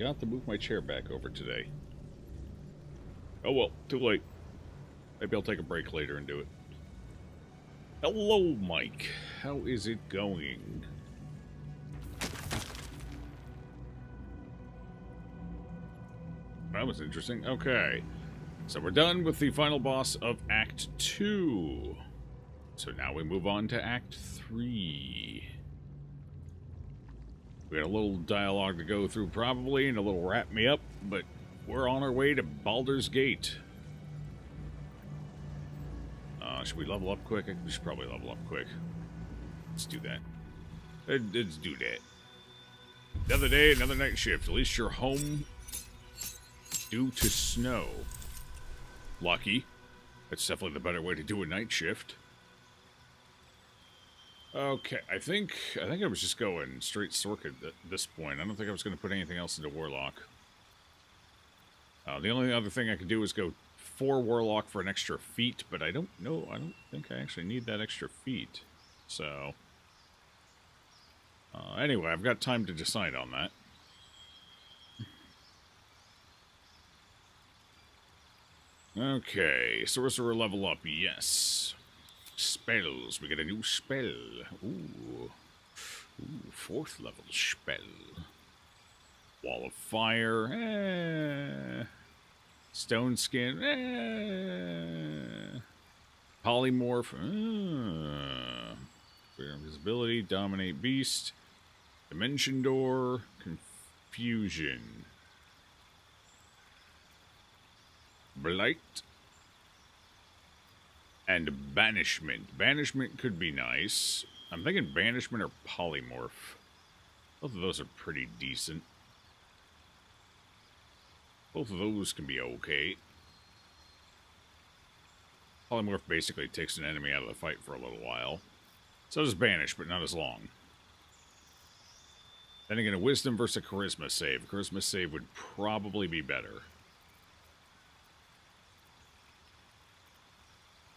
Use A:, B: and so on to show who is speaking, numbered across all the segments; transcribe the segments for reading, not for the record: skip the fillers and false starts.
A: I have to move my chair back over today. Oh well, too late. Maybe I'll take a break later and do it. Hello, Mike. How is it going? That was interesting. Okay. So we're done with the final boss of Act 2. So now we move on to Act 3. We got a little dialogue to go through probably, and a little wrap me up, but we're on our way to Baldur's Gate. Should we level up quick? We should probably level up quick. Let's do that. Let's do that. Another day, another night shift. At least you're home due to snow. Lucky. That's definitely the better way to do a night shift. Okay, I think I was just going straight Sorkid at this point. I don't think I was going to put anything else into Warlock. The only other thing I could do is go 4 Warlock for an extra feat, but I don't know. I don't think I actually need that extra feat. So, anyway, I've got time to decide on that. Okay, Sorcerer level up, yes. Spells, we get a new spell. Ooh, 4th level spell. Wall of Fire, Stone Skin, Polymorph, Clear Invisibility, Dominate Beast, Dimension Door, Confusion, Blight, and Banishment. Banishment could be nice. I'm thinking Banishment or Polymorph. Both of those are pretty decent. Both of those can be okay. Polymorph basically takes an enemy out of the fight for a little while. So does Banish, but not as long. Then again, a Wisdom versus a Charisma save. A Charisma save would probably be better.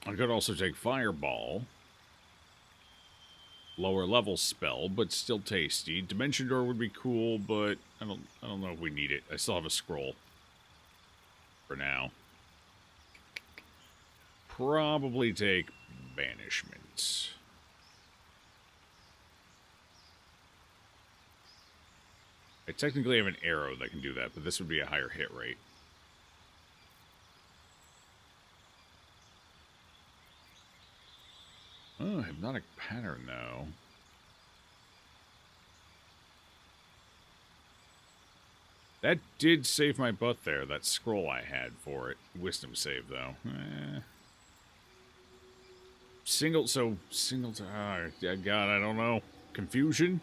A: I could also take Fireball. Lower level spell, but still tasty. Dimension Door would be cool, but I don't know if we need it. I still have a scroll. For now. Probably take Banishment. I technically have an arrow that can do that, but this would be a higher hit rate. Oh, Hypnotic Pattern, though. That did save my butt there, that scroll I had for it. Wisdom save, though. Single, God, I don't know. Confusion?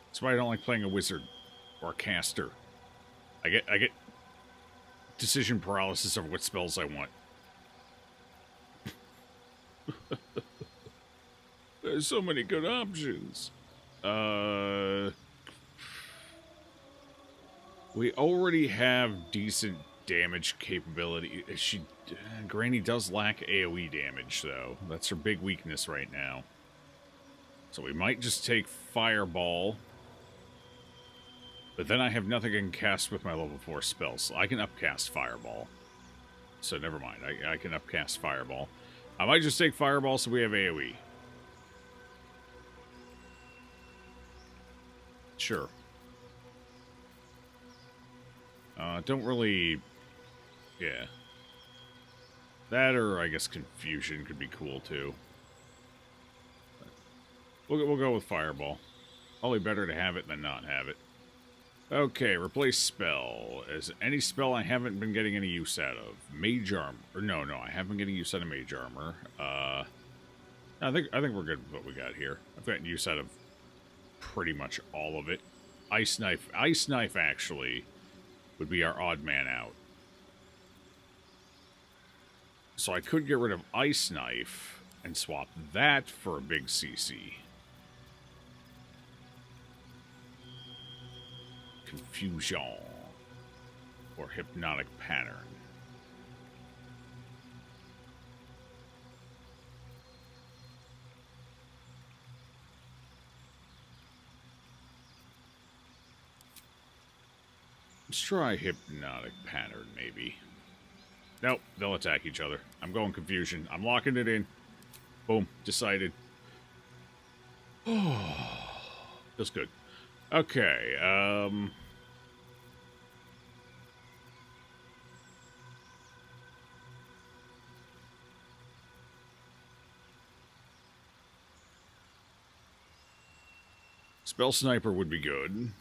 A: That's why I don't like playing a wizard or a caster. I get decision paralysis over what spells I want. There's so many good options. We already have decent damage capability. Granny does lack AoE damage, though. That's her big weakness right now. So we might just take Fireball. But then I have nothing I can cast with my level 4 spells. So I can upcast Fireball. So never mind. I can upcast Fireball. I might just take Fireball so we have AoE. Sure. Don't really... Yeah. That or, I guess, Confusion could be cool, too. We'll go with Fireball. Probably better to have it than not have it. Okay, replace spell. Is any spell I haven't been getting any use out of? Mage Armor. Or no, I haven't been getting use out of Mage Armor. I think we're good with what we got here. I've gotten use out of pretty much all of it. Ice Knife. Ice Knife, actually, would be our odd man out. So I could get rid of Ice Knife and swap that for a big CC. Confusion. Or Hypnotic Pattern. Let's try hypnotic pattern, maybe. Nope, they'll attack each other. I'm going confusion. I'm locking it in. Boom, decided. Feels good. Okay, Spell Sniper would be good.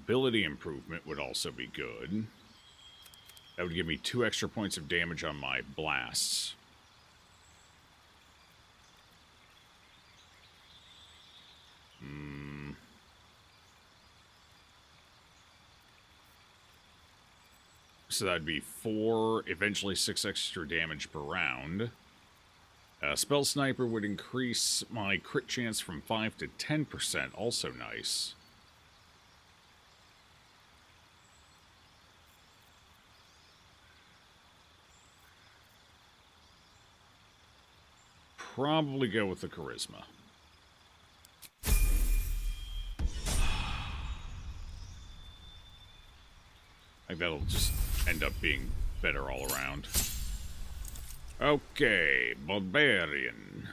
A: Ability improvement would also be good. That would give me 2 extra points of damage on my blasts. So that'd be 4, eventually 6 extra damage per round. Spell Sniper would increase my crit chance from 5 to 10%, also nice. Probably go with the Charisma. I think that'll just end up being better all around. Okay, Barbarian.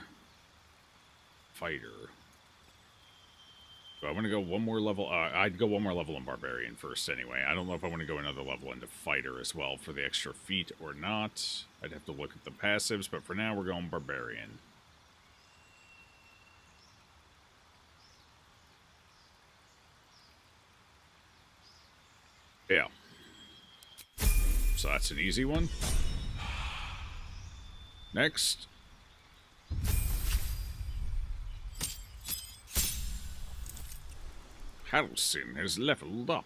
A: Fighter. So I want to go one more level. I'd go one more level in Barbarian first anyway. I don't know if I want to go another level into Fighter as well for the extra feat or not. I'd have to look at the passives, but for now we're going Barbarian. Yeah. So that's an easy one. Next. Halcyon has leveled up.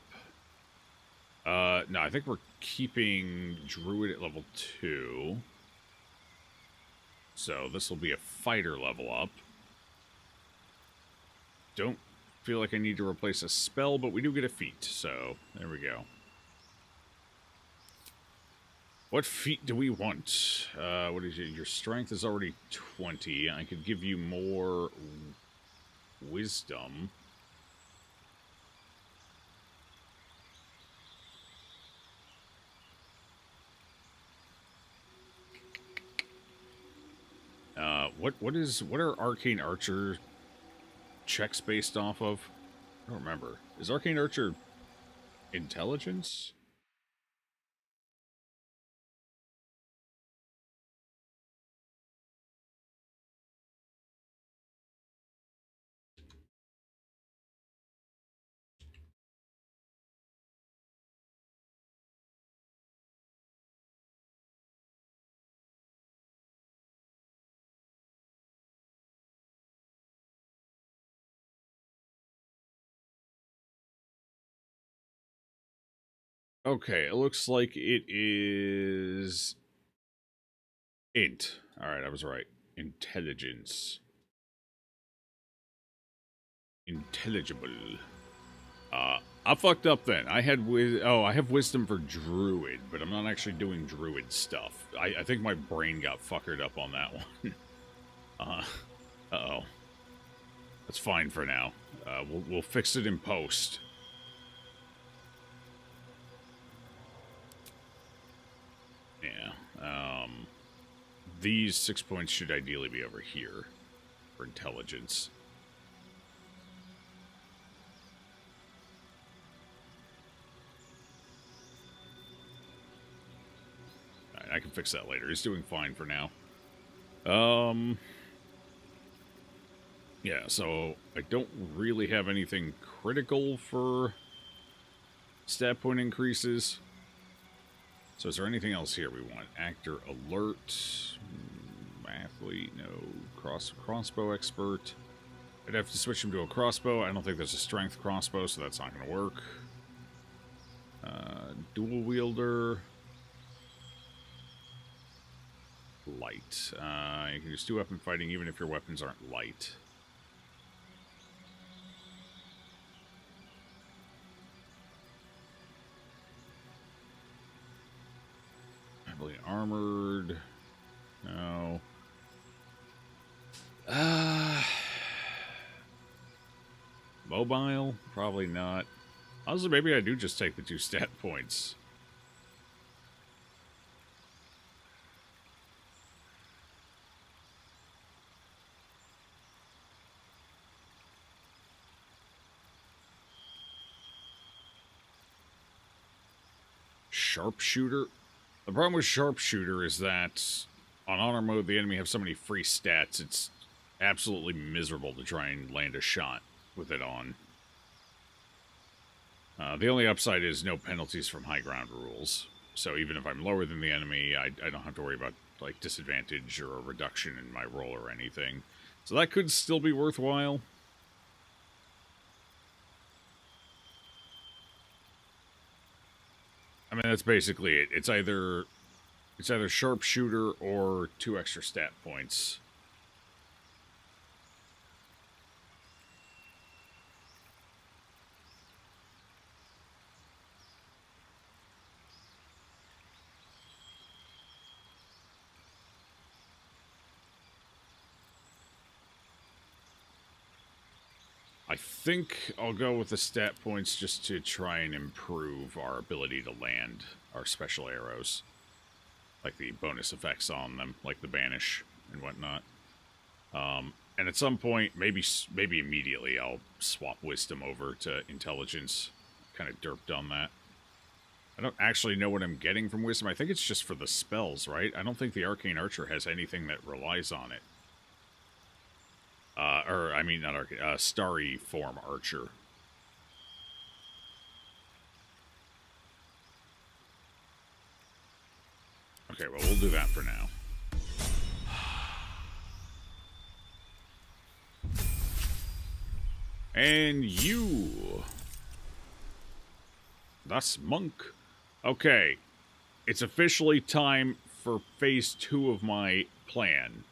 A: No, I think we're keeping Druid at level 2. So this will be a fighter level up. Don't feel like I need to replace a spell, but we do get a feat, so there we go. What feat do we want? What is it? Your strength is already 20. I could give you more wisdom. What are Arcane Archer checks based off of? I don't remember. Is Arcane Archer intelligence? Okay, it looks like it is int. Alright, I was right. Intelligence. Intelligible. I fucked up then. I had I have wisdom for druid, but I'm not actually doing druid stuff. I think my brain got fuckered up on that one. Uh-oh. That's fine for now. We'll fix it in post. Yeah. These 6 points should ideally be over here for intelligence. Right, I can fix that later. He's doing fine for now. Yeah, so I don't really have anything critical for stat point increases. So is there anything else here we want? Actor alert, athlete, no, crossbow expert. I'd have to switch him to a crossbow. I don't think there's a strength crossbow, so that's not going to work. Dual wielder. Light. You can just do weapon fighting even if your weapons aren't light. Heavily armored. No. Mobile? Probably not. Also, maybe I do just take the 2 stat points. Sharpshooter? The problem with Sharpshooter is that on honor mode, the enemy have so many free stats, it's absolutely miserable to try and land a shot with it on. The only upside is no penalties from high ground rules. So even if I'm lower than the enemy, I don't have to worry about like disadvantage or a reduction in my roll or anything. So that could still be worthwhile. I mean, that's basically it. It's either sharpshooter or 2 extra stat points. I think I'll go with the stat points just to try and improve our ability to land our special arrows. Like the bonus effects on them, like the banish and whatnot. And at some point, maybe immediately, I'll swap wisdom over to intelligence. Kind of derped on that. I don't actually know what I'm getting from wisdom. I think it's just for the spells, right? I don't think the arcane archer has anything that relies on it. Or, I mean, not arcane, starry form archer. Okay, well, we'll do that for now. And you. Thus, monk. Okay. It's officially time for phase 2 of my plan.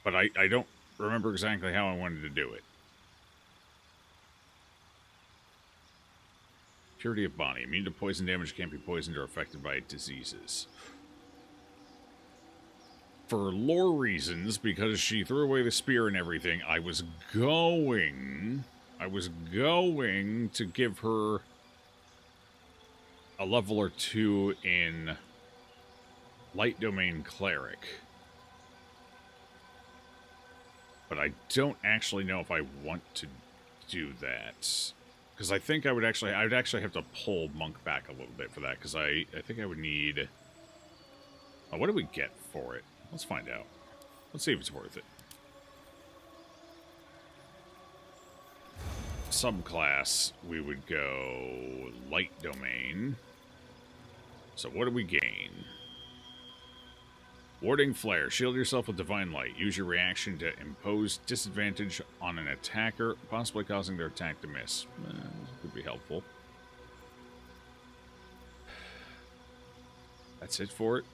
A: But I don't remember exactly how I wanted to do it. Purity of body. Immune to poison damage, can't be poisoned or affected by diseases. For lore reasons, because she threw away the spear and everything, I was going to give her a level or 2 in Light Domain Cleric. But I don't actually know if I want to do that. Because I think I would actually have to pull Monk back a little bit for that, because I think I would need... Oh, what do we get for it? Let's find out. Let's see if it's worth it. Subclass, we would go Light Domain. So what do we gain? Warding Flare. Shield yourself with Divine Light. Use your reaction to impose disadvantage on an attacker, possibly causing their attack to miss. This could be helpful. That's it for it.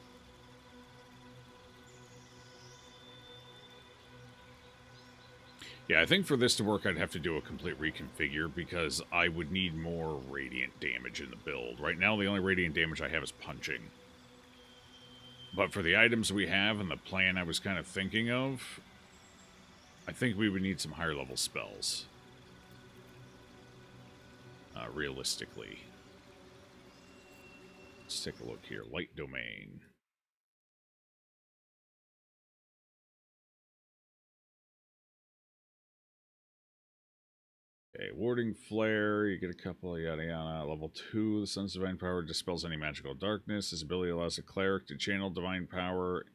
A: Yeah, I think for this to work, I'd have to do a complete reconfigure because I would need more radiant damage in the build. Right now, the only radiant damage I have is punching. But for the items we have and the plan I was kind of thinking of, I think we would need some higher level spells. Realistically. Let's take a look here. Light Domain. Okay, Warding Flare, you get a couple, yada yada. Level 2, the Sun's Divine Power dispels any magical darkness. This ability allows a cleric to channel divine power.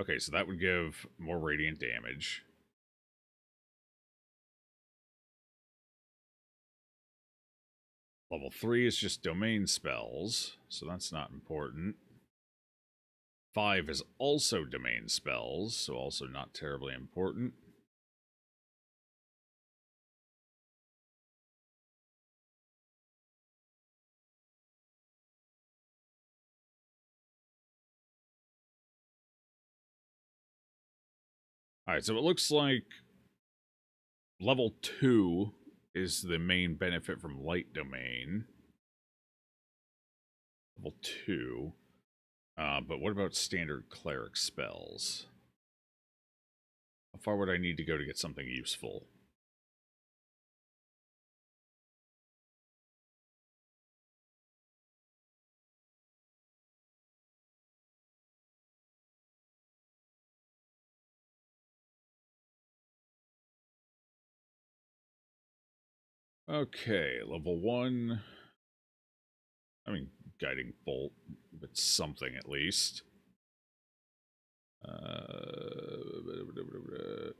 A: Okay, so that would give more radiant damage. Level 3 is just domain spells, so that's not important. 5 is also domain spells, so also not terribly important. Alright, so it looks like level 2 is the main benefit from Light Domain. Level 2. But what about standard cleric spells? How far would I need to go to get something useful? Okay, level 1. I mean, guiding bolt, but something at least.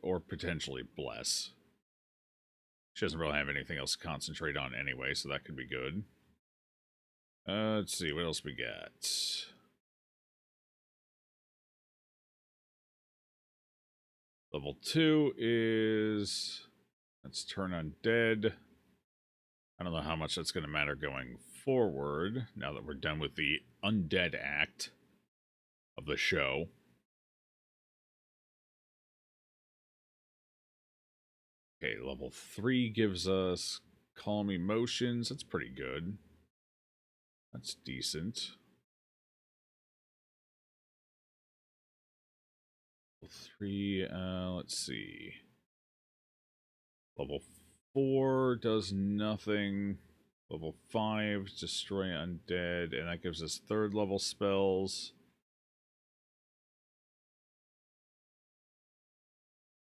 A: Or potentially bless. She doesn't really have anything else to concentrate on anyway, so that could be good. Let's see, what else we got? Level 2 is... Let's turn undead. I don't know how much that's going to matter going forward, now that we're done with the undead act of the show. Okay, level 3 gives us calm emotions. That's pretty good. That's decent. Level 3, let's see. Level 4 does nothing. Level 5, destroy undead, and that gives us 3rd level spells.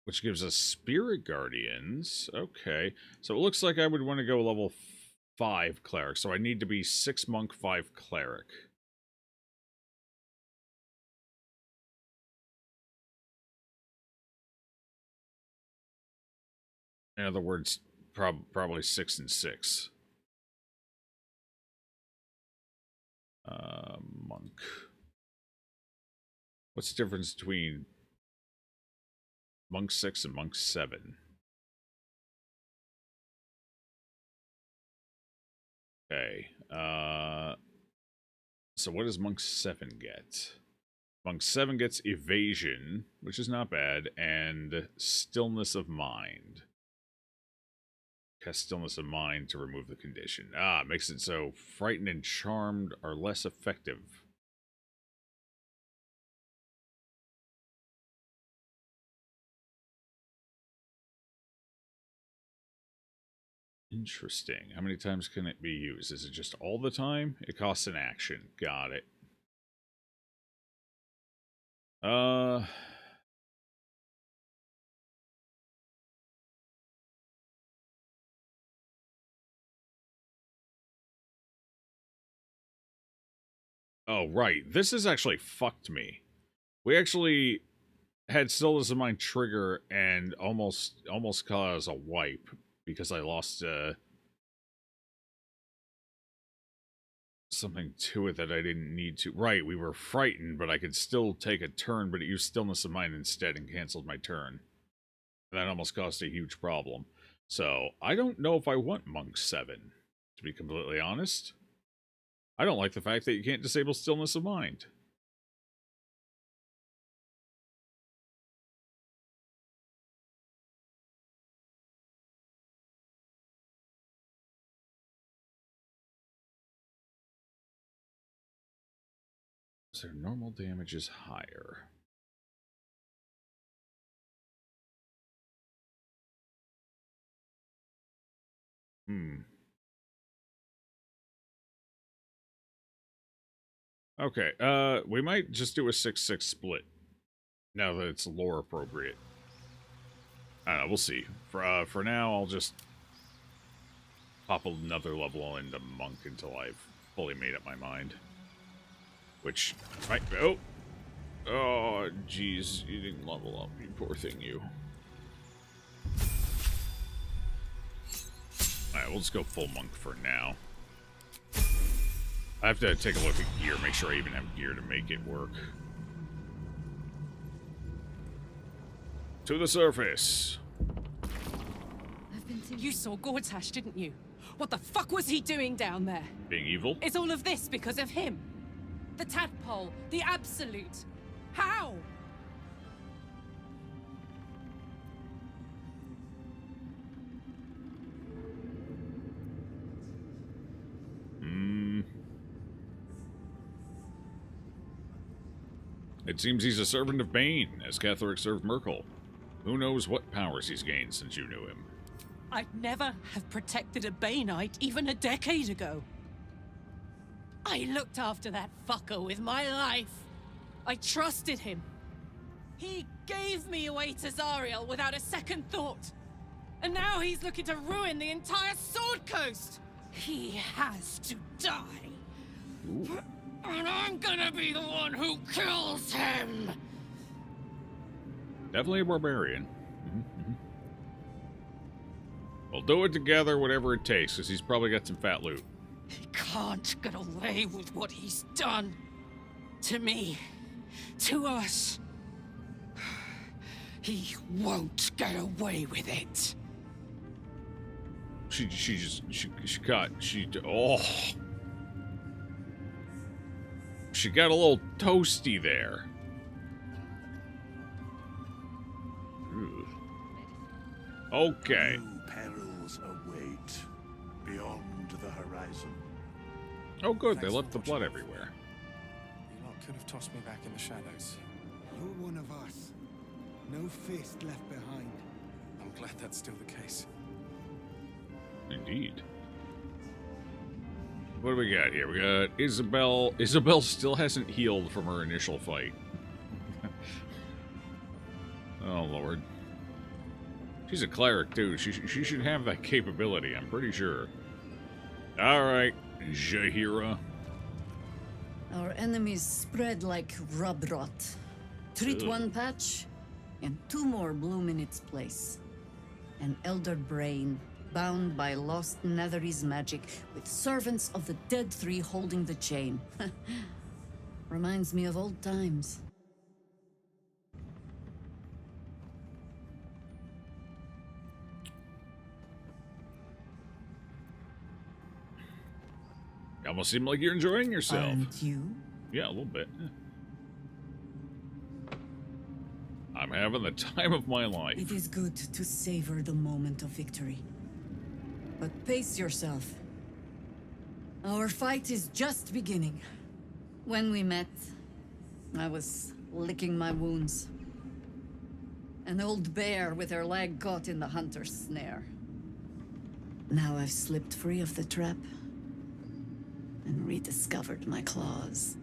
A: Which gives us Spirit Guardians. Okay. So it looks like I would want to go level 5 Cleric. So I need to be 6 Monk, 5 Cleric. In other words, probably 6 and 6. Monk. What's the difference between Monk 6 and Monk 7? Okay. So what does Monk 7 get? Monk 7 gets Evasion, which is not bad, and Stillness of Mind. Cast Stillness of Mind to remove the condition. Ah, makes it so Frightened and Charmed are less effective. Interesting. How many times can it be used? Is it just all the time? It costs an action. Got it. Oh, right. This has actually fucked me. We actually had Stillness of Mind trigger and almost cause a wipe because I lost something to it that I didn't need to. Right, we were frightened, but I could still take a turn, but it used Stillness of Mind instead and canceled my turn. And that almost caused a huge problem. So, I don't know if I want Monk 7, to be completely honest. I don't like the fact that you can't disable Stillness of Mind. So normal damage is higher. Okay, we might just do a 6-6 split. Now that it's lore appropriate. I don't know, we'll see. For now, I'll just pop another level into Monk until I've fully made up my mind. Which, right, oh, jeez, you didn't level up, you poor thing, you. Alright, we'll just go full Monk for now. I have to take a look at gear, make sure I even have gear to make it work. To the surface.
B: You saw Gortash, didn't you? What the fuck was he doing down there?
A: Being evil?
B: Is all of this because of him? The tadpole, the absolute. How?
A: It seems he's a servant of Bane, as Catherick served Merkel. Who knows what powers he's gained since you knew him.
B: I'd never have protected a Baneite even a decade ago. I looked after that fucker with my life. I trusted him. He gave me away to Zariel without a second thought. And now he's looking to ruin the entire Sword Coast! He has to die.
A: Ooh.
B: And I'm gonna be the one who kills him!
A: Definitely a barbarian. We'll do it together, whatever it takes, because he's probably got some fat loot.
B: He can't get away with what he's done. To me. To us. He won't get away with it.
A: She got a little toasty there. Ugh. Okay.
C: New perils await beyond the horizon.
A: Oh, good. They
D: Thanks
A: left
D: for
A: the blood
D: watching.
A: everywhere.
D: You lot could have tossed me back in the shadows.
E: You're one of us. No fist left behind.
D: I'm glad that's still the case.
A: Indeed. What do we got here? We got Isabel. Isabel still hasn't healed from her initial fight. Oh, Lord. She's a cleric, too. She should have that capability, I'm pretty sure. Alright, Jaheira.
F: Our enemies spread like rub rot. Treat
A: Ugh.
F: one patch, and two more bloom in its place. An elder brain, bound by lost Netherese magic, with servants of the dead three holding the chain. Reminds me of old times.
A: You almost seem like you're enjoying yourself.
F: Aren't you?
A: Yeah, a little bit. I'm having the time of my life.
F: It is good to savor the moment of victory. But pace yourself. Our fight is just beginning. When we met, I was licking my wounds. An old bear with her leg caught in the hunter's snare. Now I've slipped free of the trap and rediscovered my claws.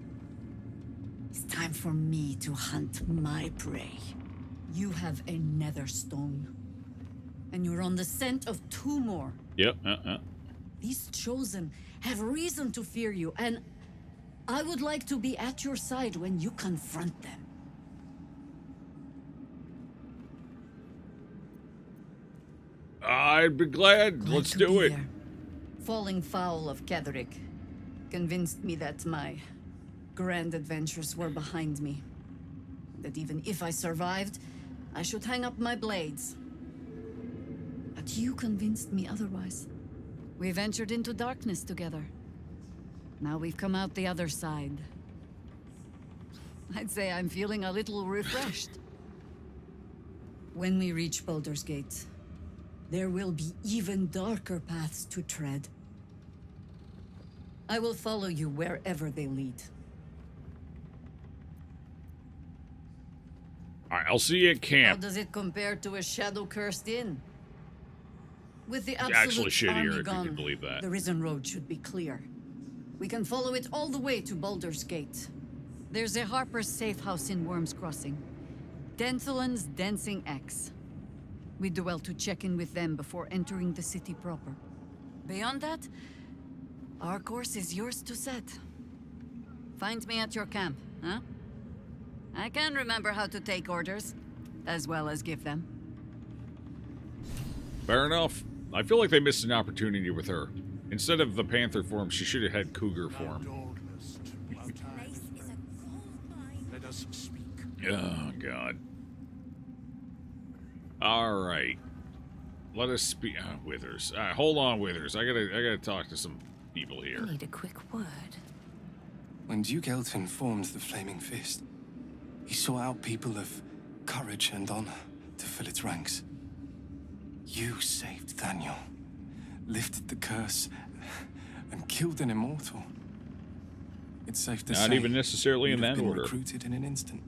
F: It's time for me to hunt my prey. You have a nether stone, and you're on the scent of two more.
A: Yep,
F: These chosen have reason to fear you, and I would like to be at your side when you confront them.
A: I'd be glad. Let's
F: to
A: do
F: be
A: it.
F: there. Falling foul of Ketherick convinced me that my grand adventures were behind me. That even if I survived, I should hang up my blades. But you convinced me otherwise. We ventured into darkness together. Now we've come out the other side. I'd say I'm feeling a little refreshed. When we reach Baldur's Gate, there will be even darker paths to tread. I will follow you wherever they lead.
A: Alright, I'll see you at
F: How
A: camp.
F: does it compare to a shadow-cursed inn? With the
A: Actually
F: absolute
A: shittier,
F: army
A: if you
F: gone,
A: can believe that.
F: the Risen Road should be clear. We can follow it all the way to Baldur's Gate. There's a Harper's safe house in Worm's Crossing. Denthelin's Dancing X. We do well to check in with them before entering the city proper. Beyond that, our course is yours to set. Find me at your camp, huh? I can remember how to take orders, as well as give them.
A: Fair enough. I feel like they missed an opportunity with her. Instead of the panther form, she should have had cougar form.
C: Dawnless, our time. Let us speak.
A: Oh, God. Alright. Let us speak. Withers. Hold on, Withers. I gotta talk to some people here.
B: I need a quick word.
D: When Duke Elton formed the Flaming Fist, he sought out people of courage and honor to fill its ranks. You saved Daniel, lifted the curse, and killed an immortal. It's safe to say,
A: Not even necessarily in
D: you'd have
A: that
D: been
A: order.
D: recruited in an instant.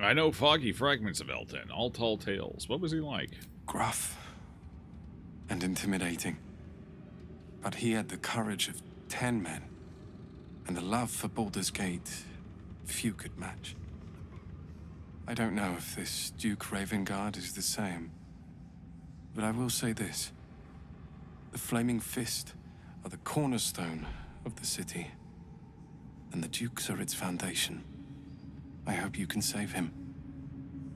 A: I know foggy fragments of Elton, all tall tales. What was he like?
D: Gruff and intimidating. But he had the courage of 10 men, and a love for Baldur's Gate few could match. I don't know if this Duke Ravengard is the same, but I will say this. The Flaming Fist are the cornerstone of the city, and the Dukes are its foundation. I hope you can save him,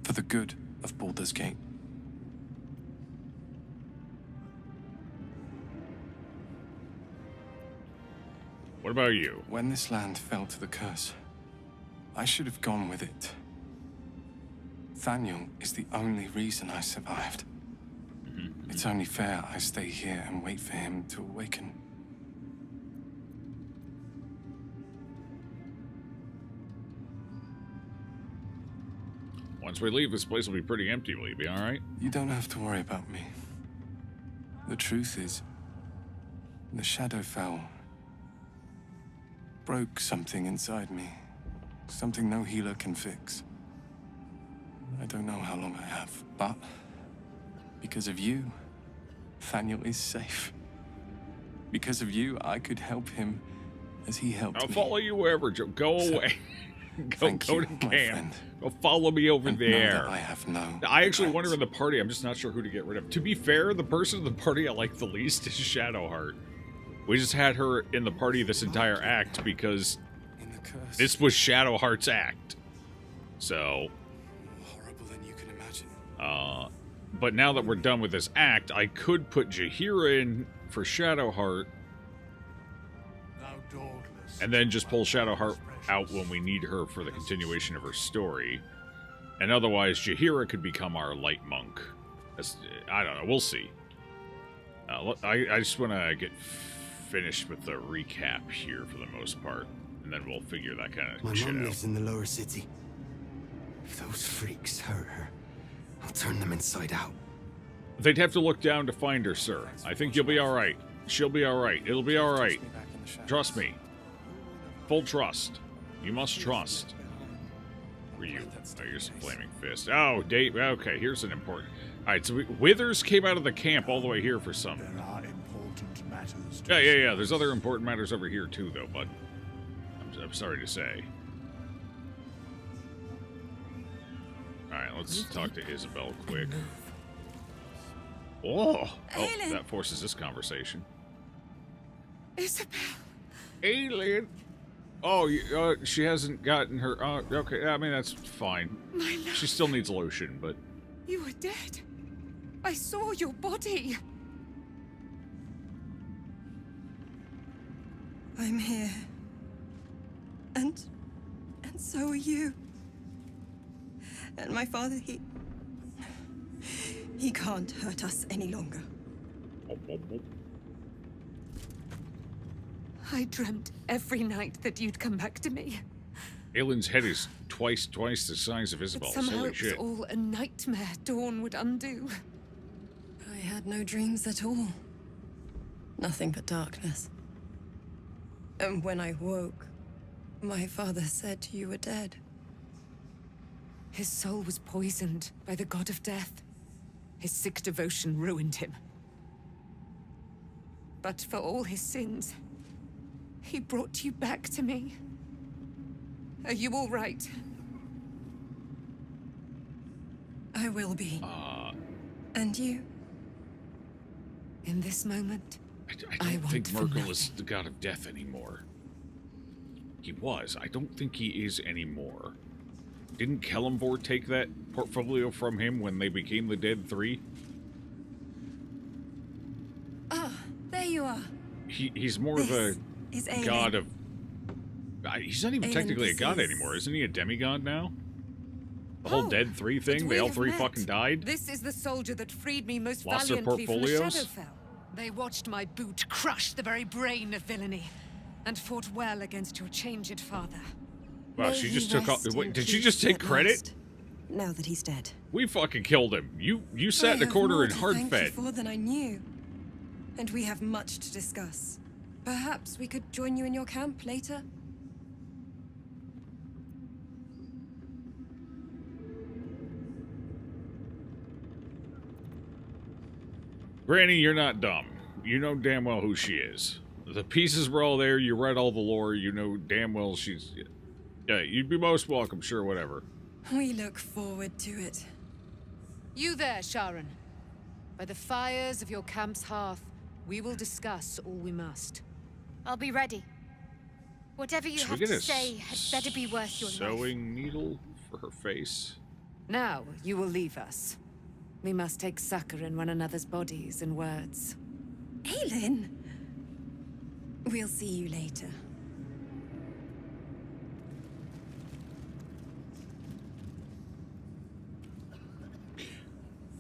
D: for the good of Baldur's Gate.
A: What about you?
D: When this land fell to the curse, I should have gone with it. Thaniel is the only reason I survived. It's only fair I stay here and wait for him to awaken.
A: Once we leave, this place will be pretty empty. Will you be all right?
D: You don't have to worry about me. The truth is, the Shadowfell broke something inside me. Something no healer can fix. I don't know how long I have, but because of you, Thaniel is safe. Because of you, I could help him as he helped
A: I'll
D: me.
A: follow you wherever, Joe. Go away.
D: Thank
A: go
D: you,
A: to
D: my
A: camp.
D: friend.
A: Go follow me over
D: And know
A: there.
D: that I have no
A: I actually
D: regrets.
A: wonder in the party, I'm just not sure who to get rid of. To be fair, the person in the party I like the least is Shadowheart. We just had her in the party this entire act because
D: In the curse,
A: this was Shadowheart's act. So,
D: more horrible than you can imagine.
A: but now that we're done with this act, I could put Jaheira in for Shadowheart
C: Thou dauntless.
A: and then just pull Shadowheart out when we need her for the continuation of her story. And otherwise, Jaheira could become our light monk. I don't know. We'll see. I just want to get finished with the recap here for the most part, and then we'll figure that kind
E: My
A: of shit
E: mom
A: out.
E: lives in the lower city. If those freaks hurt her, I'll turn them inside out.
A: They'd have to look down to find her, sir. I think you'll be all right. She'll be all right. It'll be all right.
D: Me back in the shadows.
A: Trust me. Full trust. You must trust. Were you? Oh, here's a flaming fist. Oh, Dave. Okay, here's an important. All right, so Withers came out of the camp all the way here for some.
C: There are important matters to
A: Yeah. There's other important matters over here too, though. But I'm sorry to say. All right, let's talk to Isabel quick. Oh,
B: Aelin.
A: that forces this conversation.
B: Isabel.
A: Alien. Oh, she hasn't gotten her. Okay. I mean, that's fine.
B: My love.
A: She still needs lotion, but
B: You were dead. I saw your body.
G: I'm here. And so are you. And my father, he can't hurt us any longer.
B: I dreamt every night that you'd come back to me.
A: Aylin's head is twice the size of
B: But
A: Isabel's.
B: somehow
A: Holy
B: it was
A: shit!
B: all a nightmare Dawn would undo.
G: I had no dreams at all. Nothing but darkness. And when I woke, my father said you were dead.
B: His soul was poisoned by the god of death. His sick devotion ruined him. But for all his sins, he brought you back to me. Are you all right?
G: I will be. And you?
B: In this moment,
A: I
B: I
A: don't
B: want
A: think
B: for
A: Merkel is
B: nothing.
A: the god of death anymore. He was. I don't think he is anymore. Didn't Kellamvor take that portfolio from him when they became the Dead Three?
G: Ah, there you are.
A: He's more of a
G: This is Aelin.
A: god of. He's not even
G: Aelin,
A: technically a
G: this
A: god
G: is-
A: anymore, isn't he? A demigod now? The whole
B: Oh,
A: Dead Three
B: but
A: thing.
B: we
A: They all
B: have
A: three
B: met.
A: fucking died.
B: This is the soldier that freed me most
A: Lost their
B: valiantly from the
A: portfolios?
B: Shadowfell. They watched my boot crush the very brain of villainy, and fought well against your changed father.
A: Wow,
G: May
A: she
G: he
A: just took off.
G: rest
A: Wait,
G: in
A: did she
G: peace
A: just take
G: at
A: credit?
G: last, now that he's dead.
A: We fucking killed him. You sat in
G: I
A: a
G: have
A: corner
G: more
A: and
G: to
A: hard
G: thank
A: fed.
G: you for than I knew. And we have much to discuss. Perhaps we could join you in your camp later?
A: Granny, you're not dumb. You know damn well who she is. The pieces were all there. You read all the lore. You know damn well she's... Yeah, you'd be most welcome. Sure, whatever.
G: We look forward to it.
H: You there, Sharon. By the fires of your camp's hearth, we will discuss all we must.
I: I'll be ready. Whatever you
A: Should
I: have
A: we get
I: to
A: a
I: say had better be worth your life.
A: sewing needle for her face?
H: Now, you will leave us. We must take succor in one another's bodies and words.
G: Aelin! We'll see you later.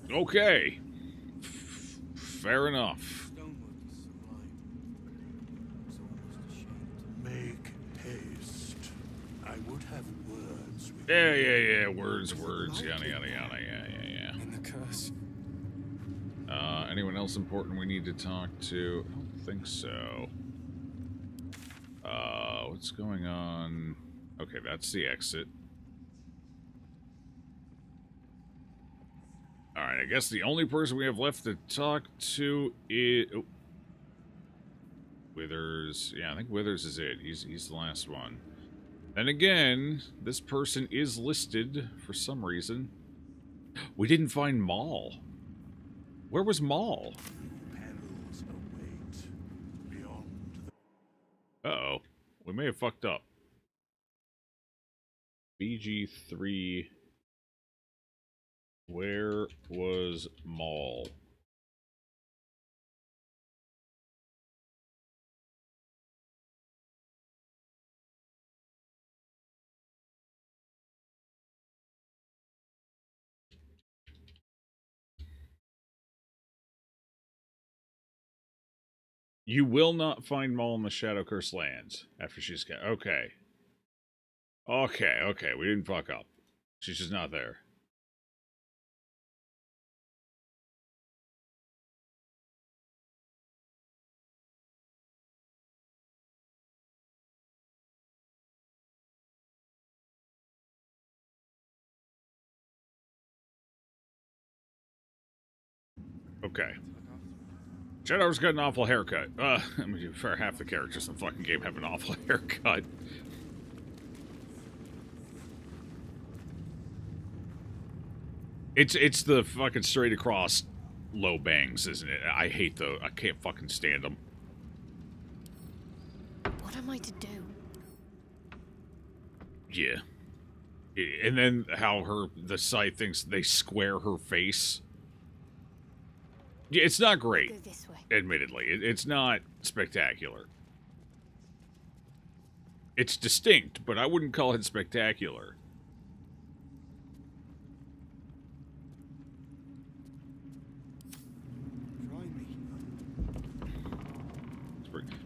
A: Okay. Fair enough.
C: Make haste. I would have words with
A: Yeah. Words. Yada, yada, yada. Yeah.
D: And the curse.
A: Anyone else important we need to talk to? I don't think so. What's going on? Okay, that's the exit. Alright, I guess the only person we have left to talk to is... Oh. Withers. Yeah, I think Withers is it. He's the last one. Then again, this person is listed for some reason. We didn't find Maul. Where was Maul?
C: perils await beyond the...
A: Uh-oh. We may have fucked up. BG3... Where was Maul? You will not find Maul in the Shadow Curse lands after she's got... Okay. Okay. We didn't fuck up. She's just not there. Okay. Shadow's got an awful haircut. I mean, for half the characters in the fucking game have an awful haircut. It's the fucking straight across low bangs, isn't it? I hate those. I can't fucking stand them.
I: What am I to do?
A: Yeah. And then how the scythe thinks they square her face. Yeah, it's not great.
I: Go this way.
A: Admittedly, it's not spectacular. It's distinct, but I wouldn't call it spectacular.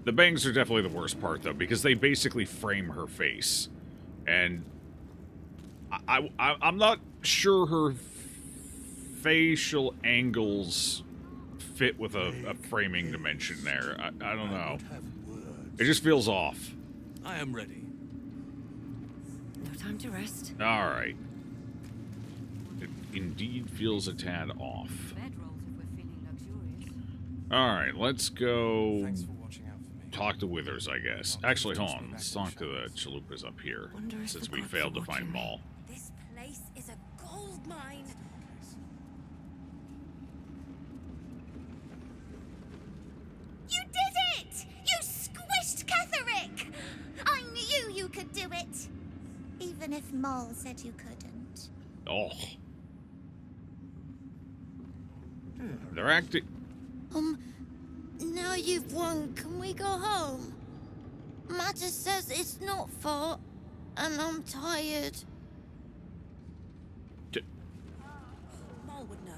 A: The bangs are definitely the worst part, though, because they basically frame her face. And I'm not sure her facial angles fit with a framing dimension there. I don't know. It just feels off.
J: I am ready.
I: No time to rest.
A: Alright. It indeed feels a tad off.
I: Bedrolls if we're feeling luxurious.
A: Alright, let's go
D: Thanks for watching out for me.
A: talk to Withers, I guess. Actually, hold on. Let's talk to the chalupas up here,
I: Wonder if
A: since
I: the
A: we
I: gods
A: failed
I: are
A: to find
I: watching me.
A: Maul.
I: This place is a gold mine.
K: You did it! You squished Ketherick! I knew you could do it! Even if Maul said you couldn't.
A: Oh. They're acting...
K: Now you've won, can we go home? Matter says it's not far, and I'm tired.
I: Maul would know.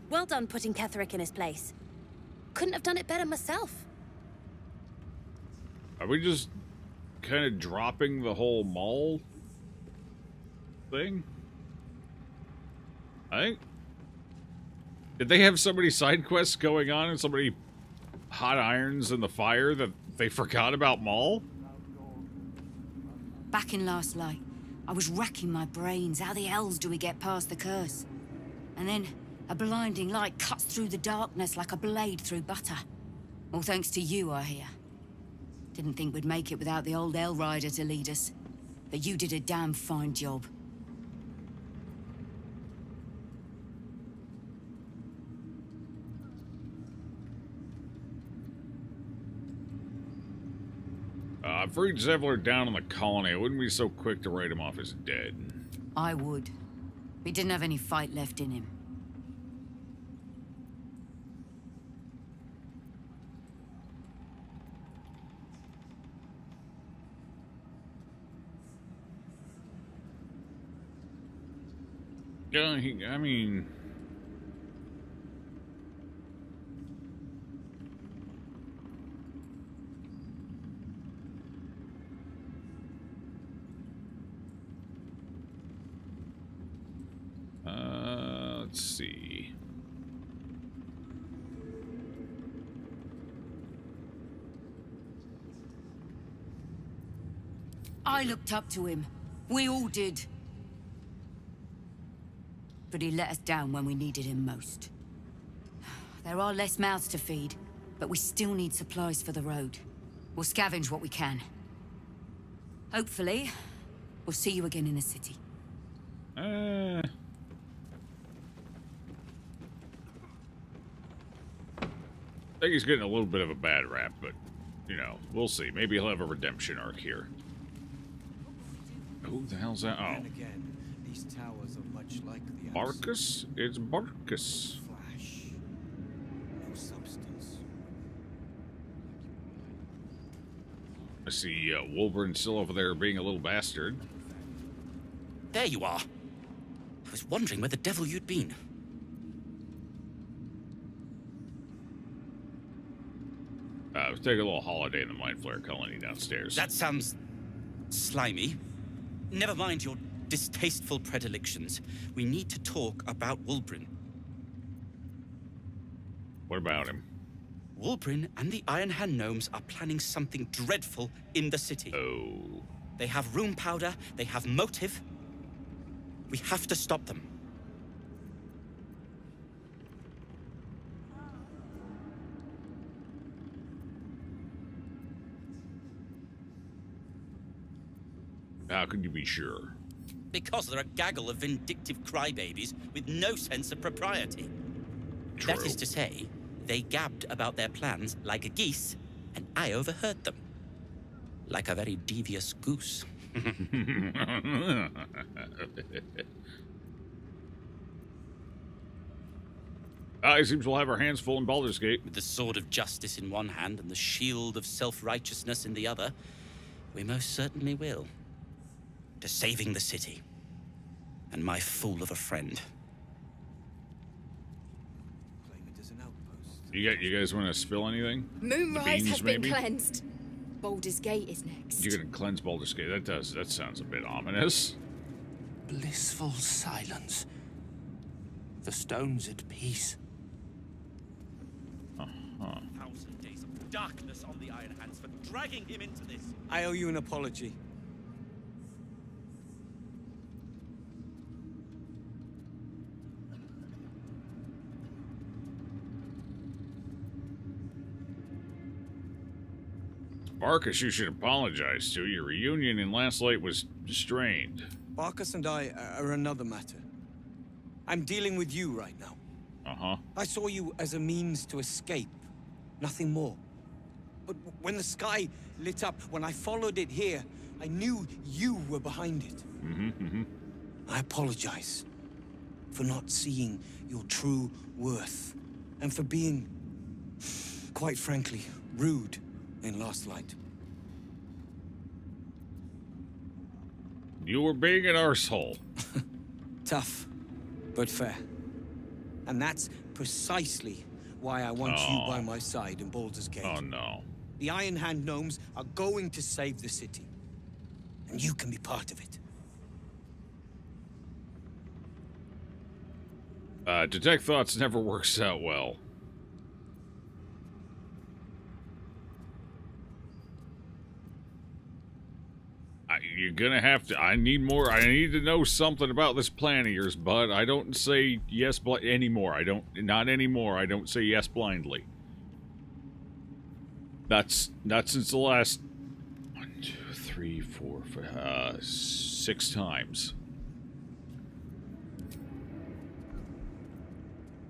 I: Well done putting Ketherick in his place. Couldn't have done it better myself.
A: Are we just kind of dropping the whole Maul thing? I think... Did they have so many side quests going on and so many hot irons in the fire that they forgot about Maul?
F: Back in last light, I was racking my brains. How the hells do we get past the curse? And then a blinding light cuts through the darkness like a blade through butter. All thanks to you, I hear. Didn't think we'd make it without the old El Rider to lead us. But you did a damn fine job.
A: I freed Zevler down in the colony. I wouldn't be so quick to write him off as dead.
F: I would. He didn't have any fight left in him.
A: Yeah, I mean... let's see.
F: I looked up to him. We all did. But he let us down when we needed him most. There are less mouths to feed, but we still need supplies for the road. We'll scavenge what we can. Hopefully, we'll see you again in the city.
A: I think he's getting a little bit of a bad rap, but, you know, we'll see. Maybe he'll have a redemption arc here. Who the hell's that? Oh.
J: And again, these towers are much like the
A: Barkus? It's Barkus.
J: flash. No substance.
A: I see Wolverine still over there being a little bastard.
L: There you are. I was wondering where the devil you'd been.
A: Let's take a little holiday in the Mind Flare colony downstairs.
L: That sounds slimy. Never mind your distasteful predilections. We need to talk about Wolverine.
A: What about him?
L: Wolverine and the Iron Hand Gnomes are planning something dreadful in the city.
A: Oh.
L: They have room powder, they have motive. We have to stop them.
A: How can you be sure?
L: Because they're a gaggle of vindictive crybabies with no sense of propriety.
A: True.
L: That is to say, they gabbed about their plans like geese, and I overheard them. Like a very devious goose.
A: It seems we'll have our hands full in Baldur's Gate.
L: With the sword of justice in one hand and the shield of self-righteousness in the other, we most certainly will. To saving the city. And my fool of a friend.
J: Claim it as an outpost.
A: You guys want to spill anything?
M: Moonrise
A: beans,
M: has been
A: maybe?
M: cleansed. Baldur's Gate is next.
A: You're gonna cleanse Baldur's Gate. That sounds a bit ominous.
D: Blissful silence. The stone's at peace.
L: 1,000 days of darkness on the Iron Hands for dragging him into this.
J: I owe you an apology.
A: Barkus, you should apologize to. Your reunion in Last Light was strained.
J: Barkus and I are another matter. I'm dealing with you right now.
A: Uh-huh.
J: I saw you as a means to escape, nothing more. But when the sky lit up, when I followed it here, I knew you were behind it. I apologize for not seeing your true worth, and for being, quite frankly, rude in Last Light.
A: You were being an arsehole.
J: Tough, but fair. And that's precisely why I want you by my side in Baldur's Gate.
A: Oh, no.
J: The Iron Hand Gnomes are going to save the city. And you can be part of it.
A: Detect thoughts never works out well. You're gonna have to. I need more. I need to know something about this plan of yours, bud. I don't say yes anymore. Not anymore. I don't say yes blindly. That's since the last 1, 2, 3, 4, 5, 6 times.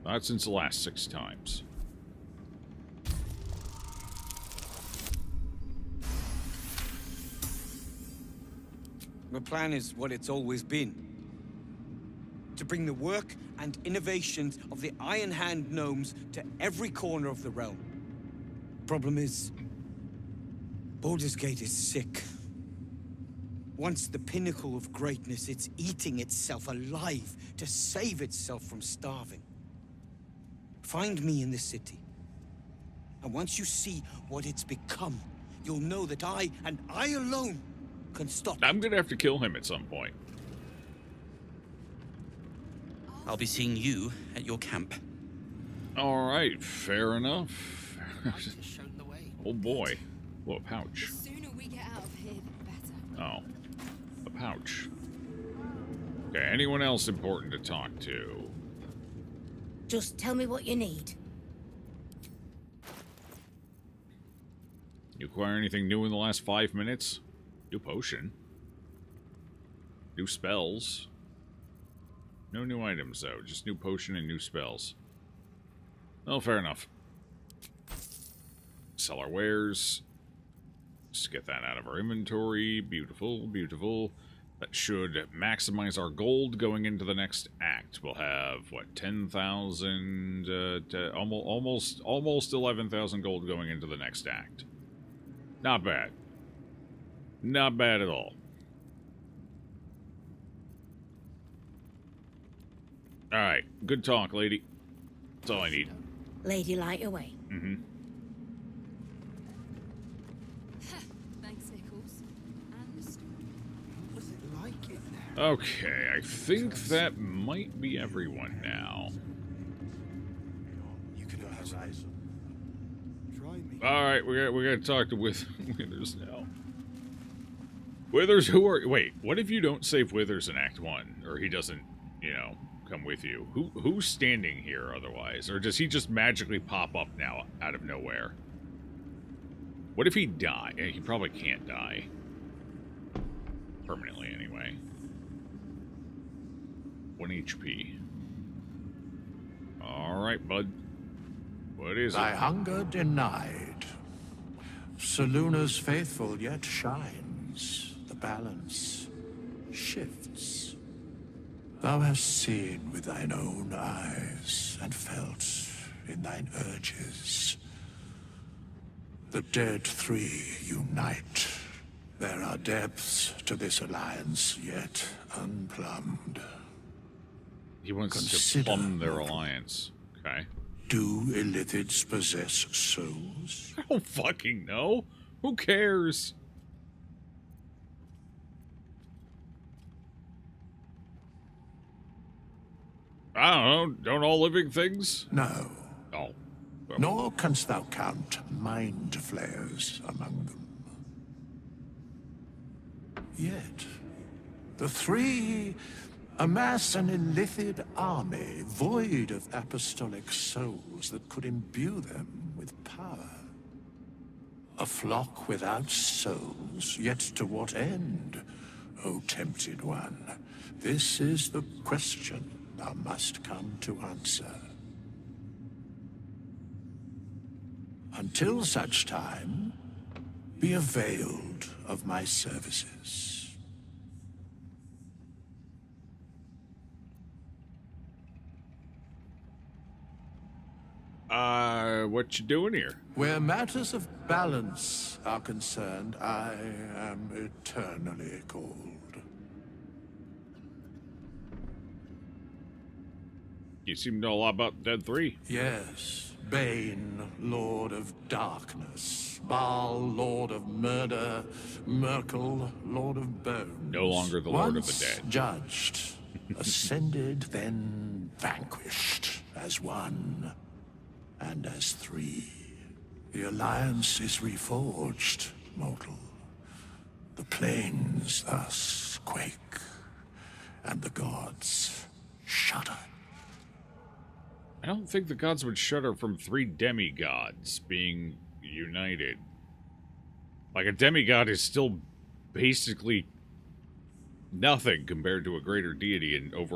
A: Not since the last 6 times.
J: The plan is what it's always been. To bring the work and innovations of the Iron Hand gnomes to every corner of the realm. Problem is, Baldur's Gate is sick. Once the pinnacle of greatness, it's eating itself alive to save itself from starving. Find me in the city. And once you see what it's become, you'll know that I, and I alone, can stop it.
A: I'm gonna have to kill him at some point.
L: I'll be seeing you at your camp.
A: Alright, fair enough. Oh boy. Whoa, a pouch.
M: The sooner we get out of here, the better.
A: Oh. A pouch. Okay, anyone else important to talk to?
K: Just tell me what you need.
A: You acquire anything new in the last 5 minutes? New potion. New spells. No new items, though. Just new potion and new spells. Well, fair enough. Sell our wares. Just get that out of our inventory. Beautiful, beautiful. That should maximize our gold going into the next act. We'll have, what, 10,000, almost 11,000 gold going into the next act. Not bad. Not bad at all. Alright, good talk, lady. That's all I need.
K: Lady, light away.
A: Mm-hmm.
M: Thanks, Nichols.
C: Was it like it now?
A: Okay, I think that might be everyone now.
C: You can horizon. Try me.
A: Alright, we gotta talk to Withers now. Withers, who are... Wait, what if you don't save Withers in Act 1? Or he doesn't, you know, come with you? Who's standing here otherwise? Or does he just magically pop up now out of nowhere? What if he die? He probably can't die. Permanently, anyway. 1 HP. Alright, bud. What is
C: Thy
A: it?
C: hunger denied. Seluna's faithful yet shines. The balance shifts. Thou hast seen with thine own eyes and felt in thine urges. The dead three unite. There are depths to this alliance yet unplumbed.
A: He wants
C: Consider,
A: to plumb their
C: mortal.
A: alliance. Okay.
C: Do illithids possess souls?
A: I don't fucking know. Who cares? I don't know. Don't all living things?
C: No.
A: Oh. Well,
C: Nor canst thou count mind flayers among them. Yet, the three amass an illithid army void of apostolic souls that could imbue them with power. A flock without souls, yet to what end, O tempted one? This is the question thou must come to answer. Until such time, be availed of my services.
A: What you doing here?
C: Where matters of balance are concerned, I am eternally cold.
A: You seem to know a lot about Dead 3.
C: Yes, Bane, Lord of Darkness, Baal, Lord of Murder, Merkel, Lord of Bones.
A: No longer the Lord of the
C: Once
A: Dead.
C: Judged, ascended, then vanquished as one and as three. The alliance is reforged, mortal. The plains thus quake, and the gods shudder.
A: I don't think the gods would shudder from 3 demigods being united. Like, a demigod is still basically nothing compared to a greater deity and over.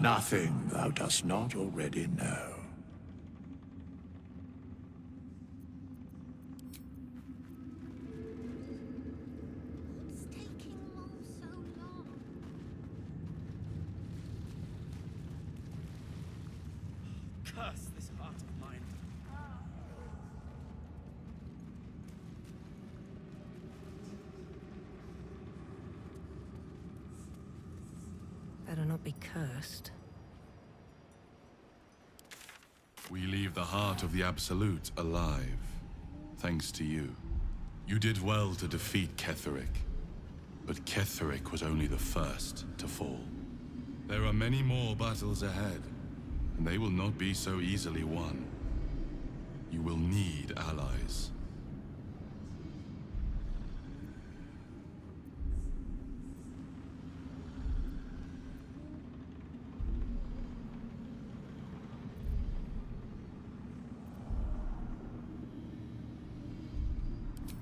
C: Nothing thou dost not already know.
K: What's taking Mom so long?
L: Curse this heart of mine.
G: Better not be cursed.
N: We leave the heart of the Absolute alive, thanks to you. You did well to defeat Ketheric, but Ketheric was only the first to fall. There are many more battles ahead, and they will not be so easily won. You will need allies.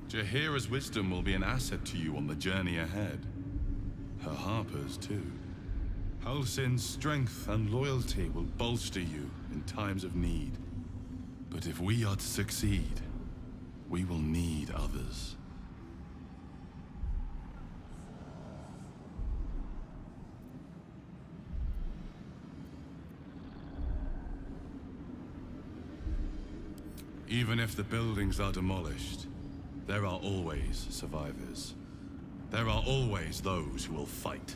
N: Jaheira's wisdom will be an asset to you on the journey ahead. Her Harper's too. Halsin's strength and loyalty will bolster you in times of need. But if we are to succeed, we will need others. Even if the buildings are demolished, there are always survivors. There are always those who will fight.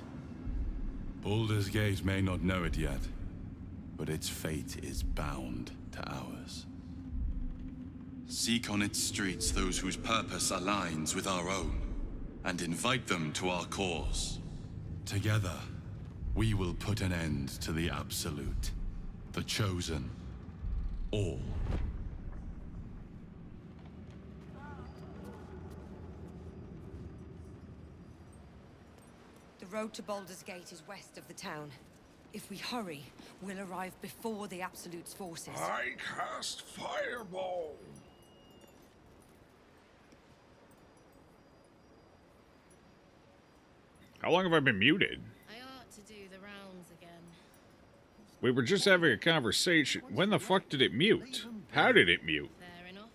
N: Baldur's Gate may not know it yet, but its fate is bound to ours. Seek on its streets those whose purpose aligns with our own, and invite them to our cause. Together, we will put an end to the Absolute, the Chosen, all.
O: The road to Baldur's Gate is west of the town. If we hurry, we'll arrive before the Absolute's forces.
C: I cast Fireball!
A: How long have I been muted?
M: I ought to do the rounds again.
A: We were just having a conversation. When the fuck did it mute? How did it mute?
M: Fair enough.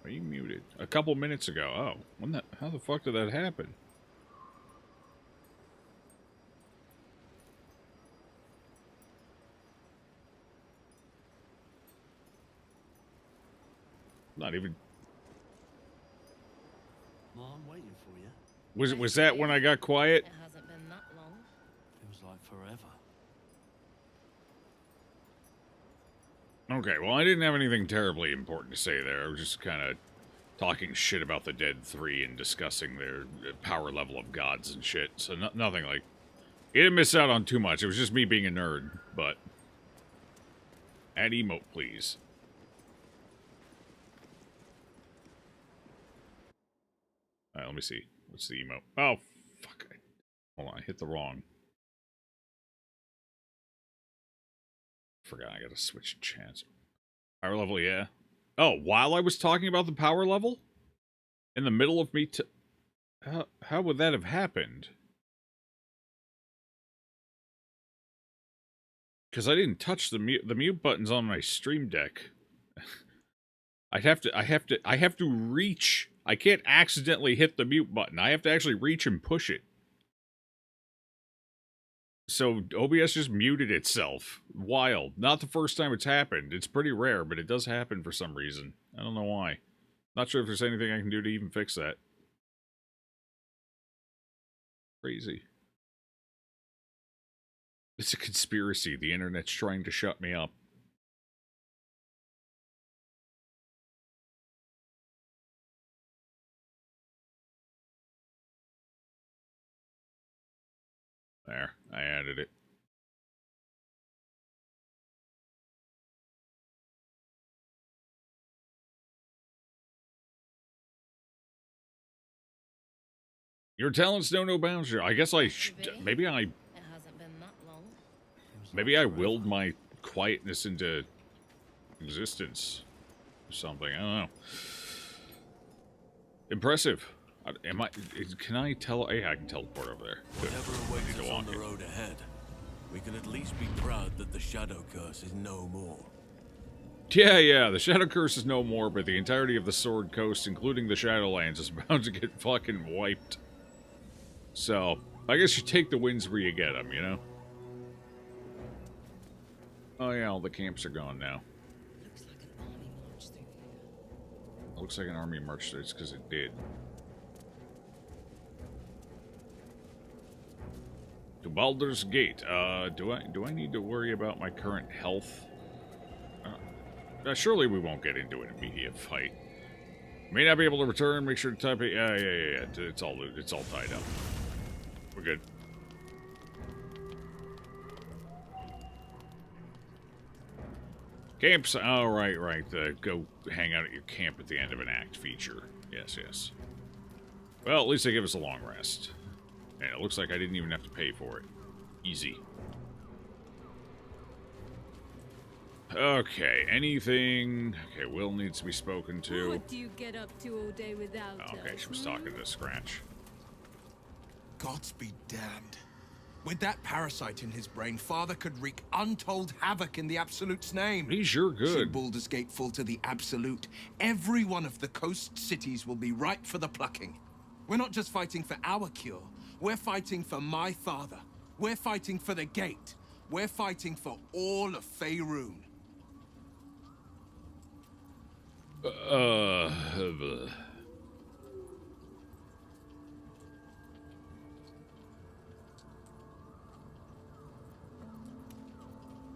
A: Are you muted? A couple minutes ago. Oh, how the fuck did that happen? Not even.
P: Well, I'm waiting for you.
A: Was that when I got quiet?
M: It hasn't been that long.
P: Feels like forever.
A: Okay, well, I didn't have anything terribly important to say there. I was just kind of talking shit about the Dead 3 and discussing their power level of gods and shit. So nothing like... You didn't miss out on too much. It was just me being a nerd, but... Add emote, please. Alright, let me see. What's the emote? Oh, fuck. Hold on, I hit the wrong. Forgot I gotta switch chance. Power level, yeah. Oh, while I was talking about the power level? In the middle of me How would that have happened? Because I didn't touch the mute buttons on my stream deck. I have to reach. I can't accidentally hit the mute button. I have to actually reach and push it. So OBS just muted itself. Wild. Not the first time it's happened. It's pretty rare, but it does happen for some reason. I don't know why. Not sure if there's anything I can do to even fix that. Crazy. It's a conspiracy. The internet's trying to shut me up. There, I added it. Your talents know no bounds. I guess maybe I willed my quietness into existence or something. I don't know. Impressive. Can I tell? Yeah, I can teleport over there.
P: Whatever awaits us on the road ahead, we can at least be proud that the Shadow Curse is no more.
A: Yeah, the Shadow Curse is no more, but the entirety of the Sword Coast, including the Shadowlands, is bound to get fucking wiped. So, I guess you take the wins where you get them, you know? Oh yeah, all the camps are gone now. Looks like an army marched through. It's because it did. To Baldur's Gate. Do I need to worry about my current health? Surely we won't get into an immediate fight. May not be able to return. Make sure to type it. Yeah. It's all tied up. We're good. Camps. Oh, right. Go hang out at your camp at the end of an act feature. Yes. Well, at least they give us a long rest. And it looks like I didn't even have to pay for it. Easy. Okay, anything... Okay, Will needs to be spoken to.
Q: What do you get up to all day without
A: Okay, she was talking to Scratch.
R: Gods be damned. With that parasite in his brain, Father could wreak untold havoc in the Absolute's name.
A: He's sure good.
R: Should Baldur's Gate fall to the Absolute, every one of the coast cities will be ripe for the plucking. We're not just fighting for our cure. We're fighting for my father. We're fighting for the Gate. We're fighting for all of Faerun.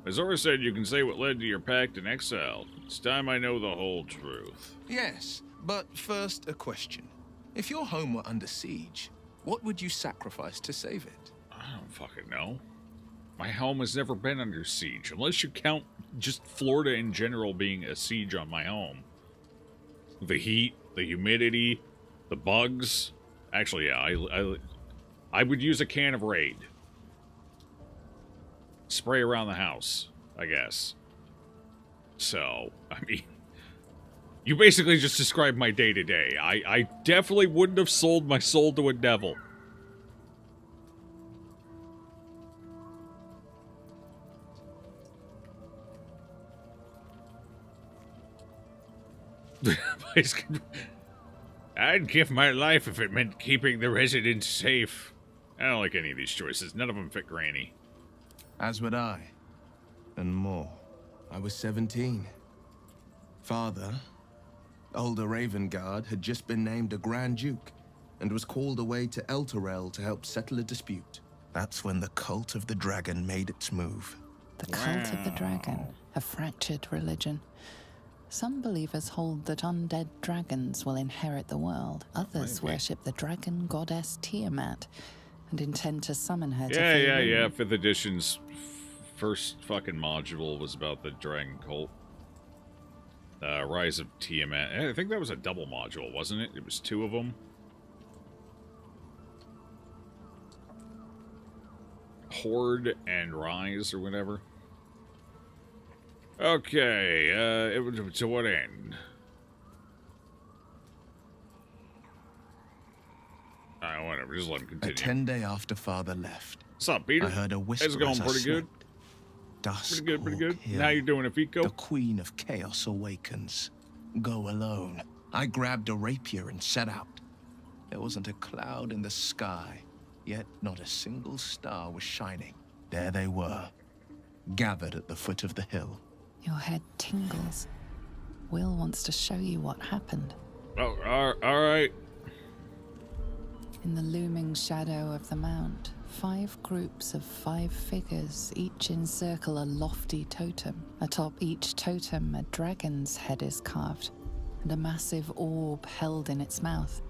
A: Azora said you can say what led to your pact in exile. It's time I know the whole truth.
R: Yes, but first a question. If your home were under siege, what would you sacrifice to save it?
A: I don't fucking know. My home has never been under siege, unless you count just Florida in general being a siege on my home. The heat, the humidity, the bugs. Actually, yeah, I would use a can of Raid. Spray around the house, I guess. So, I mean, you basically just described my day-to-day. I definitely wouldn't have sold my soul to a devil. I'd give my life if it meant keeping the residents safe. I don't like any of these choices. None of them fit Granny.
R: As would I. And more. I was 17. Father, older Ravengard, had just been named a Grand Duke and was called away to Elturel to help settle a dispute. That's when the Cult of the Dragon made its move.
S: The Cult of the Dragon, a fractured religion. Some believers hold that undead dragons will inherit the world. Others worship the dragon goddess Tiamat and intend to summon her to Faerun.
A: Yeah. 5th edition's first fucking module was about the dragon cult. Rise of Tiamat. I think that was a double module, wasn't it? It was 2 of them. Horde and Rise or whatever. Okay, to what end? whatever. Just let him
R: A
A: continue.
R: 10-day after Father left,
A: What's up, Peter?
R: I heard a whisper
A: It's going
R: as I
A: pretty good.
R: slept. Dusk
A: Pretty good.
R: Hill.
A: How you doing, Afiko?
R: The Queen of Chaos awakens. Go alone. I grabbed a rapier and set out. There wasn't a cloud in the sky, yet not a single star was shining. There they were, gathered at the foot of the hill.
S: Your head tingles. Will wants to show you what happened.
A: Oh, all right.
S: In the looming shadow of the mount, 5 groups of 5 figures each encircle a lofty totem. Atop each totem, a dragon's head is carved, and a massive orb held in its mouth.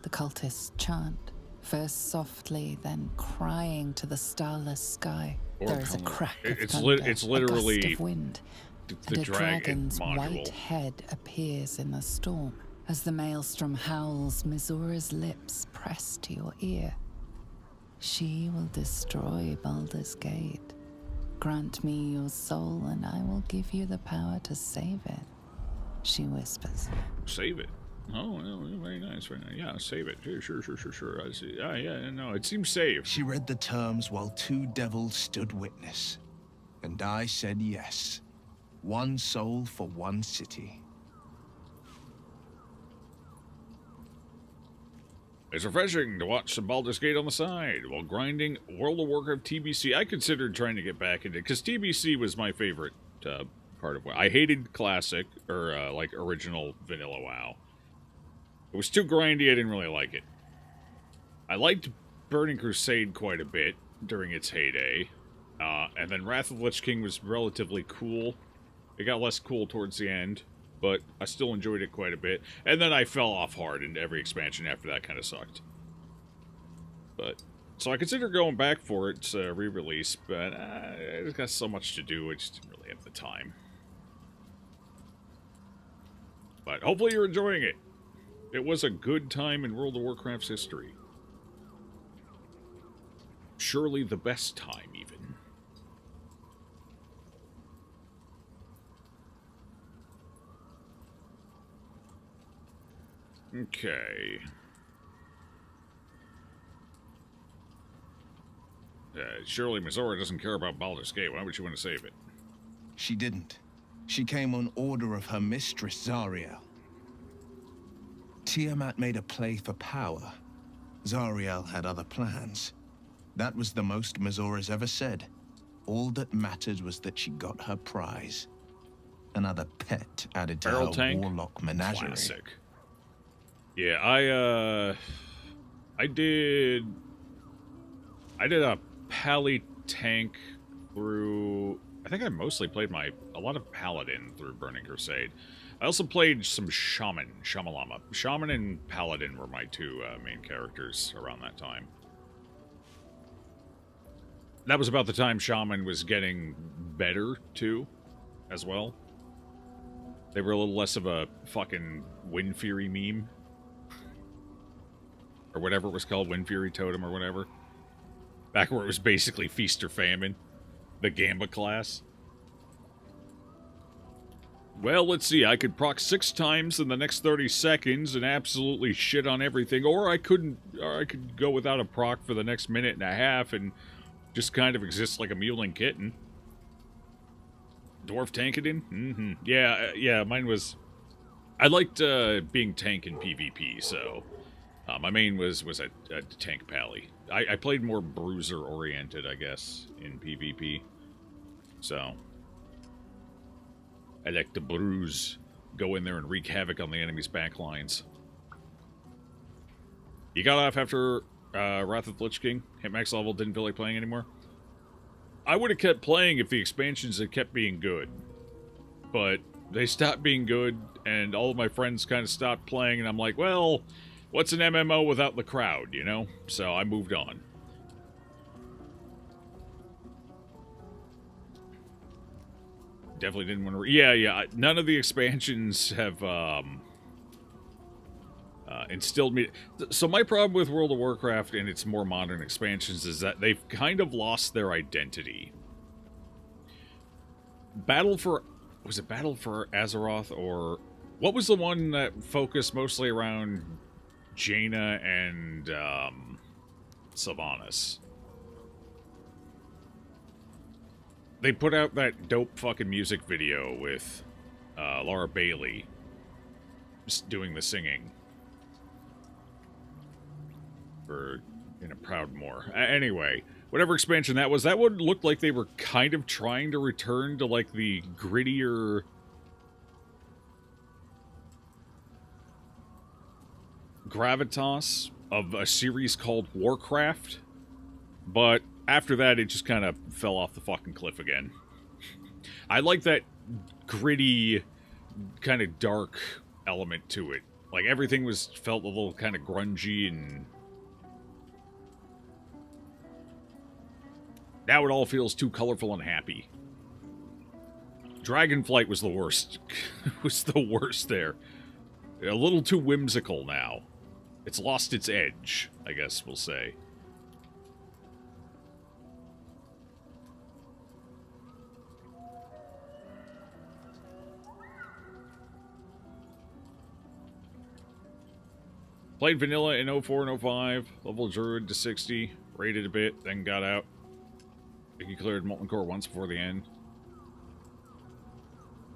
S: The cultists chant, first softly, then crying to the starless sky. There is a crack of thunder,
A: it's literally
S: a gust of wind,
A: the
S: and a
A: dragon
S: dragon's
A: module.
S: white head appears in the storm. As the maelstrom howls, Missoura's lips press to your ear. She will destroy Baldur's Gate. Grant me your soul, and I will give you the power to save it, she whispers.
A: Save it. Oh, well, very nice, very nice. Yeah, save it. Sure. I see. Yeah, no, it seems safe.
R: She read the terms while 2 devils stood witness. And I said yes. 1 soul for 1 city.
A: It's refreshing to watch some Baldur's Gate on the side while grinding World of Warcraft TBC. I considered trying to get back into it because TBC was my favorite part of it. I hated Classic or like original Vanilla WoW. It was too grindy. I didn't really like it. I liked Burning Crusade quite a bit during its heyday, and then Wrath of the Lich King was relatively cool. It got less cool towards the end, but I still enjoyed it quite a bit. And then I fell off hard, and every expansion after that kind of sucked. But so I consider going back for its re-release, but it's got so much to do, I just didn't really have the time. But hopefully you're enjoying it. It was a good time in World of Warcraft's history. Surely the best time, even. Okay. Surely Missoura doesn't care about Baldur's Gate. Why would she want to save it?
R: She didn't. She came on order of her mistress, Zariel. Tiamat made a play for power. Zariel had other plans. That was the most Missoura's ever said. All that mattered was that she got her prize. Another pet added to
A: Barrel
R: her
A: tank?
R: warlock menagerie.
A: Classic. Yeah, I did a pally tank through. I think I mostly played a lot of paladin through Burning Crusade. I also played some shamalama. Shaman and paladin were my 2 main characters around that time. That was about the time shaman was getting better too, as well. They were a little less of a fucking Wind Fury meme. Or whatever it was called, Wind Fury Totem or whatever. Back where it was basically Feast or Famine. The Gamba class. Well, let's see. I could proc 6 times in the next 30 seconds and absolutely shit on everything. Or I could go without a proc for the next minute and a half and just kind of exist like a mewling kitten. Dwarf Tankadin? Mm-hmm. Yeah, mine was... I liked being tank in PvP, so... my main was a tank pally. I played more bruiser-oriented, I guess, in PvP. So... I like to bruise. Go in there and wreak havoc on the enemy's backlines. You got off after Wrath of the Lich King? Hit max level, didn't feel like playing anymore? I would have kept playing if the expansions had kept being good. But they stopped being good, and all of my friends kind of stopped playing, and I'm like, well, what's an MMO without the crowd, you know? So I moved on. Definitely didn't want to... Yeah. None of the expansions have instilled me... So my problem with World of Warcraft and its more modern expansions is that they've kind of lost their identity. Was it Battle for Azeroth, or... What was the one that focused mostly around Jaina and Sylvanas. They put out that dope fucking music video with Laura Bailey just doing the singing for Proudmoore. Anyway, whatever expansion that was, that one looked like they were kind of trying to return to like the grittier gravitas of a series called Warcraft, but after that it just kind of fell off the fucking cliff again. I like that gritty, kind of dark element to it. Like everything felt a little kind of grungy, and now it all feels too colorful and happy. Dragonflight was the worst. Was the worst there. A little too whimsical now. It's lost its edge, I guess we'll say. Played vanilla in 04 and 05, level druid to 60, raided a bit, then got out. I think you cleared Molten Core once before the end.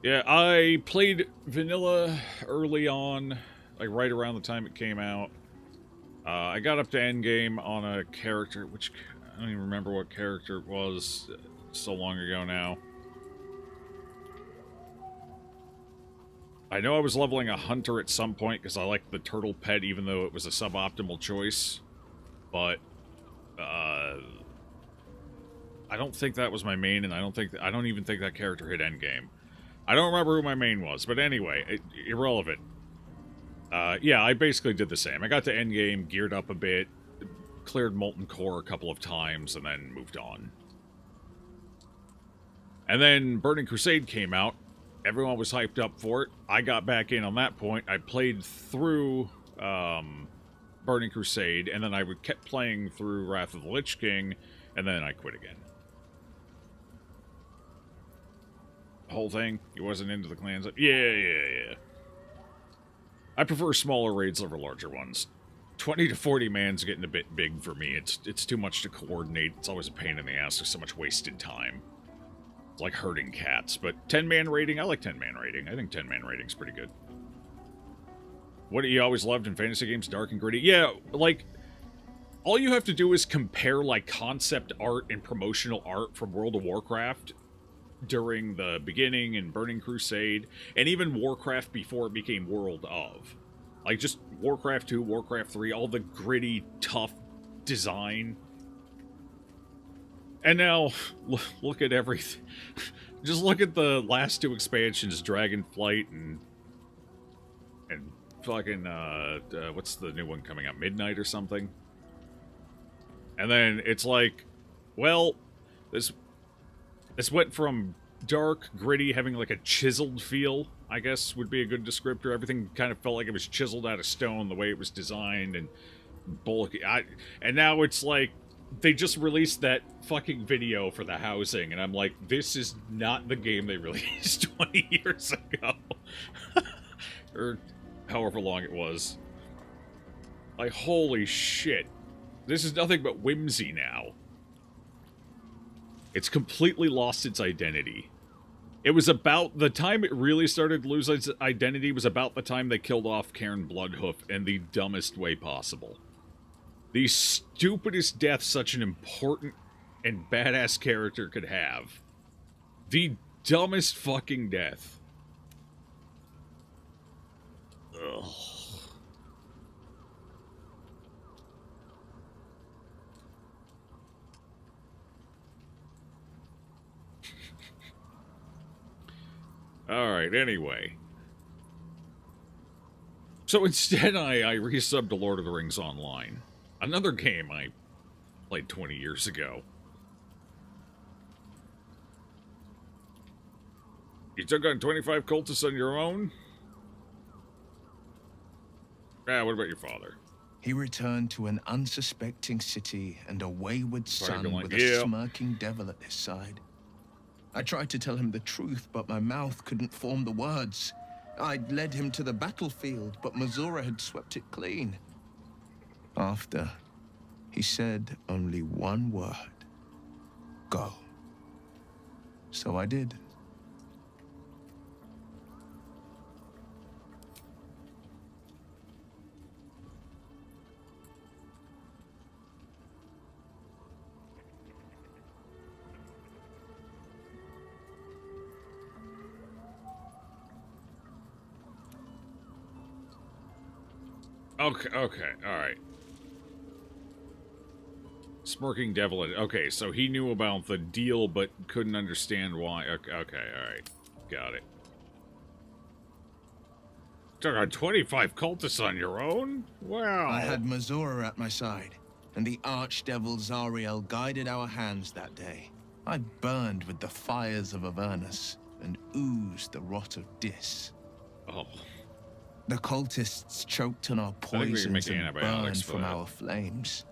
A: Yeah, I played vanilla early on, like right around the time it came out. I got up to endgame on a character, which I don't even remember what character it was, so long ago now. I know I was leveling a hunter at some point because I liked the turtle pet, even though it was a suboptimal choice. But I don't think that was my main, and I don't even think that character hit endgame. I don't remember who my main was, but anyway, irrelevant. Yeah, I basically did the same. I got to endgame, geared up a bit, cleared Molten Core a couple of times, and then moved on. And then Burning Crusade came out. Everyone was hyped up for it. I got back in on that point. I played through Burning Crusade, and then I kept playing through Wrath of the Lich King, and then I quit again. The whole thing? He wasn't into the clans? Yeah. I prefer smaller raids over larger ones. 20 to 40 man's getting a bit big for me. It's too much to coordinate. It's always a pain in the ass. There's so much wasted time. It's like herding cats. But 10-man raiding, I like 10-man raiding. I think 10-man raiding's pretty good. What you always loved in fantasy games, dark and gritty? Yeah, like, all you have to do is compare, like, concept art and promotional art from World of Warcraft during the beginning and Burning Crusade, and even Warcraft before it became World of. Like, just Warcraft 2, Warcraft 3, all the gritty, tough design. And now, look at everything. Just look at the last two expansions, Dragonflight and fucking, what's the new one coming out? Midnight or something? And then it's like, well, this went from dark, gritty, having like a chiseled feel, I guess would be a good descriptor. Everything kind of felt like it was chiseled out of stone, the way it was designed, and bulky. And now it's like, they just released that fucking video for the housing, and I'm like, this is not the game they released 20 years ago. Or however long it was. Like, holy shit. This is nothing but whimsy now. It's completely lost its identity. It was about the time it really started to lose its identity was about the time they killed off Cairn Bloodhoof in the dumbest way possible. The stupidest death such an important and badass character could have. The dumbest fucking death. Ugh. Alright, anyway. So instead I resubbed to Lord of the Rings Online. Another game I played 20 years ago. You took on 25 cultists on your own? Ah, what about your father?
R: He returned to an unsuspecting city and a wayward son with a smirking devil at his side. I tried to tell him the truth, but my mouth couldn't form the words. I'd led him to the battlefield, but Mazura had swept it clean. After, he said only one word. Go. So I did.
A: Okay, alright. Smirking Devil. Okay, so he knew about the deal, but couldn't understand why. Okay, alright. Got it. Took on 25 cultists on your own? Wow.
R: I had Mazora at my side, and the archdevil Zariel guided our hands that day. I burned with the fires of Avernus, and oozed the rot of Dis.
A: Oh.
R: The cultists choked on our poisons and burned from our flames.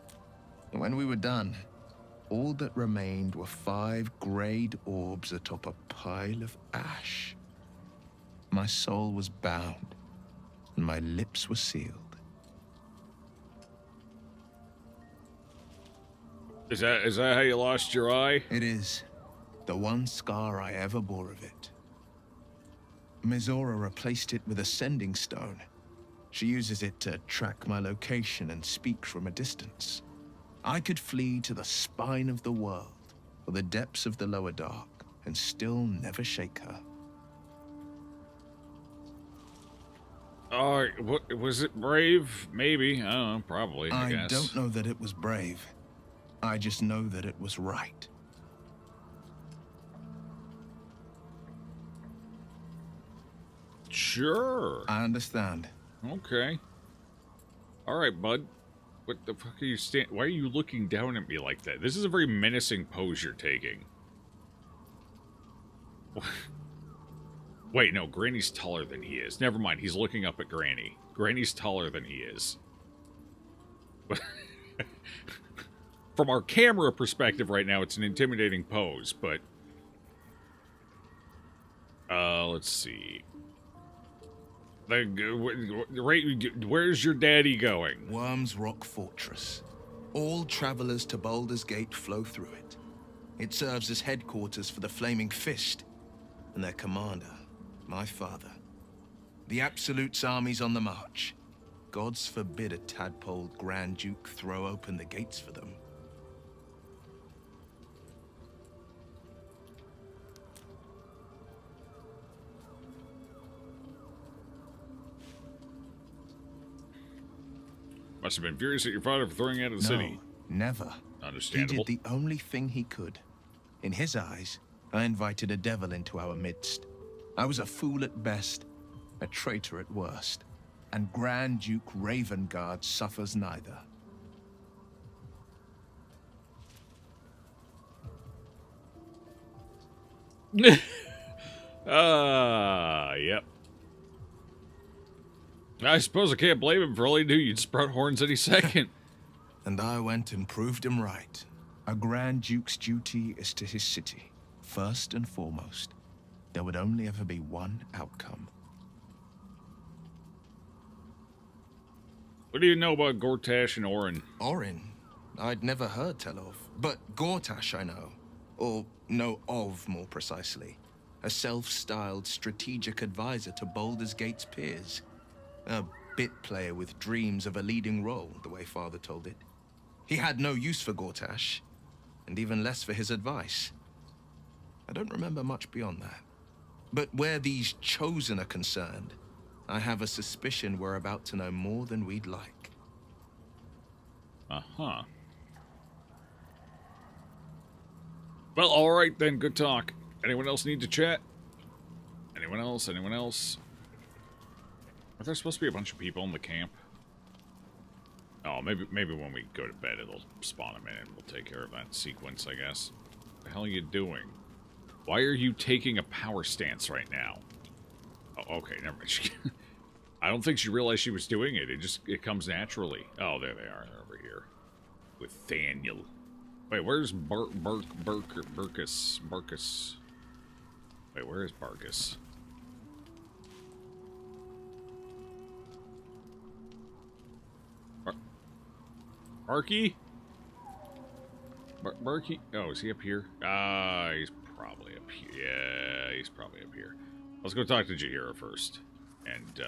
R: When we were done, all that remained were 5 grayed orbs atop a pile of ash. My soul was bound, and my lips were sealed.
A: Is that how you lost your eye?
R: It is. The one scar I ever bore of it. Mizora replaced it with a sending stone. She uses it to track my location and speak from a distance. I could flee to the spine of the world, or the depths of the lower dark, and still never shake her.
A: Was it brave? Maybe. I don't know. Probably, I guess.
R: I don't know that it was brave. I just know that it was right.
A: Sure.
R: I understand.
A: Okay. Alright, bud. What the fuck are you why are you looking down at me like that? This is a very menacing pose you're taking. Wait, no, Granny's taller than he is. Never mind, he's looking up at Granny. Granny's taller than he is. From our camera perspective right now, it's an intimidating pose, but... let's see. Where's your daddy going?
R: Worm's Rock Fortress. All travelers to Baldur's Gate flow through it. It serves as headquarters for the Flaming Fist, and their commander, my father. The Absolute's army's on the march. Gods forbid a tadpoled Grand Duke throw open the gates for them.
A: Must have been furious at your father for throwing you out of the city.
R: Never.
A: Understandable.
R: He did the only thing he could. In his eyes, I invited a devil into our midst. I was a fool at best, a traitor at worst. And Grand Duke Ravengard suffers neither.
A: Yep. I suppose I can't blame him for all he knew you'd sprout horns any second.
R: And I went and proved him right. A Grand Duke's duty is to his city, first and foremost. There would only ever be one outcome.
A: What do you know about Gortash and Orin?
R: Orin? I'd never heard tell of. But Gortash I know. Or know of, more precisely. A self-styled strategic advisor to Baldur's Gate's peers. A bit player with dreams of a leading role, the way Father told it. He had no use for Gortash, and even less for his advice. I don't remember much beyond that. But where these Chosen are concerned, I have a suspicion we're about to know more than we'd like.
A: Uh-huh. Well, alright then, good talk. Anyone else need to chat? Anyone else? Anyone else? Are there supposed to be a bunch of people in the camp? Oh, maybe when we go to bed it'll spawn them in and we'll take care of that sequence, I guess. What the hell are you doing? Why are you taking a power stance right now? Oh, okay, never mind. I don't think she realized she was doing it. It comes naturally. Oh, there they are. They're over here. With Thaniel. Wait, where's Burkus? Wait, where is Barkus? Barky? Barky? Oh, is he up here? He's probably up here. Yeah, he's probably up here. Let's go talk to Jaheira first. And,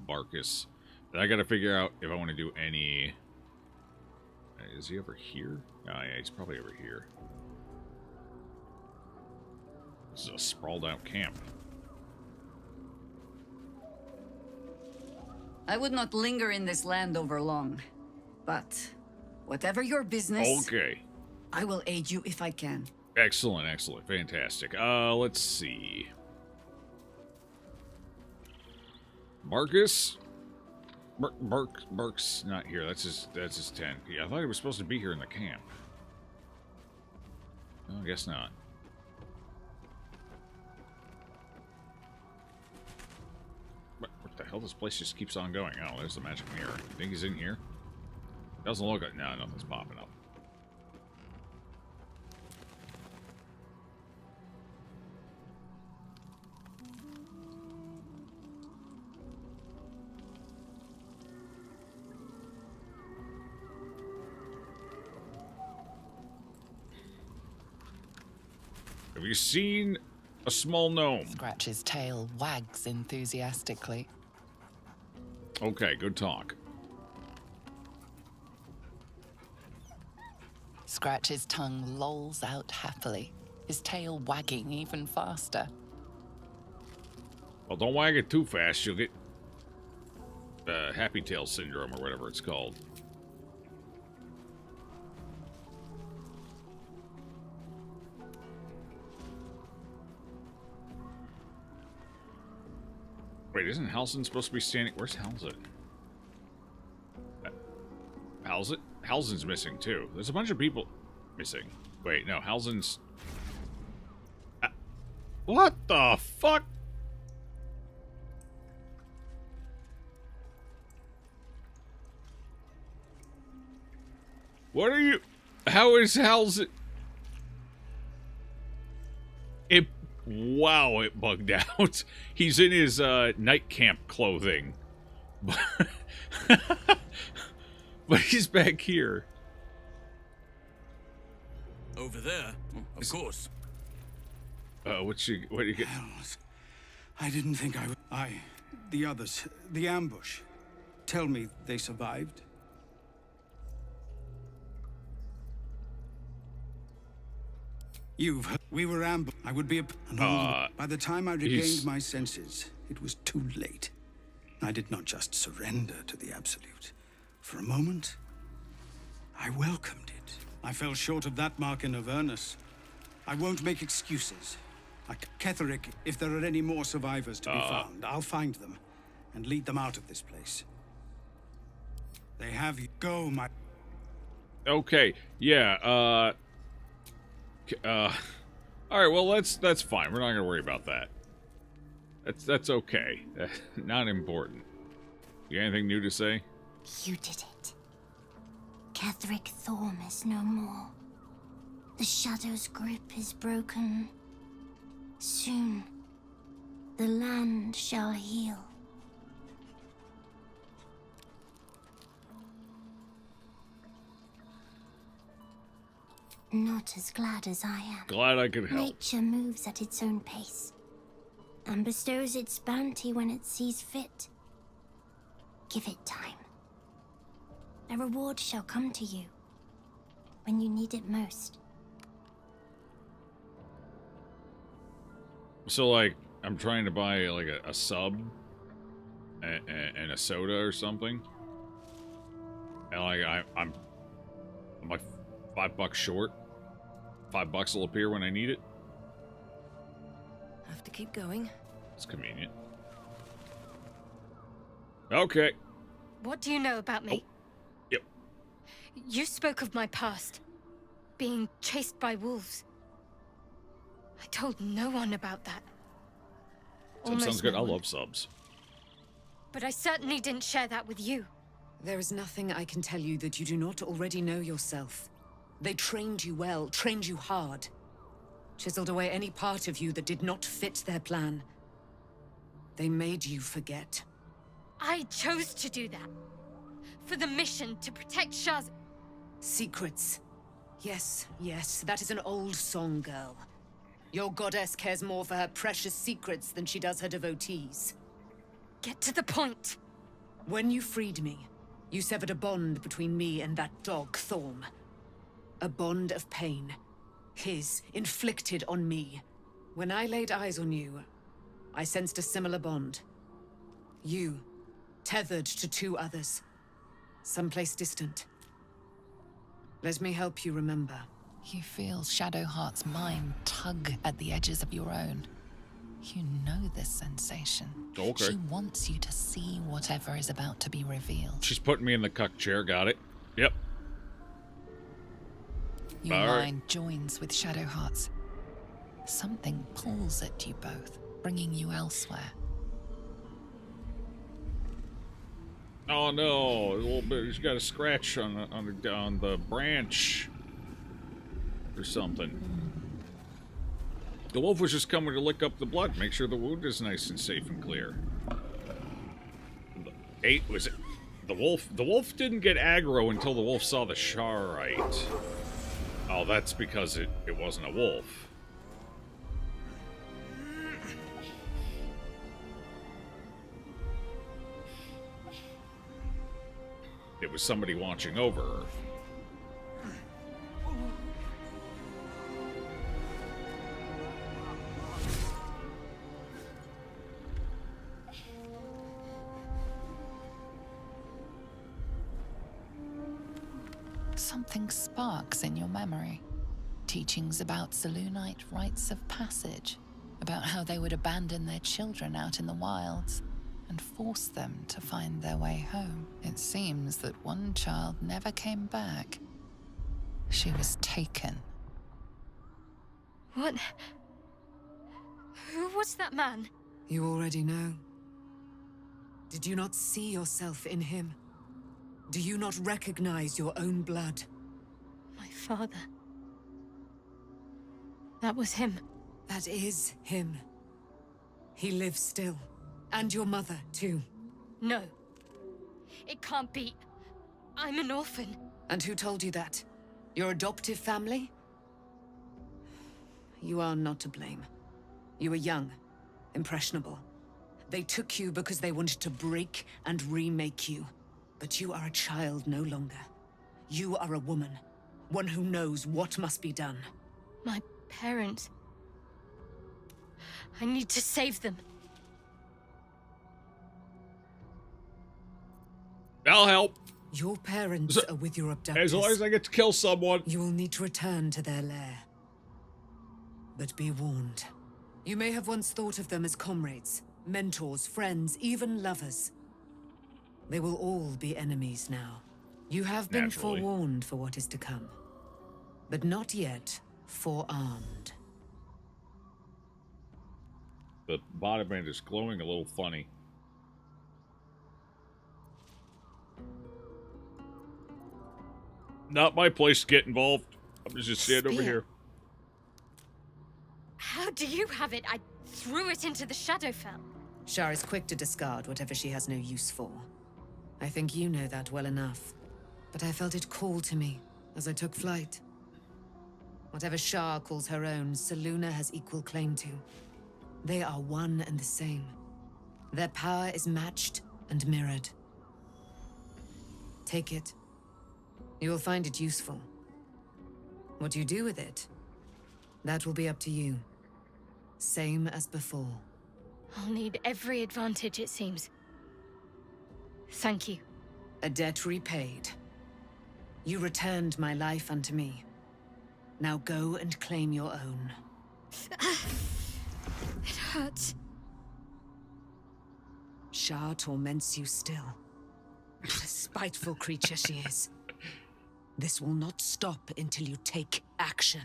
A: Barkus. Then I gotta figure out if I want to do any... Is he over here? Oh, yeah, he's probably over here. This is a sprawled out camp.
F: I would not linger in this land over long. But, whatever your business...
A: Okay.
F: I will aid you if I can.
A: Excellent, excellent. Fantastic. Let's see. Barkus? Bark's not here. That's his tent. Yeah, I thought he was supposed to be here in the camp. No, I guess not. What the hell? This place just keeps on going. Oh, there's the magic mirror. Think he's in here? Doesn't look like... No, nothing's popping up. Have you seen a small gnome?
S: Scratch's tail wags enthusiastically.
A: Okay, good talk.
S: Scratch's tongue lolls out happily, his tail wagging even faster.
A: Well, don't wag it too fast. You'll get happy tail syndrome or whatever it's called. Wait, isn't Halsin supposed to be standing? Where's Halsin? Halsin's missing too. There's a bunch of people missing. Wait, no, Halsin's... What the fuck? What are you... How is Halsin... Wow, it bugged out. He's in his night camp clothing. But he's back here.
P: Over there? Of course.
A: What do you get?
T: Hells. I didn't think I would... the others, the ambush. Tell me they survived? We were ambushed. I would be by the time I regained my senses, it was too late. I did not just surrender to the Absolute. For a moment, I welcomed it. I fell short of that mark in Avernus. I won't make excuses. Ketheric, if there are any more survivors to be found, I'll find them and lead them out of this place. They have you. Go, my...
A: Okay, yeah, alright, well, that's fine. We're not gonna worry about that. That's okay. Not important. You got anything new to say?
K: You did it. Ketheric Thorm is no more. The Shadow's grip is broken. Soon, the land shall heal. Not as glad as I am.
A: Glad I could help.
K: Nature moves at its own pace and bestows its bounty when it sees fit. Give it time. A reward shall come to you when you need it most.
A: So, like, I'm trying to buy, like, a sub and a soda or something. And, like, I'm like $5 short. $5 will appear when I need it.
O: Have to keep going.
A: It's convenient. Okay.
U: What do you know about me?
A: Oh. Yep.
U: You spoke of my past. Being chased by wolves. I told no one about that.
A: Sub sounds good. I love subs.
U: But I certainly didn't share that with you.
O: There is nothing I can tell you that you do not already know yourself. They trained you well, trained you hard. Chiseled away any part of you that did not fit their plan. They made you forget.
U: I chose to do that. For the mission to protect Shaz.
O: Secrets. Yes, yes, that is an old song, girl. Your goddess cares more for her precious secrets than she does her devotees.
U: Get to the point.
O: When you freed me, you severed a bond between me and that dog, Thorm. A bond of pain. His, inflicted on me. When I laid eyes on you, I sensed a similar bond. You, tethered to two others. Someplace distant. Let me help you remember.
S: You feel Shadowheart's mind tug at the edges of your own. You know this sensation.
A: Okay.
S: She wants you to see whatever is about to be revealed.
A: She's putting me in the cuck chair, got it. Yep.
S: Your mind joins with Shadowheart's. Something pulls at you both, bringing you elsewhere.
A: Oh no, a little bit. He's got a scratch on the branch or something. The wolf was just coming to lick up the blood, make sure the wound is nice and safe and clear. Was it the wolf? The wolf didn't get aggro until the wolf saw the Sharite. Oh, that's because it wasn't a wolf. It was somebody watching over her.
S: Something sparks in your memory. Teachings about Selûnite rites of passage, about how they would abandon their children out in the wilds and force them to find their way home. It seems that one child never came back. She was taken.
U: What? Who was that man?
O: You already know. Did you not see yourself in him? Do you not recognize your own blood?
U: My father. That was him.
O: That is him. He lives still. And your mother, too.
U: No. It can't be. I'm an orphan.
O: And who told you that? Your adoptive family? You are not to blame. You were young, impressionable. They took you because they wanted to break and remake you. But you are a child no longer. You are a woman. One who knows what must be done.
U: My parents. I need to save them.
A: I'll help.
O: Your parents are with your abductors.
A: As long as I get to kill someone.
O: You will need to return to their lair. But be warned. You may have once thought of them as comrades, mentors, friends, even lovers. They will all be enemies now. You have been forewarned for what is to come. But not yet forearmed.
A: The bottom end is glowing a little funny. Not my place to get involved. I'm just standing over here.
U: How do you have it? I threw it into the Shadowfell.
O: Shar is quick to discard whatever she has no use for. I think you know that well enough. But I felt it call to me as I took flight. Whatever Shar calls her own, Selûne has equal claim to. They are one and the same. Their power is matched and mirrored. Take it. You will find it useful. What you do with it, that will be up to you. Same as before.
U: I'll need every advantage, it seems. Thank you.
O: A debt repaid. You returned my life unto me. Now go and claim your own.
U: It hurts.
O: Shar torments you still. What a spiteful creature she is. This will not stop until you take action.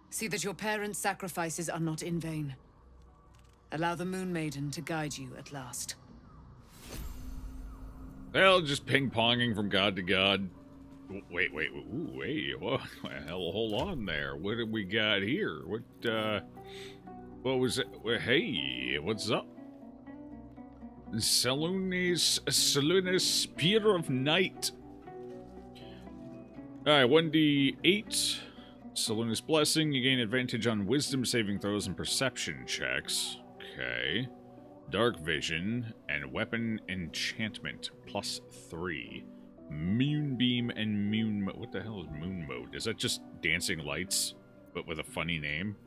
O: See that your parents' sacrifices are not in vain. Allow the Moon Maiden to guide you at last.
A: Well, just ping-ponging from god to god. Wait, ooh, wait, what? Hell, hold on there. What do we got here? What was it? Well, hey, what's up? Selûne's Spear of Night. Alright, 1d8. Saloon's Blessing. You gain advantage on wisdom saving throws and perception checks. Okay. Dark Vision and Weapon Enchantment +3. Moonbeam and Moon... What the hell is Moon Mode? Is that just dancing lights, but with a funny name?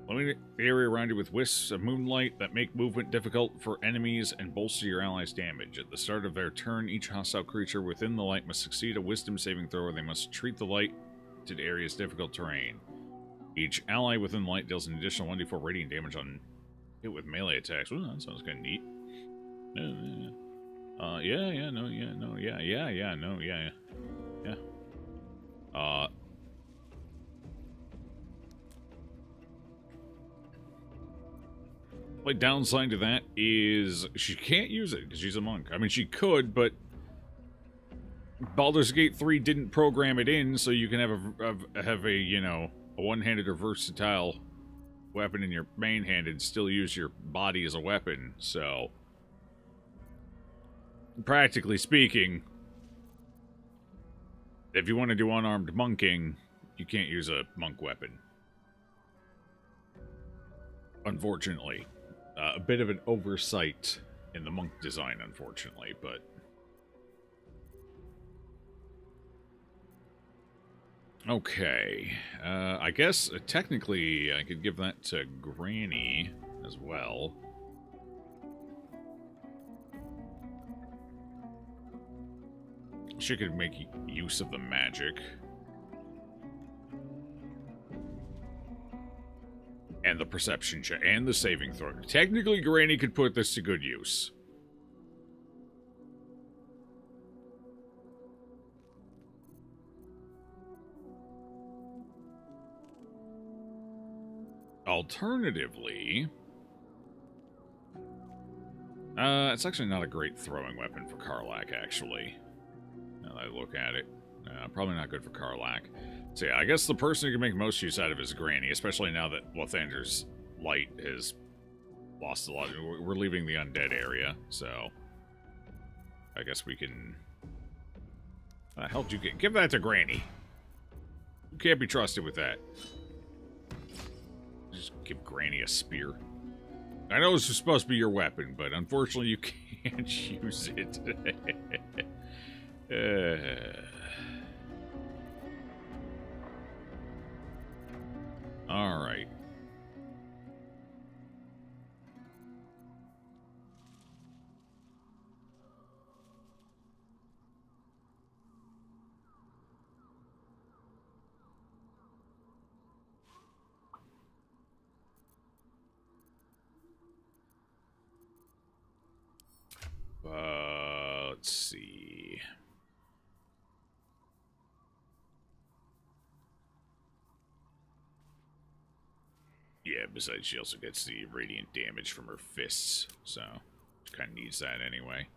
A: Illuminate the area around you with wisps of moonlight that make movement difficult for enemies and bolster your allies' damage. At the start of their turn, each hostile creature within the light must succeed a wisdom saving throw, or they must treat the light to the area's difficult terrain. Each ally within the light deals an additional 1d4 radiant damage on it with melee attacks. Ooh, that sounds kind of neat. Like, downside to that is she can't use it because she's a monk. I mean, she could, but Baldur's Gate 3 didn't program it in, so you can have a you know, a one-handed or versatile weapon in your main hand and still use your body as a weapon. So, practically speaking, if you want to do unarmed monking, you can't use a monk weapon. Unfortunately. A bit of an oversight in the monk design, unfortunately, but... Okay. I guess, technically, I could give that to Granny as well. She could make use of the magic. And the perception check, and the saving throw. Technically, Granny could put this to good use. Alternatively, it's actually not a great throwing weapon for Karlach, actually. Now that I look at it. Probably not good for Karlach. So yeah, I guess the person who can make most use out of is Granny, especially now that Lathander's light has lost a lot. We're leaving the undead area, so I guess we can... How the hell did you get? Give that to Granny. You can't be trusted with that. Just give Granny a spear. I know this is supposed to be your weapon, but unfortunately you can't use it. All right. Let's see. Yeah, besides she also gets the radiant damage from her fists, so she kind of needs that anyway.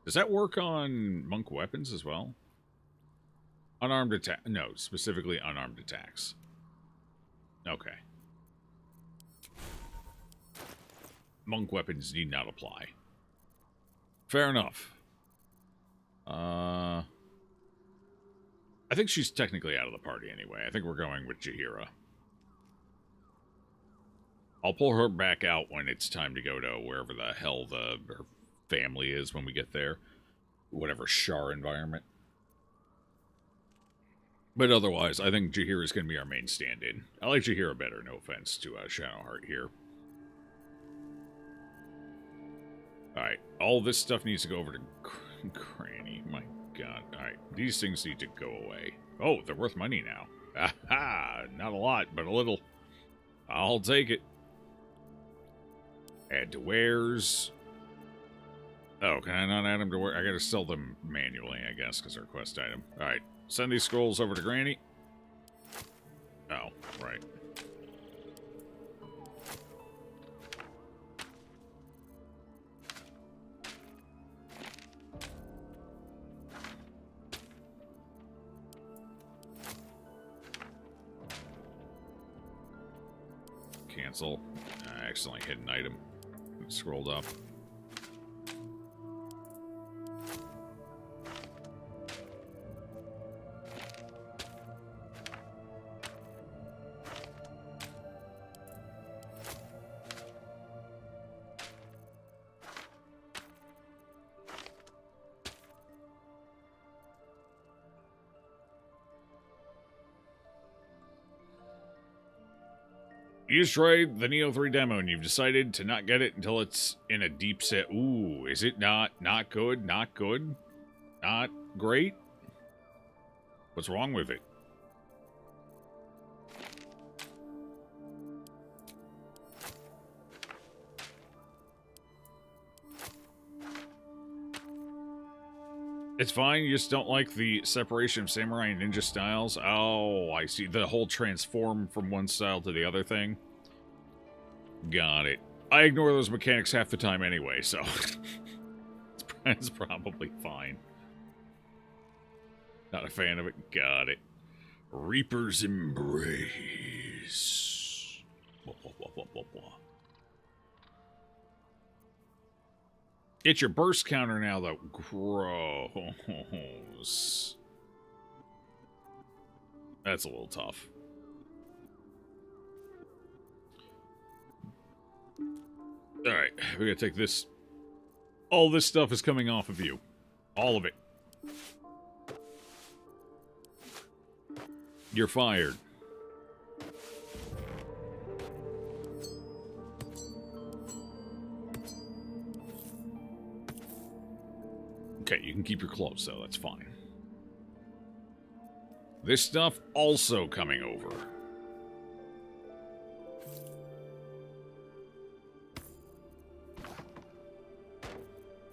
A: Does that work on monk weapons as well? Unarmed attack? No, specifically unarmed attacks. Okay. Monk weapons need not apply. Fair enough. I think she's technically out of the party anyway. I think we're going with Jaheira. I'll pull her back out when it's time to go to wherever the hell her family is when we get there. Whatever Shar environment. But otherwise, I think Jaheira is going to be our main stand-in. I like Jaheira better, no offense to Shadowheart here. Alright, all this stuff needs to go over to Granny. My god. Alright, these things need to go away. Oh, they're worth money now. Aha! Not a lot, but a little. I'll take it. Add to wares. Oh, can I not add them to where? I gotta sell them manually, I guess, because they're a quest item. Alright, send these scrolls over to Granny. Oh, right. Cancel. I accidentally hit an item. Scrolled up. You just tried the Neo 3 demo and you've decided to not get it until it's in a deep set. Ooh, is it not good? Not good? Not great? What's wrong with it? It's fine, you just don't like the separation of samurai and ninja styles? Oh, I see. The whole transform from one style to the other thing. Got it. I ignore those mechanics half the time anyway, so... it's probably fine. Not a fan of it. Got it. Reaper's Embrace. Blah, blah, blah, blah, blah, blah. It's your burst counter now, though. Gross. That's a little tough. Alright, we gotta take this. All this stuff is coming off of you. All of it. You're fired. Okay, you can keep your clothes, though. That's fine. This stuff also coming over.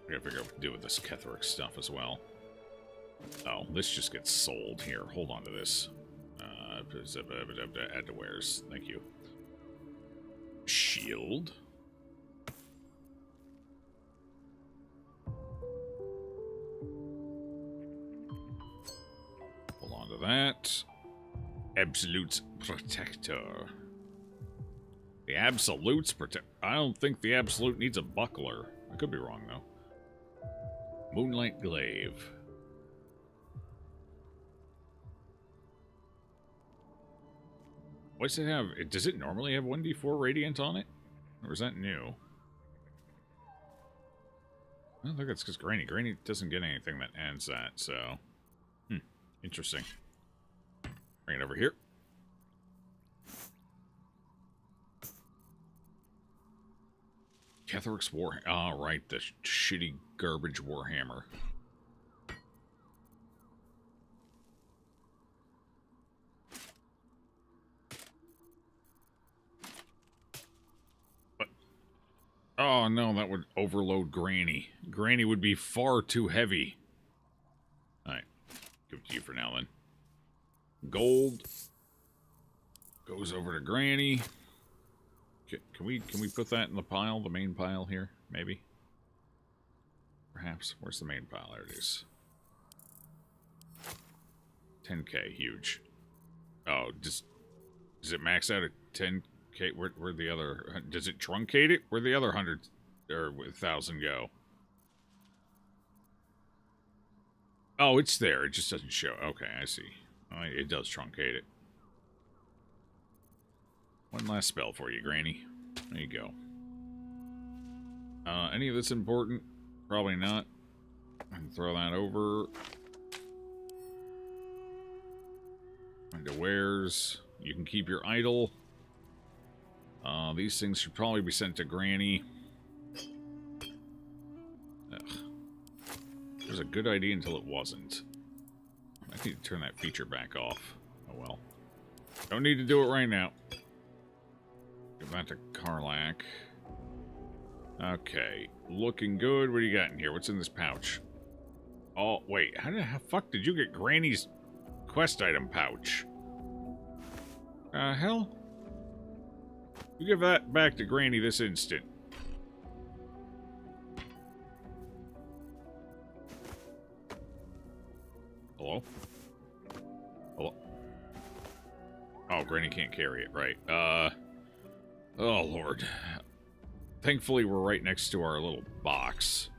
A: I gotta figure out what to do with this Ketheric stuff as well. Oh, this just gets sold. Here, hold on to this. Add to wares. Thank you. Shield. Hold on to that. Absolute's Protector. The Absolute's Protector. I don't think the Absolute needs a buckler. I could be wrong, though. Moonlight Glaive. What does it have? Does it normally have 1d4 Radiant on it? Or is that new? I don't think that's because Granny. Granny doesn't get anything that ends that, so... Interesting. Bring it over here. Ketheric's War... Ah, right, the shitty garbage Warhammer. What? Oh, no, that would overload Granny. Granny would be far too heavy. Alright. Give it to you for now, then. Gold. Goes over to Granny. Can we put that in the pile? The main pile here? Maybe? Perhaps. Where's the main pile? There it is. 10k. Huge. Oh, does it max out at 10k? Where the other... Does it truncate it? Where'd the other 100 or 1,000 go? Oh, it's there. It just doesn't show. Okay, I see. Oh, it does truncate it. One last spell for you, Granny. There you go. Any of this important? Probably not. I can throw that over. Into wares. You can keep your idol. These things should probably be sent to Granny. Ugh. It was a good idea until it wasn't. I need to turn that feature back off. Oh well. Don't need to do it right now. Give that to Karlach. Okay. Looking good. What do you got in here? What's in this pouch? Oh, wait. How the fuck did you get Granny's quest item pouch? Hell? You give that back to Granny this instant. Hello? Hello? Oh, Granny can't carry it, right. Oh, Lord. Thankfully, we're right next to our little box.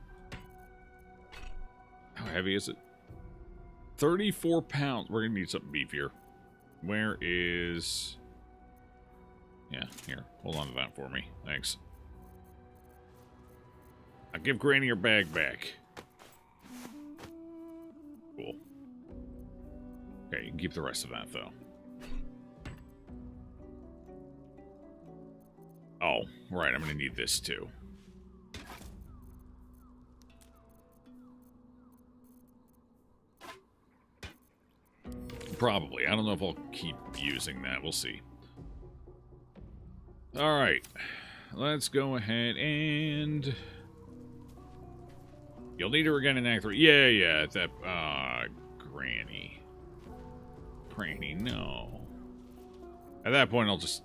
A: How heavy is it? 34 pounds. We're gonna need something beefier. Where is... Yeah, here. Hold on to that for me. Thanks. I'll give Granny her bag back. Cool. Okay, you can keep the rest of that, though. Oh, right, I'm gonna need this too. Probably. I don't know if I'll keep using that. We'll see. Alright. Let's go ahead and... You'll need her again in Act 3. Yeah, that... Granny. Granny, no. At that point, I'll just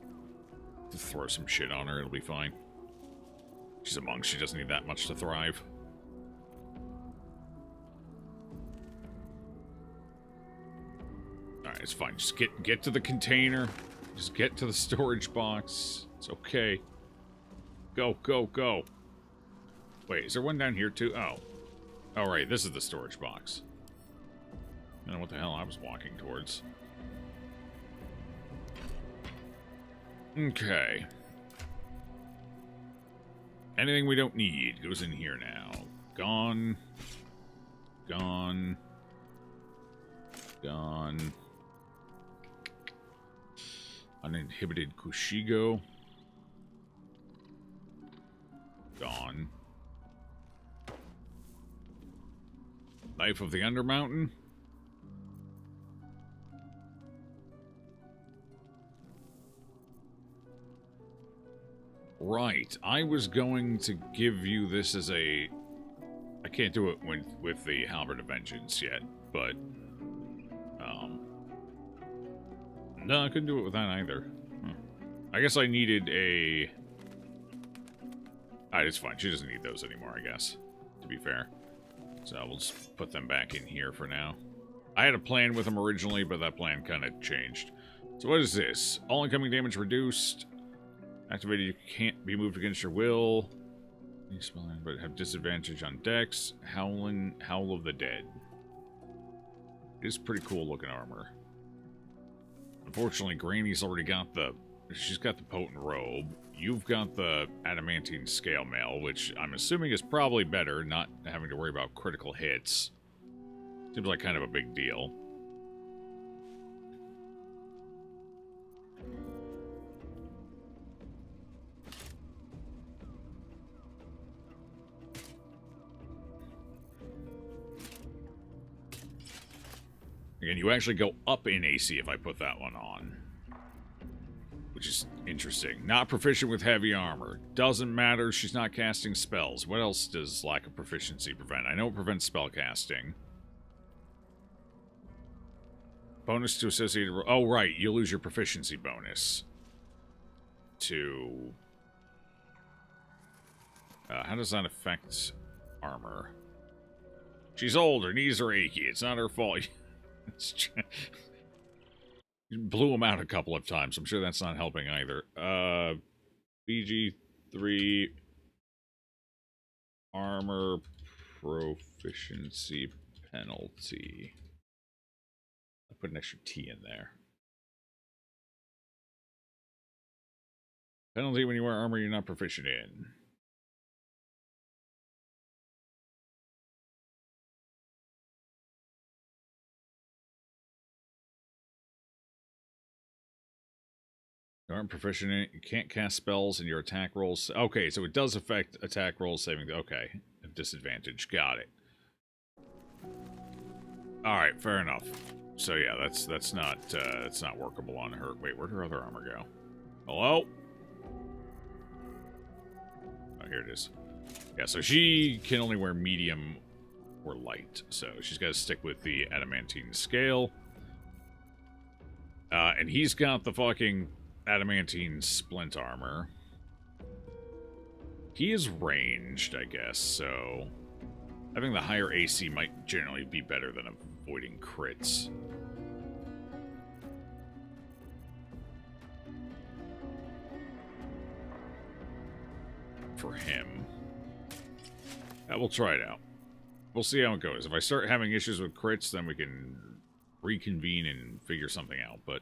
A: throw some shit on her. It'll be fine. She's a monk. She doesn't need that much to thrive. Alright, it's fine. Just get to the container. Just get to the storage box. It's okay. Go, go, go. Wait, is there one down here too? Oh. Oh, right. This is the storage box. I don't know what the hell I was walking towards. Okay. Anything we don't need goes in here now. Gone. Gone. Gone. Uninhibited Kushigo. Gone. Knife of the Undermountain. Right. I was going to give you this as a... I can't do it with the Halberd of Vengeance yet, but... No, I couldn't do it with that either. I guess I needed a... Alright, it's fine. She doesn't need those anymore, I guess. To be fair. So we'll just put them back in here for now. I had a plan with them originally, but that plan kind of changed. So what is this? All incoming damage reduced. Activated, you can't be moved against your will. But have disadvantage on Dex. Howl of the Dead. It is pretty cool looking armor. Unfortunately, Granny's already got the... She's got the potent robe. You've got the adamantine scale mail, which I'm assuming is probably better, not having to worry about critical hits. Seems like kind of a big deal. Again, you actually go up in AC if I put that one on. Which is interesting. Not proficient with heavy armor. Doesn't matter, she's not casting spells. What else does lack of proficiency prevent? I know it prevents spell casting. Bonus to associated... Oh, right, you lose your proficiency bonus. To... how does that affect armor? She's old, her knees are achy. It's not her fault. You blew him out a couple of times. I'm sure that's not helping either. BG3 armor proficiency penalty. I put an extra T in there. Penalty when you wear armor you're not proficient in. You aren't proficient in it. You can't cast spells in your attack rolls. Okay, so it does affect attack rolls saving. Okay, disadvantage. Got it. All right, fair enough. So yeah, that's not workable on her. Wait, where'd her other armor go? Hello? Oh, here it is. Yeah, so she can only wear medium or light. So she's got to stick with the adamantine scale. And he's got the fucking adamantine splint armor. He is ranged, I guess, so having the higher AC might generally be better than avoiding crits. For him. We'll try it out. We'll see how it goes. If I start having issues with crits, then we can reconvene and figure something out, but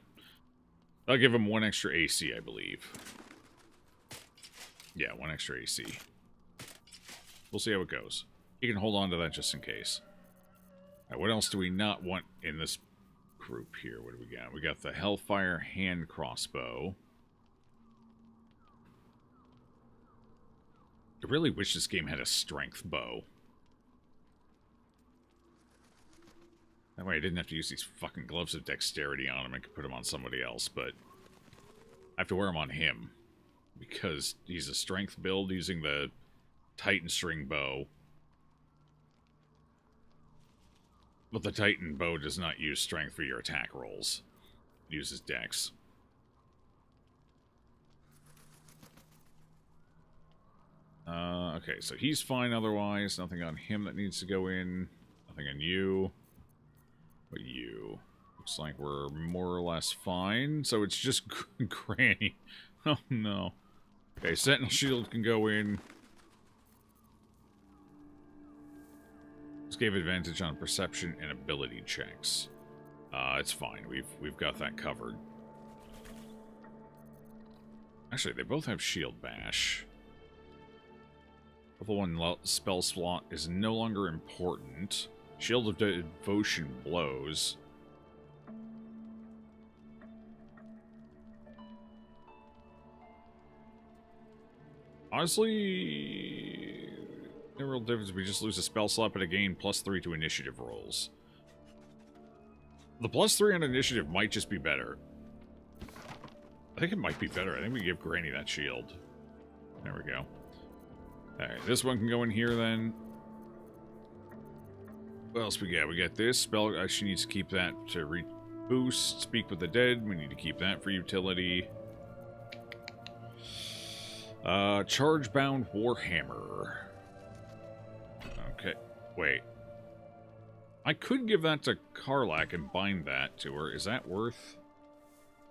A: I'll give him 1 extra AC, I believe. Yeah, 1 extra AC. We'll see how it goes. You can hold on to that just in case. Alright, what else do we not want in this group here? What do we got? We got the Hellfire hand crossbow. I really wish this game had a strength bow. That way I didn't have to use these fucking gloves of dexterity on him. I could put them on somebody else, but I have to wear them on him because he's a strength build using the Titan string bow. But the Titan bow does not use strength for your attack rolls. It uses dex. Okay, so he's fine otherwise. Nothing on him that needs to go in. Nothing on you. But you. Looks like we're more or less fine. So it's just Granny. Oh no. Okay, Sentinel Shield can go in. This gave advantage on perception and ability checks. It's fine. We've got that covered. Actually, they both have Shield Bash. Level 1 spell slot is no longer important. Shield of Devotion blows. Honestly, no real difference. We just lose a spell slot, but again, +3 to initiative rolls. The +3 on initiative might just be better. I think it might be better. I think we give Granny that shield. There we go. Alright, this one can go in here then. What else we got? We got this. Spell actually needs to keep that to boost. Speak with the Dead. We need to keep that for utility. Charge-bound Warhammer. Okay, wait. I could give that to Karlach and bind that to her. Is that worth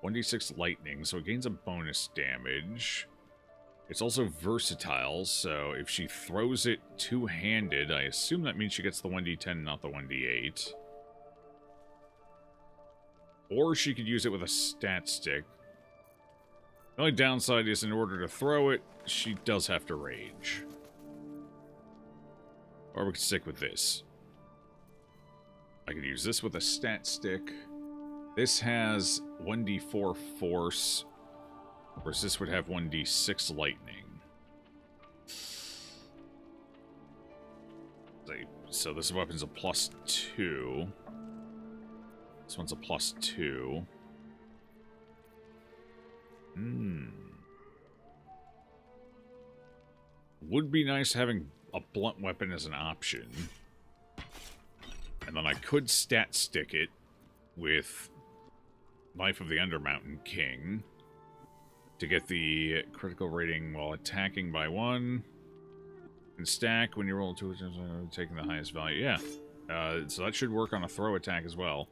A: 1d6 lightning, so it gains a bonus damage. It's also versatile, so if she throws it two-handed, I assume that means she gets the 1d10, not the 1d8. Or she could use it with a stat stick. The only downside is in order to throw it, she does have to rage. Or we could stick with this. I could use this with a stat stick. This has 1d4 force, whereas this would have 1d6 lightning. So this weapon's a +2. This one's a +2. Would be nice having a blunt weapon as an option. And then I could stat stick it with Life of the Undermountain King to get the critical rating while attacking by 1. And stack when you roll 2, taking the highest value. Yeah. So that should work on a throw attack as well.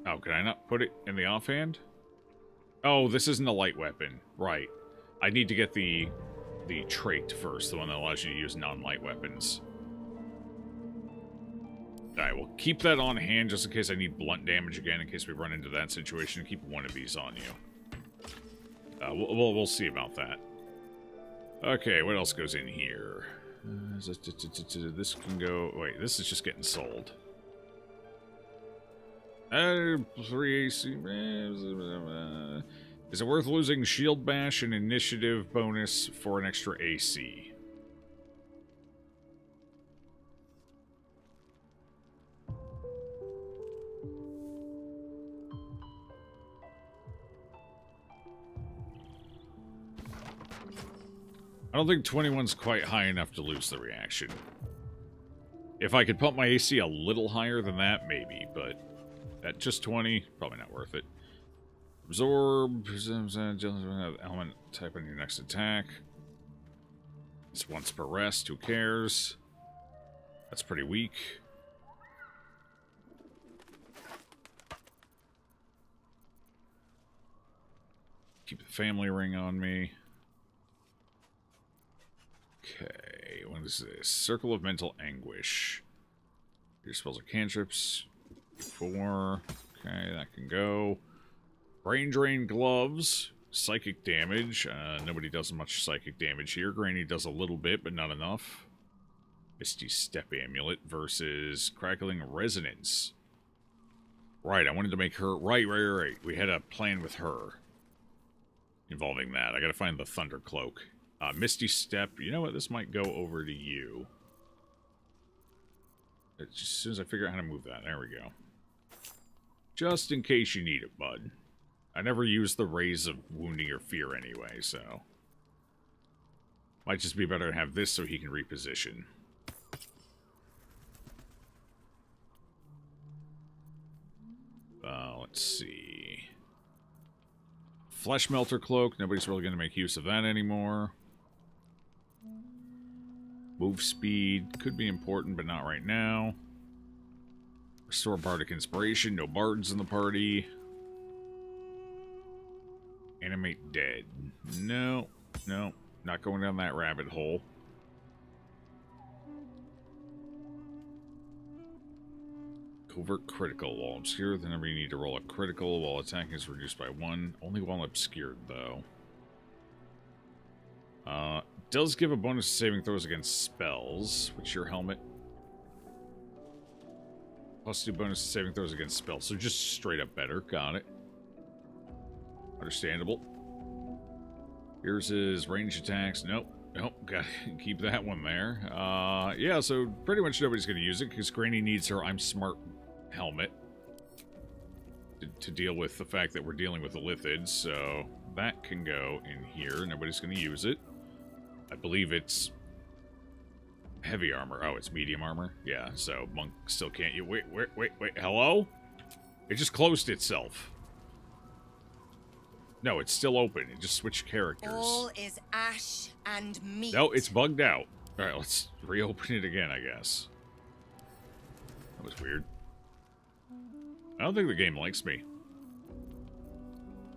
A: Oh, can I not put it in the offhand? Oh, this isn't a light weapon. Right. I need to get the trait first, the one that allows you to use non-light weapons. Alright, we'll keep that on hand just in case I need blunt damage again, in case we run into that situation. Keep one of these on you. We'll see about that. Okay, what else goes in here? This can go... Wait, this is just getting sold. 3 AC... Is it worth losing Shield Bash and Initiative bonus for an extra AC? I don't think 21's quite high enough to lose the reaction. If I could pump my AC a little higher than that, maybe, but at just 20, probably not worth it. Absorb, element type on your next attack. It's once per rest, who cares? That's pretty weak. Keep the family ring on me. Okay, what is this? Circle of Mental Anguish. Your spells are cantrips. 4. Okay, that can go. Brain Drain Gloves. Psychic damage. Nobody does much psychic damage here. Granny does a little bit, but not enough. Misty Step Amulet versus Crackling Resonance. Right, I wanted to make her... Right. We had a plan with her. Involving that. I gotta find the Thunder Cloak. Misty Step. You know what? This might go over to you. As soon as I figure out how to move that. There we go. Just in case you need it, bud. I never use the Rays of Wounding or Fear anyway, so... Might just be better to have this so he can reposition. Let's see. Flesh Melter Cloak. Nobody's really going to make use of that anymore. Move speed. Could be important, but not right now. Restore Bardic Inspiration. No bards in the party. Animate Dead. No. No. Not going down that rabbit hole. Covert Critical. While obscured, the number you need to roll a critical while attacking is reduced by 1. Only while obscured, though. Does give a bonus to saving throws against spells. What's your helmet? +2 bonus to saving throws against spells. So just straight up better. Got it. Understandable. Here's his range attacks. Nope. Nope. Gotta keep that one there. Yeah, so pretty much nobody's gonna use it because Granny needs her I'm Smart helmet to deal with the fact that we're dealing with the lithids, so that can go in here. Nobody's gonna use it. I believe it's heavy armor. Oh, it's medium armor? Yeah, so Monk still can't use... Wait. Hello? It just closed itself. No, it's still open. It just switched characters.
E: All is ash and meat.
A: No, it's bugged out. Alright, let's reopen it again, I guess. That was weird. I don't think the game likes me.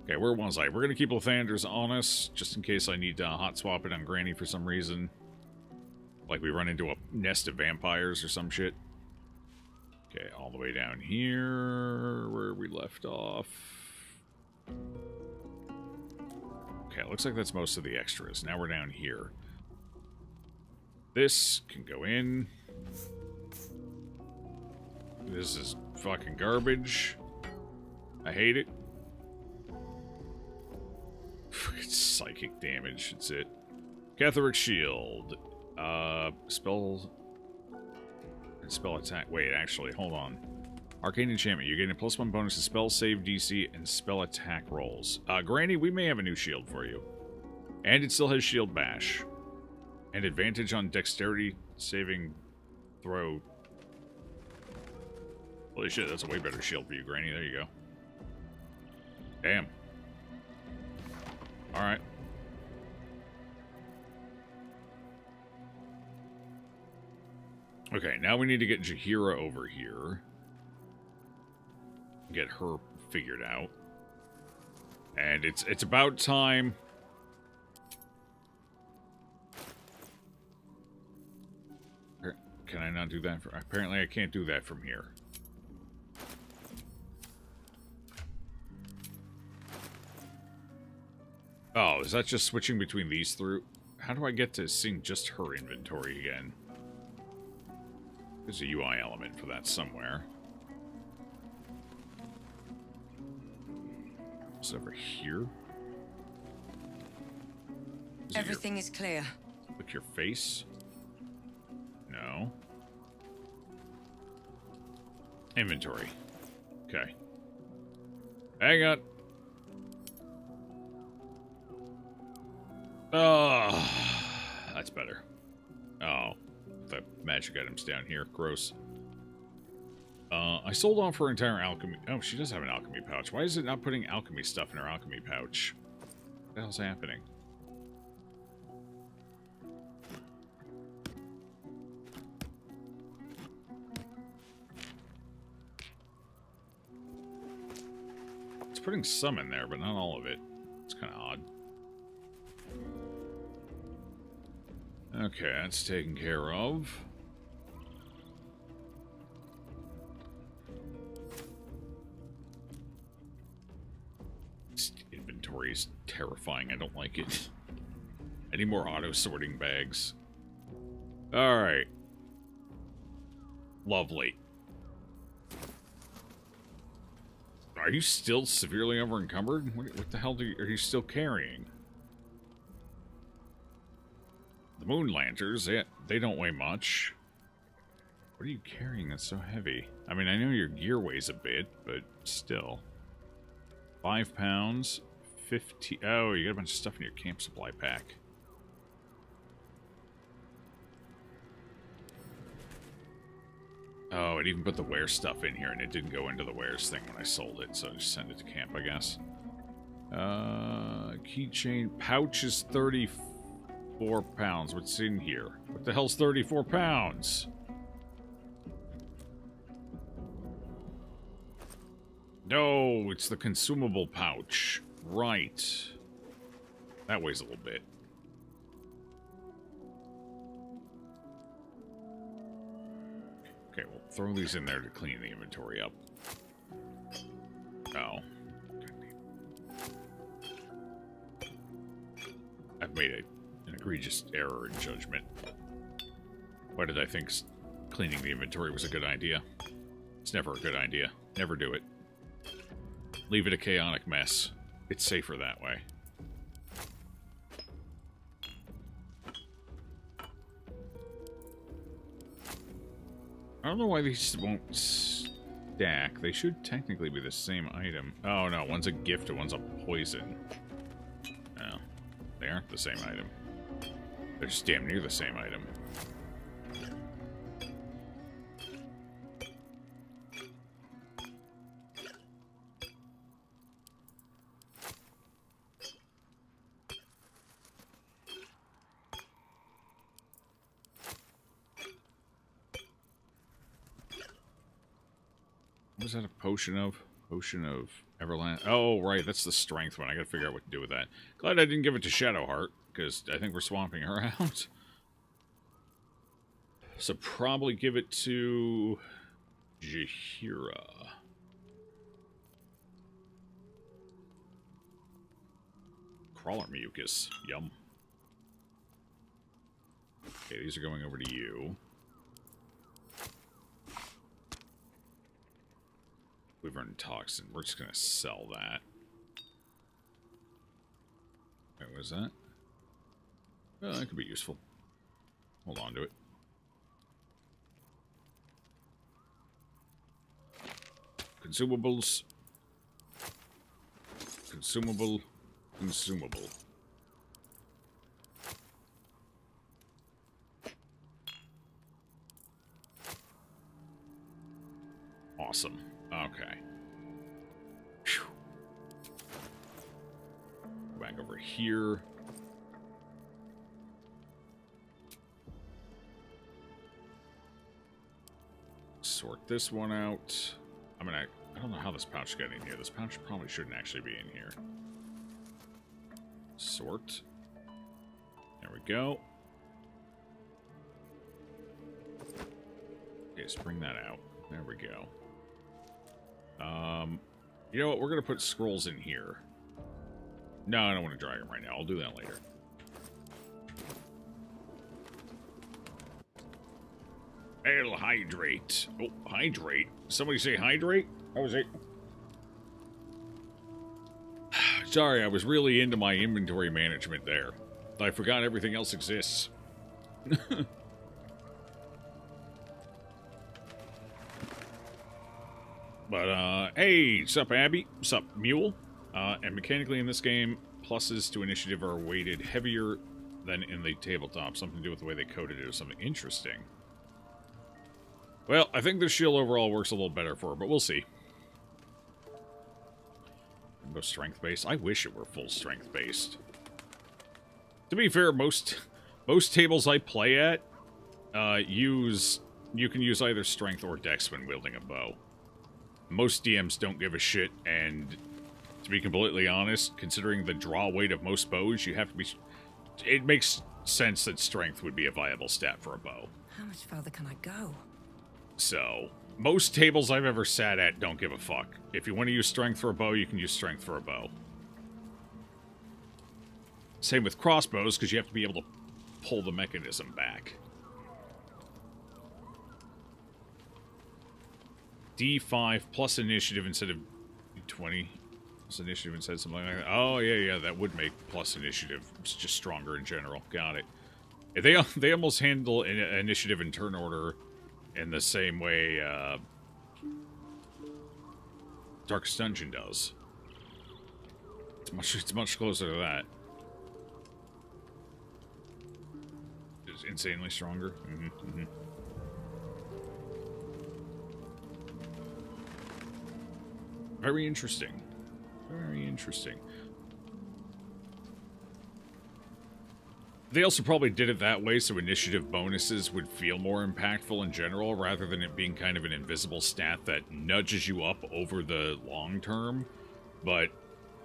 A: Okay, where was I? We're going to keep Lathander's on us, just in case I need to hot swap it on Granny for some reason. Like we run into a nest of vampires or some shit. Okay, all the way down here, where we left off. Okay, looks like that's most of the extras. Now we're down here. This can go in. This is fucking garbage. I hate it. It's psychic damage, that's it. Catholic Shield. Spell attack. Wait, actually, hold on. Arcane Enchantment. You're getting a +1 bonus to spell save DC and spell attack rolls. Granny, we may have a new shield for you. And it still has Shield Bash. And advantage on Dexterity saving throw. Holy shit, that's a way better shield for you, Granny. There you go. Damn. Alright. Okay, now we need to get Jaheira over here. Get her figured out. And it's about time. Can I not do that? Apparently I can't do that from here. Oh, is that just switching between these through? How do I get to seeing just her inventory again? There's a UI element for that somewhere. Is it over here?
E: Everything is clear.
A: Look your face? No. Inventory. Okay. Hang on. Oh, that's better. Oh, the magic items down here. Gross. I sold off her entire alchemy. Oh, she does have an alchemy pouch. Why is it not putting alchemy stuff in her alchemy pouch? What the hell's happening? It's putting some in there, but not all of it. It's kind of odd. Okay, that's taken care of. This inventory is terrifying. I don't like it. Any more auto-sorting bags? Alright. Lovely. Are you still severely over-encumbered? What the hell are you still carrying? The moon lanterns, they don't weigh much. What are you carrying that's so heavy? I mean, I know your gear weighs a bit, but still. 5 pounds, 50... Oh, you got a bunch of stuff in your camp supply pack. Oh, it even put the wear stuff in here, and it didn't go into the wares thing when I sold it, so I just send it to camp, I guess. Keychain pouch is 34 pounds. What's in here? What the hell's 34 pounds? No, it's the consumable pouch. Right. That weighs a little bit. Okay, we'll throw these in there to clean the inventory up. Oh. I've made an egregious error in judgment. Why did I think cleaning the inventory was a good idea? It's never a good idea. Never do it. Leave it a chaotic mess. It's safer that way. I don't know why these won't stack. They should technically be the same item. Oh no, one's a gift and one's a poison. Oh, they aren't the same item. They're just damn near the same item. What was that a potion of? Potion of Everland. Oh, right, that's the strength one. I gotta figure out what to do with that. Glad I didn't give it to Shadowheart, because I think we're swamping her out. So probably give it to Jaheira. Crawler mucus. Yum. Okay, these are going over to you. Wyvern toxin. We're just gonna sell that. Wait, what was that? Well, that could be useful. Hold on to it. Consumables. Consumable. Consumable. Awesome. Okay. Whew. Go back over here. Sort this one out. I don't know how this pouch got in here. This pouch probably shouldn't actually be in here. Sort. There we go. Okay, let's bring that out. There we go. You know what? We're going to put scrolls in here. No, I don't want to drag them right now. I'll do that later. It'll hydrate. Oh, hydrate. Somebody say hydrate? That was it. Sorry, I was really into my inventory management there. I forgot everything else exists. But, hey, sup, Abby? Sup, Mule? And mechanically in this game, pluses to initiative are weighted heavier than in the tabletop. Something to do with the way they coded it or something interesting. Well, I think the shield overall works a little better for her, but we'll see. Go strength-based. I wish it were full strength-based. To be fair, most tables I play at, you can use either strength or dex when wielding a bow. Most DMs don't give a shit, and to be completely honest, considering the draw weight of most bows, you have to be... It makes sense that strength would be a viable stat for a bow.
G: How much further can I go?
A: So, most tables I've ever sat at don't give a fuck. If you want to use strength for a bow, you can use strength for a bow. Same with crossbows, because you have to be able to pull the mechanism back. D5 plus initiative instead of D20. Plus initiative instead of something like that. Oh, yeah, that would make plus initiative. It's just stronger in general. Got it. They almost handle initiative and turn order in the same way Darkest Dungeon does. It's much closer to that. It's insanely stronger. Very interesting. Very interesting. They also probably did it that way so initiative bonuses would feel more impactful in general, rather than it being kind of an invisible stat that nudges you up over the long term, but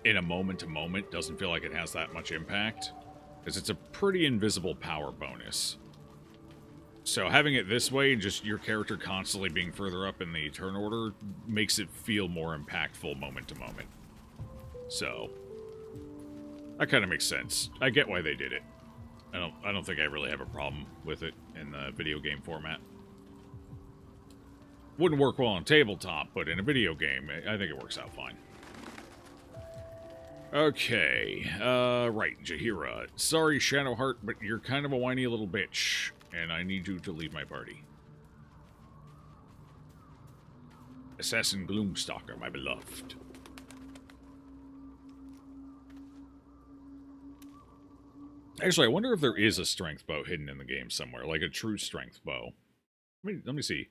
A: in a moment-to-moment doesn't feel like it has that much impact, because it's a pretty invisible power bonus. So having it this way, just your character constantly being further up in the turn order, makes it feel more impactful moment-to-moment. So, that kind of makes sense. I get why they did it. I don't think I really have a problem with it in the video game format. Wouldn't work well on tabletop, but in a video game, I think it works out fine. Okay, right, Jaheira. Sorry, Shadowheart, but you're kind of a whiny little bitch, and I need you to leave my party. Assassin Gloomstalker, my beloved. Actually, I wonder if there is a strength bow hidden in the game somewhere, like a true strength bow. Let me see.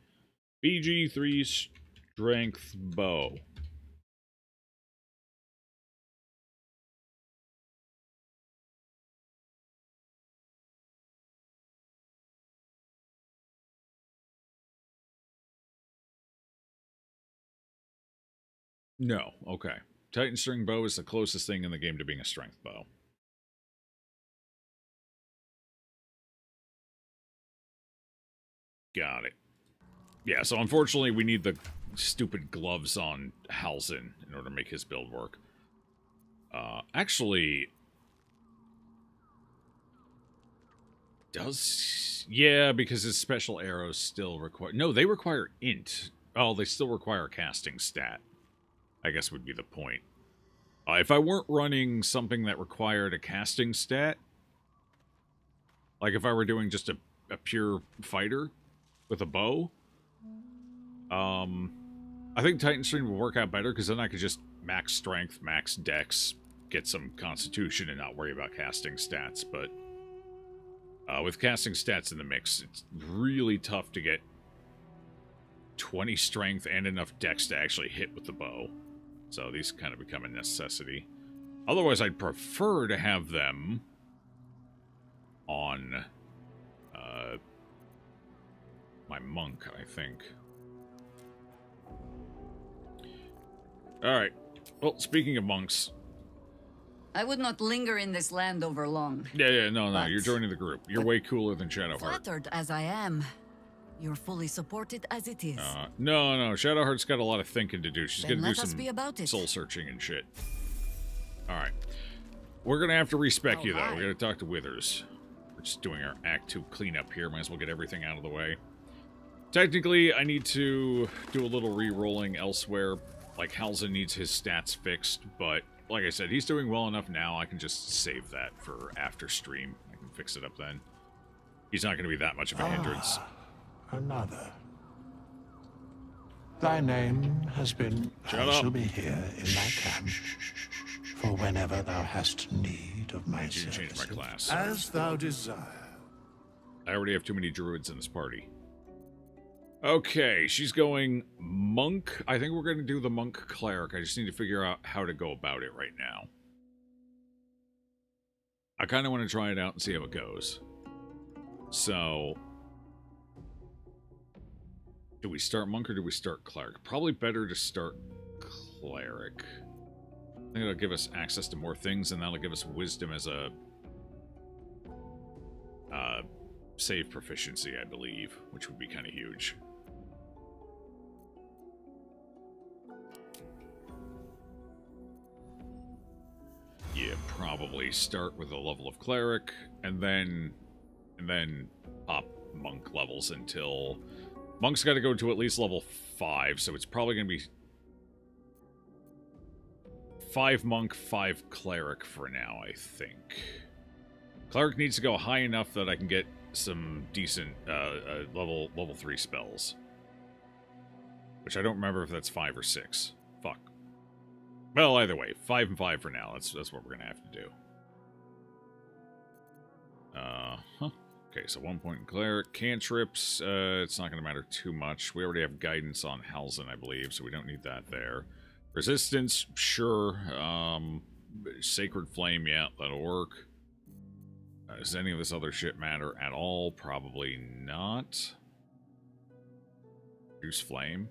A: BG3 strength bow. No, okay. Titan string bow is the closest thing in the game to being a strength bow. Got it. Yeah, so unfortunately we need the stupid gloves on Halsin in order to make his build work. Actually... Yeah, because his special arrows still require... No, they require int. Oh, they still require a casting stat, I guess would be the point. If I weren't running something that required a casting stat, like if I were doing just a pure fighter with a bow, I think Titan String would work out better, because then I could just max strength, max dex, get some constitution, and not worry about casting stats. But with casting stats in the mix, it's really tough to get 20 strength and enough dex to actually hit with the bow. So these kind of become a necessity. Otherwise, I'd prefer to have them on my monk, I think. Alright. Well, speaking of monks...
F: I would not linger in this land over long.
A: Yeah, no, you're joining the group. You're way cooler than Shadowheart.
F: Flattered as I am, you're fully supported as it is.
A: No, Shadowheart's got a lot of thinking to do. She's
F: Then
A: gonna do
F: let us be about
A: some
F: it.
A: soul-searching and shit. Alright. We're gonna have to respec you, though. We gotta talk to Withers. We're just doing our Act 2 cleanup here. Might as well get everything out of the way. Technically, I need to do a little re-rolling elsewhere. Like, Halsin needs his stats fixed, but like I said, he's doing well enough now, I can just save that for after stream. I can fix it up then. He's not going to be that much of a hindrance.
C: Another. Thy name has been...
A: Shut
C: I
A: up.
C: shall be here in thy camp, for whenever thou hast need of my services.
A: Change my class.
C: As thou desire.
A: I already have too many druids in this party. Okay, she's going monk. I think we're going to do the monk cleric. I just need to figure out how to go about it right now. I kind of want to try it out and see how it goes. So, do we start monk or do we start cleric? Probably better to start cleric. I think it'll give us access to more things, and that'll give us wisdom as a save proficiency, I believe, which would be kind of huge. Yeah, probably start with a level of cleric, and then up monk levels until... Monk's got to go to at least level 5, so it's probably going to be 5 monk, 5 cleric for now, I think. Cleric needs to go high enough that I can get some decent level 3 spells. Which I don't remember if that's 5 or 6. Fuck. Well, either way, 5 and 5 for now. That's what we're gonna have to do. Okay, so 1 point in cleric. Cantrips, it's not gonna matter too much. We already have guidance on Halzen, I believe, so we don't need that there. Resistance, sure. Sacred Flame, yeah, that'll work. Does any of this other shit matter at all? Probably not. Reduce Flame.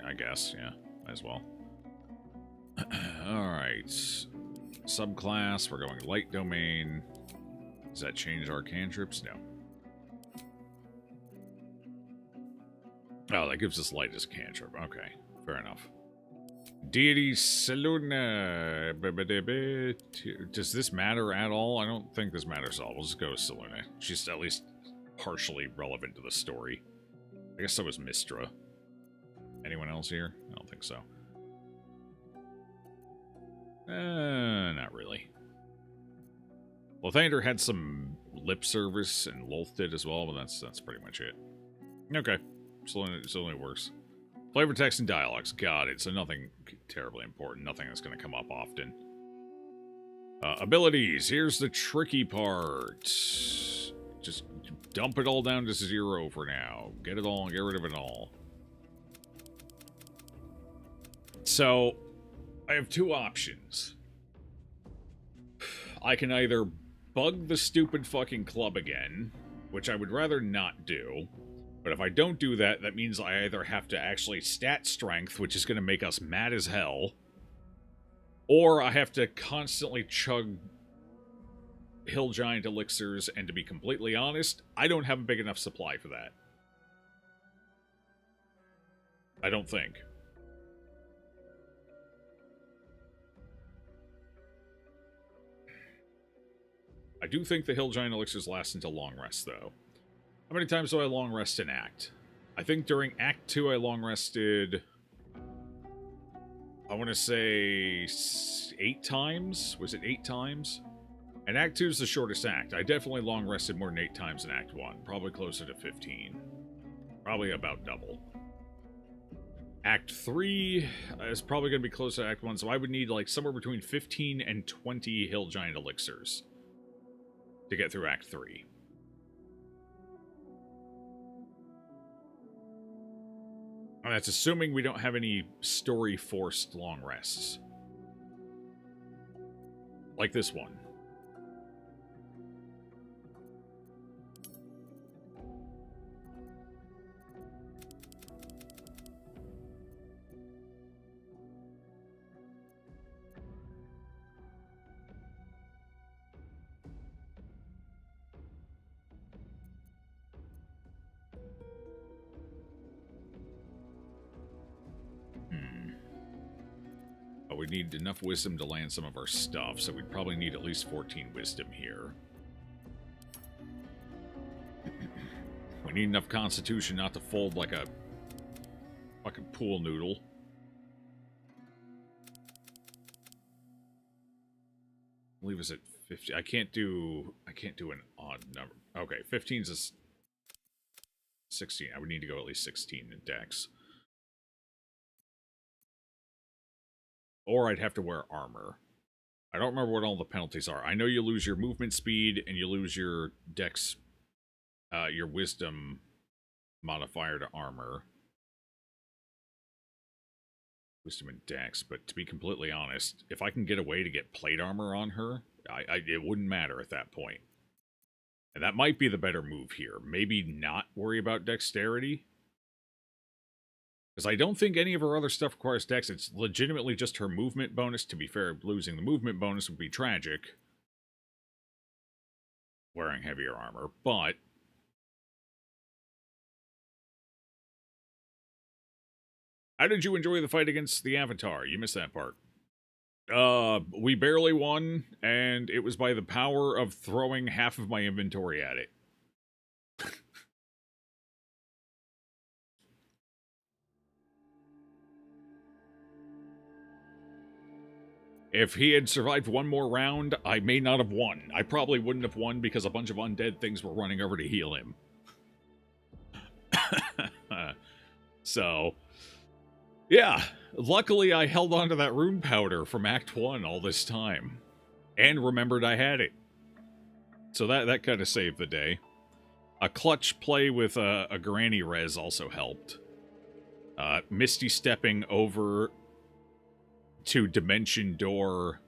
A: I guess, yeah, might as well. Alright. Subclass, we're going light domain. Does that change our cantrips? No. Oh, that gives us light as a cantrip. Okay, fair enough. Deity Seluna. Does this matter at all? I don't think this matters at all. We'll just go with Seluna. She's at least partially relevant to the story. I guess so was Mistra. Anyone else here? I don't think so. Not really. Lathander had some lip service, and Lolth did as well, but that's pretty much it. Okay. Seluna works. Flavor text and dialogues. Got it. So nothing terribly important. Nothing that's going to come up often. Abilities. Here's the tricky part. Just dump it all down to 0 for now. Get it all and get rid of it all. So, I have two options. I can either bug the stupid fucking club again, which I would rather not do. But if I don't do that, that means I either have to actually stat strength, which is going to make us mad as hell, or I have to constantly chug hill giant elixirs, and to be completely honest, I don't have a big enough supply for that. I don't think. I do think the hill giant elixirs last until long rest, though. How many times do I long rest in Act? I think during Act 2 I long rested, I want to say 8 times? Was it 8 times? And Act 2 is the shortest act. I definitely long rested more than 8 times in Act 1. Probably closer to 15. Probably about double. Act 3 is probably going to be close to Act 1, so I would need like somewhere between 15 and 20 hill giant elixirs to get through Act 3. And that's assuming we don't have any story-forced long rests. Like this one. But we need enough wisdom to land some of our stuff, so we'd probably need at least 14 wisdom here. We need enough constitution not to fold like a fucking pool noodle. I believe it's at 50. I can't do an odd number. Okay, 15's a 16. I would need to go at least 16 in dex. Or I'd have to wear armor. I don't remember what all the penalties are. I know you lose your movement speed and you lose your dex, your wisdom modifier to armor. Wisdom and dex, but to be completely honest, if I can get a way to get plate armor on her, it wouldn't matter at that point. And that might be the better move here. Maybe not worry about dexterity. Because I don't think any of her other stuff requires dex. It's legitimately just her movement bonus. To be fair, losing the movement bonus would be tragic. Wearing heavier armor, but... How did you enjoy the fight against the Avatar? You missed that part. We barely won, and it was by the power of throwing half of my inventory at it. If he had survived one more round, I may not have won. I probably wouldn't have won because a bunch of undead things were running over to heal him. So, yeah. Luckily, I held on to that rune powder from Act 1 all this time. And remembered I had it. So that kind of saved the day. A clutch play with a granny res also helped. Misty stepping over to Dimension Door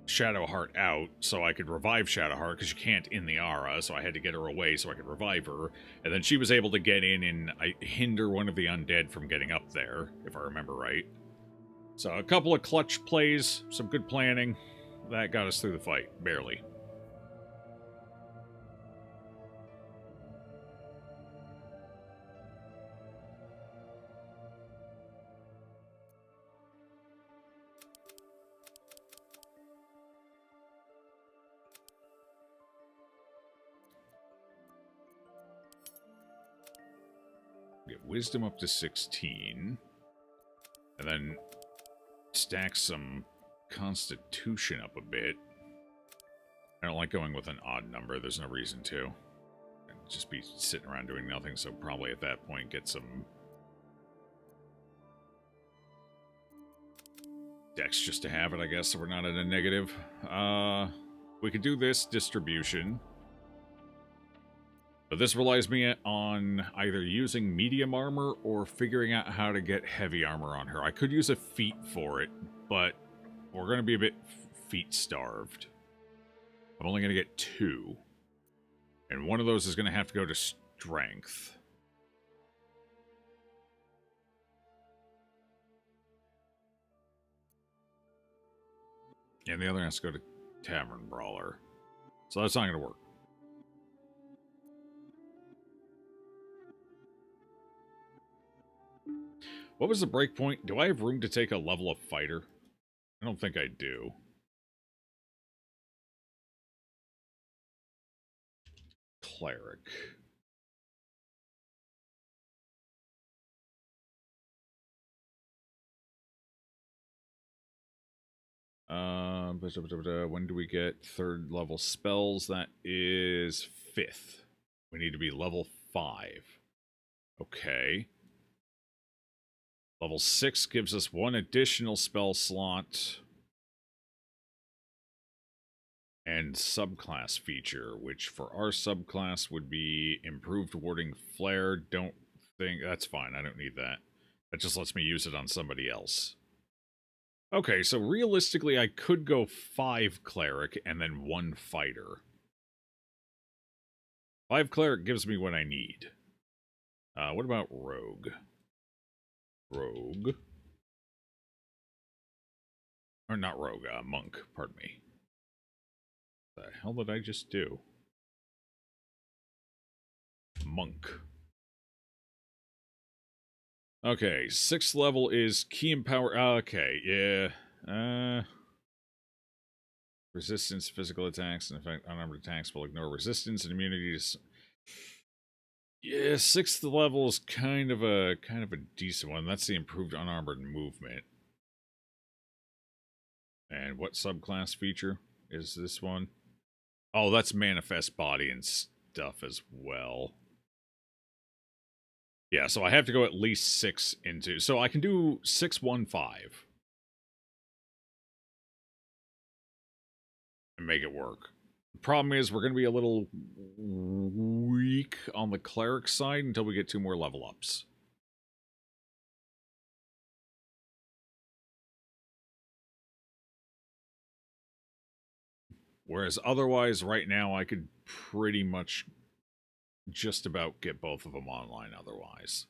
A: Shadowheart out so I could revive Shadowheart because you can't in the aura, so I had to get her away so I could revive her. And then she was able to get in and hinder one of the undead from getting up there, if I remember right. So a couple of clutch plays, some good planning. That got us through the fight, barely. Get wisdom up to 16. And then stack some constitution up a bit. I don't like going with an odd number. There's no reason to. I'd just be sitting around doing nothing, so probably at that point get some dex just to have it, I guess, so we're not at a negative. We could do this distribution. But this relies me on either using medium armor or figuring out how to get heavy armor on her. I could use a feat for it, but we're going to be a bit feat starved. I'm only going to get 2. And one of those is going to have to go to strength. And the other has to go to Tavern Brawler. So that's not going to work. What was the breakpoint? Do I have room to take a level up fighter? I don't think I do. Cleric. When do we get 3rd level spells? That is 5th. We need to be level 5. Okay. Level 6 gives us 1 additional spell slot. And subclass feature, which for our subclass would be improved warding flare. Don't think... That's fine, I don't need that. That just lets me use it on somebody else. Okay, so realistically I could go 5 cleric and then 1 fighter. 5 cleric gives me what I need. What about rogue? Rogue. Or not rogue, monk, pardon me. What the hell did I just do? Monk. Okay, 6th level is key and power. Okay, yeah. Resistance, physical attacks, and effect unarmored attacks will ignore resistance and immunities. Yeah, 6th level is kind of a decent one. That's the improved unarmored movement. And what subclass feature is this one? Oh, that's manifest body and stuff as well. Yeah, so I have to go at least 6 into... So I can do 6, 1, 5. And make it work. The problem is we're going to be a little weak on the cleric side until we get 2 more level ups. Whereas otherwise, right now, I could pretty much just about get both of them online otherwise.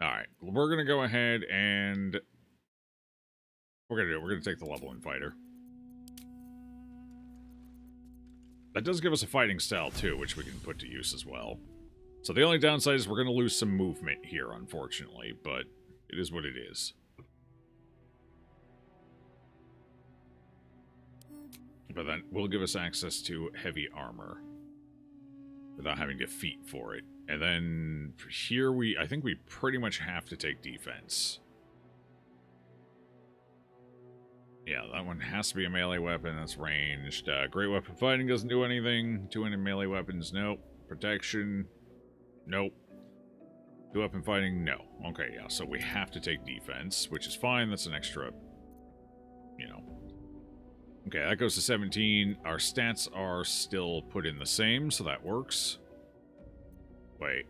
A: Alright, we're going to go ahead and... We're going to do it. We're going to take the level 1 fighter. That does give us a fighting style, too, which we can put to use as well. So the only downside is we're going to lose some movement here, unfortunately, but it is what it is. But that will give us access to heavy armor without having to feat for it. And then here I think we pretty much have to take defense. Yeah, that one has to be a melee weapon that's ranged. Great weapon fighting doesn't do anything. Two any melee weapons, nope. Protection, nope. Two weapon fighting, no. Okay, yeah, so we have to take defense, which is fine. That's an extra, you know. Okay, that goes to 17. Our stats are still put in the same, so that works. Wait.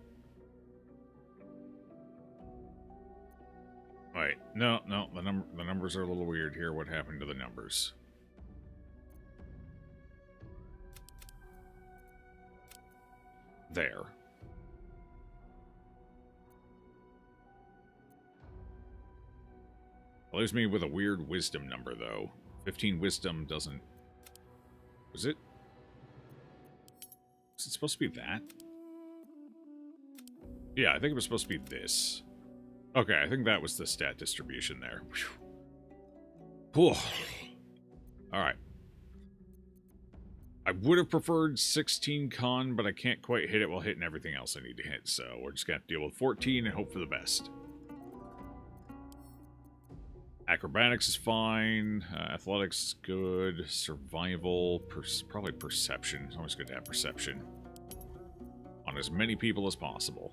A: Wait, no, the numbers are a little weird here. What happened to the numbers? There. Leaves me with a weird wisdom number, though. 15 wisdom doesn't... Was it? Was it supposed to be that? Yeah, I think it was supposed to be this. Okay, I think that was the stat distribution there. Alright. I would have preferred 16 con, but I can't quite hit it while hitting everything else I need to hit, so we're just going to have to deal with 14 and hope for the best. Acrobatics is fine. Athletics is good. Survival, probably perception. It's always good to have perception on as many people as possible.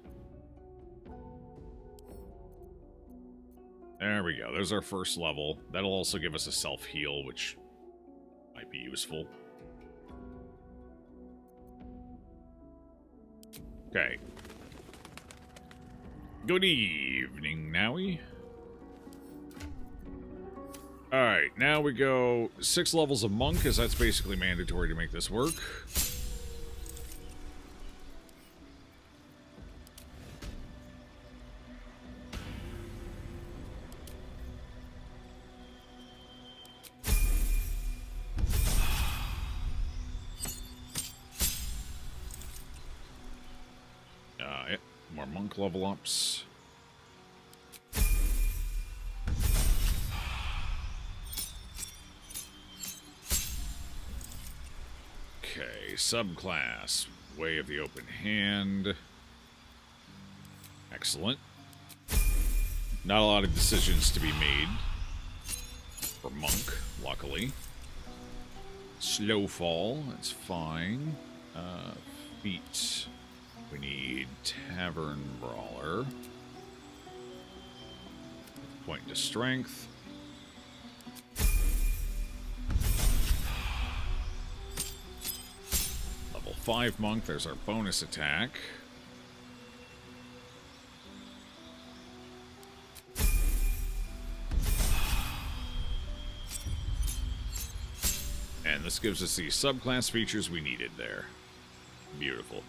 A: There we go. There's our first level. That'll also give us a self-heal, which might be useful. Okay. Good evening, Nowie. Alright, now we go 6 levels of monk, because that's basically mandatory to make this work. Yep, more monk level ups. Okay, subclass, Way of the Open Hand. Excellent. Not a lot of decisions to be made for monk, luckily. Slow fall, that's fine. Feet. We need Tavern Brawler. Point to strength. Level 5 monk, there's our bonus attack. And this gives us the subclass features we needed there. Beautiful.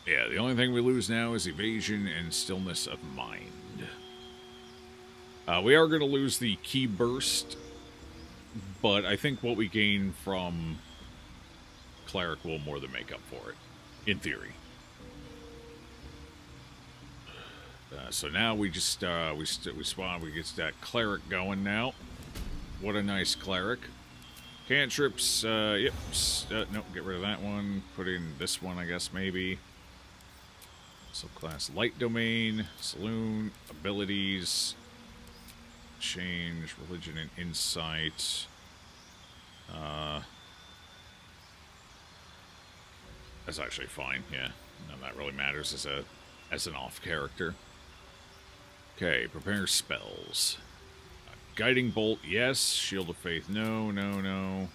A: Yeah, the only thing we lose now is evasion and stillness of mind. We are going to lose the key burst, but I think what we gain from cleric will more than make up for it, in theory. So now we just we spawn. We get that cleric going now. What a nice cleric. Cantrips. Yep. No, get rid of that one. Put in this one, I guess maybe. Subclass light domain, saloon, abilities, change, religion and insight. That's actually fine, yeah. None of that really matters as an off character. Okay, prepare spells. Guiding bolt, yes. Shield of faith, no.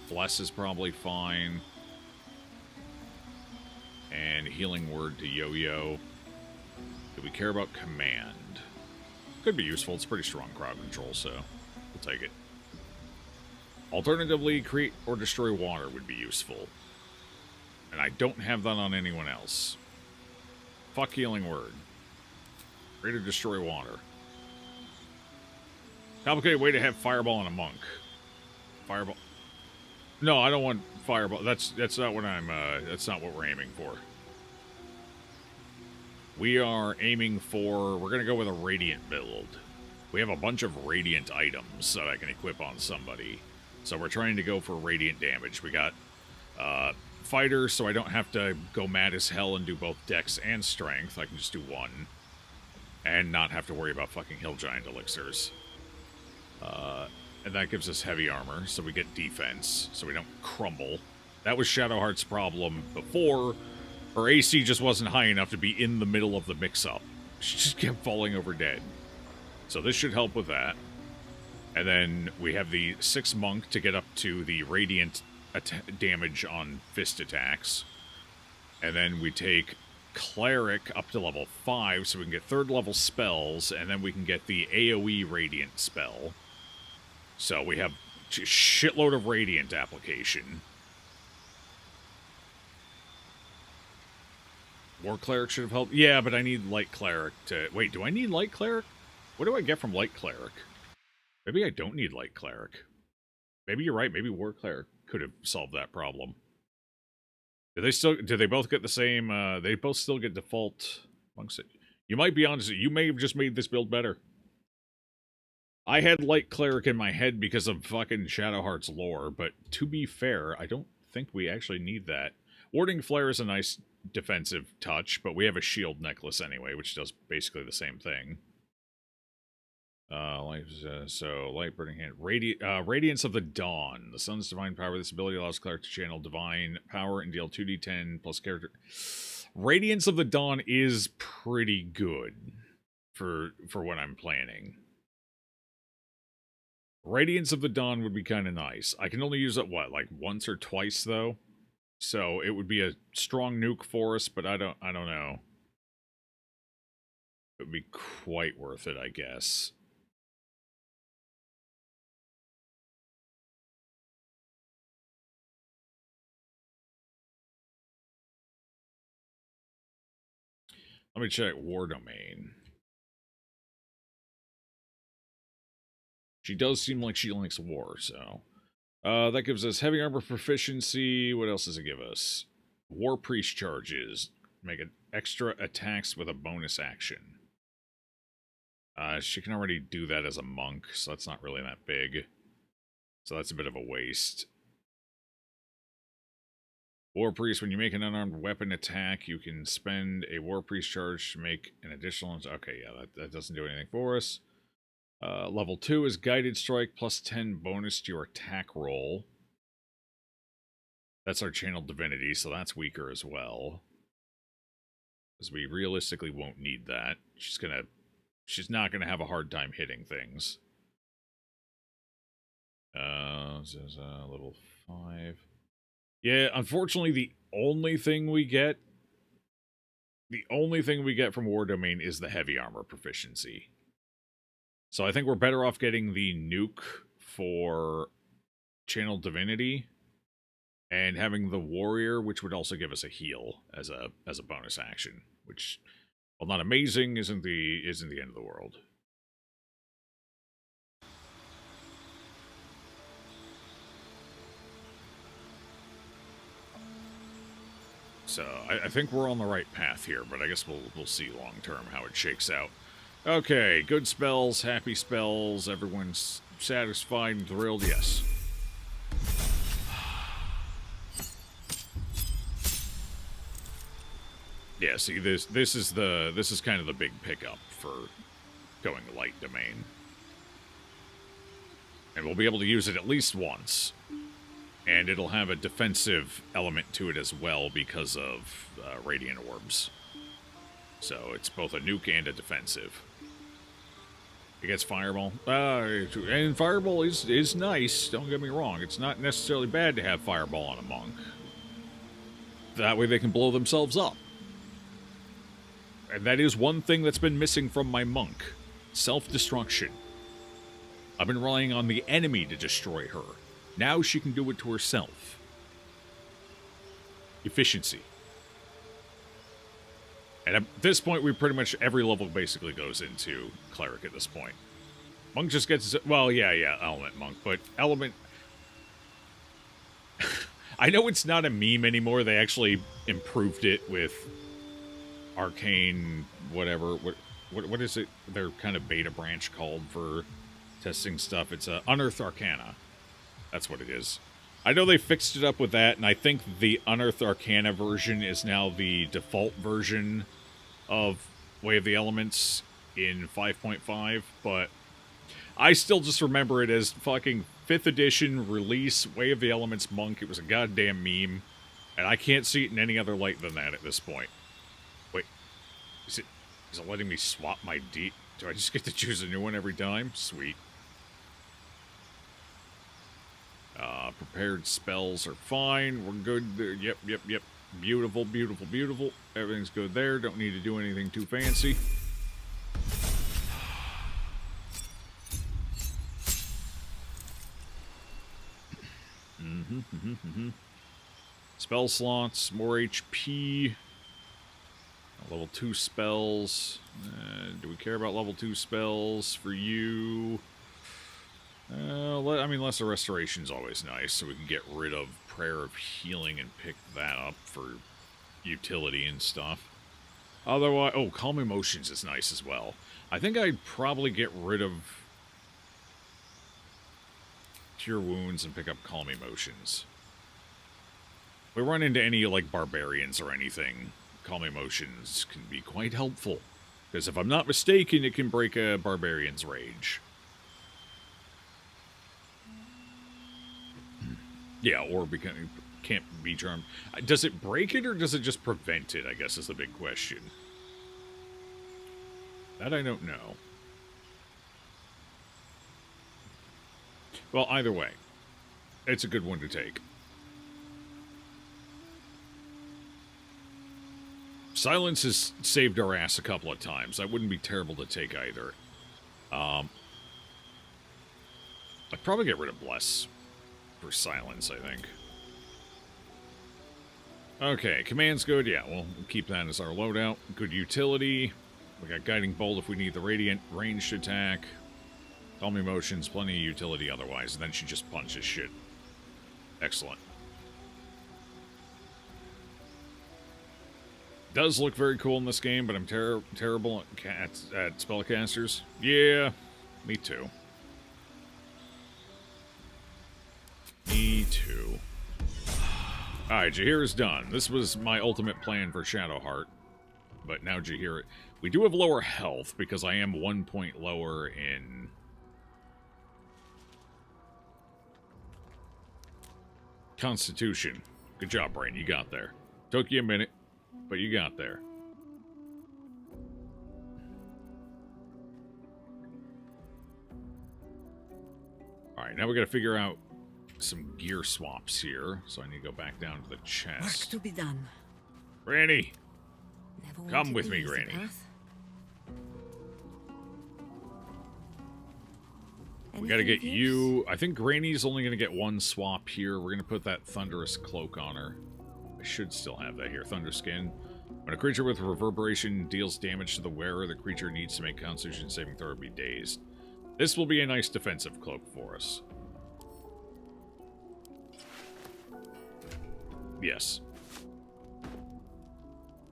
A: Bless is probably fine. And healing word to Yo-Yo. Do we care about command? Could be useful. It's pretty strong crowd control, so we'll take it. Alternatively, create or destroy water would be useful. And I don't have that on anyone else. Fuck healing word. Create or destroy water. Complicated way to have fireball on a monk. Fireball. No, I don't want fireball. That's not what I'm. That's not what we're aiming for. We are aiming for. We're gonna go with a radiant build. We have a bunch of radiant items that I can equip on somebody, so we're trying to go for radiant damage. We got fighter, so I don't have to go mad as hell and do both dex and strength. I can just do one, and not have to worry about fucking hill giant elixirs. And that gives us heavy armor, so we get defense, so we don't crumble. That was Shadowheart's problem before. Her AC just wasn't high enough to be in the middle of the mix-up. She just kept falling over dead. So this should help with that. And then we have the 6 monk to get up to the radiant damage on fist attacks. And then we take cleric up to level 5, so we can get 3rd level spells, and then we can get the AoE radiant spell. So we have a shitload of radiant application. War cleric should have helped. Yeah, but I need light cleric to... Wait, do I need light cleric? What do I get from light cleric? Maybe I don't need light cleric. Maybe you're right. Maybe war cleric could have solved that problem. Do they both get the same? They both still get default. You might be honest. You may have just made this build better. I had light cleric in my head because of fucking Shadowheart's lore, but to be fair, I don't think we actually need that. Warding flare is a nice defensive touch, but we have a shield necklace anyway, which does basically the same thing. So light burning hand, radiance of the dawn. The sun's divine power. This ability allows cleric to channel divine power and deal 2d10 plus character. Radiance of the dawn is pretty good for what I'm planning. Radiance of the dawn would be kind of nice. I can only use it what, like once or twice though. So it would be a strong nuke for us, but I don't know. It would be quite worth it, I guess. Let me check War Domain. She does seem like she likes war, so... that gives us heavy armor proficiency. What else does it give us? War Priest charges. Make extra attacks with a bonus action. She can already do that as a monk, so that's not really that big. So that's a bit of a waste. War Priest, when you make an unarmed weapon attack, you can spend a War Priest charge to make an additional... Okay, yeah, that doesn't do anything for us. Level 2 is Guided Strike, plus 10 bonus to your attack roll. That's our Channeled Divinity, so that's weaker as well. Because we realistically won't need that. She's not gonna have a hard time hitting things. This is level 5. Yeah, unfortunately, the only thing we get from War Domain is the heavy armor proficiency. So I think we're better off getting the nuke for Channeled Divinity and having the warrior, which would also give us a heal as a bonus action, which, while not amazing, isn't the end of the world. So I think we're on the right path here, but I guess we'll see long term how it shakes out. Okay, good spells, happy spells, everyone's satisfied and thrilled, yes. Yeah, see, this is kind of the big pickup for going light domain. And we'll be able to use it at least once. And it'll have a defensive element to it as well because of radiant orbs. So it's both a nuke and a defensive. It gets Fireball. And Fireball is nice, don't get me wrong. It's not necessarily bad to have Fireball on a monk. That way they can blow themselves up. And that is one thing that's been missing from my monk. Self-destruction. I've been relying on the enemy to destroy her. Now she can do it to herself. Efficiency. And at this point, we pretty much every level basically goes into Cleric at this point. Monk just gets... Well, yeah, element monk. But element... I know it's not a meme anymore. They actually improved it with arcane whatever. What is it? Their kind of beta branch called for testing stuff. It's Unearthed Arcana. That's what it is. I know they fixed it up with that, and I think the Unearthed Arcana version is now the default version of Way of the Elements in 5.5, but I still just remember it as fucking 5th edition release Way of the Elements Monk. It was a goddamn meme, and I can't see it in any other light than that at this point. Wait, is it letting me swap my D? Do I just get to choose a new one every time? Sweet. Prepared spells are fine. We're good there. Yep. Beautiful. Everything's good there. Don't need to do anything too fancy. Spell slots, more HP. Level 2 spells. Do we care about level 2 spells for you? I mean, Lesser Restoration's always nice, so we can get rid of Prayer of Healing and pick that up for utility and stuff. Otherwise, oh, Calm Emotions is nice as well. I think I'd probably get rid of Cure Wounds and pick up Calm Emotions. If we run into any, like, barbarians or anything, Calm Emotions can be quite helpful. Because if I'm not mistaken, it can break a barbarian's rage. Yeah, or can't be charmed. Does it break it, or does it just prevent it, I guess is the big question. That I don't know. Well, either way, it's a good one to take. Silence has saved our ass a couple of times. That wouldn't be terrible to take either. I'd probably get rid of Bless for Silence, I think. Okay, Command's good. Yeah, we'll keep that as our loadout. Good utility. We got Guiding Bolt if we need the Radiant. Ranged attack. Calm Emotions. Plenty of utility otherwise. And then she just punches shit. Excellent. Does look very cool in this game, but I'm terrible at spellcasters. Yeah, me too. Me too. Alright, Jahir's done. This was my ultimate plan for Shadowheart. But now Jahir... We do have lower health, because I am 1 point lower in... Constitution. Good job, Brain. You got there. Took you a minute, but you got there. Alright, now we gotta figure out some gear swaps here, so I need to go back down to the chest.
F: Work to be done.
A: Granny! Come with me, Granny. We gotta get you... I think Granny's only gonna get one swap here. We're gonna put that Thunderous Cloak on her. I should still have that here. Thunder Skin. When a creature with Reverberation deals damage to the wearer, the creature needs to make Constitution saving throw or be dazed. This will be a nice defensive cloak for us. Yes.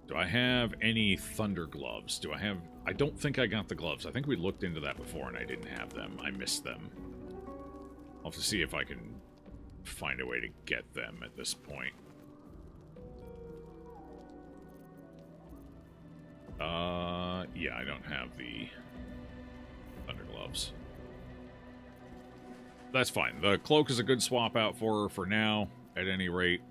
A: Do I have any Thunder Gloves? Do I have... I don't think I got the gloves. I think we looked into that before and I didn't have them. I missed them. I'll have to see if I can find a way to get them at this point. Yeah, I don't have the Thunder Gloves. That's fine. The cloak is a good swap out for her for now, at any rate.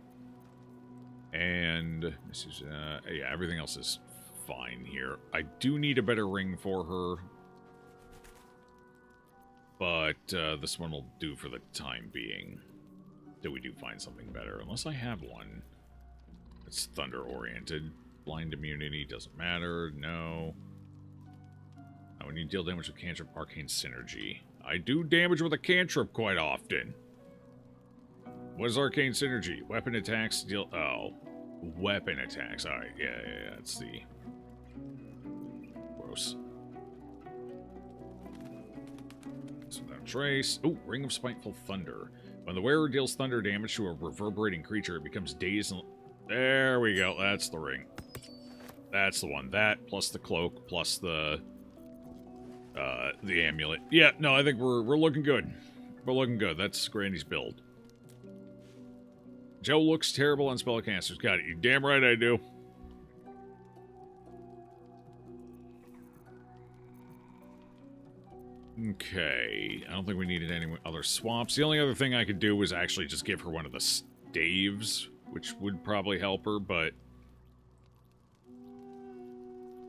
A: And this is, yeah, everything else is fine here. I do need a better ring for her. But this one will do for the time being. Till we do find something better. Unless I have one. It's thunder-oriented. Blind immunity doesn't matter. No. When you deal damage with cantrip, arcane synergy. I do damage with a cantrip quite often. What is arcane synergy? Weapon attacks deal... Oh. Weapon attacks. Alright, yeah, that's the... Gross. So without trace. Oh, Ring of Spiteful Thunder. When the wearer deals thunder damage to a reverberating creature, it becomes dazed and... There we go. That's the ring. That's the one. That, plus the cloak, plus the amulet. Yeah, no, I think we're looking good. We're looking good. That's Granny's build. Joe looks terrible on spellcasters. Got it. You damn right I do. Okay. I don't think we needed any other swaps. The only other thing I could do was actually just give her one of the staves, which would probably help her, but...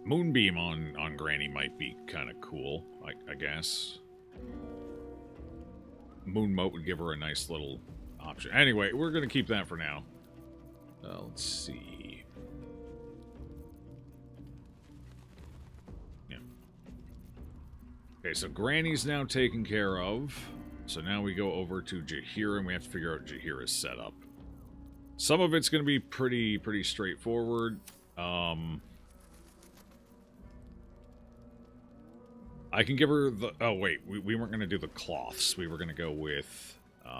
A: Moonbeam on Granny might be kind of cool, I guess. Moon Moat would give her a nice little option. Anyway, we're going to keep that for now. Let's see. Yeah. Okay, so Granny's now taken care of. So now we go over to Jaheira, and we have to figure out Jaheira's setup. Some of it's going to be pretty straightforward. I can give her the... Oh, wait. We weren't going to do the cloths. We were going to go with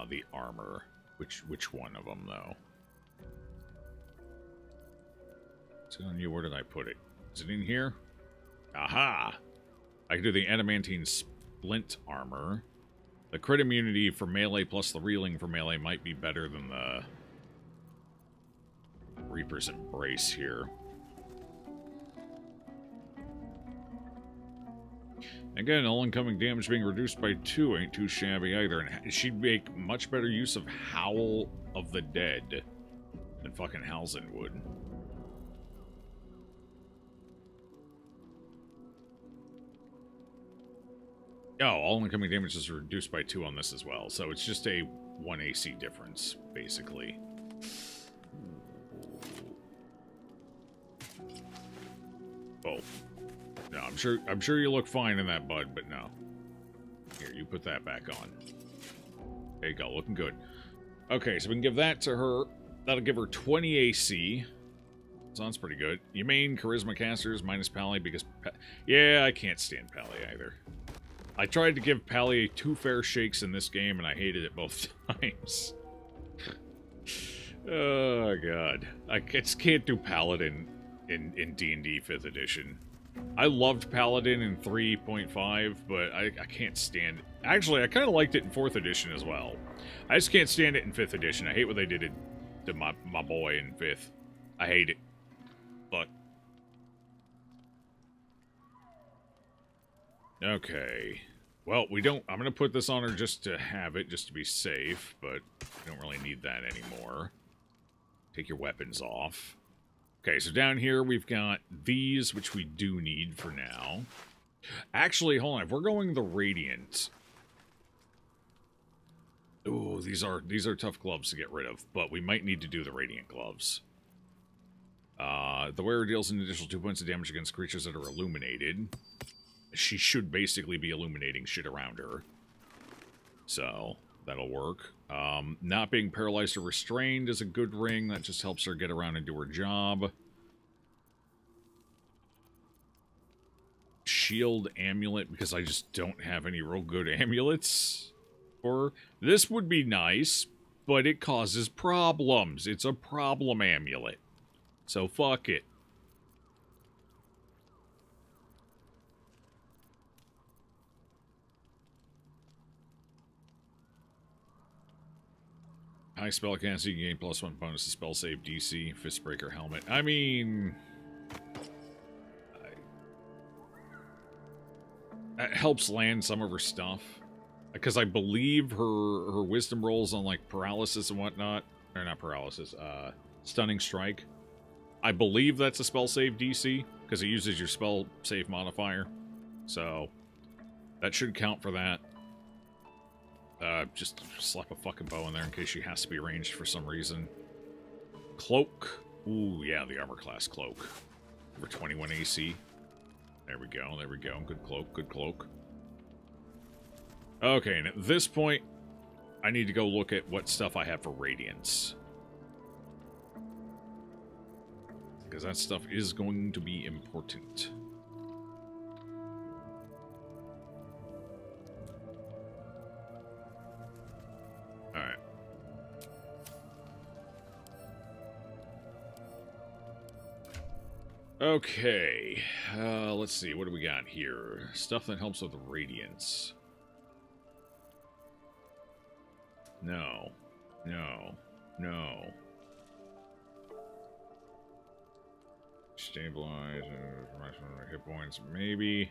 A: the armor. Which one of them, though? It's on you. Where did I put it? Is it in here? Aha! I can do the adamantine splint armor. The crit immunity for melee plus the reeling for melee might be better than the Reaper's Embrace here. Again, all incoming damage being reduced by 2 ain't too shabby either, and she'd make much better use of Howl of the Dead than fucking Halzin would. Oh, all incoming damage is reduced by 2 on this as well, so it's just a 1 AC difference, basically. Oh. No, I'm sure you look fine in that, bud, but no. Here, you put that back on. There you go, looking good. Okay, so we can give that to her. That'll give her 20 AC. Sounds pretty good. You main Charisma casters minus Pally because... yeah, I can't stand Pally either. I tried to give Pally 2 fair shakes in this game, and I hated it both times. Oh, God. I just can't do Paladin in D&D 5th edition. I loved Paladin in 3.5, but I can't stand it. Actually, I kind of liked it in 4th edition as well. I just can't stand it in 5th edition. I hate what they did to my boy in 5th. I hate it. But... okay. Well, we don't... I'm going to put this on her just to have it, just to be safe, but we don't really need that anymore. Take your weapons off. Okay, so down here we've got these, which we do need for now. Actually, hold on. If we're going the Radiant... ooh, these are tough gloves to get rid of, but we might need to do the Radiant gloves. The wearer deals an additional 2 points of damage against creatures that are illuminated. She should basically be illuminating shit around her. So, that'll work. Not being paralyzed or restrained is a good ring. That just helps her get around and do her job. Shield amulet, because I just don't have any real good amulets for her. This would be nice, but it causes problems. It's a problem amulet. So fuck it. High spell casting, you gain +1 bonus to spell save DC, Fistbreaker helmet. I mean... it helps land some of her stuff. Because I believe her wisdom rolls on, like, paralysis and whatnot. Or not paralysis, stunning strike. I believe that's a spell save DC, because it uses your spell save modifier. So, that should count for that. Just slap a fucking bow in there in case she has to be ranged for some reason. Cloak. Ooh, yeah, the armor class cloak. For 21 AC. There we go, there we go. Good cloak, good cloak. Okay, and at this point, I need to go look at what stuff I have for Radiance. Because that stuff is going to be important. Okay, let's see, what do we got here? Stuff that helps with radiance. No. No. No. Stabilize, hit points, maybe.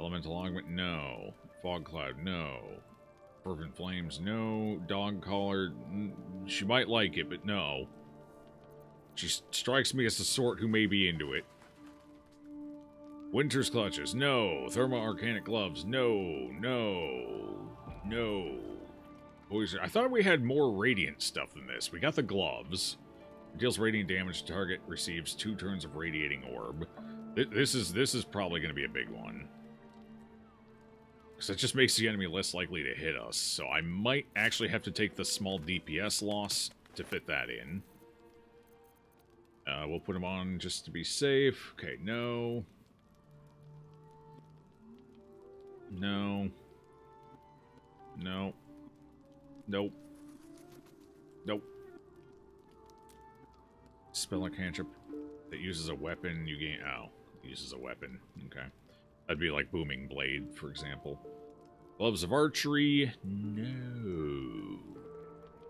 A: Elemental augment, no. Fog cloud, no. Fervent flames, no. Dog collar, she might like it, but no. She strikes me as the sort who may be into it. Winter's clutches, no. Thermo-arcanic gloves, no. No. No. Poison. I thought we had more radiant stuff than this. We got the gloves. Deals radiant damage to target, receives 2 turns of radiating orb. This is probably going to be a big one. Because it just makes the enemy less likely to hit us. So I might actually have to take the small DPS loss to fit that in. We'll put him on just to be safe. Okay, no. No. No. Nope. Nope. Spell a cantrip that uses a weapon, you gain... Oh, uses a weapon. Okay. That'd be like Booming Blade, for example. Gloves of Archery. No.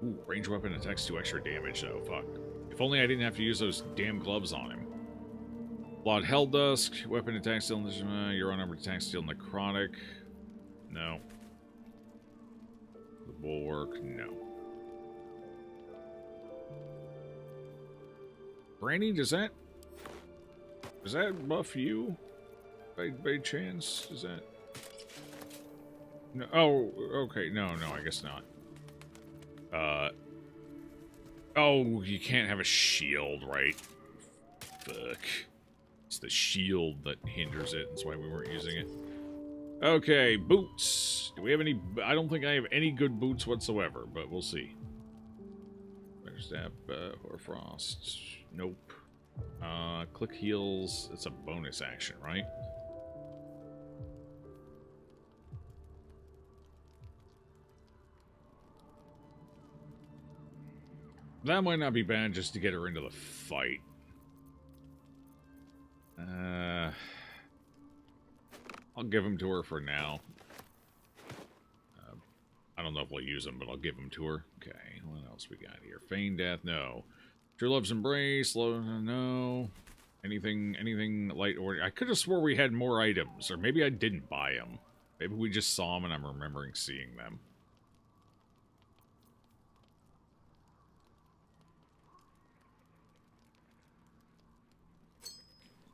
A: Ooh, range weapon attacks 2 extra damage, though. Fuck. If only I didn't have to use those damn gloves on him. Blood Helldusk. Weapon attack still... Your unarmored attack still necrotic. No. The Bulwark. No. Brandy, does that buff you? By chance? Is that... No, oh, okay. No, I guess not. Oh, you can't have a shield, right? Fuck. It's the shield that hinders it. That's why we weren't using it. Okay, boots. Do we have any... I don't think I have any good boots whatsoever, but we'll see. Stab, Hoarfrost. Nope. Click heals. It's a bonus action, right? That might not be bad just to get her into the fight. I'll give him to her for now. I don't know if we'll use them, but I'll give them to her. Okay, what else we got here? Feign Death, no. True Love's Embrace, no. Anything light or... I could have swore we had more items, or maybe I didn't buy them. Maybe we just saw them and I'm remembering seeing them.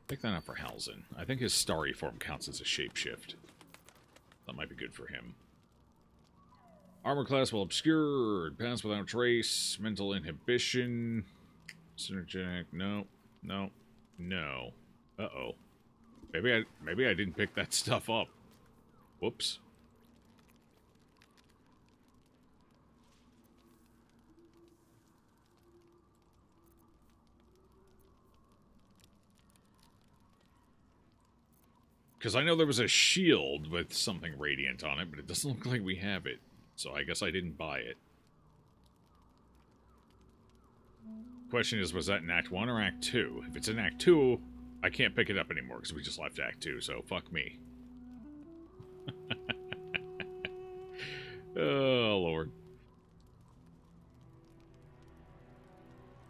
A: Pick that up for Halzin. I think his starry form counts as a shapeshift. That might be good for him. Armor class will obscure, pass without trace, mental inhibition, synergetic, no. Uh-oh. Maybe I didn't pick that stuff up. Whoops. Because I know there was a shield with something radiant on it, but it doesn't look like we have it. So I guess I didn't buy it. Question is, was that in Act 1 or Act 2? If it's in Act 2, I can't pick it up anymore because we just left Act 2, so fuck me. Oh, Lord.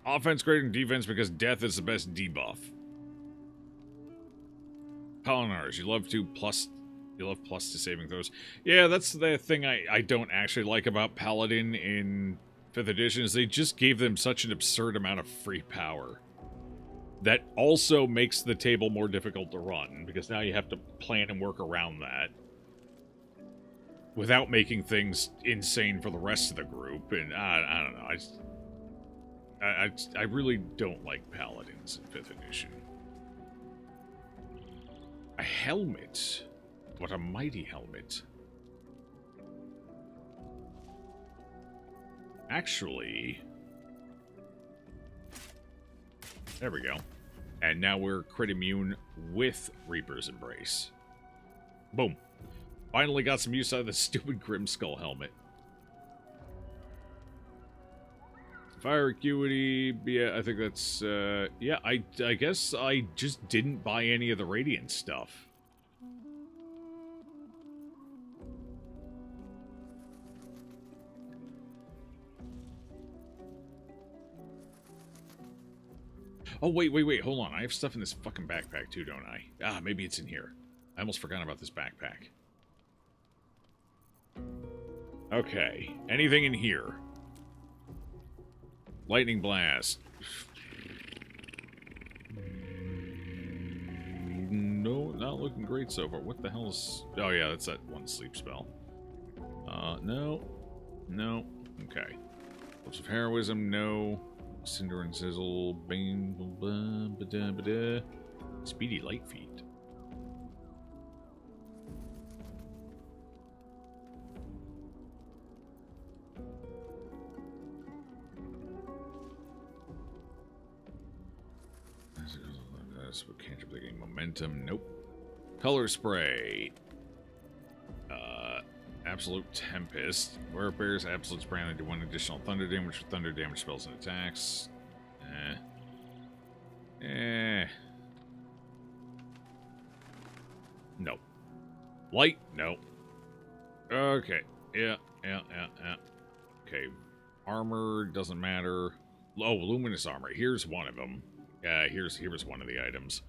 A: Offense greater than defense because death is the best debuff. Palinars, you love plus to saving throws. Yeah, that's the thing I don't actually like about Paladin in 5th edition, is they just gave them such an absurd amount of free power. That also makes the table more difficult to run, because now you have to plan and work around that. Without making things insane for the rest of the group, and I don't know, I really don't like Paladins in 5th edition. A helmet? What a mighty helmet. Actually... There we go. And now we're crit immune with Reaper's Embrace. Boom. Finally got some use out of the stupid Grim Skull helmet. Fire acuity, yeah, I think that's, yeah, I guess I just didn't buy any of the radiant stuff. Oh, wait, hold on. I have stuff in this fucking backpack too, don't I? Ah, maybe it's in here. I almost forgot about this backpack. Okay, anything in here? Lightning blast. No, not looking great so far. What the hell is... Oh, yeah, that's that one sleep spell. No. No. Okay. Lips of heroism, no. Cinder and Sizzle, Bane, blah, blah, blah, blah. Speedy Light Feet. Cantrip taking momentum, nope. Color Spray. Absolute Tempest. Where it bears Absolute Spray, and do 1 additional thunder damage for thunder damage spells and attacks. Nope. Light? Nope. Okay. Yeah. Okay. Armor doesn't matter. Oh, luminous armor. Here's one of them. Here's one of the items.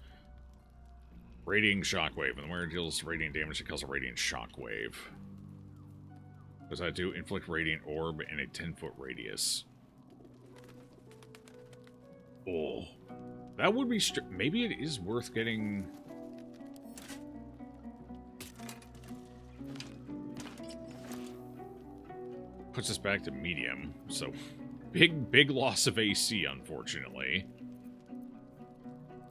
A: Radiant Shockwave. When the wearer deals radiant damage, it calls a Radiant Shockwave. What does that do? Inflict Radiant Orb in a 10-foot radius. Oh. That would be... Maybe it is worth getting... Puts us back to medium. So, big loss of AC, unfortunately.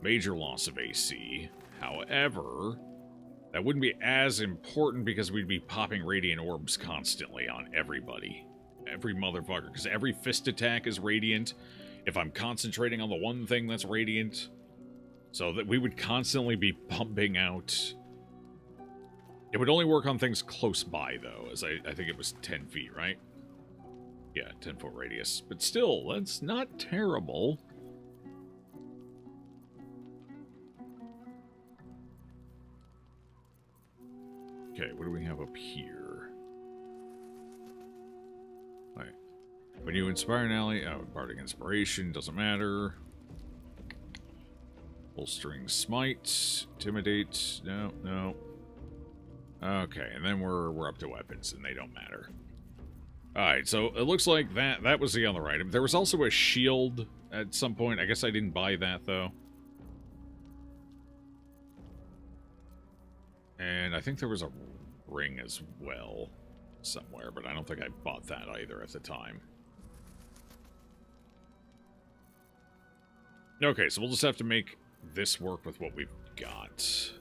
A: Major loss of AC. However, that wouldn't be as important because we'd be popping Radiant Orbs constantly on everybody. Every motherfucker. Because every fist attack is Radiant. If I'm concentrating on the one thing that's Radiant. So that we would constantly be pumping out... It would only work on things close by, though. As I think it was 10 feet, right? Yeah, 10-foot radius. But still, that's not terrible. Okay, what do we have up here? Alright. When you inspire an ally... Oh, Bardic Inspiration, doesn't matter. Bolstering Smite. Intimidate. No. Okay, and then we're up to weapons, and they don't matter. Alright, so it looks like that was the other item. There was also a shield at some point. I guess I didn't buy that, though. And I think there was a ring as well somewhere, but I don't think I bought that either at the time. Okay, so we'll just have to make this work with what we've got.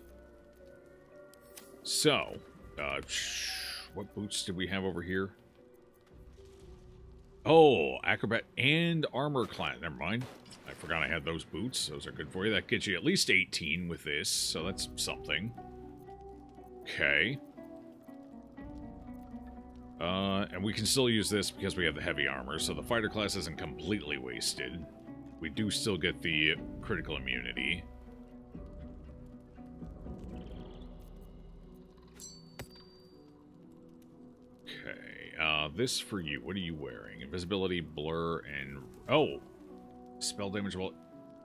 A: So, what boots did we have over here? Oh, Acrobat and Armor Class. Never mind. I forgot I had those boots. Those are good for you. That gets you at least 18 with this, so that's something. Okay. And we can still use this because we have the heavy armor, so the fighter class isn't completely wasted. We do still get the critical immunity. Okay, this for you. What are you wearing? Invisibility, blur, and... Oh! Spell damage while...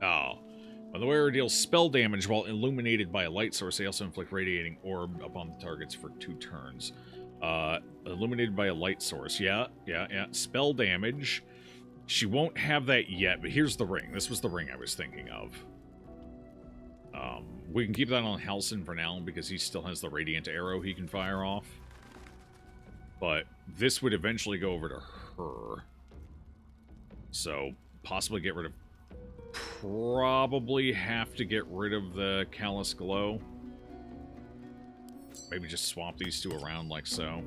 A: Oh. When the wearer deals spell damage while illuminated by a light source, they also inflict radiating orb upon the targets for 2 turns. Illuminated by a light source. Yeah. Spell damage. She won't have that yet, but here's the ring. This was the ring I was thinking of. We can keep that on Halsin for now, because he still has the radiant arrow he can fire off. But this would eventually go over to her. So, possibly get rid of... Probably have to get rid of the Callous Glow. Maybe just swap these two around like so.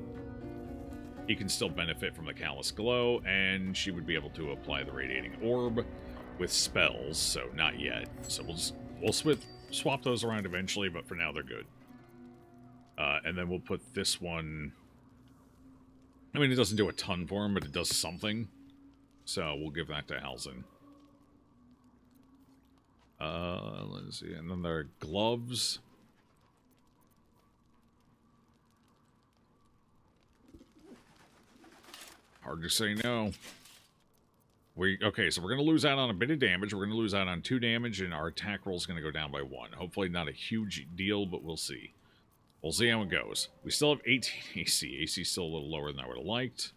A: He can still benefit from the Callous Glow, and she would be able to apply the Radiating Orb with spells, so not yet. So we'll swap those around eventually, but for now they're good. And then we'll put this one... I mean, it doesn't do a ton for him, but it does something. So we'll give that to Halsin. Let's see. And then there are gloves. Hard to say no. Okay, so we're going to lose out on a bit of damage. We're going to lose out on 2 damage, and our attack roll is going to go down by 1. Hopefully not a huge deal, but we'll see. We'll see how it goes. We still have 18 AC. AC is still a little lower than I would have liked.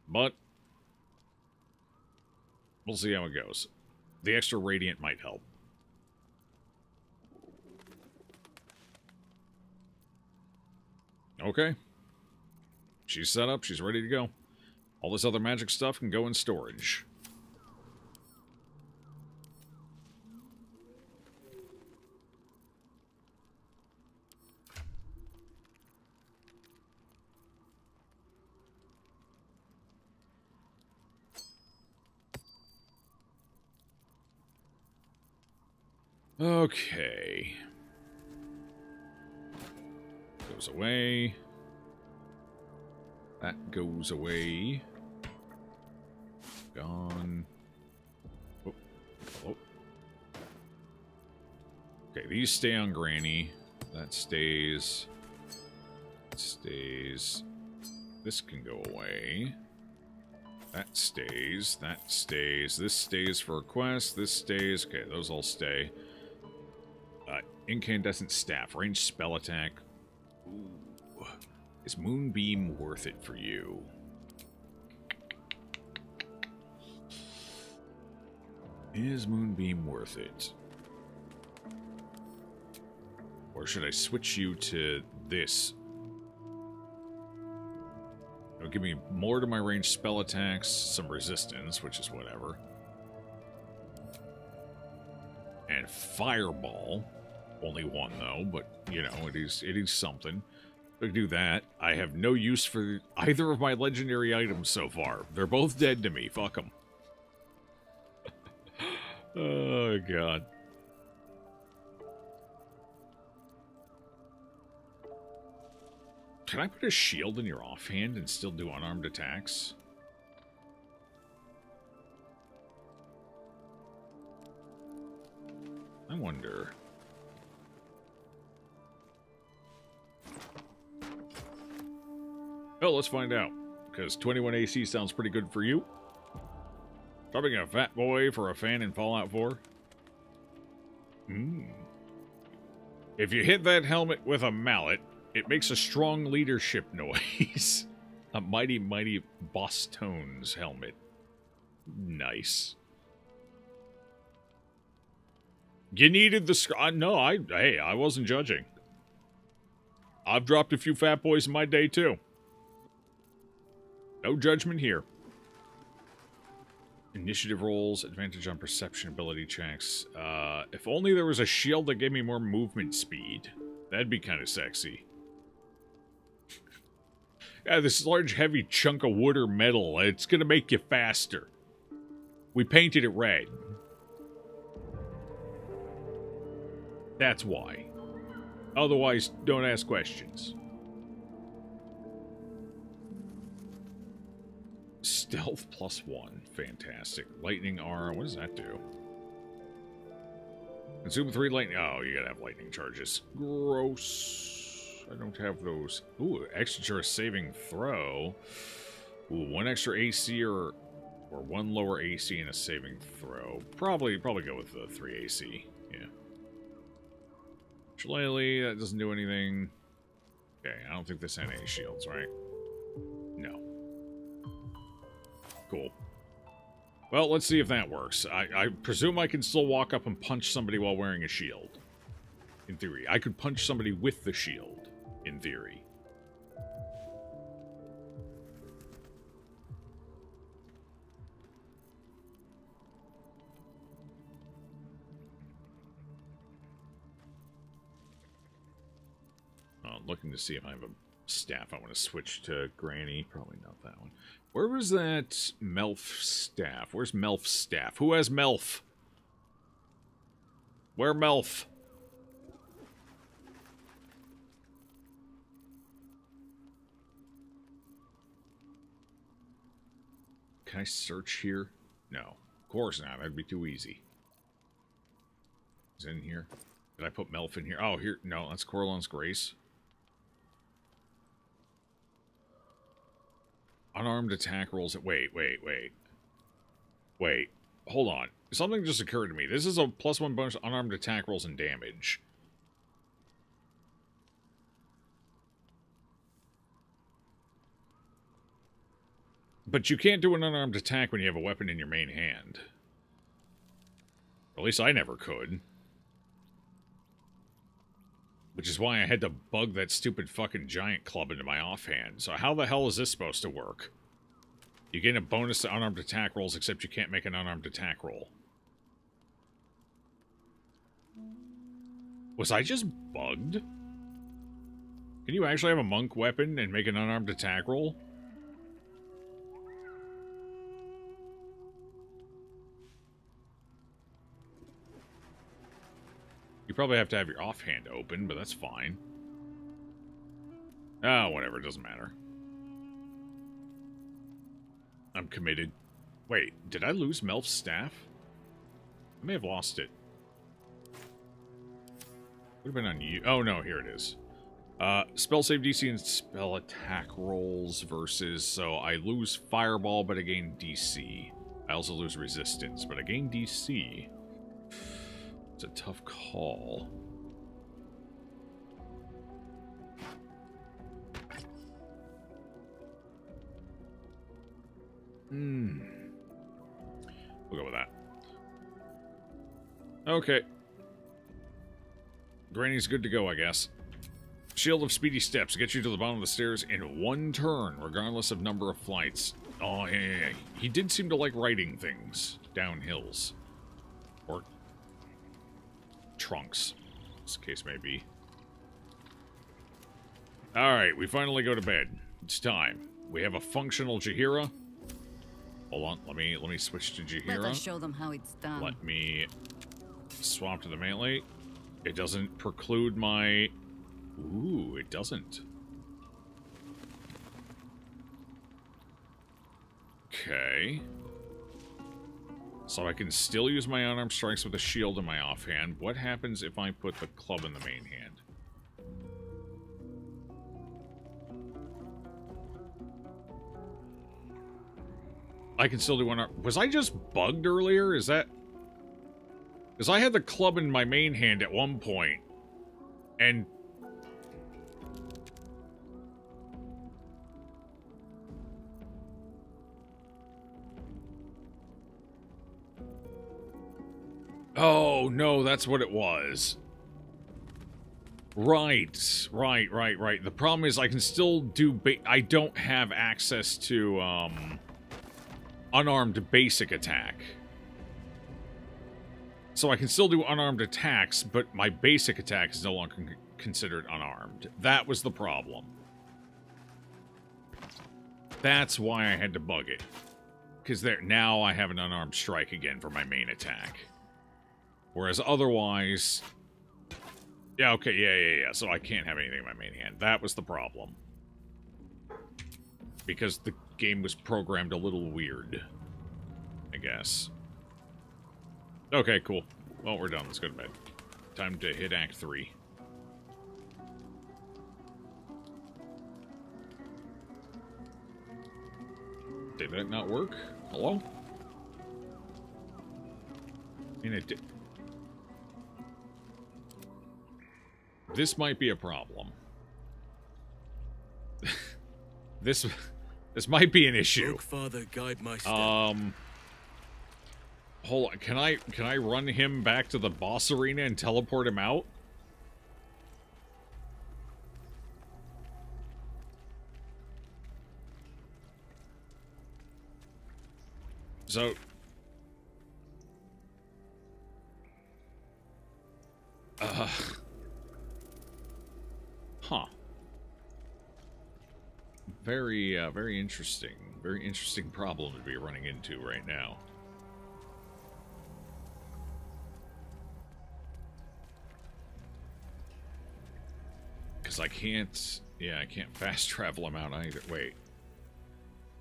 A: But we'll see how it goes. The extra Radiant might help. Okay. She's set up. She's ready to go. All this other magic stuff can go in storage. Okay. Goes away. That goes away. Gone. Oh. Oh. Okay, these stay on Granny. That stays. That stays. This can go away. That stays. That stays. This stays for a quest. This stays. Okay, those all stay. Incandescent staff. Ranged spell attack. Ooh. Is Moonbeam worth it for you? Is Moonbeam worth it? Or should I switch you to this? It'll give me more to my ranged spell attacks, some resistance, which is whatever. And Fireball. Only 1 though, but you know, it is something. I can do that. I have no use for either of my legendary items so far. They're both dead to me. Fuck them. Oh, God. Can I put a shield in your offhand and still do unarmed attacks? I wonder. Well, let's find out. Because 21 AC sounds pretty good for you. Dropping a fat boy for a fan in Fallout 4. If you hit that helmet with a mallet, it makes a strong leadership noise. A mighty, mighty Boss Tones helmet. Nice. You needed the... no, hey, I wasn't judging. I've dropped a few fat boys in my day, too. No judgment here. Initiative rolls, advantage on perception ability checks. If only there was a shield that gave me more movement speed. That'd be kind of sexy. Yeah, this large, heavy chunk of wood or metal, it's gonna make you faster. We painted it red. That's why. Otherwise, don't ask questions. Stealth +1. Fantastic. Lightning aura. What does that do? Consume 3 lightning. Oh, you gotta have lightning charges. Gross. I don't have those. Ooh, extra saving throw. Ooh, 1 extra AC or 1 lower AC and a saving throw. Probably go with the 3 AC. Yeah. Shillelagh, that doesn't do anything. Okay, I don't think this had any shields, right? No. Cool. Well, let's see if that works. I presume I can still walk up and punch somebody while wearing a shield. In theory. I could punch somebody with the shield. In theory. Looking to see if I have a staff I want to switch to Granny. Probably not that one. Where was that Melf staff? Where's Melf's staff? Who has Melf? Where Melf? Can I search here? No. Of course not. That'd be too easy. Is it in here? Did I put Melf in here? Oh, here. No, that's Corlon's Grace. Unarmed attack rolls. Wait. Wait. Hold on. Something just occurred to me. This is a +1 bonus to unarmed attack rolls and damage. But you can't do an unarmed attack when you have a weapon in your main hand. At least I never could. Which is why I had to bug that stupid fucking giant club into my offhand. So how the hell is this supposed to work? You gain a bonus to unarmed attack rolls, except you can't make an unarmed attack roll. Was I just bugged? Can you actually have a monk weapon and make an unarmed attack roll? You probably have to have your offhand open, but that's fine. Oh, whatever, it doesn't matter. I'm committed. Wait, did I lose Melf's staff? I may have lost it. Would have been on you. Oh, no, here it is. Spell save DC and spell attack rolls versus... So I lose Fireball, but I gain DC. I also lose Resistance, but I gain DC. It's a tough call. We'll go with that. Okay. Granny's good to go, I guess. Shield of Speedy Steps gets you to the bottom of the stairs in one turn, regardless of number of flights. Oh, yeah. He did seem to like riding things down hills. Or trunks, as the case may be. Alright, we finally go to bed. It's time. We have a functional Jaheira. Hold on, let me switch to Jaheira.
F: Let us show them how it's done.
A: Let me swap to the melee. It doesn't preclude my... Ooh, it doesn't. Okay. So I can still use my unarmed strikes with a shield in my offhand. What happens if I put the club in the main hand? I can still do unarmed... Was I just bugged earlier? Is that... Because I had the club in my main hand at one point, and... Oh, no, that's what it was. Right. The problem is I can still do... I don't have access to, unarmed basic attack. So I can still do unarmed attacks, but my basic attack is no longer considered unarmed. That was the problem. That's why I had to bug it. Because now I have an unarmed strike again for my main attack. Whereas otherwise... Yeah, okay, yeah. So I can't have anything in my main hand. That was the problem. Because the game was programmed a little weird, I guess. Okay, cool. Well, we're done. Let's go to bed. Time to hit Act 3. Did that not work? Hello? I mean, it did. This might be a problem. This might be an issue.
P: Look, Father, guide my step.
A: Hold on. Can I run him back to the boss arena and teleport him out? So huh. Very interesting. Very interesting problem to be running into right now. Because I can't... Yeah, I can't fast travel him out either. Wait.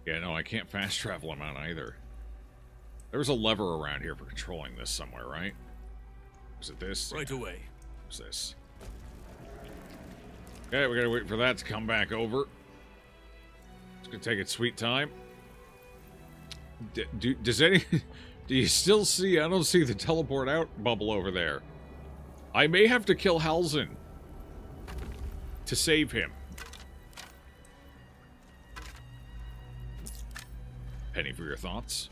A: Yeah, no, I can't fast travel him out either. There's a lever around here for controlling this somewhere, right? Is it this?
P: Right away.
A: What's this? Okay, we gotta wait for that to come back over. It's gonna take its sweet time. Does any... Do you still see... I don't see the teleport out bubble over there. I may have to kill Halsin to save him. Penny for your thoughts.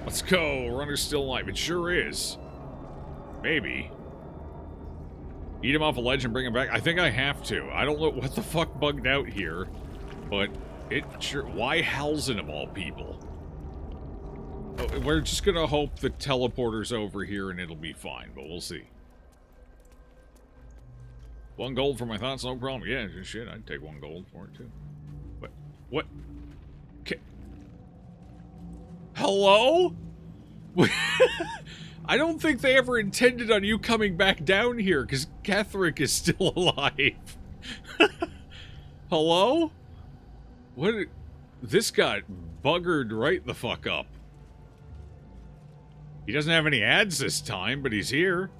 A: Let's go. Runner's still alive. It sure is. Maybe. Eat him off a ledge and bring him back. I think I have to. I don't know what the fuck bugged out here, but it sure... Why Halsin of all people? Oh, we're just gonna hope the teleporter's over here and it'll be fine, but we'll see. 1 gold for my thoughts, no problem. Yeah, shit, I'd take 1 gold for it too. What? Hello? I don't think they ever intended on you coming back down here, because Ketheric is still alive. Hello? What? This got buggered right the fuck up. He doesn't have any ads this time, but he's here.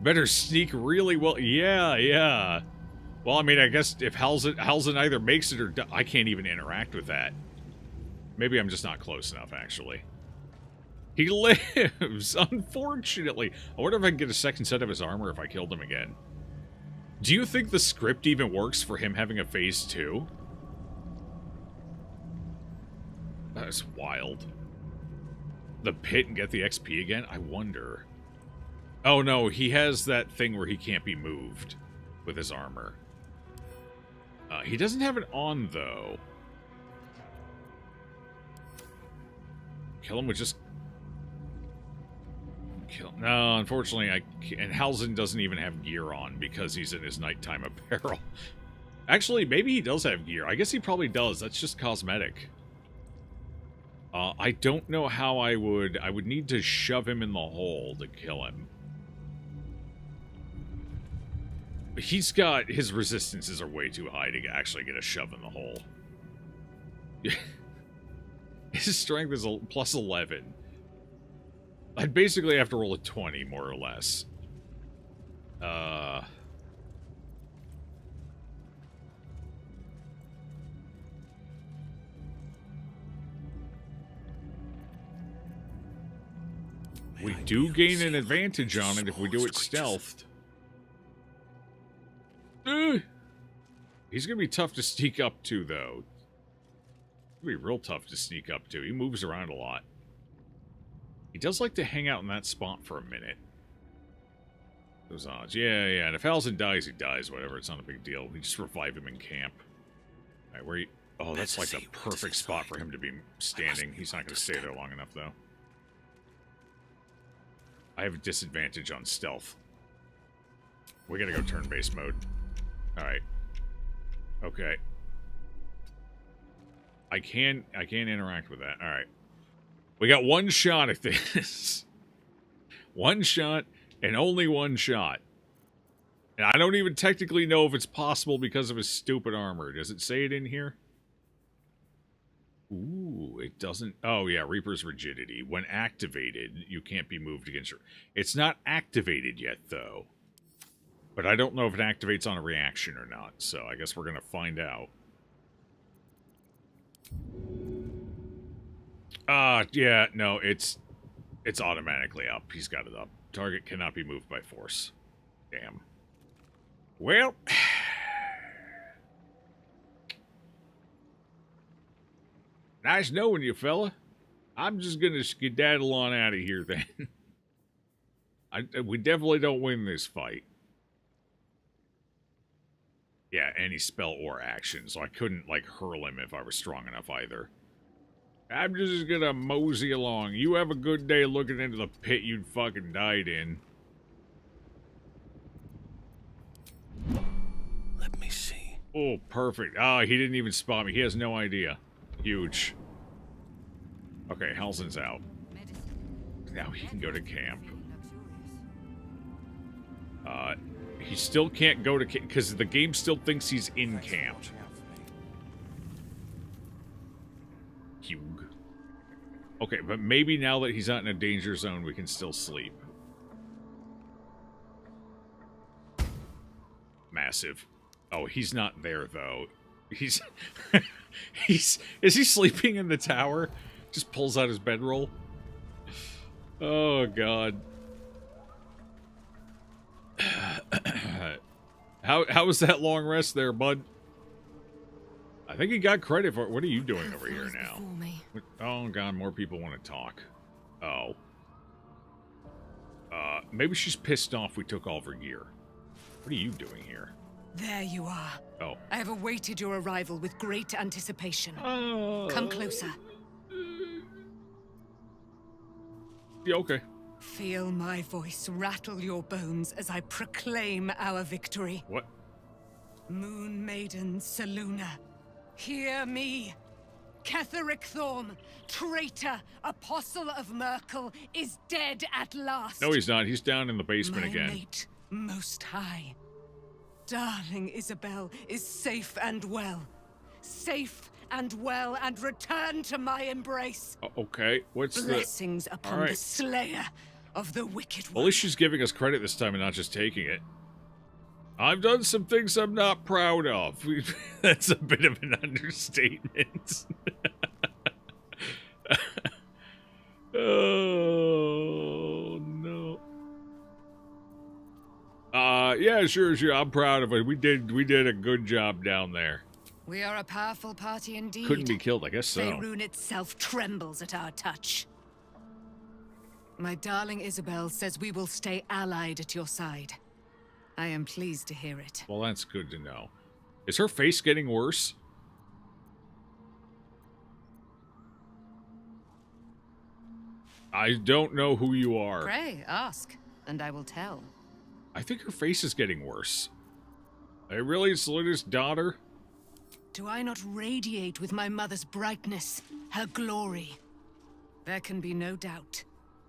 A: Better sneak really well. Yeah. Well, I mean, I guess if Halsin either makes it or I can't even interact with that. Maybe I'm just not close enough, actually. He lives, unfortunately. I wonder if I can get a second set of his armor if I killed him again. Do you think the script even works for him having a phase 2? That's wild. The pit and get the XP again? I wonder. Oh no, he has that thing where he can't be moved with his armor. He doesn't have it on, though. Kill him with just... No, unfortunately, and Halsin doesn't even have gear on because he's in his nighttime apparel. Actually, maybe he does have gear. I guess he probably does. That's just cosmetic. I don't know how I would need to shove him in the hole to kill him. He's got... His resistances are way too high to actually get a shove in the hole. His strength is plus 11. I'd basically have to roll a 20, more or less. We do gain an advantage on it if we do it stealthed. He's gonna be tough to sneak up to, though. He'll be real tough to sneak up to. He moves around a lot. He does like to hang out in that spot for a minute. Those odds. Yeah, and if Halsin dies, he dies, whatever. It's not a big deal. We just revive him in camp. Alright, where you... Oh, that's like the perfect spot for him to be standing. He's not gonna stay there long enough, though. I have a disadvantage on stealth. We gotta go turn-based mode. Alright. Okay. I can interact with that. Alright. We got 1 shot at this. 1 shot, and only 1 shot. And I don't even technically know if it's possible because of his stupid armor. Does it say it in here? Ooh, it doesn't... Oh, yeah, Reaper's Rigidity. When activated, you can't be moved against her. It's not activated yet, though. But I don't know if it activates on a reaction or not, so I guess we're going to find out. Yeah, no, it's automatically up. He's got it up. Target cannot be moved by force. Damn. Well... Nice knowing you, fella. I'm just gonna skedaddle on out of here, then. We definitely don't win this fight. Yeah, any spell or action, so I couldn't, like, hurl him if I was strong enough either. I'm just gonna mosey along. You have a good day looking into the pit you'd fucking died in.
P: Let me see.
A: Oh, perfect. Ah, he didn't even spot me. He has no idea. Huge. Okay, Halsin's out. Now he can go to camp. He still can't go to camp because the game still thinks he's in camp. Okay, but maybe now that he's not in a danger zone, we can still sleep. Massive. Oh, he's not there, though. He's... is he sleeping in the tower? Just pulls out his bedroll. Oh, God. How was that long rest there, bud? I think he got credit for it. What are you doing over here now? Oh, God, more people want to talk. Oh. Maybe she's pissed off we took all of her gear. What are you doing here?
O: There you are.
A: Oh.
O: I have awaited your arrival with great anticipation. Come closer.
A: Yeah, okay.
O: Feel my voice rattle your bones as I proclaim our victory.
A: What?
O: Moon Maiden Selûne, hear me. Ketheric Thorm, traitor, apostle of Merkel, is dead at last.
A: No, he's not. He's down in the basement
O: My
A: again.
O: mate, most high. Darling Isabel is safe and well. Safe and well, and return to my embrace.
A: Okay, what's
O: Blessings upon the slayer of the wicked one.
A: At least she's giving us credit this time and not just taking it. I've done some things I'm not proud of. That's a bit of an understatement. Oh, no. Yeah, sure. I'm proud of it. We did a good job down there.
O: We are a powerful party indeed.
A: Couldn't be killed, I guess so.
O: Faerun itself trembles at our touch. My darling Isabel says we will stay allied at your side. I am pleased to hear it.
A: Well, that's good to know. Is her face getting worse? I don't know who you are.
O: Pray, ask, and I will tell.
A: I think her face is getting worse. Are you really Selûne's daughter?
O: Do I not radiate with my mother's brightness, her glory? There can be no doubt.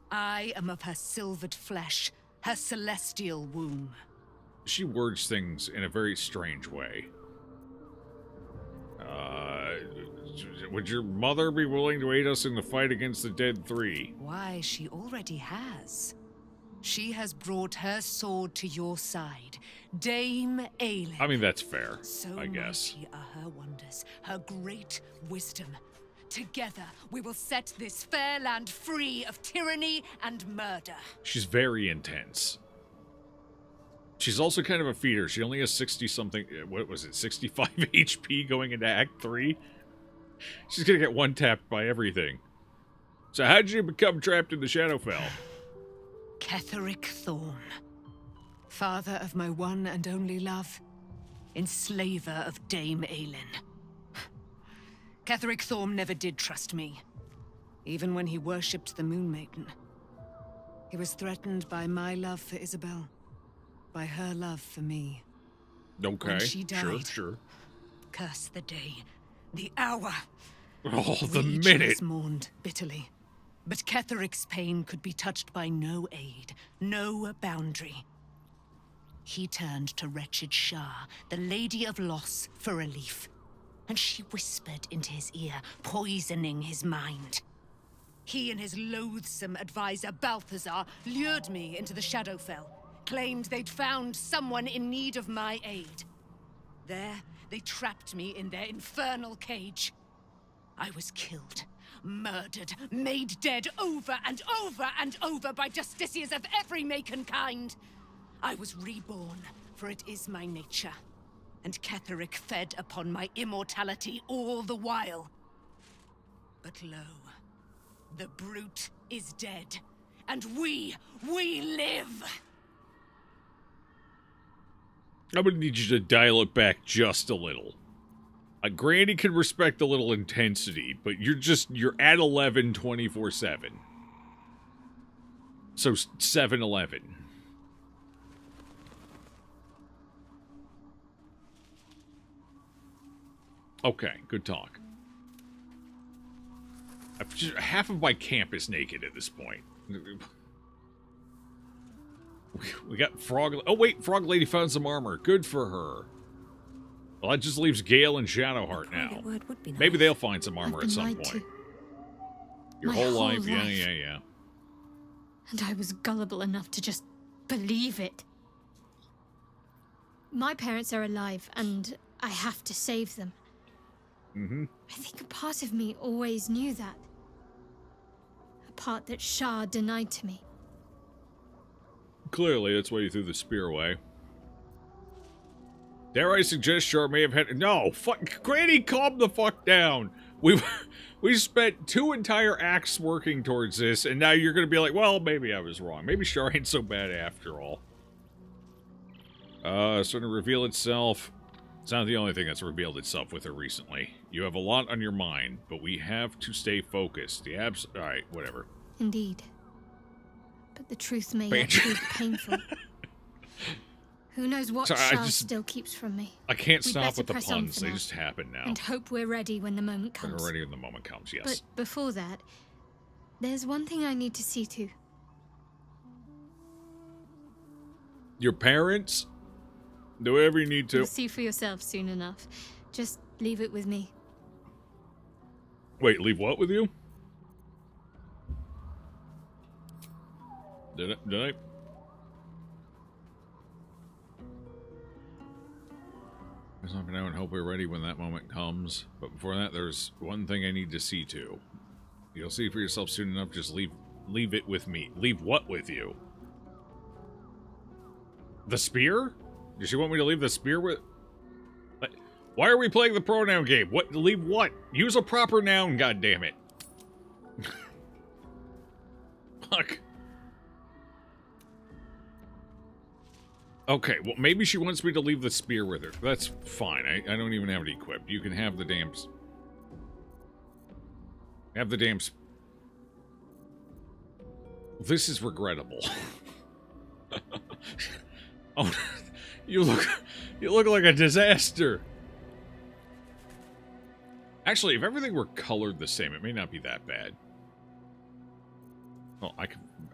O: I am of her silvered flesh, her celestial womb.
A: She words things in a very strange way. Would your mother be willing to aid us in the fight against the Dead Three?
O: Why, she already has. She has brought her sword to your side, Dame Aelin.
A: I mean, that's fair,
O: So
A: I guess.
O: mighty are her wonders, her great wisdom. Together, we will set this fair land free of tyranny and murder.
A: She's very intense. She's also kind of a feeder. She only has 60-something... What was it? 65 HP going into Act 3? She's gonna get one-tapped by everything. So how'd you become trapped in the Shadowfell?
O: Ketheric Thorm. Father of my one and only love. Enslaver of Dame Aelin. Ketheric Thorm never did trust me. Even when he worshipped the Moon Maiden. He was threatened by my love for Isabel. By her love for me.
A: Okay,
O: When she died,
A: sure.
O: Curse the day, the hour.
A: Oh, the
O: We each of
A: minute.
O: us mourned bitterly. But Ketheric's pain could be touched by no aid, no boundary. He turned to wretched Shah, the Lady of Loss, for relief. And she whispered into his ear, poisoning his mind. He and his loathsome advisor, Balthazar, lured me into the Shadowfell, claimed they'd found someone in need of my aid. There, they trapped me in their infernal cage. I was killed, murdered, made dead over and over and over by justiciars of every make and kind. I was reborn, for it is my nature. And Ketheric fed upon my immortality all the while. But lo, the brute is dead, and we live!
A: I'm gonna need you to dial it back just a little. Granny can respect a little intensity, but you're at 11 24/7. So 7-11. Okay, good talk. Half of my camp is naked at this point. We got Frog... Oh, wait, Frog Lady found some armor. Good for her. Well, that just leaves Gale and Shadowheart now. Maybe they'll find some armor at some point. Your
U: My
A: whole
U: whole
A: life? Yeah,
U: life.
A: yeah, yeah.
U: And I was gullible enough to just believe it. My parents are alive, and I have to save them.
A: Mm-hmm.
U: I think a part of me always knew that. A part that Shah denied to me.
A: Clearly, that's why you threw the spear away. Dare I suggest Shar may have had... No! Fuck! Granny, calm the fuck down! We spent 2 entire acts working towards this, and now you're gonna be like, well, maybe I was wrong. Maybe Shar ain't so bad after all. Starting to reveal itself. It's not the only thing that's revealed itself with her recently. You have a lot on your mind, but we have to stay focused. The Alright, whatever.
U: Indeed. But the truth may yet prove painful. Who knows what
A: Sorry,
U: Shah still keeps from me.
A: I can't
U: We'd
A: stop
U: better
A: with the
U: press on
A: puns.
U: for
A: They
U: now.
A: just happen now.
U: And hope we're ready when the moment comes.
A: We're ready when the moment comes, yes.
U: But before that, there's one thing I need to see to.
A: Your parents? Do whatever you need to.
U: You'll see for yourself soon enough. Just leave it with me.
A: Wait, leave what with you? Did I? There's nothing out and hope we're ready when that moment comes. But before that, there's one thing I need to see to. You'll see for yourself soon enough. Just leave it with me. Leave what with you? The spear? Does she want me to leave the spear with... Why are we playing the pronoun game? What? Leave what? Use a proper noun, goddammit. Fuck. Okay, well, maybe she wants me to leave the spear with her. That's fine. I don't even have it equipped. You can have the damn... Have the damn... This is regrettable. Oh, you look like a disaster. Actually, if everything were colored the same, it may not be that bad. Oh,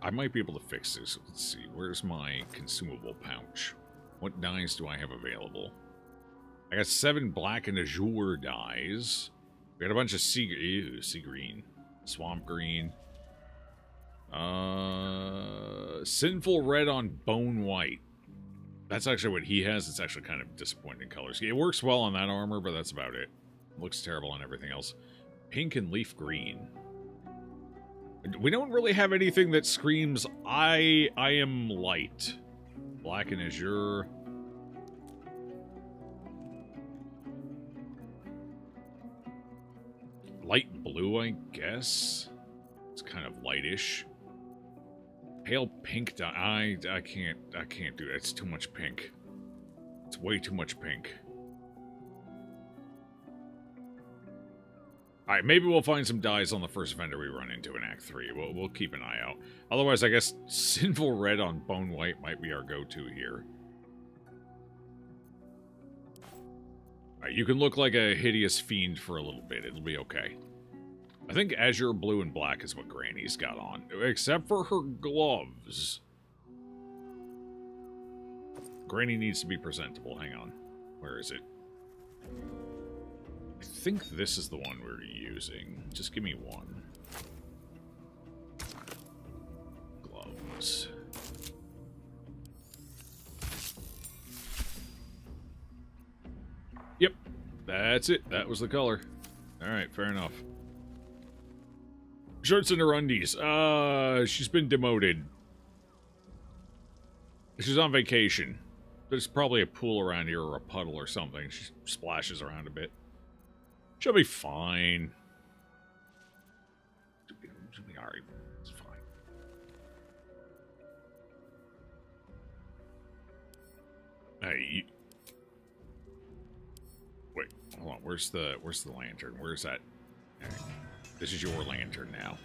A: I might be able to fix this. Let's see. Where's my consumable pouch? What dyes do I have available? I got 7 black and azure dyes. We got a bunch of sea green, swamp green. Sinful red on bone white. That's actually what he has. It's actually kind of disappointing colors. It works well on that armor, but that's about it. Looks terrible on everything else. Pink and leaf green. We don't really have anything that screams, I am light. Black and azure. Light blue, I guess. It's kind of lightish. Pale pink dye. I can't do that. It's too much pink. It's way too much pink. Alright, maybe we'll find some dyes on the first vendor we run into in Act 3. We'll keep an eye out. Otherwise, I guess Sinful Red on Bone White might be our go-to here. Alright, you can look like a hideous fiend for a little bit. It'll be okay. I think Azure Blue and Black is what Granny's got on. Except for her gloves. Granny needs to be presentable. Hang on. Where is it? I think this is the one we're using. Just give me one. Gloves. Yep. That's it. That was the color. Alright, fair enough. Shirts and her undies. She's been demoted. She's on vacation. There's probably a pool around here or a puddle or something. She splashes around a bit. She'll be fine. She'll be alright. It's fine. Hey, wait, hold on. Where's the lantern? Where's that? Right. This is your lantern now.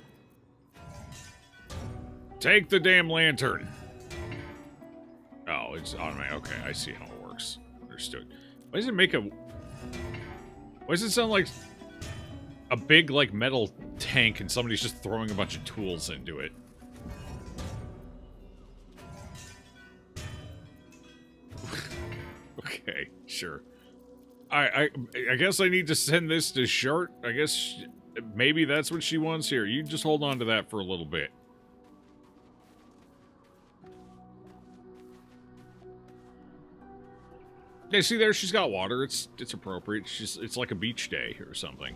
A: Take the damn lantern. Oh, it's automatic. Okay, I see how it works. Understood. Why does it make a... Why does it sound like a big, like, metal tank and somebody's just throwing a bunch of tools into it? Okay, sure. I guess I need to send this to Shart. I guess maybe that's what she wants here. You just hold on to that for a little bit. Yeah, see there, she's got water. It's appropriate. It's like a beach day or something.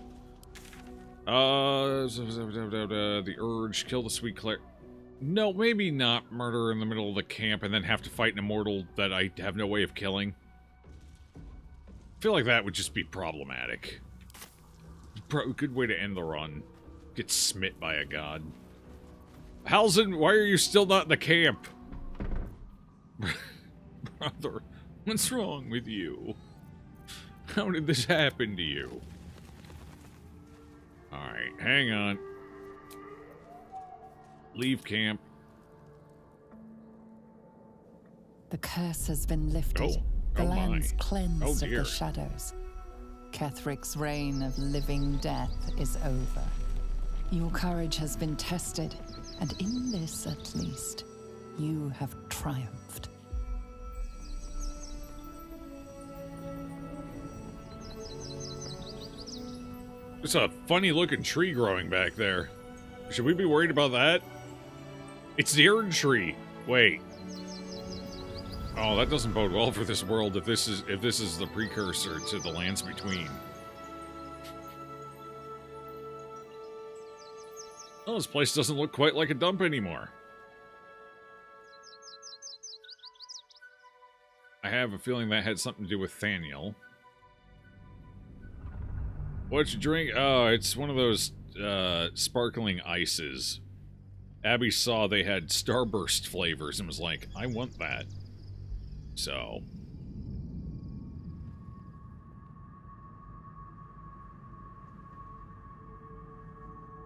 A: The urge, kill the sweet cleric. No, maybe not murder in the middle of the camp and then have to fight an immortal that I have no way of killing. I feel like that would just be problematic. Good way to end the run. Get smit by a god. Halsin, why are you still not in the camp? Brother, what's wrong with you? How did this happen to you? Alright, hang on. Leave camp.
S: The curse has been lifted. The land's cleansed of the shadows. Kethric's reign of living death is over. Your courage has been tested, and in this at least, you have triumphed.
A: There's a funny-looking tree growing back there. Should we be worried about that? It's the Erd tree. Wait. Oh, that doesn't bode well for this world if this is the precursor to the lands between. Oh, this place doesn't look quite like a dump anymore. I have a feeling that had something to do with Thaniel. What'd you drink? Oh, it's one of those sparkling ices. Abby saw they had Starburst flavors and was like, I want that. So.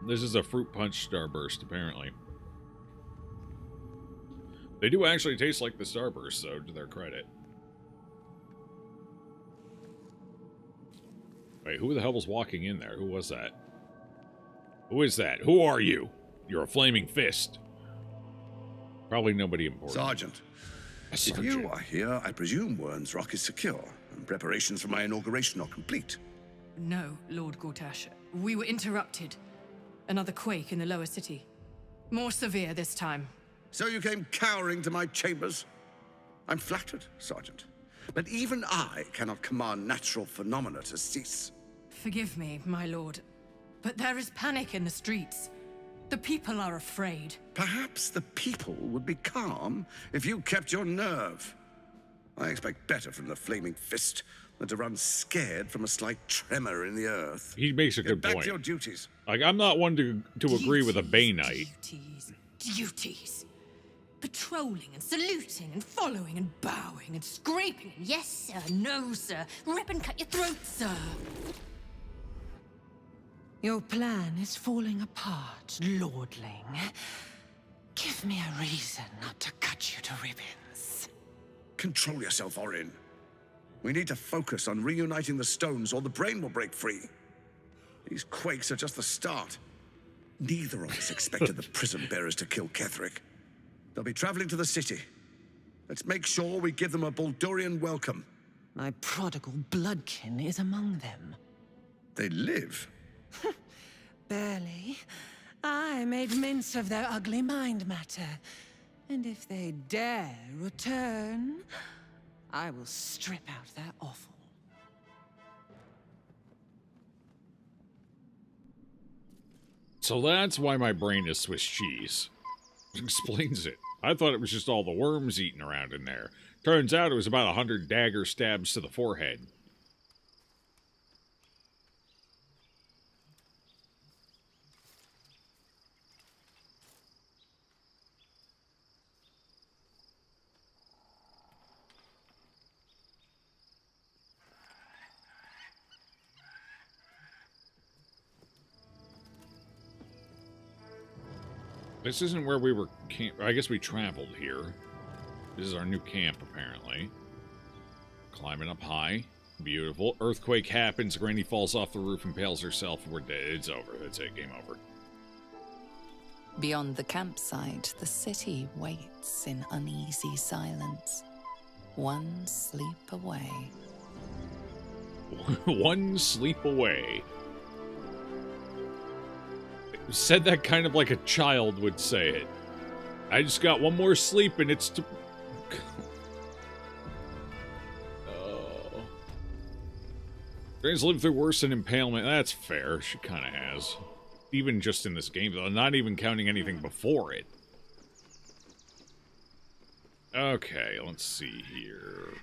A: This is a fruit punch Starburst, apparently. They do actually taste like the Starburst, though, to their credit. Wait, who the hell was walking in there? Who was that? Who is that? Who are you? You're a flaming fist. Probably nobody important.
B: Sergeant. If you are here, I presume Wern's Rock is secure, and preparations for my inauguration are complete.
V: No, Lord Gortash. We were interrupted. Another quake in the lower city. More severe this time.
B: So you came cowering to my chambers? I'm flattered, Sergeant. But even I cannot command natural phenomena to cease.
V: Forgive me, my lord, but there is panic in the streets. The people are afraid.
B: Perhaps the people would be calm if you kept your nerve. I expect better from the Flaming Fist than to run scared from a slight tremor in the earth.
A: He makes a good
B: Get back
A: point.
B: to your duties.
A: Like, I'm not one to agree with a Bay Knight.
V: Duties. Patrolling and saluting and following and bowing and scraping. Yes, sir. No, sir. Rip and cut your throat, sir. Your plan is falling apart, lordling. Give me a reason not to cut you to ribbons.
B: Control yourself, Orin. We need to focus on reuniting the stones or the brain will break free. These quakes are just the start. Neither of us expected the prison bearers to kill Ketheric. They'll be traveling to the city. Let's make sure we give them a Baldurian welcome.
V: My prodigal bloodkin is among them.
B: They live?
V: Barely. I made mince of their ugly mind matter. And if they dare return, I will strip out their offal.
A: So that's why my brain is Swiss cheese. Explains it. I thought it was just all the worms eating around in there. Turns out it was about 100 dagger stabs to the forehead. This isn't where we were camp. I guess we traveled here. This is our new camp, apparently. Climbing up high. Beautiful. Earthquake happens. Granny falls off the roof, impales herself. We're dead. It's over. That's it. Game over.
S: Beyond the campsite, the city waits in uneasy silence. One sleep away.
A: One sleep away. Said that kind of like a child would say it. I just got one more sleep and it's... Drane's lived through worse than impalement. That's fair. She kind of has. Even just in this game, though. Not even counting anything before it. Okay, let's see here.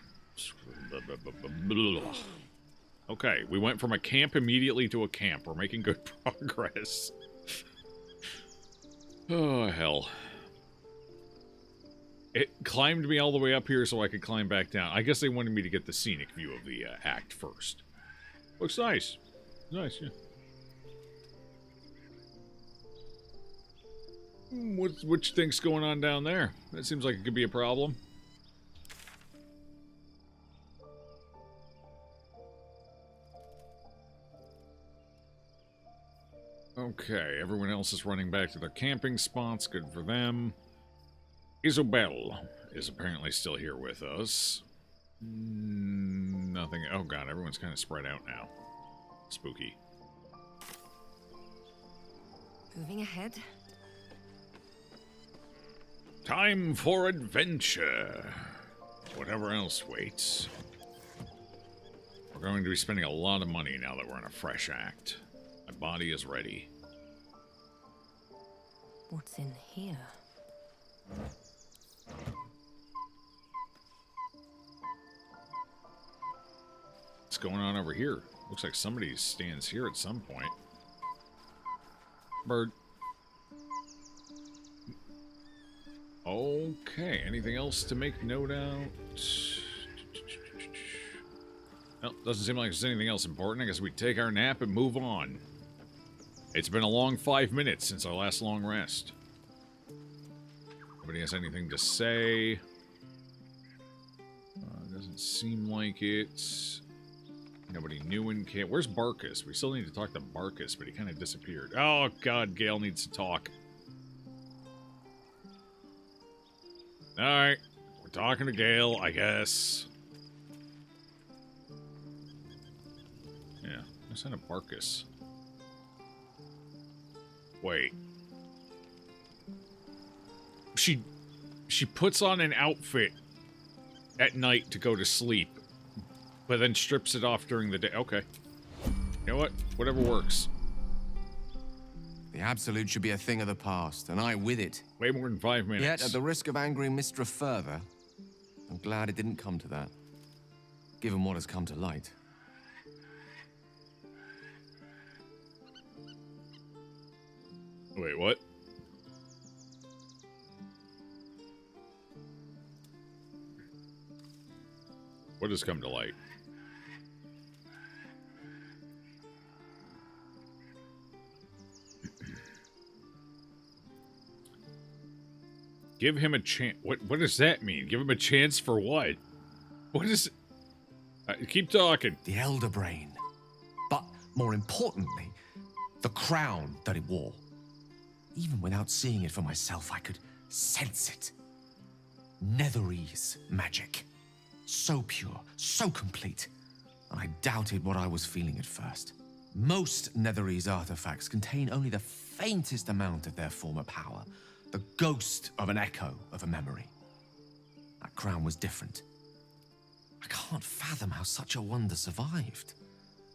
A: Okay, we went from a camp immediately to a camp. We're making good progress. Oh, hell. It climbed me all the way up here so I could climb back down. I guess they wanted me to get the scenic view of the act first. Looks nice. Nice, yeah. What you think's going on down there? That seems like it could be a problem. Okay, everyone else is running back to their camping spots. Good for them. Isobel is apparently still here with us. Nothing. Oh god, everyone's kind of spread out now. Spooky.
G: Moving ahead.
A: Time for adventure. Whatever else waits. We're going to be spending a lot of money now that we're in a fresh act. My body is ready.
G: What's in here?
A: What's going on over here? Looks like somebody stands here at some point. Bird. Okay, anything else to make note out? Well, doesn't seem like there's anything else important. I guess we take our nap and move on. It's been a long 5 minutes since our last long rest. Nobody has anything to say. Doesn't seem like it. Nobody new in camp. Where's Barkus? We still need to talk to Barkus, but he kind of disappeared. Oh, God, Gale needs to talk. Alright, we're talking to Gale, I guess. Yeah, let's send a Barkus. Wait. She puts on an outfit at night to go to sleep, but then strips it off during the day. Okay. You know what? Whatever works.
R: The Absolute should be a thing of the past, and I with it.
A: Way more than 5 minutes.
R: Yet, at the risk of angering Mistra further, I'm glad it didn't come to that, given what has come to light.
A: Wait, what? What has come to light? Give him a chance. What does that mean? Give him a chance for what? What is... keep talking.
R: The Elder Brain. But, more importantly, the crown that it wore. Even without seeing it for myself, I could sense it. Netherese magic. So pure, so complete. I doubted what I was feeling at first. Most Netherese artifacts contain only the faintest amount of their former power. The ghost of an echo of a memory. That crown was different. I can't fathom how such a wonder survived.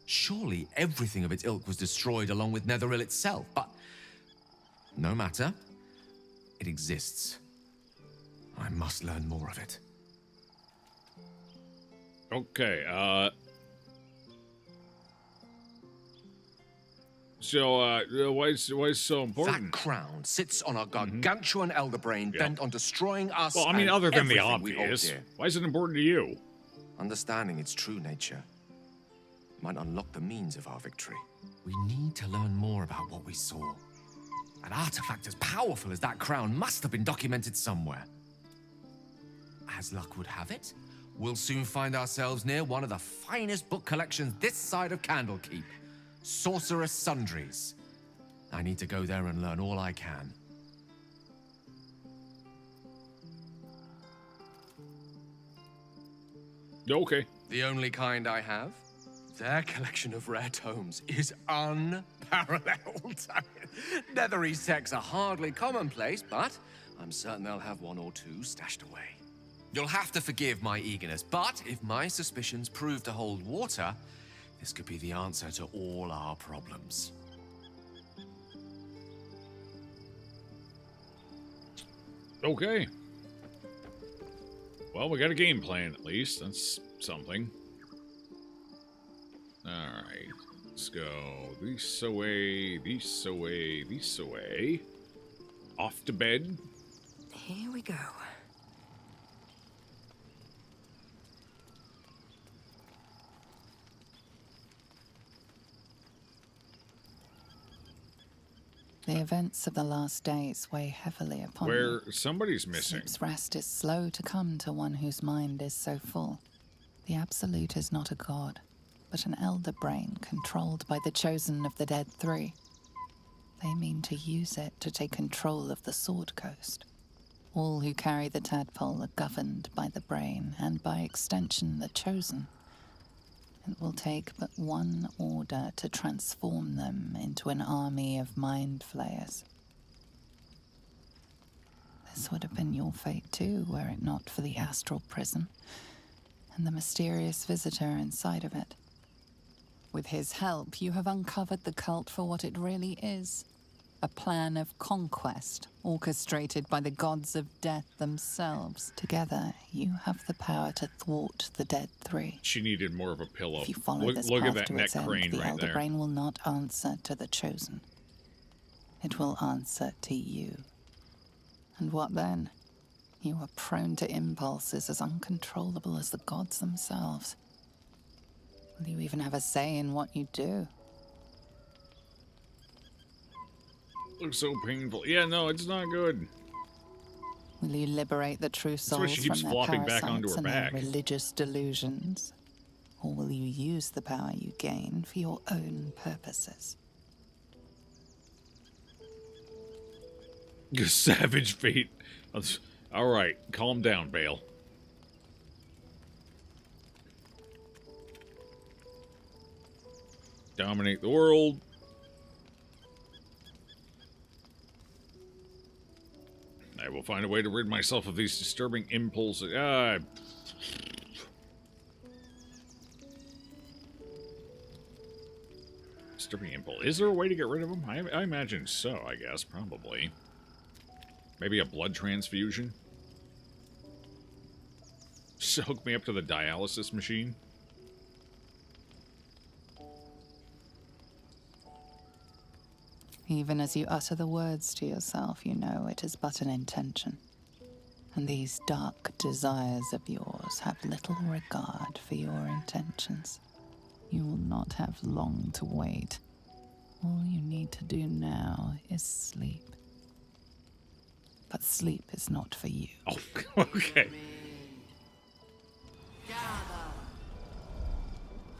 R: Surely everything of its ilk was destroyed along with Netheril itself, but... no matter. It exists. I must learn more of it.
A: Okay, So, why is it so important?
R: That crown sits on a gargantuan elder brain bent on destroying us.
A: Well, I mean, other than the
R: everything we hold
A: obvious.
R: dear.
A: Why is it important to you?
R: Understanding its true nature might unlock the means of our victory. We need to learn more about what we saw. An artifact as powerful as that crown must have been documented somewhere. As luck would have it, we'll soon find ourselves near one of the finest book collections this side of Candlekeep. Sorcerous Sundries. I need to go there and learn all I can.
A: Okay.
R: The only kind I have. Their collection of rare tomes is unparalleled.
H: unparalleled. Netherese techs are hardly commonplace, but I'm certain they'll have one or two stashed away. You'll have to forgive my eagerness, but if my suspicions prove to hold water, this could be the answer to all our problems.
A: Okay. Well, we got a game plan at least. That's something. Alright. Let's go. This away, this away, this away. Off to bed.
G: Here we go.
S: The events of the last days weigh heavily upon
A: Where
S: you.
A: somebody's missing.
S: Sleep's rest is slow to come to one whose mind is so full. The Absolute is not a god, but an elder brain controlled by the chosen of the Dead Three. They mean to use it to take control of the Sword Coast. All who carry the tadpole are governed by the brain, and by extension the chosen. It will take but one order to transform them into an army of mind flayers. This would have been your fate too, were it not for the astral prison and the mysterious visitor inside of it. With his help, you have uncovered the cult for what it really is. A plan of conquest, orchestrated by the gods of death themselves. Together, you have the power to thwart the Dead Three.
A: She needed more of a pillow.
S: If you follow this
A: Look
S: path
A: at that
S: to
A: neck
S: its end,
A: crane
S: the
A: right
S: Elder
A: there.
S: Brain will not answer to the Chosen. It will answer to you. And what then? You are prone to impulses as uncontrollable as the gods themselves. Will you even have a say in what you do?
A: Looks so painful. Yeah, no, it's not good.
S: Will you liberate the true
A: That's why
S: souls
A: she
S: from
A: keeps
S: their
A: flopping back onto
S: parasites
A: her
S: and their
A: back.
S: religious delusions? Or will you use the power you gain for your own purposes?
A: Savage fate. Alright, calm down, Bale. Dominate the world. I will find a way to rid myself of these disturbing impulses. Disturbing impulse. Is there a way to get rid of them? I imagine so, I guess. Probably. Maybe a blood transfusion? Just hook me up to the dialysis machine?
S: Even as you utter the words to yourself, you know it is but an intention. And these dark desires of yours have little regard for your intentions. You will not have long to wait. All you need to do now is sleep. But sleep is not for you.
A: Oh, okay.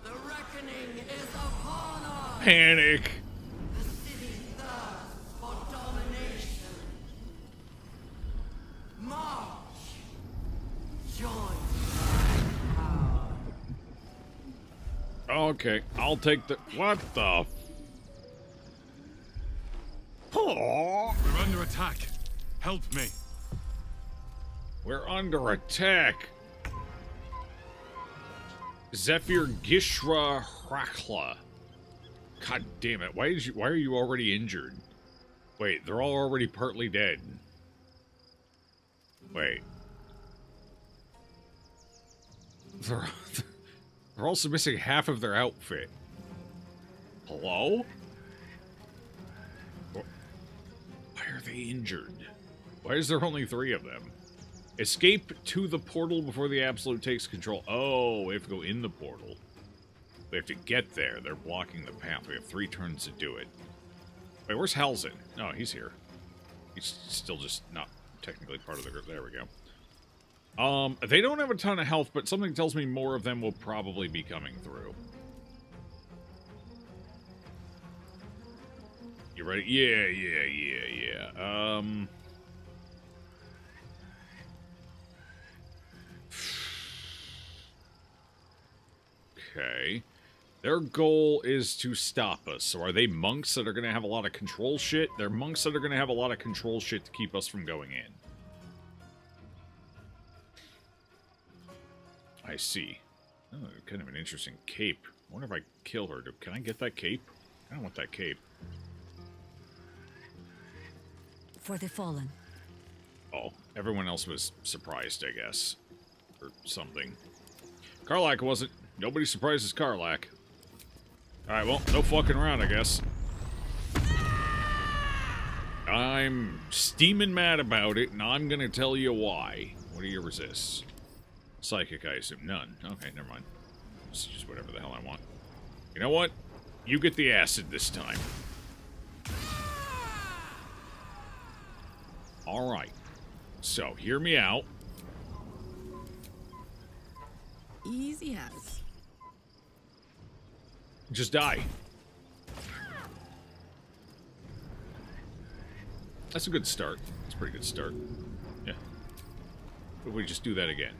I: The reckoning is upon us.
A: Panic.
I: The city thirsts for domination. March. Join my power.
A: Okay, I'll take the... What the... Oh.
N: We're under attack. Help me.
A: We're under attack. Zephyr Gishra Hrakla. God damn it. Why are you already injured? Wait, they're all already partly dead. Wait. They're also missing half of their outfit. Hello? Why are they injured? Why is there only 3 of them? Escape to the portal before the Absolute takes control. Oh, we have to go in the portal. We have to get there. They're blocking the path. We have 3 turns to do it. Wait, where's Halsin? No, he's here. He's still just not technically part of the group. There we go. They don't have a ton of health, but something tells me more of them will probably be coming through. You ready? Yeah. Okay. Their goal is to stop us. So are they monks that are going to have a lot of control shit? They're monks that are going to have a lot of control shit to keep us from going in. I see. Oh, kind of an interesting cape. I wonder if I kill her. Can I get that cape? I don't want that cape.
F: For the fallen.
A: Oh, everyone else was surprised, I guess. Or something. Karlach wasn't. Nobody surprises Karlach. Alright, well, no fucking around, I guess. I'm steaming mad about it, and I'm gonna tell you why. What are your resists? Psychic, I assume. None. Okay, never mind. It's just whatever the hell I want. You know what? You get the acid this time. Alright. So, hear me out.
F: Easy as.
A: Just die. That's a good start. That's a pretty good start. Yeah. But we just do that again.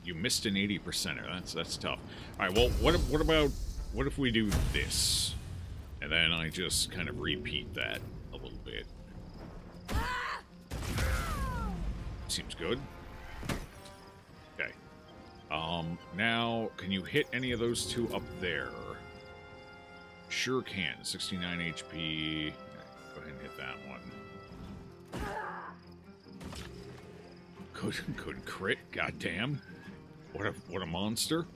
A: You missed an 80%er. That's tough. All right. Well, what if we do this, and then I just kind of repeat that a little bit. Seems good. Okay. Now, can you hit any of those two up there? Sure can. 69 HP. Go ahead and hit that one. Good crit. Goddamn. What a monster.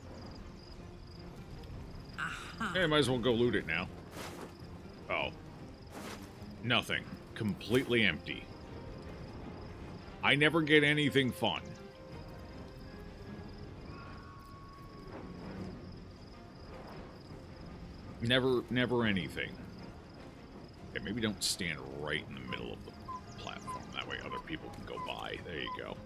A: Hey, might as well go loot it now. Oh. Nothing. Completely empty. I never get anything fun. Never anything. Okay, maybe don't stand right in the middle of the platform. That way other people can go by. There you go.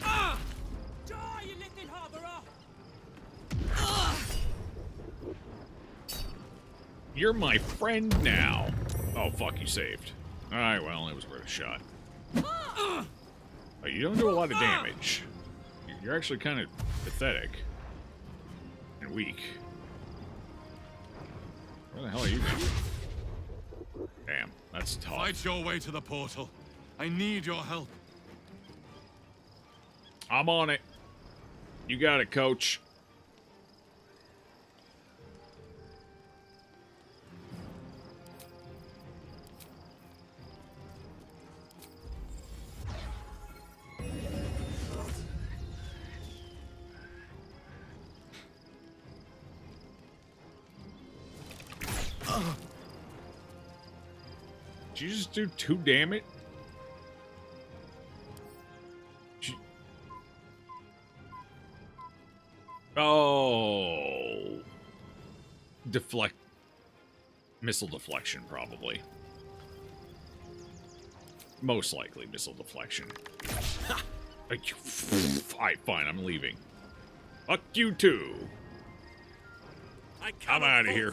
I: Die, you little harborer!
A: You're my friend now. Oh, fuck, you saved. Alright, well, it was worth a shot. But you don't do a lot of damage. You're actually kind of pathetic. And weak. Where the hell are you going? Damn, that's tough.
N: Fight your way to the portal. I need your help.
A: I'm on it. You got it, coach. Did you just do 2 damage? Oh. Deflect. Missile deflection, probably. Most likely missile deflection. Alright, fine, I'm leaving. Fuck you too. I'm out of here.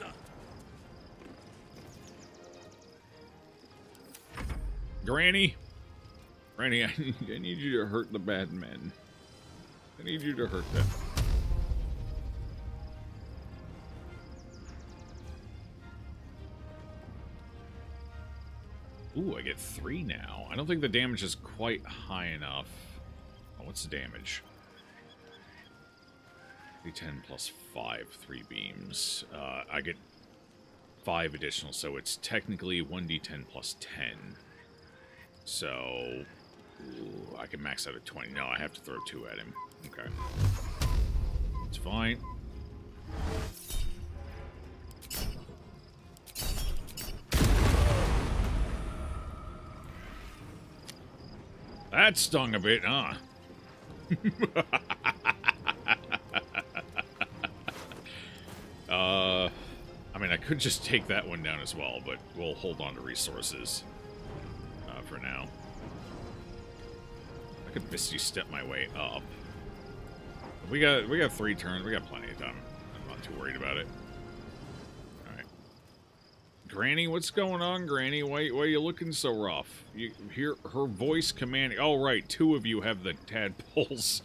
A: Granny, I need you to hurt the bad men. I need you to hurt them. Ooh, I get 3 now. I don't think the damage is quite high enough. Oh, what's the damage? D10 plus 5, 3 beams. I get 5 additional, so it's technically 1d10 plus 10. So, ooh, I can max out at 20. No, I have to throw 2 at him. Okay. It's fine. That stung a bit, huh? I mean, I could just take that one down as well, but we'll hold on to resources for now. I could Misty step my way up. We got 3 turns. We got plenty of time. I'm not too worried about it. All right, Granny, what's going on, Granny? Why are you looking so rough? You hear her voice commanding. Oh, right, 2 of you have the tadpoles.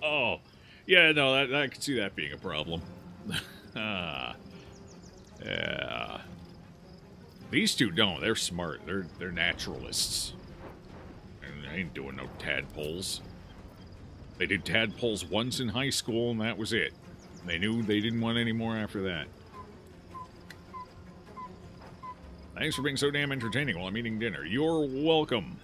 A: Oh, Yeah, no, I can see that being a problem. Yeah. These two don't. They're smart. They're naturalists. And they ain't doing no tadpoles. They did tadpoles once in high school, and that was it. They knew they didn't want any more after that. Thanks for being so damn entertaining while I'm eating dinner. You're welcome.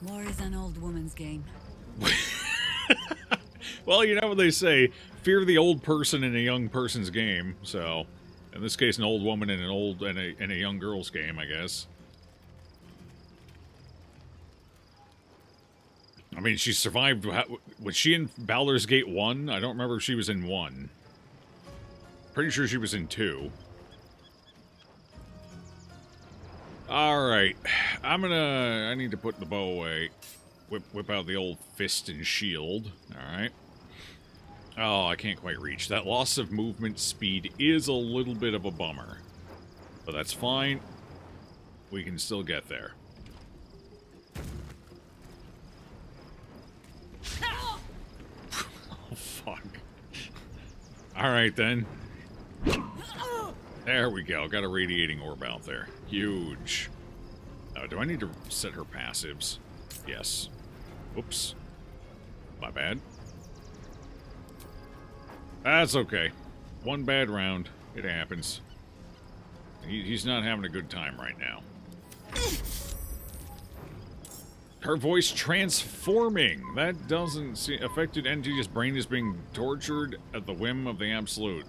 F: War is an old woman's game.
A: Well, you know what they say, fear the old person in a young person's game. So, in this case, an old woman in a young girl's game, I guess. I mean, she survived. Was she in Baldur's Gate 1? I don't remember if she was in 1. Pretty sure she was in 2. Alright. I need to put the bow away. Whip out the old fist and shield. Alright. Oh, I can't quite reach. That loss of movement speed is a little bit of a bummer. But that's fine. We can still get there. Oh, fuck. Alright, then. There we go. Got a radiating orb out there. Huge. Do I need to set her passives? Yes. Whoops. My bad. That's okay. One bad round. It happens. He's not having a good time right now. Her voice transforming. That doesn't seem... Affected entity's brain is being tortured at the whim of the Absolute.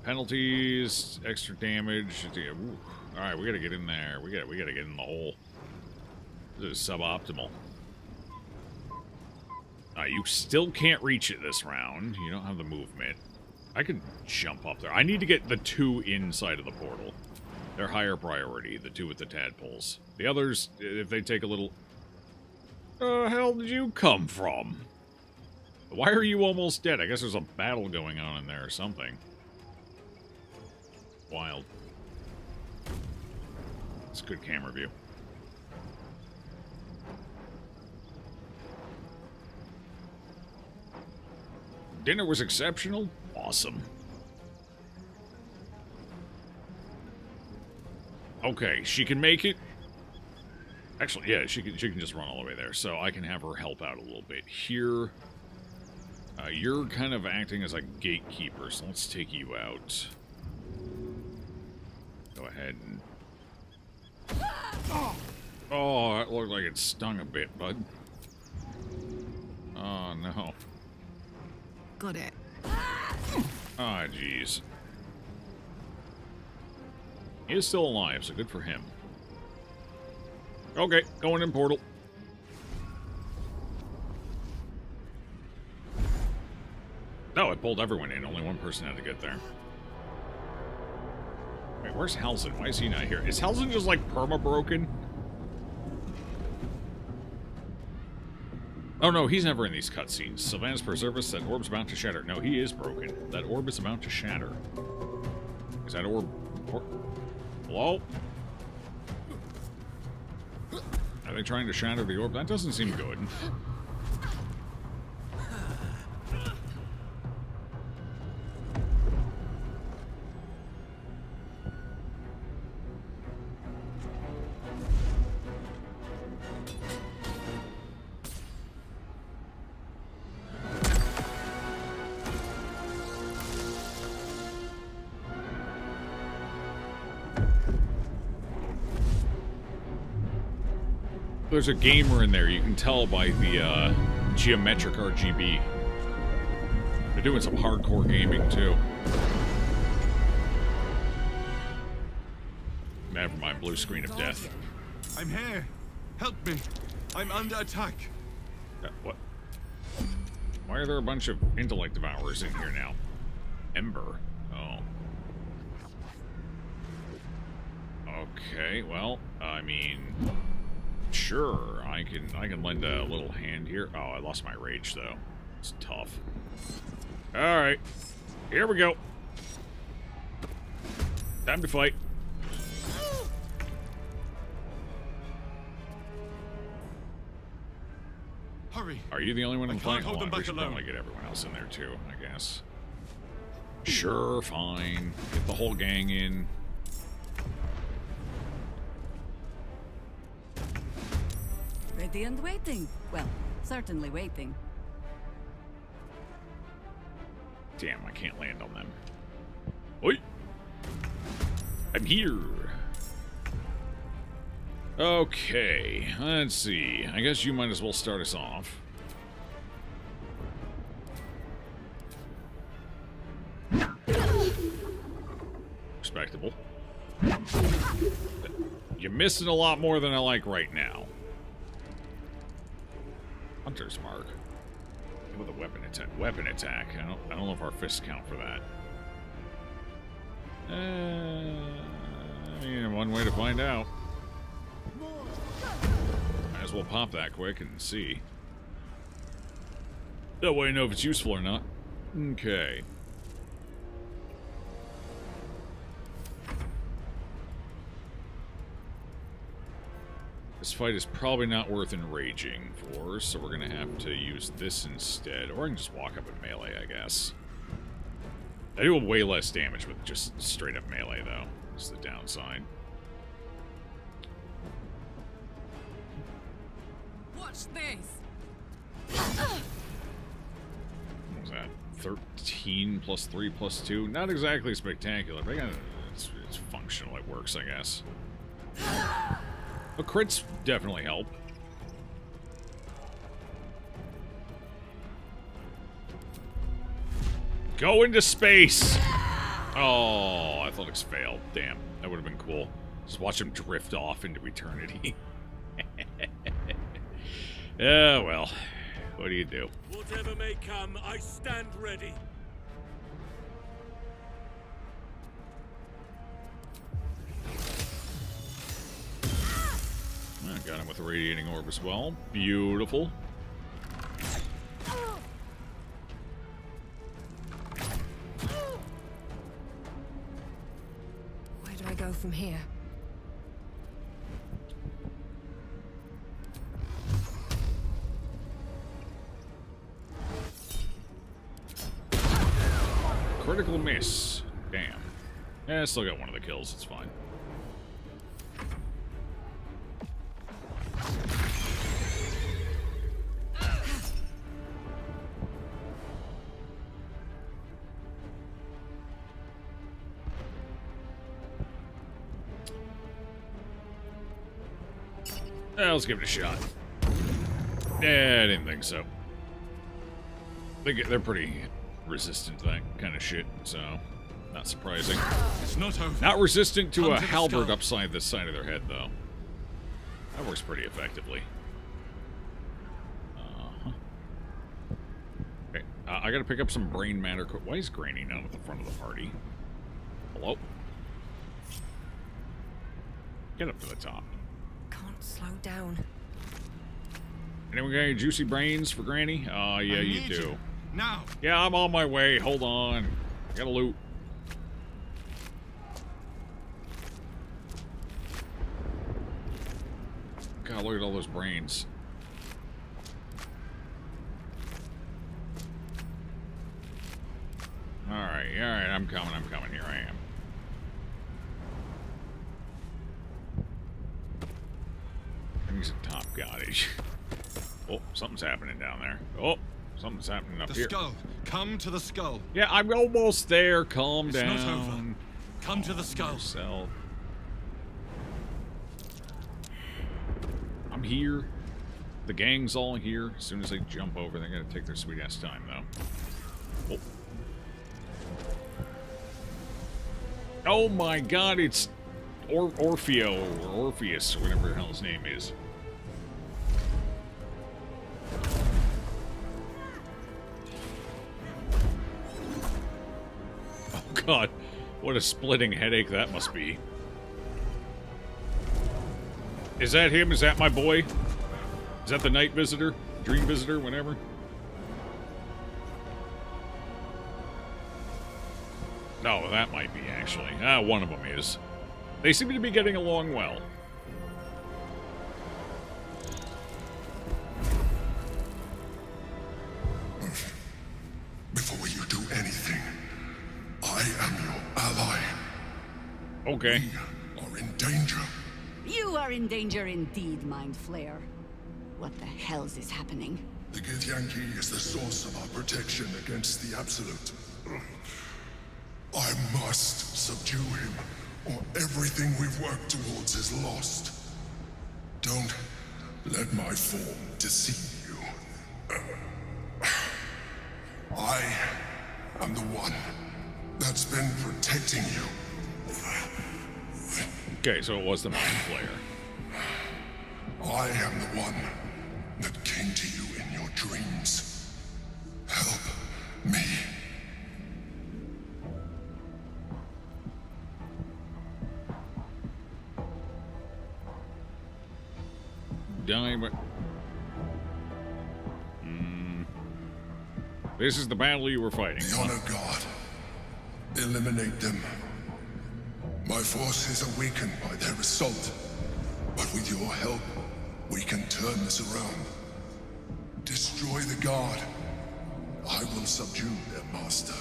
A: Penalties, extra damage. Alright, we gotta get in there. We gotta get in the hole. This is suboptimal. You still can't reach it this round. You don't have the movement. I can jump up there. I need to get the two inside of the portal. They're higher priority, the two with the tadpoles. The others, if they take a little... The hell did you come from? Why are you almost dead? I guess there's a battle going on in there or something. Wild. It's a good camera view. Dinner was exceptional. Awesome. Okay, she can make it. Actually, yeah, she can just run all the way there. So I can have her help out a little bit. Here, you're kind of acting as a gatekeeper, so let's take you out. Go ahead and... Oh, that looked like it stung a bit, bud. Oh, no.
V: Got it.
A: Ah, jeez. He is still alive, so good for him. Okay, going in portal. No, it pulled everyone in. Only one person had to get there. Wait, where's Halsin? Why is he not here? Is Halsin just, like, perma-broken? Oh, no, he's never in these cutscenes. Sylvanas Preservus, that orb's about to shatter. No, he is broken. That orb is about to shatter. Is that orb... Hello? Are they trying to shatter the orb? That doesn't seem good. There's a gamer in there, you can tell by the geometric RGB. They're doing some hardcore gaming too. Never mind, blue screen of death.
N: I'm here. Help me. I'm under attack.
A: What? Why are there a bunch of intellect devourers in here now? Ember. Oh. Okay, well, I mean... Sure, I can lend a little hand here. Oh, I lost my rage though. It's tough. All right, here we go. Time to fight.
N: Hurry.
A: Are you the only one in
N: I
A: the fight?
N: can't hold them
A: We
N: back
A: should
N: alone.
A: probably get everyone else in there too, I guess. Sure, fine. Get the whole gang in.
D: Ready and waiting. Well, certainly waiting.
A: Damn, I can't land on them. Oi! I'm here. Okay, let's see. I guess you might as well start us off. Respectable. You're missing a lot more than I like right now. Hunter's mark. With a weapon attack. Weapon attack. I don't know if our fists count for that. I mean, one way to find out. Might as well pop that quick and see. That way I know if it's useful or not. Okay. This fight is probably not worth enraging for, so we're going to have to use this instead. Or I can just walk up and melee, I guess. I do way less damage with just straight up melee, though. That's the downside.
D: Watch this.
A: What was that? 13 plus 3 plus 2? Not exactly spectacular, but it's functional. It works, I guess. But crits definitely help. Go into space! Oh, athletics failed. Damn, that would have been cool. Just watch him drift off into eternity. Yeah, well, what do you do?
P: Whatever may come, I stand ready.
A: I got him with a radiating orb as well. Beautiful.
G: Where do I go from here?
A: Critical miss. Damn. Yeah, I still got one of the kills. It's fine. Let's give it a shot. Yeah, I didn't think so. They're pretty resistant to that kind of shit, so not surprising.
N: It's not over.
A: Not resistant to
N: Come
A: a
N: to the
A: halberd
N: skull.
A: upside the side of their head, though. That works pretty effectively. Okay, I gotta pick up some brain matter. Why is Granny not at the front of the party? Hello? Get up to the top.
G: Can't slow down.
A: Anyone got any juicy brains for Granny? Oh, yeah, you
N: need
A: do.
N: you. Now.
A: Yeah, I'm on my way. Hold on. Gotta loot. God, look at all those brains. Alright, I'm coming, here I am. I need some top cottage. Oh, something's happening down there. Oh, something's happening up
N: The
A: here.
N: skull. Come to the skull.
A: Yeah, I'm almost there. Calm
N: It's
A: down.
N: not over. Come to the skull.
A: Yourself. I'm here. The gang's all here. As soon as they jump over, they're gonna take their sweet ass time, though. Oh. Oh my God! It's Orfeo or Orpheus or whatever the hell his name is. Oh God, what a splitting headache that must be. Is that him? Is that my boy? Is that the night visitor? Dream visitor? Whatever? No, that might be, actually. One of them is. They seem to be getting along well. Okay.
J: We are in danger.
D: You are in danger indeed, Mind Flayer. What the hell's is happening?
J: The Githyanki is the source of our protection against the Absolute. I must subdue him, or everything we've worked towards is lost. Don't let my form deceive you. I am the one that's been protecting you.
A: Okay, so it was the Mind Flayer.
J: I am the one that came to you in your dreams. Help me.
A: Die, but... This is the battle you were fighting.
J: The Honor God. Eliminate them. My forces are weakened by their assault. But with your help, we can turn this around. Destroy the Guard. I will subdue their master.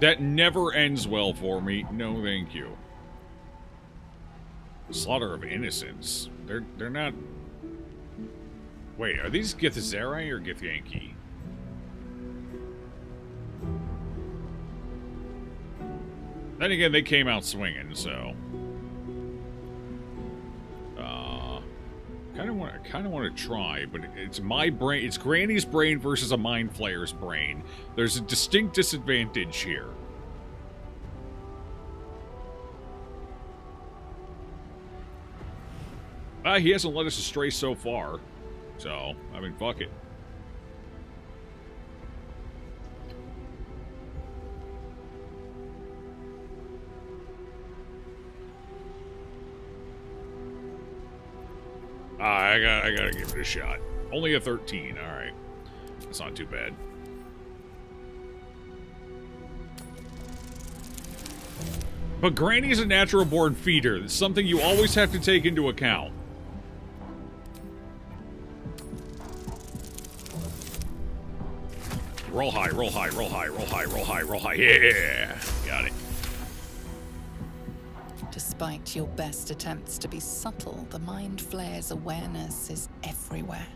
A: That never ends well for me. No, thank you. Slaughter of innocents. They're not... Wait, are these Githzerai or Githyanki? Then again, they came out swinging, so... kind of want to try, but it's my brain. It's Granny's brain versus a Mind Flayer's brain. There's a distinct disadvantage here. He hasn't led us astray so far. So, I mean, fuck it. I gotta give it a shot. Only a 13, alright. That's not too bad. But Granny's a natural-born feeder. It's something you always have to take into account. Roll high, roll high, roll high, roll high, roll high, roll high. Yeah! Got it.
S: Despite your best attempts to be subtle, the Mind Flayer's awareness is everywhere.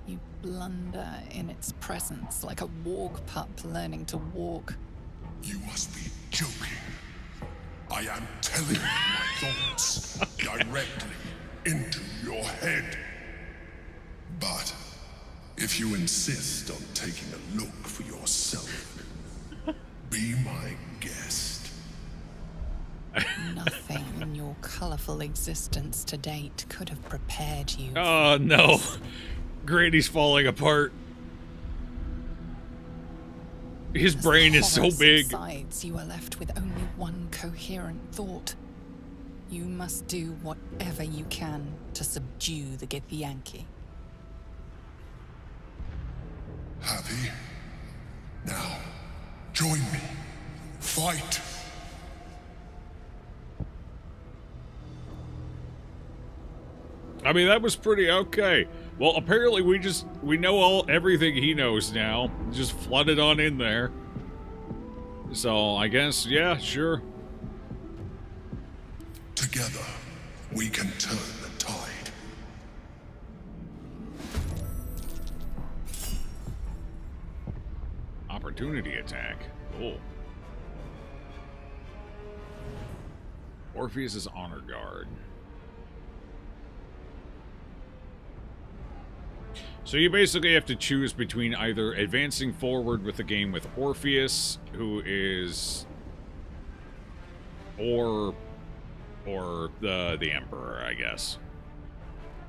S: You blunder in its presence like a warg pup learning to walk.
J: You must be joking. I am telling you my thoughts directly into your head. But if you insist on taking a look for yourself, be my guest.
S: Nothing in your colorful existence to date could have prepared you.
A: Oh, no. Granny's falling apart. His brain is so big.
S: Subsides, you are left with only one coherent thought. You must do whatever you can to subdue the Githyanki.
J: Happy? Now, join me. Fight!
A: I mean, that was pretty okay. Well, apparently we know everything he knows now. Just flooded on in there. So, I guess, yeah, sure.
J: Together, we can turn the tide.
A: Opportunity attack. Cool. Orpheus's honor guard. So you basically have to choose between either advancing forward with the game with Orpheus, who is... Or the Emperor, I guess.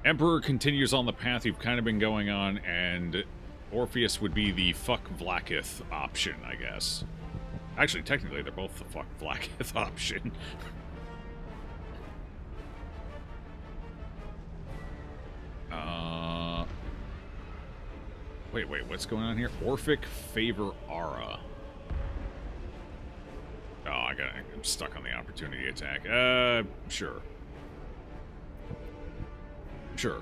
A: Emperor continues on the path you've kind of been going on, and Orpheus would be the fuck Vlaakith option, I guess. Actually, technically, they're both the fuck Vlaakith option. Wait, what's going on here? Orphic Favor Aura. Oh, I'm stuck on the opportunity attack. Sure. Sure.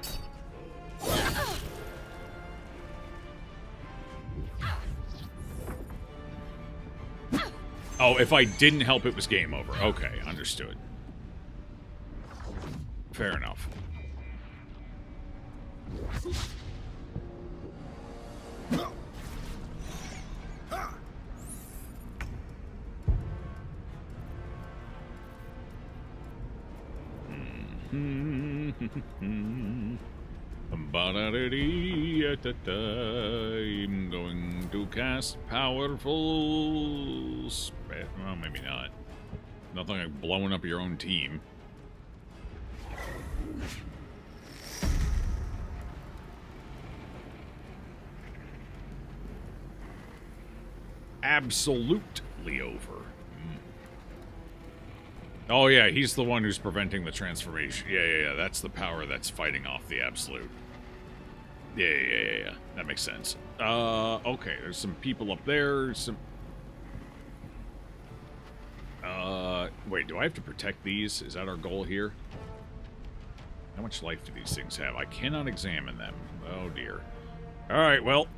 A: Oh, if I didn't help, it was game over. Okay, understood. Fair enough. I'm going to cast powerful spell. Well, maybe not. Nothing like blowing up your own team. Absolutely over. Oh yeah, he's the one who's preventing the transformation. Yeah. That's the power that's fighting off the absolute. Yeah. That makes sense. Okay, there's some people up there. Wait, do I have to protect these? Is that our goal here? How much life do these things have? I cannot examine them. Oh dear. Alright, well.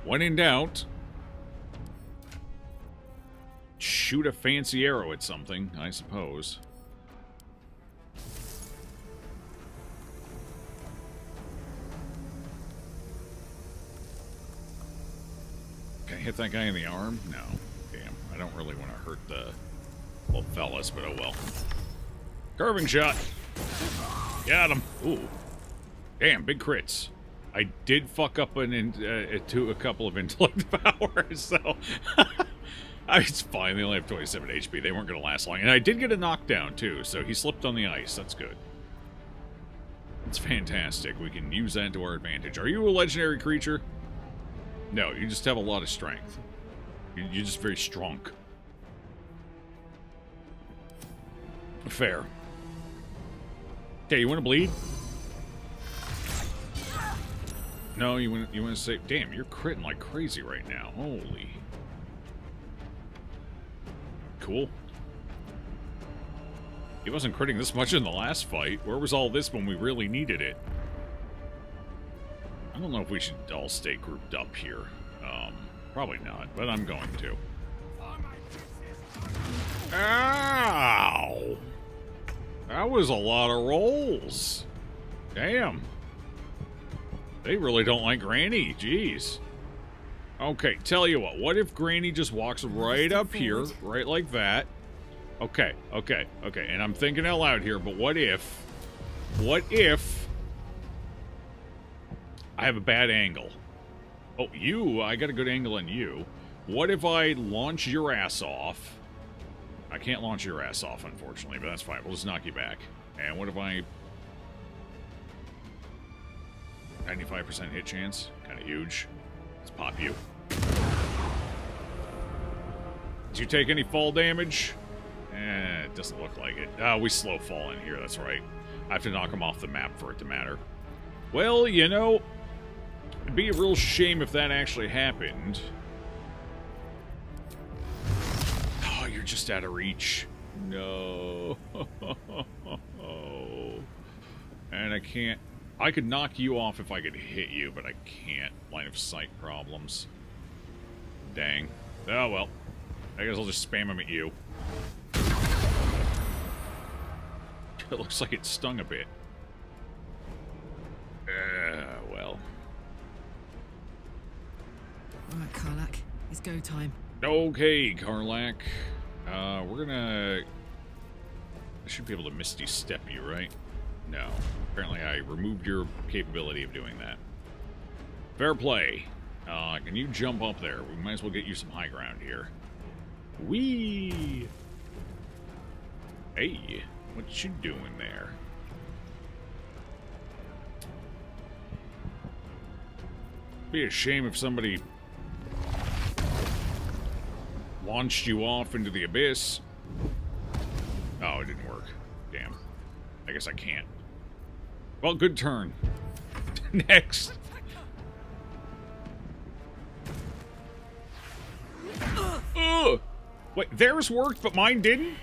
A: When in doubt, shoot a fancy arrow at something, I suppose. Can I hit that guy in the arm? No. Damn, I don't really want to hurt the little fellas, but oh well. Curving shot. Got him. Ooh. Damn, big crits. I did fuck up to a couple of intellect powers, so it's fine. They only have 27 HP. They weren't going to last long. And I did get a knockdown, too, so he slipped on the ice. That's good. It's fantastic. We can use that to our advantage. Are you a legendary creature? No, you just have a lot of strength. You're just very strong. Fair. Okay, you want to bleed? No, you want to say, damn, you're critting like crazy right now. Holy. Cool. He wasn't critting this much in the last fight. Where was all this when we really needed it? I don't know if we should all stay grouped up here. Probably not, but I'm going to. Ow! That was a lot of rolls. Damn. They really don't like Granny. Jeez. Okay, tell you what if Granny just walks right up here, right like that? Okay. And I'm thinking out loud here, but what if I have a bad angle? Oh, I got a good angle on you. What if I launch your ass off? I can't launch your ass off, unfortunately, but that's fine. We'll just knock you back. And what if I... 95% hit chance. Kind of huge. Let's pop you. Did you take any fall damage? It doesn't look like it. We slow fall in here, that's right. I have to knock him off the map for it to matter. Well, you know, it'd be a real shame if that actually happened. Oh, you're just out of reach. No. And I can't... I could knock you off if I could hit you, but I can't. Line of sight problems. Dang. Oh, well. I guess I'll just spam him at you. It looks like it stung a bit. Well.
O: Alright, Karlak. It's go time.
A: Okay, Karlak. We're gonna... I should be able to Misty Step you, right? No. Apparently I removed your capability of doing that. Fair play. Can you jump up there? We might as well get you some high ground here. Whee! Hey, what you doing there? Be a shame if somebody launched you off into the abyss. Oh, it didn't work. Damn. I guess I can't. Well, good turn. Next. Wait, theirs worked, but mine didn't?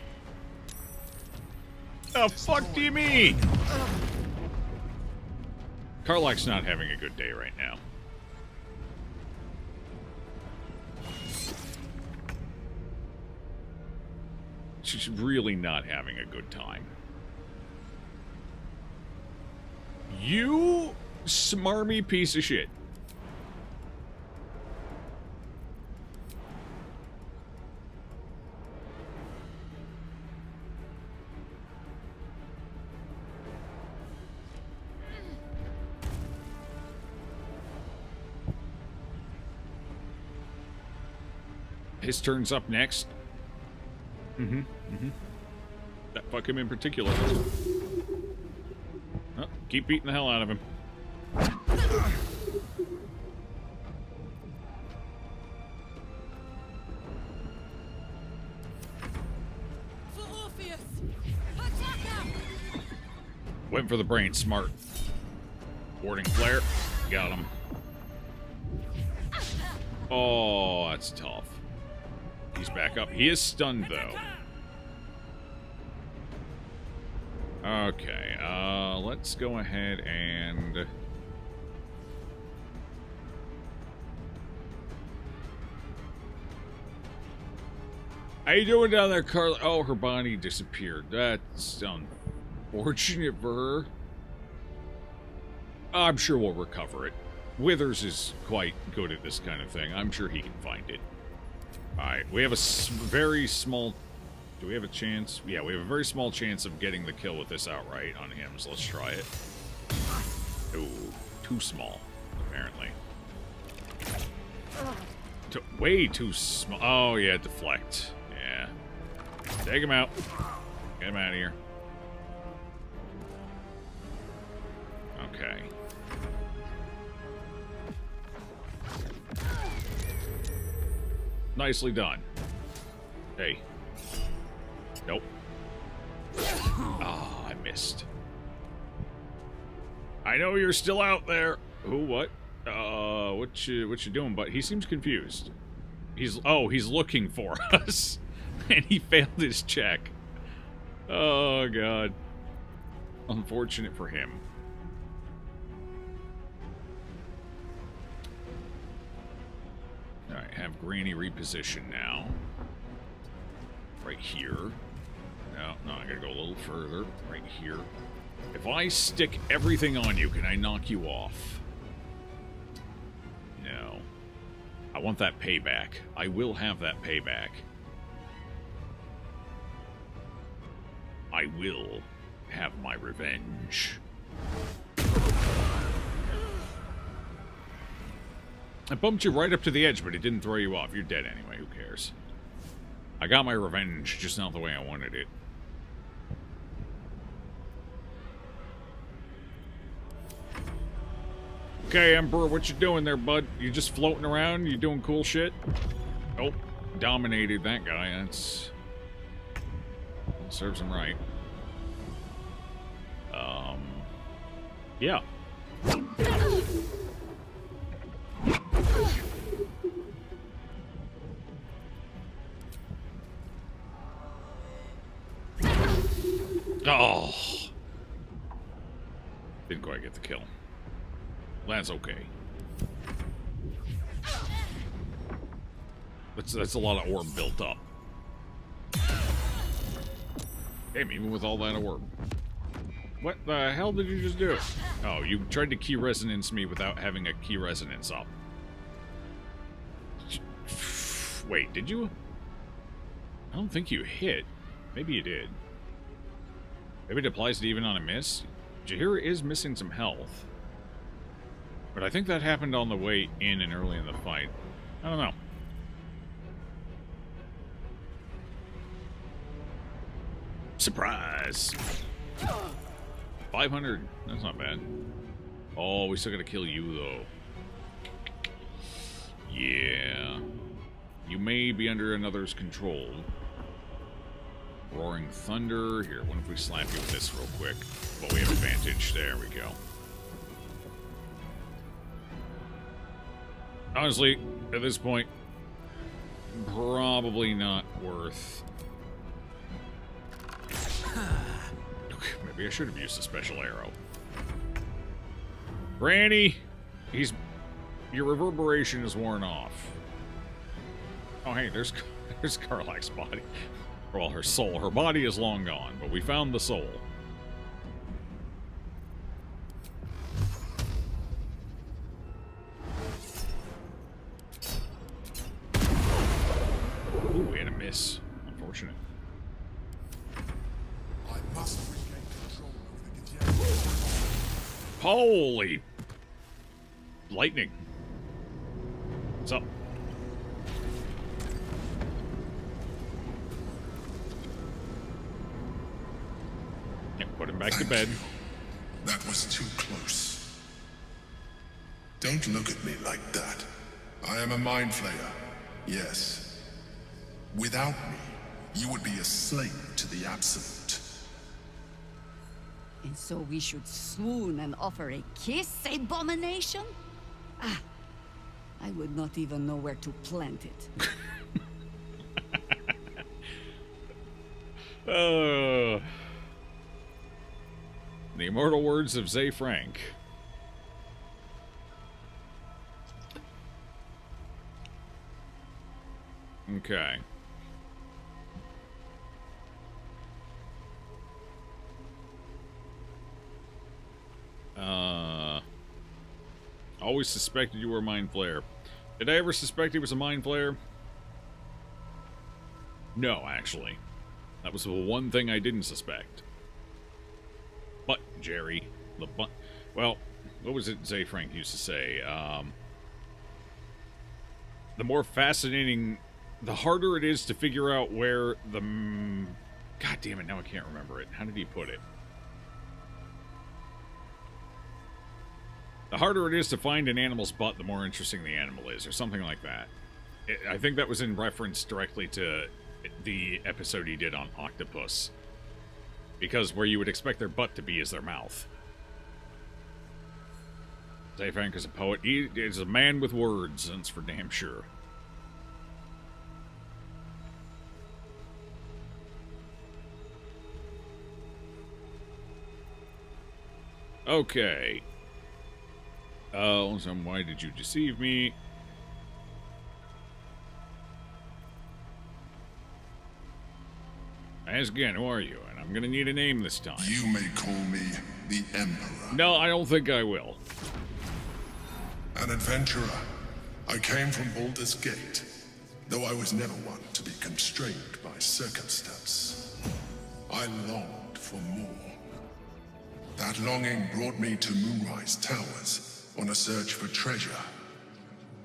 A: The fuck do you mean? Karlak's not having a good day right now. She's really not having a good time. You smarmy piece of shit. His turn's up next. That fuck him in particular. Oh, keep beating the hell out of him. Went for the brain, smart. Warding flare, got him. Oh, that's tough. He's back up. He is stunned, though. Okay, let's go ahead and... How you doing down there, Carla? Oh, her body disappeared. That's unfortunate for her. I'm sure we'll recover it. Withers is quite good at this kind of thing. I'm sure he can find it. Alright, we have a very small... Do we have a chance? Yeah, we have a very small chance of getting the kill with this outright on him, so let's try it. Ooh, too small, apparently. Way too small. Oh, yeah, deflect. Yeah. Take him out. Get him out of here. Okay. Nicely done. Hey. Nope. Oh, I missed. I know you're still out there. Who? What? What you doing? But he seems confused. He's looking for us, and he failed his check. Oh God. Unfortunate for him. All right, have Granny reposition now. Right here. No, I gotta go a little further. Right here. If I stick everything on you, can I knock you off? No. I want that payback. I will have that payback. I will have my revenge. I bumped you right up to the edge, but it didn't throw you off. You're dead anyway. Who cares? I got my revenge, just not the way I wanted it. Okay, Emperor, what you doing there, bud? You just floating around? You doing cool shit? Nope. Dominated that guy. That's... serves him right. Yeah. Oh. Didn't quite get the kill. That's okay. That's a lot of orb built up. Damn, even with all that orb. What the hell did you just do? Oh, you tried to key resonance me without having a key resonance up. Wait, did you? I don't think you hit. Maybe you did. Maybe it applies to even on a miss. Jaheira is missing some health. But I think that happened on the way in and early in the fight. I don't know. Surprise! 500. That's not bad. Oh, we still gotta kill you, though. Yeah. You may be under another's control. Roaring Thunder. Here, what if we slap you with this real quick? Well, we have advantage. There we go. Honestly, at this point, probably not worth... Maybe I should have used a special arrow. Granny! Your reverberation is worn off. Oh, hey, there's Karlach's body. Well, her soul. Her body is long gone, but we found the soul. Ooh, and a miss. Unfortunate.
J: I must regain control over the Githyanki.
A: Holy lightning. What's up? Yep, put him back to bed.
J: That was too close. Don't look at me like that. I am a mind flayer. Yes. Without me, you would be a slave to the Absolute.
D: And so we should swoon and offer a kiss, abomination? Ah, I would not even know where to plant it.
A: The immortal words of Zay Frank. Okay. Always suspected you were a mind flayer. Did I ever suspect he was a mind flayer? No, actually. That was the one thing I didn't suspect. But, Jerry, the but. Well, what was it Zay Frank used to say? The more fascinating, the harder it is to figure out where the. God damn it! Now I can't remember it. How did he put it? The harder it is to find an animal's butt, the more interesting the animal is, or something like that. I think that was in reference directly to the episode he did on octopus. Because where you would expect their butt to be is their mouth. Zay Frank is a poet. He is a man with words, that's for damn sure. Okay. So why did you deceive me? Ask again, who are you? And I'm gonna need a name this time.
J: You may call me the Emperor.
A: No, I don't think I will.
J: An adventurer. I came from Baldur's Gate, though I was never one to be constrained by circumstance. I longed for more. That longing brought me to Moonrise Towers on a search for treasure.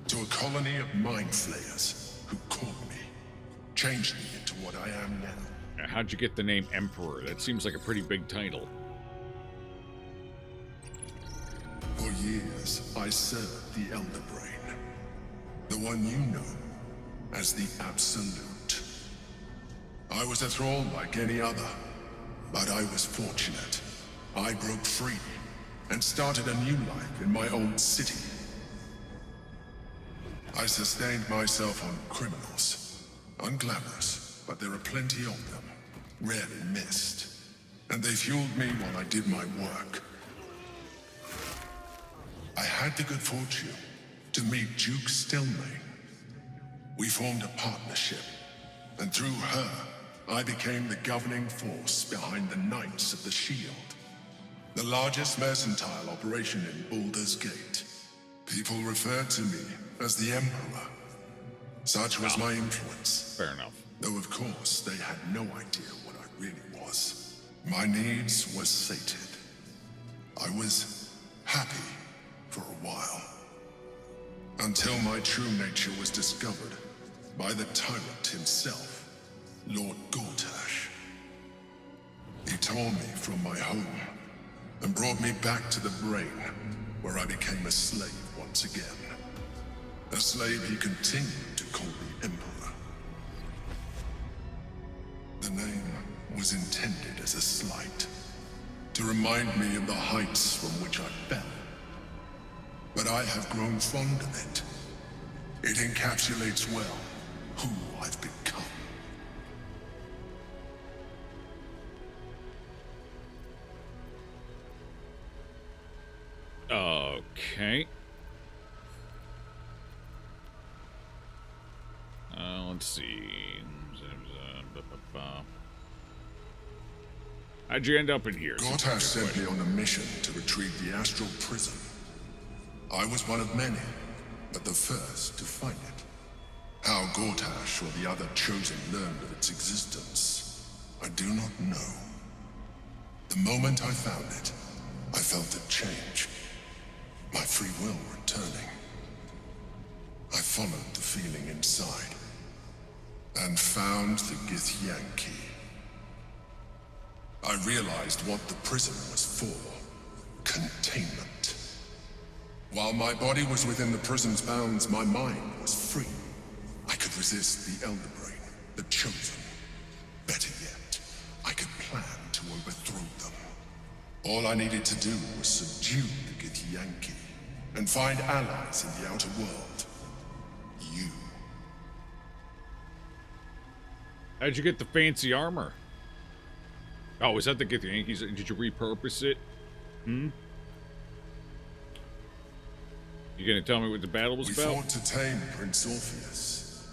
J: To a colony of mind flayers who caught me, changed me into what I am now.
A: How'd you get the name Emperor? That seems like a pretty big title.
J: For years, I served the Elder Brain. The one you know as the Absolute. I was a thrall like any other, but I was fortunate. I broke free and started a new life in my own city. I sustained myself on criminals. Unglamorous, but there are plenty of them. Rarely missed. And they fueled me while I did my work. I had the good fortune to meet Duke Stelmane. We formed a partnership, and through her, I became the governing force behind the Knights of the Shield. The largest mercantile operation in Baldur's Gate. People referred to me as the Emperor. Such was my influence.
A: Fair enough.
J: Though of course, they had no idea what I really was. My needs were sated. I was happy for a while. Until my true nature was discovered by the tyrant himself, Lord Gortash. He tore me from my home and brought me back to the Brain, where I became a slave once again. A slave he continued to call the Emperor. The name was intended as a slight, to remind me of the heights from which I fell. But I have grown fond of it. It encapsulates well who I've become.
A: Okay. Let's see. How'd you end up in here?
J: Gortash sent me on a mission to retrieve the astral prism. I was one of many, but the first to find it. How Gortash or the other chosen learned of its existence, I do not know. The moment I found it, I felt it change. My free will returning. I followed the feeling inside and found the Githyanki. I realized what the prism was for. Containment. While my body was within the prism's bounds, my mind was free. I could resist the Elder Brain, the Chosen. Better yet, I could plan to overthrow them. All I needed to do was subdue the Githyanki and find allies in the outer world. You.
A: How'd you get the fancy armor? Oh, is that the Githyanki's? Did you repurpose it? You gonna tell me what the battle was about?
J: We fought to tame Prince Orpheus,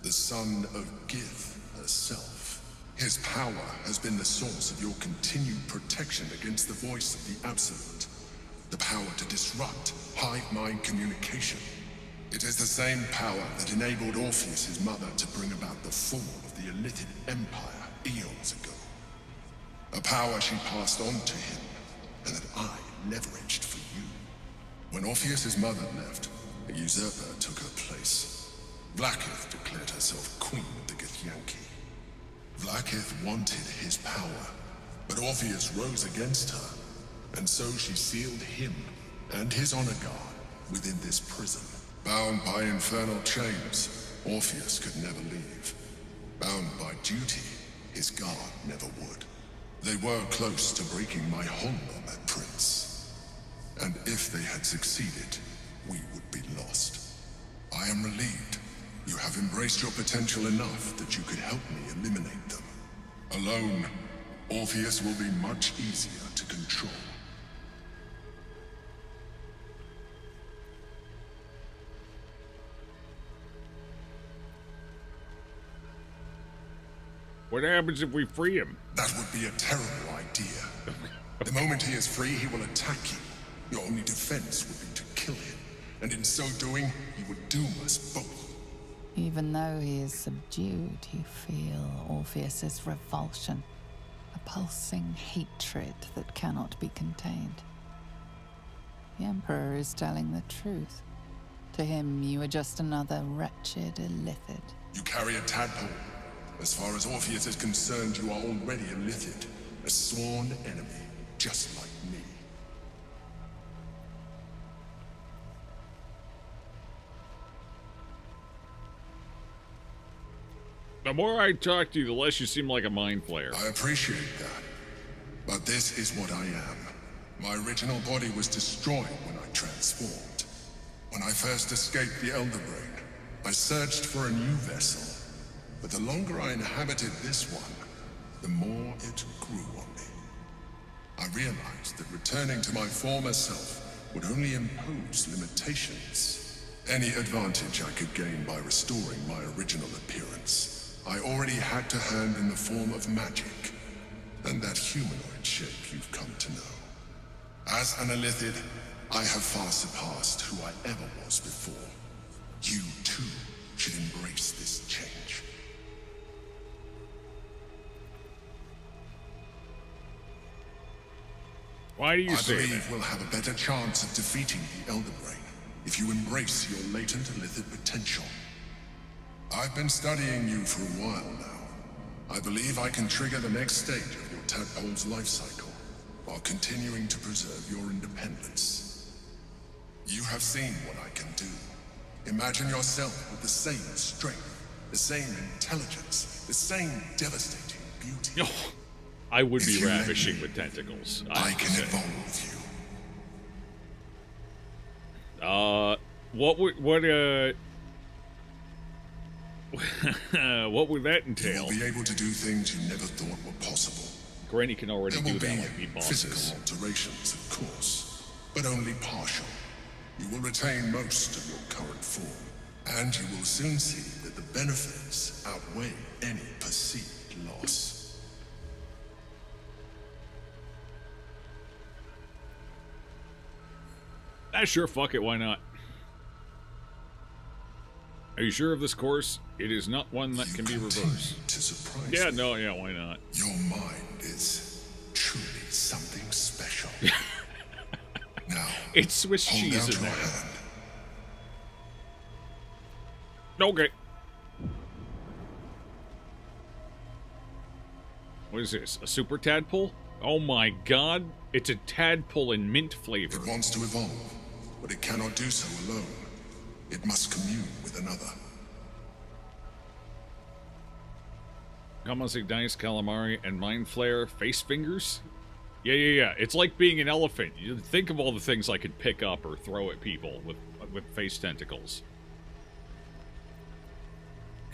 J: the son of Gith herself. His power has been the source of your continued protection against the voice of the Absolute. The power to disrupt hive-mind communication. It is the same power that enabled Orpheus' mother to bring about the fall of the Illithid Empire eons ago. A power she passed on to him, and that I leveraged for you. When Orpheus' mother left, a usurper took her place. Vlaakith declared herself queen of the Githyanki. Vlaakith wanted his power, but Orpheus rose against her, and so she sealed him and his honor guard within this prison. Bound by infernal chains, Orpheus could never leave. Bound by duty, his guard never would. They were close to breaking my hold on that prince. And if they had succeeded, we would be lost. I am relieved. You have embraced your potential enough that you could help me eliminate them. Alone, Orpheus will be much easier to control.
A: What happens if we free him?
J: That would be a terrible idea. The moment he is free, he will attack you. Your only defense would be to kill him. And in so doing, he would doom us both.
S: Even though he is subdued, you feel Orpheus's revulsion. A pulsing hatred that cannot be contained. The Emperor is telling the truth. To him, you are just another wretched Illithid.
J: You carry a tadpole. As far as Orpheus is concerned, you are already a Illithid, a sworn enemy, just like me.
A: The more I talk to you, the less you seem like a mind flayer.
J: I appreciate that. But this is what I am. My original body was destroyed when I transformed. When I first escaped the Elder Brain, I searched for a new vessel. But the longer I inhabited this one, the more it grew on me. I realized that returning to my former self would only impose limitations. Any advantage I could gain by restoring my original appearance, I already had to hand in the form of magic, and that humanoid shape you've come to know. As an Illithid, I have far surpassed who I ever was before. You, too, should embrace this change.
A: Why do you say that?
J: I believe we'll have a better chance of defeating the Elder Brain if you embrace your latent Illithid potential. I've been studying you for a while now. I believe I can trigger the next stage of your tadpole's life cycle, while continuing to preserve your independence. You have seen what I can do. Imagine yourself with the same strength, the same intelligence, the same devastating beauty.
A: Oh, I would be ravishing with tentacles.
J: I can evolve you.
A: What would what would that entail?
J: You'll be able to do things you never thought were possible.
A: Granny can already do that
J: There
A: like
J: will be
A: meatballs.
J: physical alterations, of course, but only partial. You will retain most of your current form, and you will soon see that the benefits outweigh any perceived loss.
A: Sure, fuck it, why not? Are you sure of this course? It is not one that can be reversed.
J: To surprise
A: Yeah,
J: me.
A: no, yeah, why not?
J: Your mind is truly something special. Now,
A: it's Swiss
J: hold
A: cheese
J: out
A: in
J: your
A: there.
J: hand.
A: Okay. What is this? A super tadpole? Oh my god. It's a tadpole in mint flavor.
J: It wants to evolve, but it cannot do so alone. It must commune with another.
A: Kamasi Dice, Calamari, and Mind Flare face fingers? Yeah. It's like being an elephant. You think of all the things I could pick up or throw at people with face tentacles.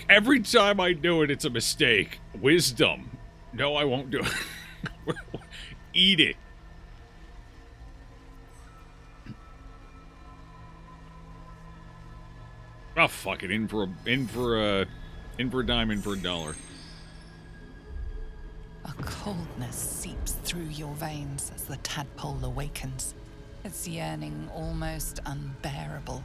A: Every time I do it, it's a mistake. Wisdom. No, I won't do it. Eat it. Oh, fuck it. In for a dime, in for a dollar.
S: A coldness seeps through your veins as the tadpole awakens, its yearning almost unbearable.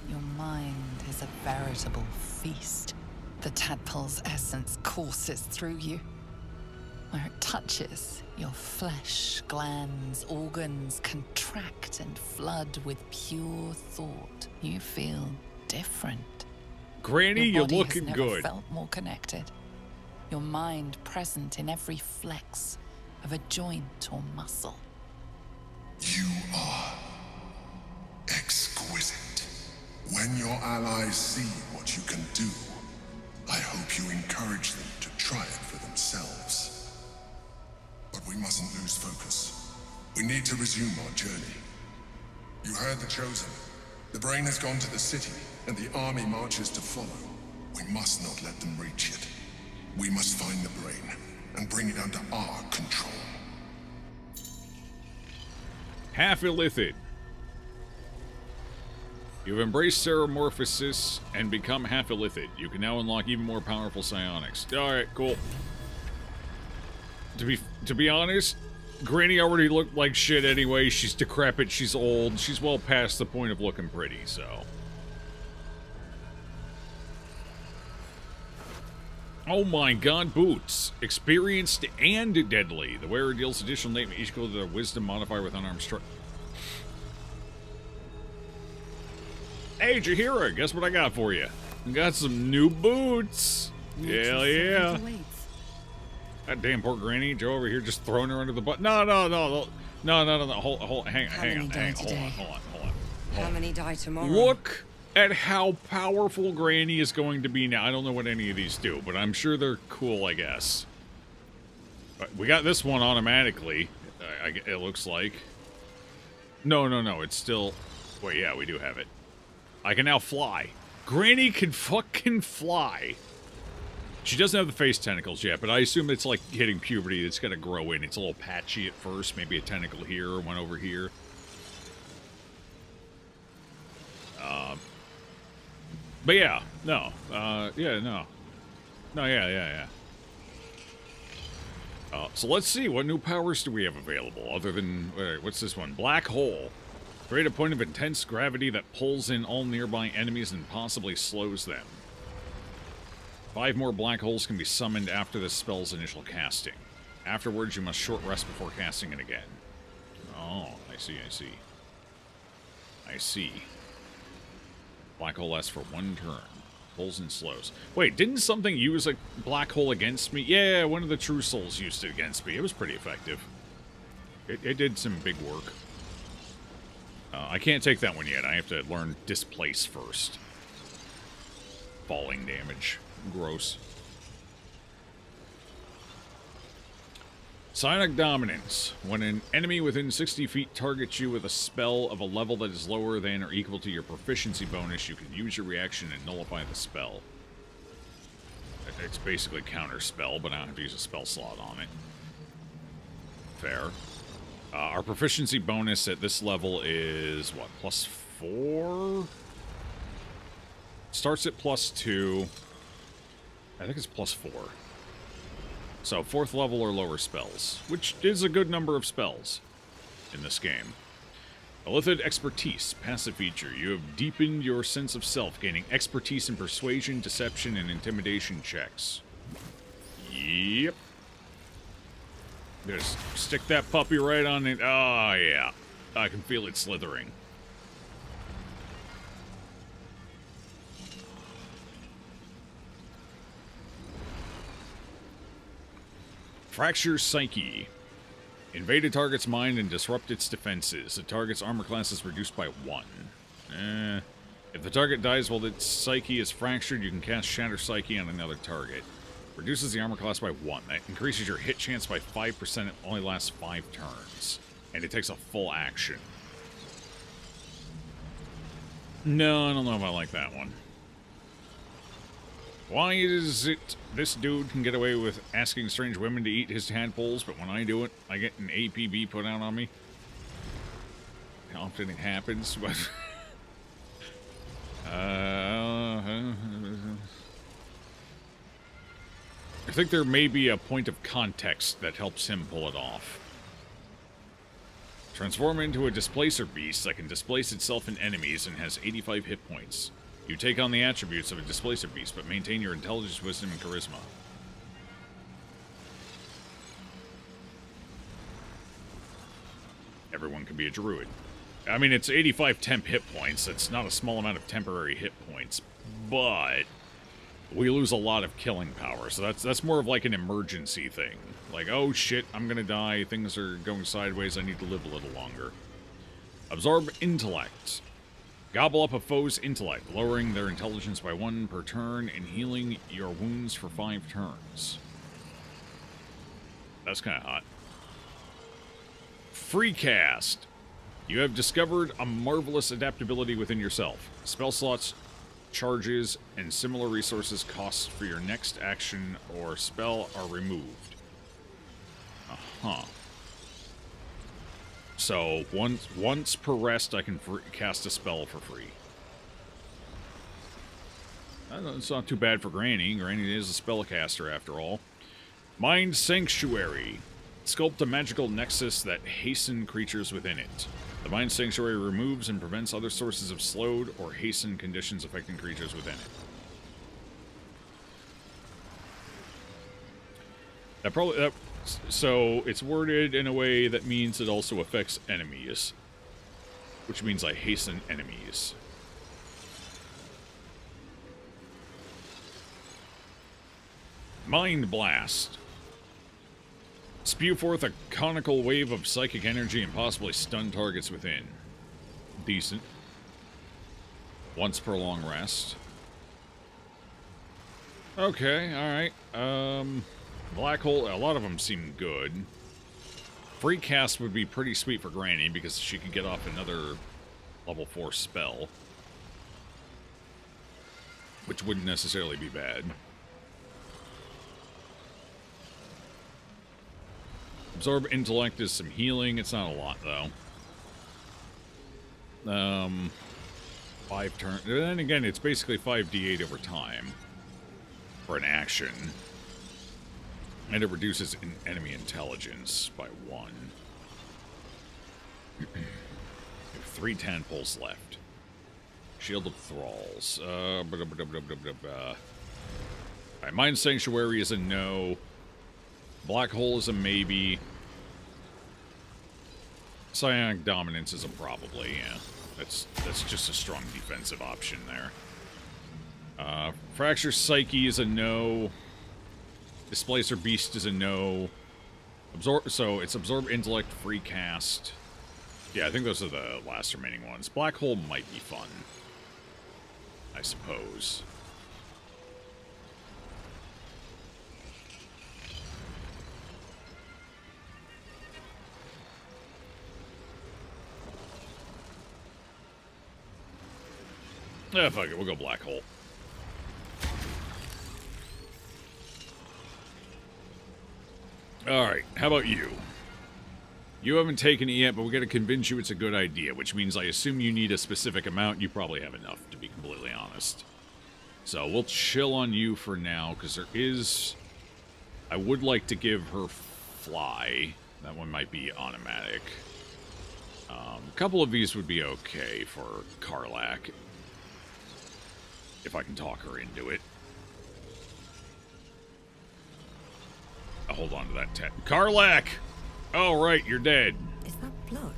S: Your mind is a veritable feast. The tadpole's essence courses through you. Where it touches, your flesh, glands, organs contract and flood with pure thought. You feel different.
A: Granny,
S: Your
A: you're
S: body
A: looking
S: has never
A: good.
S: Felt more connected. Your mind present in every flex of a joint or muscle.
J: You are exquisite. When your allies see what you can do, I hope you encourage them to try it for themselves. But we mustn't lose focus. We need to resume our journey. You heard the Chosen. The brain has gone to the city, and the army marches to follow. We must not let them reach it. We must find the brain and bring it under our control.
A: Half illithid. You've embraced Ceramorphosis and become half illithid. You can now unlock even more powerful psionics. Alright, cool. To be honest, Granny already looked like shit anyway. She's decrepit, she's old, she's well past the point of looking pretty, so. Oh my god, boots. Experienced and deadly. The wearer deals additional damage equal to their wisdom modifier with unarmed strike. Hey, Jahira, guess what I got for you? I got some new boots. Hell yeah. That damn poor Granny. Joe over here just throwing her under the butt. No. Hang on.
E: How many die tomorrow?
A: Look at how powerful Granny is going to be now. I don't know what any of these do, but I'm sure they're cool, I guess. But we got this one automatically, it looks like. No, it's still... Wait, yeah, we do have it. I can now fly. Granny can fucking fly. She doesn't have the face tentacles yet, but I assume it's like hitting puberty. It's got to grow in. It's a little patchy at first. Maybe a tentacle here, one over here. But yeah, no. Yeah. So let's see, what new powers do we have available other than, what's this one? Black Hole. Create a point of intense gravity that pulls in all nearby enemies and possibly slows them. 5 more black holes can be summoned after the spell's initial casting. Afterwards, you must short rest before casting it again. Oh, I see. Black hole lasts for 1 turn. Pulls and slows. Wait, didn't something use a black hole against me? Yeah, one of the True Souls used it against me. It was pretty effective. It did some big work. I can't take that one yet. I have to learn Displace first. Falling damage. Gross. Psionic Dominance. When an enemy within 60 feet targets you with a spell of a level that is lower than or equal to your proficiency bonus, you can use your reaction and nullify the spell. It's basically counter spell, but I don't have to use a spell slot on it. Fair. Our proficiency bonus at this level is, what, +4? Starts at +2. I think it's +4. So, 4th level or lower spells, which is a good number of spells in this game. Illithid Expertise, passive feature. You have deepened your sense of self, gaining expertise in persuasion, deception, and intimidation checks. Yep. Just stick that puppy right on it. Oh, yeah. I can feel it slithering. Fracture Psyche. Invade a target's mind and disrupt its defenses. The target's armor class is reduced by 1. If the target dies while its psyche is fractured, you can cast Shatter Psyche on another target. Reduces the armor class by 1. That increases your hit chance by 5%. It only lasts 5 turns. And it takes a full action. No, I don't know if I like that one. Why is it this dude can get away with asking strange women to eat his tadpoles, but when I do it, I get an APB put out on me? How often it happens, but... I think there may be a point of context that helps him pull it off. Transform into a Displacer Beast that can displace itself in enemies and has 85 hit points. You take on the attributes of a Displacer Beast, but maintain your intelligence, wisdom, and charisma. Everyone can be a druid. I mean, it's 85 temp hit points. That's not a small amount of temporary hit points, but we lose a lot of killing power, so that's more of like an emergency thing. Like, oh shit, I'm gonna die, things are going sideways, I need to live a little longer. Absorb Intellect. Gobble up a foe's intellect, lowering their intelligence by 1 per turn and healing your wounds for 5 turns. That's kind of hot. Free Cast. You have discovered a marvelous adaptability within yourself. Spell slots, charges, and similar resources costs for your next action or spell are removed. Uh-huh. So, once per rest, I can cast a spell for free. It's not too bad for Granny. Granny is a spellcaster, after all. Mind Sanctuary. Sculpt a magical nexus that hasten creatures within it. The Mind Sanctuary removes and prevents other sources of slowed or hasten conditions affecting creatures within it. So it's worded in a way that means it also affects enemies, which means I hasten enemies. Mind Blast. Spew forth a conical wave of psychic energy and possibly stun targets within. Decent. Once per long rest. Okay, alright. Black Hole, a lot of them seem good. Free Cast would be pretty sweet for Granny because she could get off another level 4 spell. Which wouldn't necessarily be bad. Absorb Intellect is some healing. It's not a lot, though. 5 turns. Then again, it's basically 5d8 over time for an action. And it reduces enemy intelligence by 1. We have 3 tadpoles left. Shield of Thralls. Alright, Mind Sanctuary is a no. Black Hole is a maybe. Psionic Dominance is a probably, yeah. That's just a strong defensive option there. Fracture Psyche is a no. Displacer Beast is a no. So it's Absorb Intellect, Free Cast. Yeah, I think those are the last remaining ones. Black Hole might be fun, I suppose. Yeah, fuck it, we'll go Black Hole. Alright, how about you? You haven't taken it yet, but we're going to convince you it's a good idea, which means I assume you need a specific amount. You probably have enough, to be completely honest. So we'll chill on you for now, because there is... I would like to give her Fly. That one might be automatic. A couple of these would be okay for Karlach. If I can talk her into it. I'll hold on to that Karlach! Oh, right, you're dead.
G: Is that blood?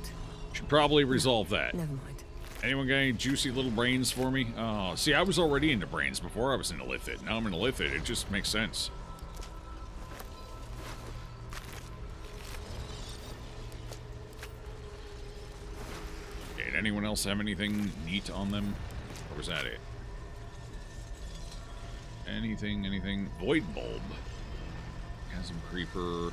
A: Should probably resolve that.
G: Never mind.
A: Anyone got any juicy little brains for me? Oh, see, I was already into brains before I was into Lithid. Now I'm into Lithid. It just makes sense. Okay, did anyone else have anything neat on them? Or was that it? Anything? Void Bulb. Chasm Creeper.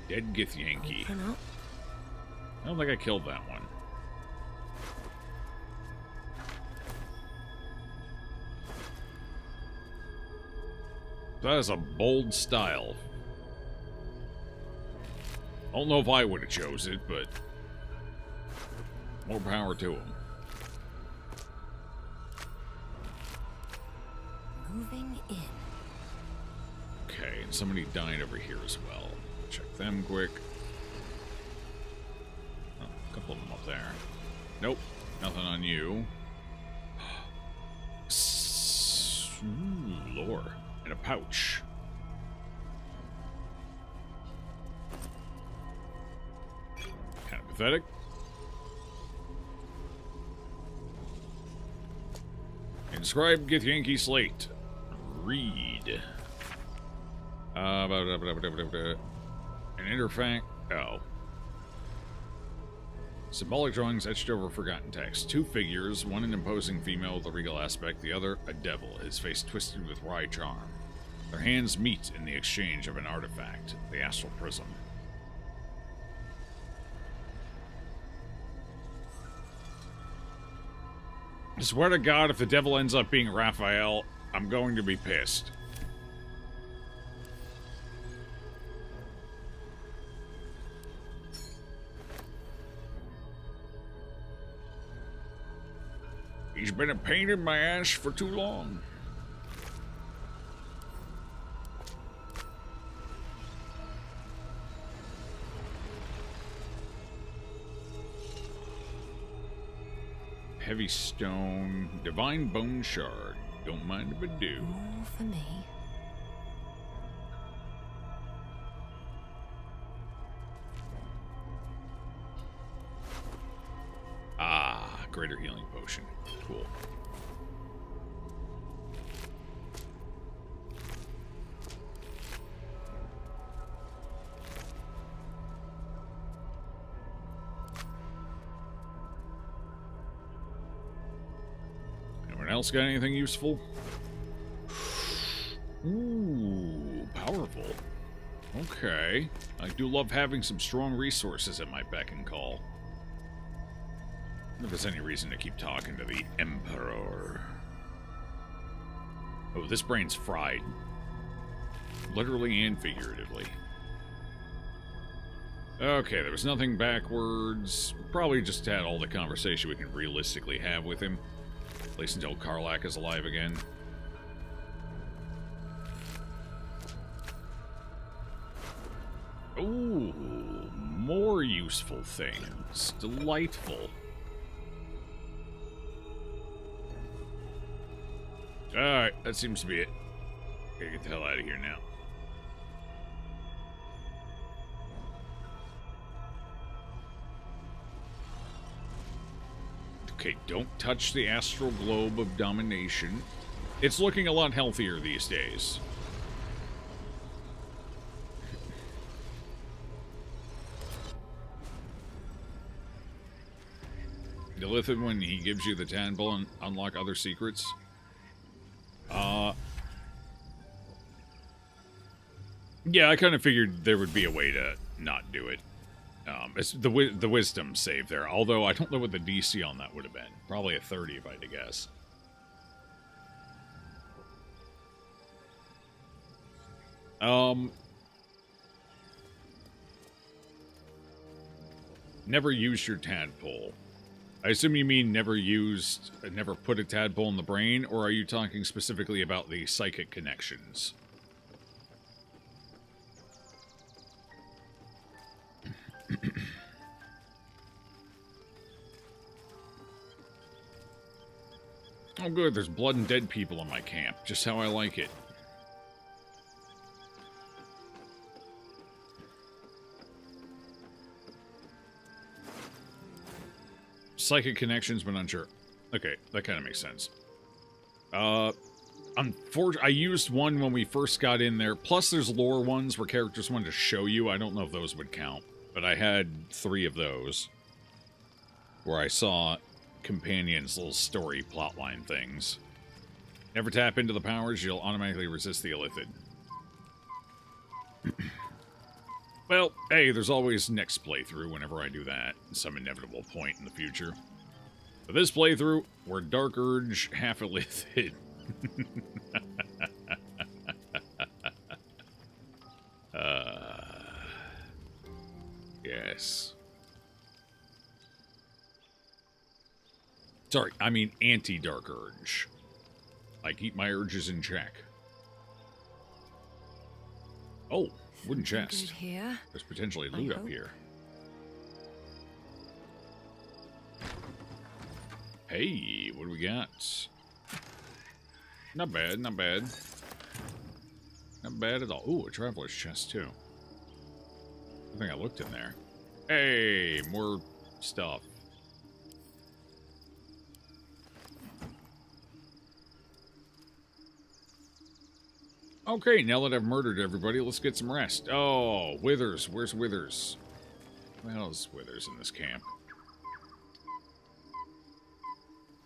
A: Dead Githyanki. I don't think I killed that one. That is a bold style. I don't know if I would have chose it, but more power to him.
G: Moving in.
A: Okay, and somebody died over here as well. Check them quick. Oh, a couple of them up there. Nope, nothing on you. Ooh, lore. In a pouch. Kind of pathetic. Inscribe Githyanki Slate. Read. An interfact. Oh. Symbolic drawings etched over forgotten text. Two figures, one an imposing female with a regal aspect, the other a devil, his face twisted with wry charm. Their hands meet in the exchange of an artifact, the astral prism. I swear to God, if the devil ends up being Raphael, I'm going to be pissed. He's been a pain in my ass for too long. Heavy stone, divine bone shard. Don't mind if I do.
G: More for me.
A: Ah, greater healing potion. Cool. Anyone else got anything useful? Ooh, powerful. Okay. I do love having some strong resources at my beck and call. I wonder if there's any reason to keep talking to the Emperor. Oh, this brain's fried. Literally and figuratively. Okay, there was nothing backwards. Probably just had all the conversation we can realistically have with him. At least until Karlach is alive again. Ooh, more useful things. Delightful. Alright, that seems to be it. Gotta get the hell out of here now. Okay, don't touch the astral globe of domination. It's looking a lot healthier these days. Lithid, when he gives you the tadpole and unlock other secrets. Yeah, I kind of figured there would be a way to not do it. It's the wisdom save there, although I don't know what the DC on that would have been. Probably a 30 if I had to guess. Never used your tadpole. I assume you mean never put a tadpole in the brain, or are you talking specifically about the psychic connections? Oh, good. There's blood and dead people in my camp. Just how I like it. Psychic connections, but unsure. Okay, that kind of makes sense. Unfortunately, I used one when we first got in there. Plus, there's lore ones where characters wanted to show you. I don't know if those would count. But I had 3 of those. Where I saw companions' little story plotline things. Never tap into the powers, you'll automatically resist the Illithid. Well, hey, there's always next playthrough whenever I do that. Some inevitable point in the future. For this playthrough, we're Dark Urge, half Illithid. Yes. Sorry, I mean anti-Dark Urge. I keep my urges in check. Oh, wooden chest.
G: Here?
A: There's potentially loot up here. Hey, what do we got? Not bad, not bad. Not bad at all. Ooh, a traveler's chest, too. I think I looked in there. Hey, more stuff. Okay, now that I've murdered everybody, let's get some rest. Oh, Withers. Where's Withers? Where the hell is Withers in this camp?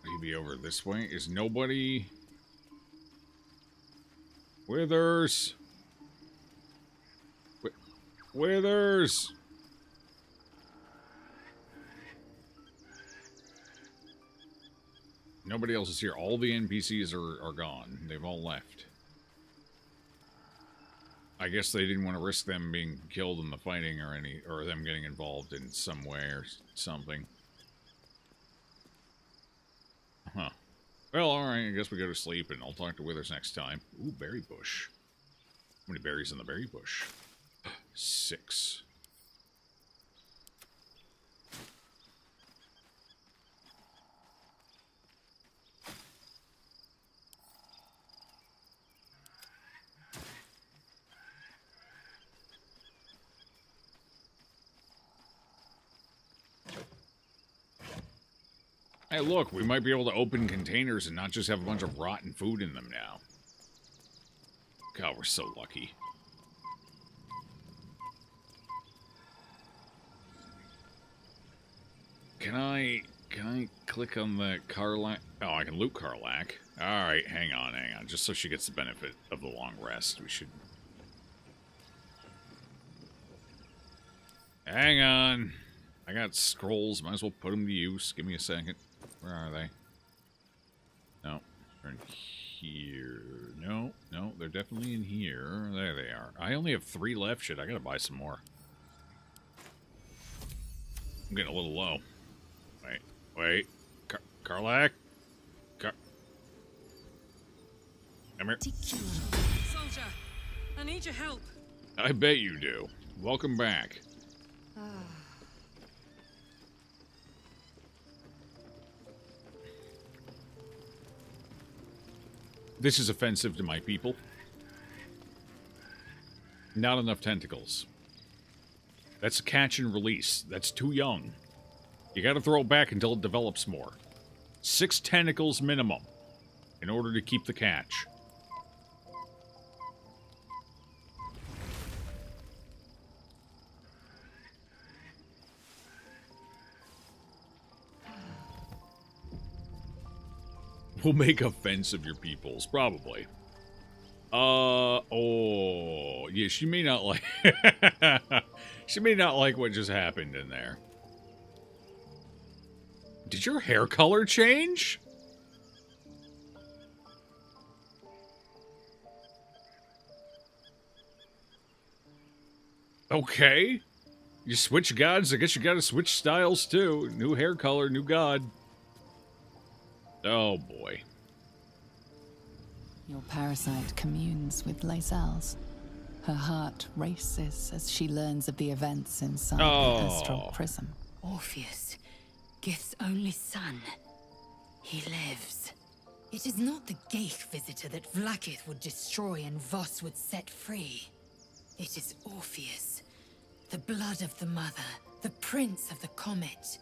A: Would he be over this way? Is nobody... Withers! Withers! Nobody else is here. All the NPCs are gone. They've all left. I guess they didn't want to risk them being killed in the fighting or them getting involved in some way or something. Huh. Well, alright, I guess we go to sleep and I'll talk to Withers next time. Ooh, berry bush. How many berries in the berry bush? 6. Hey, look, we might be able to open containers and not just have a bunch of rotten food in them now. God, we're so lucky. Can I click on the Karlach? Oh, I can loot Karlach. Alright, hang on. Just so she gets the benefit of the long rest, we should... Hang on. I got scrolls, might as well put them to use. Give me a second. Where are they? No, they're in here. No, they're definitely in here. There they are. I only have 3 left. Shit, I gotta buy some more. I'm getting a little low. Wait. Karlach? Come here.
V: Soldier, I need your help.
A: I bet you do. Welcome back. This is offensive to my people. Not enough tentacles. That's a catch and release. That's too young. You gotta throw it back until it develops more. 6 tentacles minimum in order to keep the catch. Will make a fence of your peoples, probably. Oh, yeah, she may not like... she may not like what just happened in there. Did your hair color change? Okay. You switch gods, I guess you gotta switch styles too. New hair color, new god. Oh, boy.
S: Your parasite communes with Lae'zel's. Her heart races as she learns of the events inside the astral prism.
U: Orpheus, Gith's only son. He lives.
V: It is not the Geich visitor that Vlaakith would destroy and Voss would set free. It is Orpheus, the blood of the mother, the prince of the comet.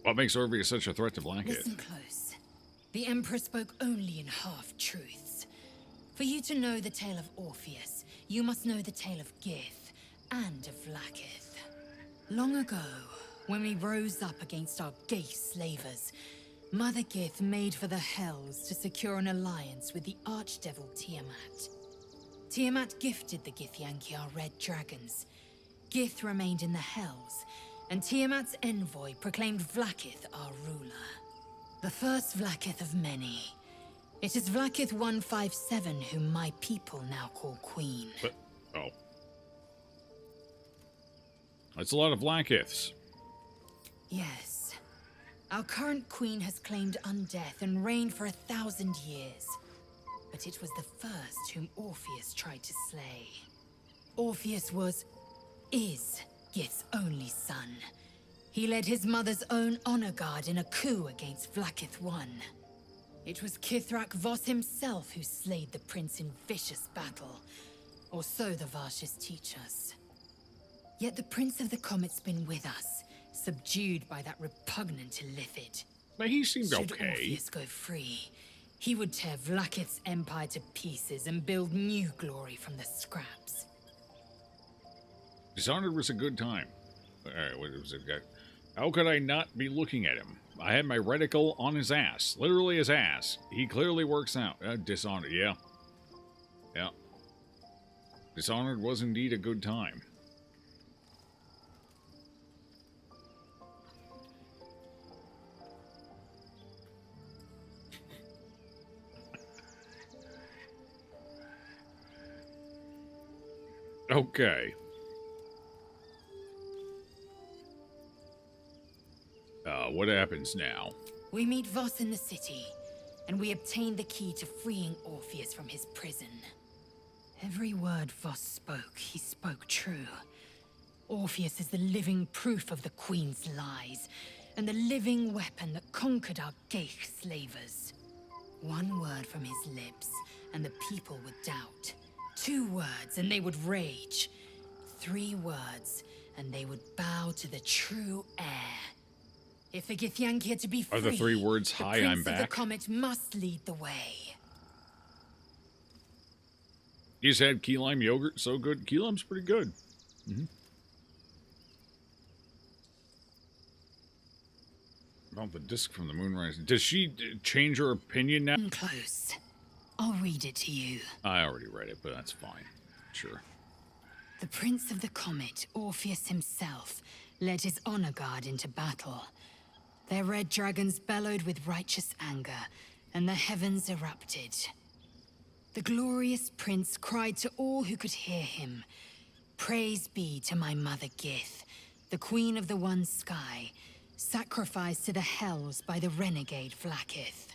A: What makes Orpheus such a threat to Blackhead?
V: Listen close. The Emperor spoke only in half-truths. For you to know the tale of Orpheus, you must know the tale of Gith and of Vlaakith. Long ago, when we rose up against our Geich slavers, Mother Gith made for the Hells to secure an alliance with the Archdevil Tiamat. Tiamat gifted the Githyanki our red dragons. Gith remained in the Hells, and Tiamat's envoy proclaimed Vlaakith our ruler. The first Vlaakith of many. It is Vlaakith 157 whom my people now call Queen.
A: But, oh. That's a lot of Vlaakiths.
V: Yes. Our current queen has claimed undeath and reigned for 1,000 years. But it was the first whom Orpheus tried to slay. Orpheus is Gith's only son. He led his mother's own honor guard in a coup against Vlaakith I. It was Kithrak Voss himself who slayed the prince in vicious battle, or so the Varshas teach us. Yet the Prince of the Comet's been with us, subdued by that repugnant Illithid.
A: But he seemed
V: Should
A: okay.
V: Orpheus go free, he would tear Vlaakith's empire to pieces and build new glory from the scraps.
A: Dishonored was a good time. Alright, what was it? How could I not be looking at him? I had my reticle on his ass. Literally his ass. He clearly works out. Dishonored, yeah. Yeah. Dishonored was indeed a good time. Okay. What happens now?
V: We meet Voss in the city, and we obtain the key to freeing Orpheus from his prison. Every word Voss spoke, he spoke true. Orpheus is the living proof of the Queen's lies, and the living weapon that conquered our Geich slavers. One word from his lips, and the people would doubt. 2 words, and they would rage. 3 words, and they would bow to the true heir. If the Githyanki are to be free,
A: Are the 3 words,
V: the
A: hi,
V: Prince
A: I'm
V: of the
A: back?
V: Comet must lead the way.
A: You just had key lime yogurt, so good. Key lime's pretty good. About the disc from the moonrise. Does she change her opinion now?
V: Close. I'll read it to you.
A: I already read it, but that's fine. Sure.
V: The Prince of the Comet, Orpheus himself, led his honor guard into battle. Their red dragons bellowed with righteous anger, and the heavens erupted. The glorious prince cried to all who could hear him, "Praise be to my mother Gith, the queen of the one sky, sacrificed to the hells by the renegade Vlaakith."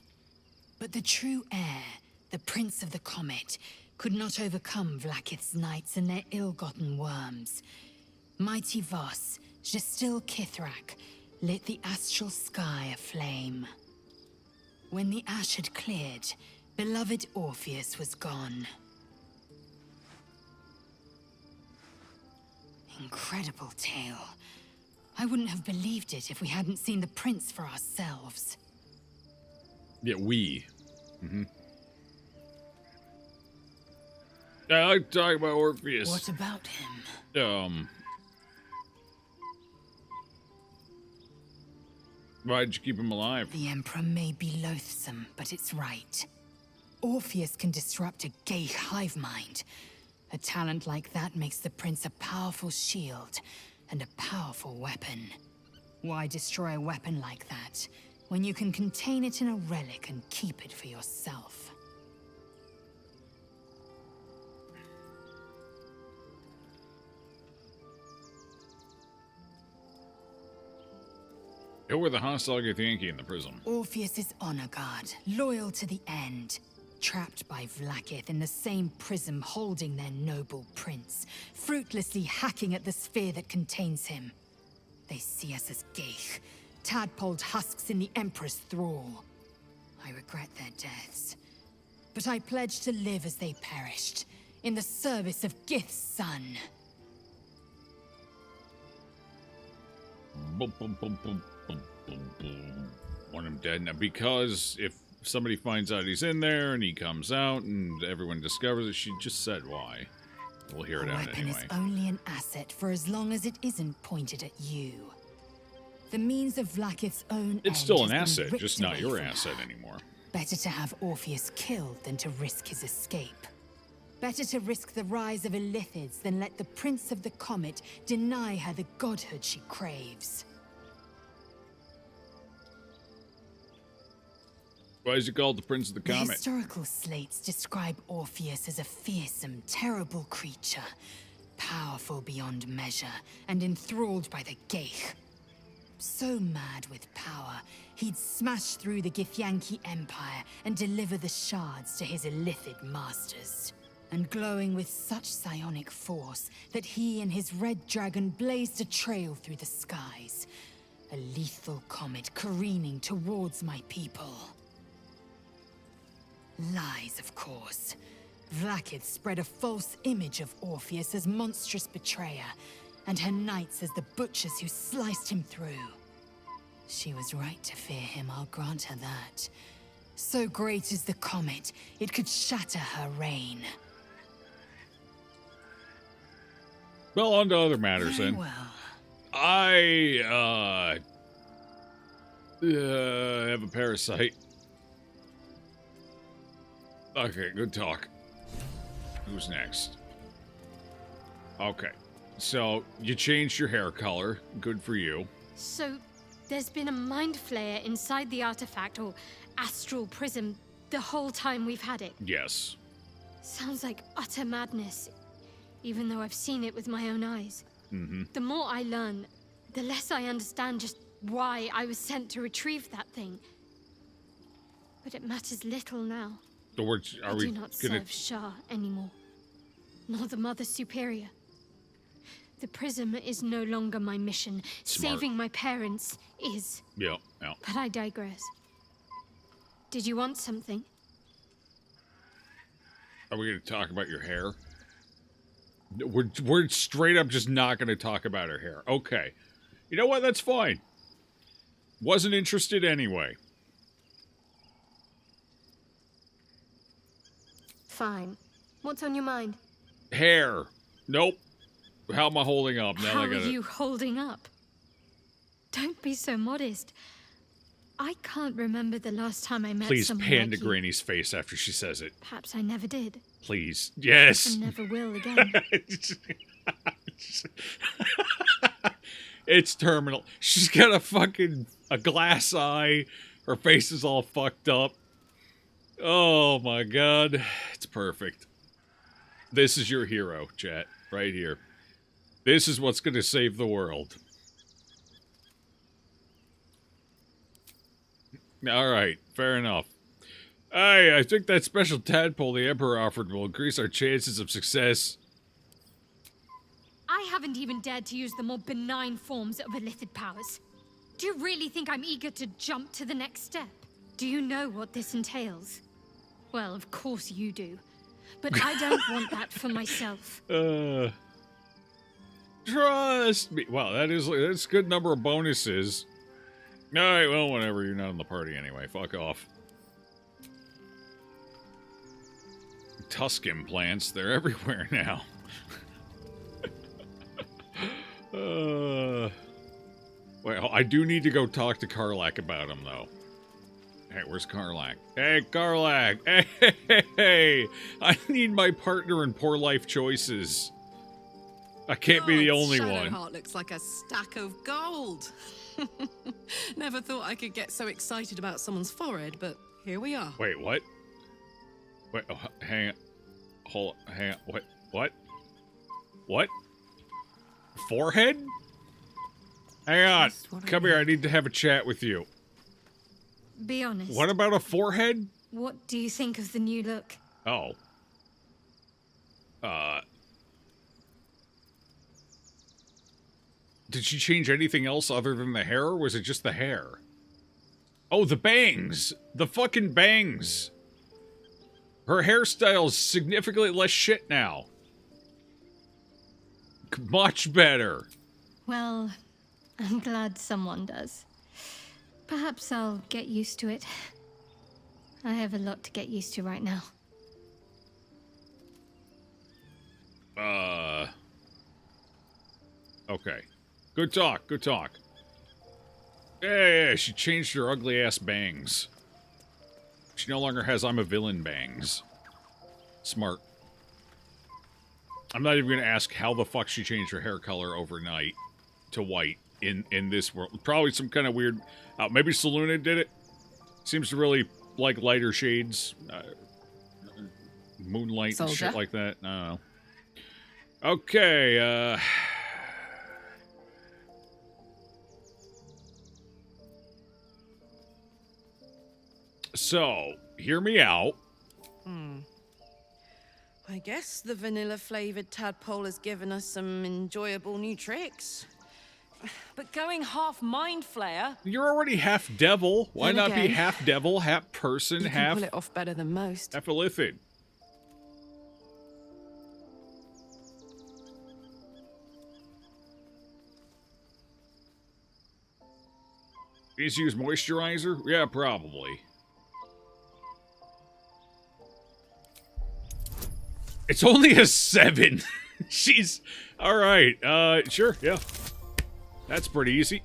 V: But the true heir, the Prince of the Comet, could not overcome Vlaakith's knights and their ill-gotten worms. Mighty Voss, Gestil Kithrak, lit the astral sky aflame. When the ash had cleared, beloved Orpheus was gone. Incredible tale. I wouldn't have believed it if we hadn't seen the prince for ourselves.
A: Yeah, we. I like to talk about Orpheus.
V: What about him?
A: Why'd you keep him alive?
V: The Emperor may be loathsome, but it's right. Orpheus can disrupt a Geich hive mind. A talent like that makes the prince a powerful shield and a powerful weapon. Why destroy a weapon like that when you can contain it in a relic and keep it for yourself?
A: Who were the hostile Githyanki in the prison?
V: Orpheus's honor guard, loyal to the end. trapped by Vlaakith in the same prism holding their noble prince, fruitlessly hacking at the sphere that contains him. They see us as Geich, tadpoled husks in the Emperor's thrall. I regret their deaths, but I pledge to live as they perished, in the service of Gith's son.
A: Boom, boom, boom, boom, boom, boom, boom. Want him dead now, because if somebody finds out he's in there and he comes out and everyone discovers it, she just said why. We'll hear it
V: A
A: out
V: weapon
A: anyway.
V: is only an asset for as long as it isn't pointed at you. The means of Vlaakith's own
A: It's
V: end
A: still an
V: has been
A: asset,
V: ripped
A: just not
V: away
A: your
V: from
A: asset
V: her.
A: anymore.
V: Better to have Orpheus killed than to risk his escape. Better to risk the rise of Illithids than let the Prince of the Comet deny her the godhood she craves.
A: Why is he called the Prince of the
V: The
A: Comet?
V: historical slates describe Orpheus as a fearsome, terrible creature, powerful beyond measure, and enthralled by the Geich. So mad with power, he'd smash through the Githyanki Empire and deliver the shards to his Illithid masters. And glowing with such psionic force that he and his red dragon blazed a trail through the skies. A lethal comet careening towards my people. Lies, of course. Vlaakith spread a false image of Orpheus as monstrous betrayer, and her knights as the butchers who sliced him through. She was right to fear him, I'll grant her that. So great is the comet, it could shatter her reign.
A: Well, on to other matters
V: Very
A: then.
V: well.
A: I, have a parasite. Okay, good talk. Who's next? Okay. So, you changed your hair color. Good for you.
U: So, there's been a mind flayer inside the artifact, or astral prism, the whole time we've had it.
A: Yes.
U: Sounds like utter madness, even though I've seen it with my own eyes.
A: Mm-hmm.
U: The more I learn, the less I understand just why I was sent to retrieve that thing. But it matters little now.
A: So
U: I do not serve Shah anymore, nor the Mother Superior. The prism is no longer my mission.
A: Smart.
U: Saving my parents is.
A: Yeah.
U: But I digress. Did you want something?
A: Are we going to talk about your hair? We're straight up just not going to talk about her hair. Okay. You know what? That's fine. Wasn't interested anyway.
U: Fine. What's on your mind?
A: Hair. Nope. How am I holding up? Now
U: How
A: I
U: are
A: gotta...
U: you holding up? Don't be so modest. I can't remember the last time I met
A: Please
U: someone
A: pan to
U: like you.
A: Granny's face after she says it.
U: Perhaps I never did.
A: Please. Yes.
U: And never will again.
A: It's terminal. She's got a glass eye. Her face is all fucked up. Oh my god. It's perfect. This is your hero, chat. Right here. This is what's going to save the world. Alright, fair enough. Hey, I think that special tadpole the Emperor offered will increase our chances of success.
U: I haven't even dared to use the more benign forms of Illithid powers. Do you really think I'm eager to jump to the next step? Do you know what this entails? Well, of course you do. But I don't want that for myself.
A: Trust me. Wow, that's a good number of bonuses. Alright, well, whatever. You're not in the party anyway. Fuck off. Tusk implants. They're everywhere now. Well, I do need to go talk to Karlak about him, though. Hey, where's Karlak? Hey, Karlak! Hey! I need my partner in poor life choices. I can't be the only one.
L: Shadowheart looks like a stack of gold. Never thought I could get so excited about someone's forehead, but here we are.
A: Wait, what? Wait, oh, hang on. Hold on, hang on. What? What? Forehead? Hang on. Come here, I need to have a chat with you.
U: Be honest.
A: What about a forehead?
U: What do you think of the new look?
A: Oh. Did she change anything else other than the hair, or was it just the hair? Oh, the bangs! The fucking bangs! Her hairstyle's significantly less shit now. Much better.
U: Well, I'm glad someone does. Perhaps I'll get used to it. I have a lot to get used to right now.
A: Okay. Good talk, good talk. Yeah, she changed her ugly-ass bangs. She no longer has I'm a villain bangs. Smart. I'm not even going to ask how the fuck she changed her hair color overnight to white in this world. Probably some kind of weird... maybe Seluna did it. Seems to really like lighter shades. Moonlight and shit like that. I don't know. Okay, So, hear me out.
G: I guess the vanilla-flavored tadpole has given us some enjoyable new tricks. But going half mind flayer...
A: You're already half devil. Why
G: Then
A: not be
G: again,
A: half devil, half person,
G: you
A: half...
G: can pull it off better than most.
A: half illithid? Needs to use moisturizer? Yeah, probably. It's only a 7. She's... Alright, sure, yeah. That's pretty easy.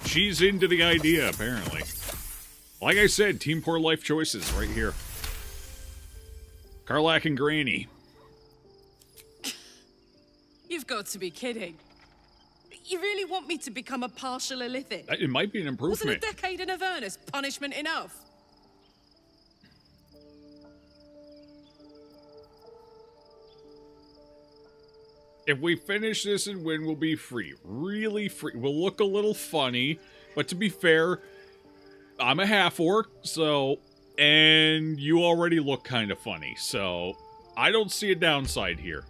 A: She's into the idea, apparently. Like I said, Team Poor Life choices right here. Karlach and Granny.
G: You've got to be kidding. You really want me to become a partial illithid?
A: It might be an improvement.
G: Wasn't a decade in Avernus punishment enough?
A: If we finish this and win, we'll be free. Really free. We'll look a little funny, but to be fair, I'm a half-orc, so... And you already look kind of funny, so... I don't see a downside here.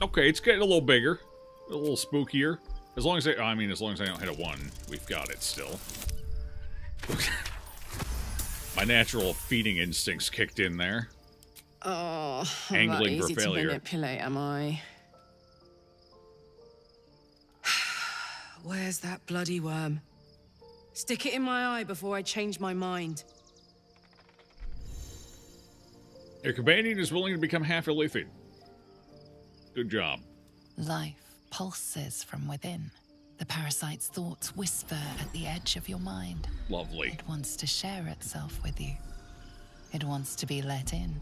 A: Okay, it's getting a little bigger. A little spookier. As long as as long as I don't hit a 1, we've got it still. My natural feeding instincts kicked in there.
G: Oh, I'm
A: Angling
G: not
A: for
G: easy
A: failure.
G: to manipulate, am I? Where's that bloody worm? Stick it in my eye before I change my mind.
A: Your companion is willing to become half illithid. Good job.
S: Life pulses from within. The parasite's thoughts whisper at the edge of your mind.
A: Lovely.
S: It wants to share itself with you. It wants to be let in.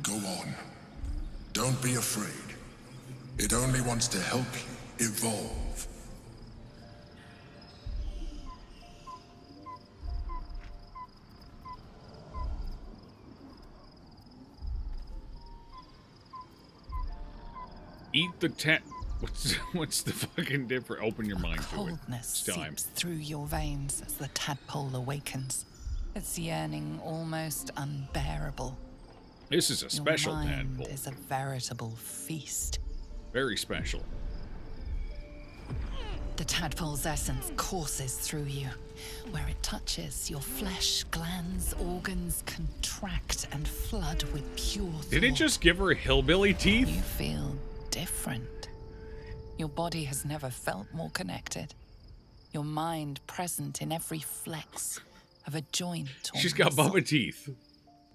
J: Go on. Don't be afraid. It only wants to help you evolve.
A: Eat the what's the fucking difference? Open your mind to it.
S: Coldness seeps through your veins as the tadpole awakens. Its yearning almost unbearable.
A: This is a special
S: your mind
A: tadpole.
S: is a veritable feast.
A: Very special.
S: The tadpole's essence courses through you. Where it touches, your flesh, glands, organs contract and flood with pure thought.
A: Did it just give her hillbilly teeth?
S: You feel different. Your body has never felt more connected. Your mind present in every flex of a joint or
A: She's got
S: muscle.
A: Bubba teeth.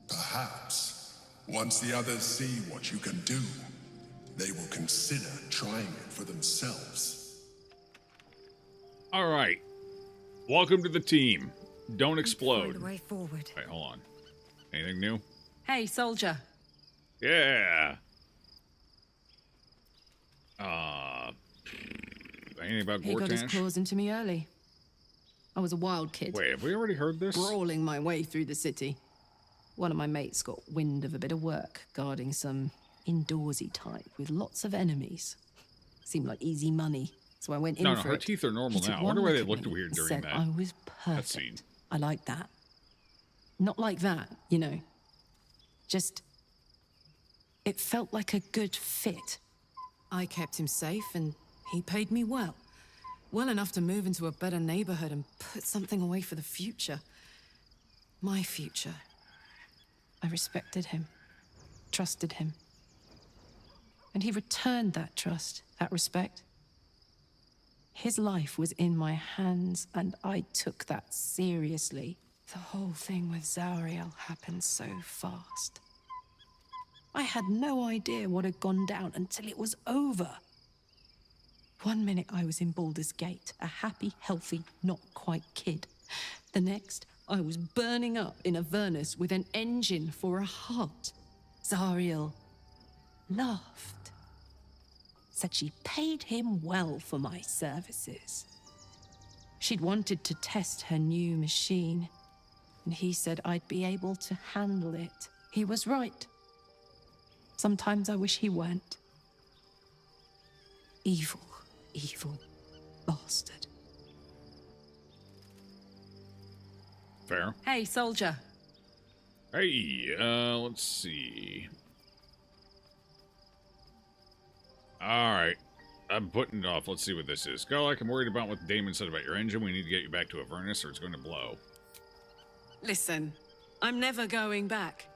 J: Perhaps, once the others see what you can do, they will consider trying it for themselves.
A: All right. Welcome to the team. Don't explode.
G: Find a way forward.
A: Wait, hold on. Anything new?
G: Hey, soldier.
A: Yeah. Anything about
G: He got his
A: Gortash?
G: claws into me early. I was a wild kid.
A: Wait, have we already heard this?
G: Brawling my way through the city. One of my mates got wind of a bit of work guarding some indoorsy type with lots of enemies. Seemed like easy money.
M: So I went in
A: No,
M: for
A: her
M: it.
A: teeth are normal
M: He took
A: now. I wonder
M: one
A: why they
M: look at
A: looked
M: me
A: weird
M: and
A: during
M: said
A: that
M: I was
A: scene.
M: perfect. I like that. Not like that, you know. Just... it felt like a good fit.
L: I kept him safe, and he paid me well. Well enough to move into a better neighborhood and put something away for the future. My future.
M: I respected him, trusted him. And he returned that trust, that respect. His life was in my hands, and I took that seriously. The whole thing with Zariel happened so fast. I had no idea what had gone down until it was over. One minute I was in Baldur's Gate, a happy, healthy, not quite kid. The next, I was burning up in Avernus with an engine for a heart. Zariel laughed. Said she paid him well for my services. She'd wanted to test her new machine, and he said I'd be able to handle it. He was right. Sometimes I wish he weren't. Evil, evil bastard.
A: Fair.
M: Hey, soldier.
A: Hey, let's see. Alright. I'm putting it off. Let's see what this is. Go like I'm worried about what Damon said about your engine. We need to get you back to Avernus or it's going to blow.
M: Listen, I'm never going back.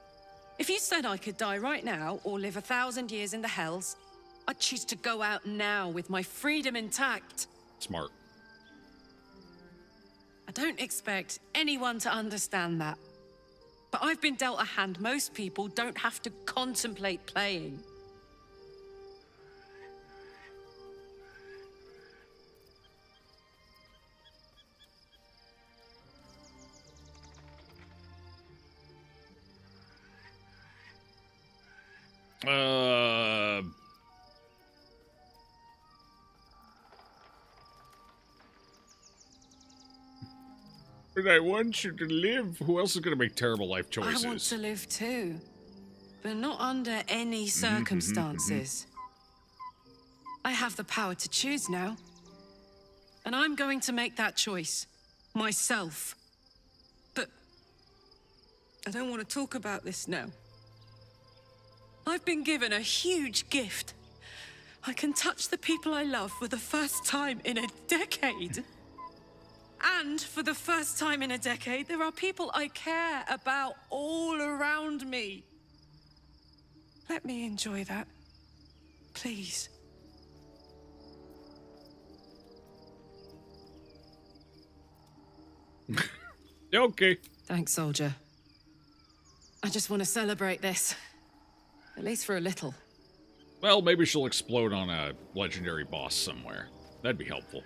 M: If you said I could die right now or live 1,000 years in the hells, I'd choose to go out now with my freedom intact.
A: Smart.
M: I don't expect anyone to understand that. But I've been dealt a hand most people don't have to contemplate playing.
A: But I want you to live. Who else is going to make terrible life choices?
M: I want to live too, but not under any circumstances. I have the power to choose now, and I'm going to make that choice myself. But I don't want to talk about this now. I've been given a huge gift. I can touch the people I love for the first time in a decade. And for the first time in a decade, there are people I care about all around me. Let me enjoy that, please.
A: Okay.
M: Thanks, soldier. I just want to celebrate this. At least for a little.
A: Well, maybe she'll explode on a legendary boss somewhere. That'd be helpful.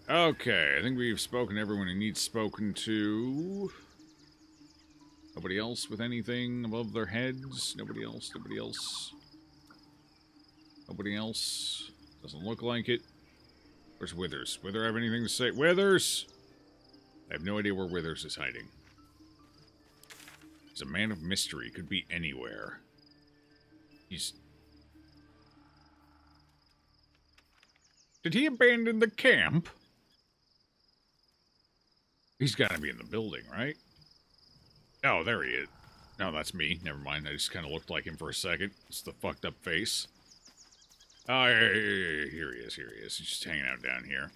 A: Okay, I think we've spoken to everyone who needs spoken to. Nobody else with anything above their heads? Nobody else? Nobody else? Nobody else? Doesn't look like it. Where's Withers? Wither have anything to say? Withers! I have no idea where Withers is hiding. He's a man of mystery. Could be anywhere. He's... Did he abandon the camp? He's got to be in the building, right? Oh, there he is. No, that's me. Never mind. I just kind of looked like him for a second. It's the fucked up face. Oh, here he is. Here he is. He's just hanging out down here.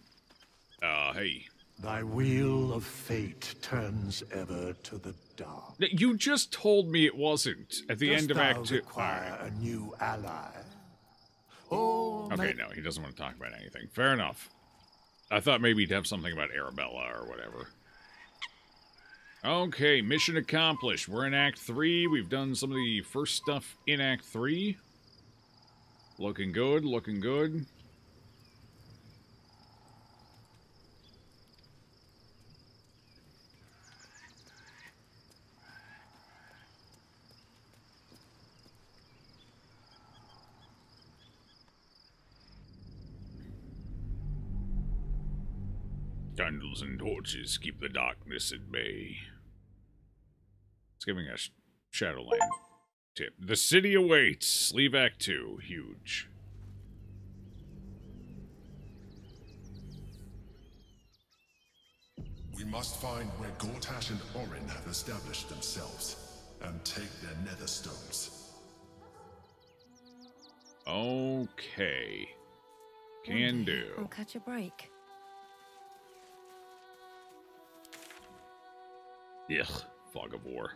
A: Hey.
C: Thy wheel of fate turns ever to the dark.
A: You just told me it wasn't at the end of Act 2.
C: Require a new ally? Oh,
A: okay, no, he doesn't want to talk about anything. Fair enough. I thought maybe he'd have something about Arabella or whatever. Okay, mission accomplished. We're in Act 3. We've done some of the first stuff in Act 3. Looking good, looking good. Candles and torches keep the darkness at bay. It's giving us Shadowland tip. The city awaits. Leave Act 2. Huge.
J: must find where Gortash and Orin have established themselves, and take their nether stones.
A: Okay. Can do.
G: I'll catch a break.
A: Ugh, fog of war.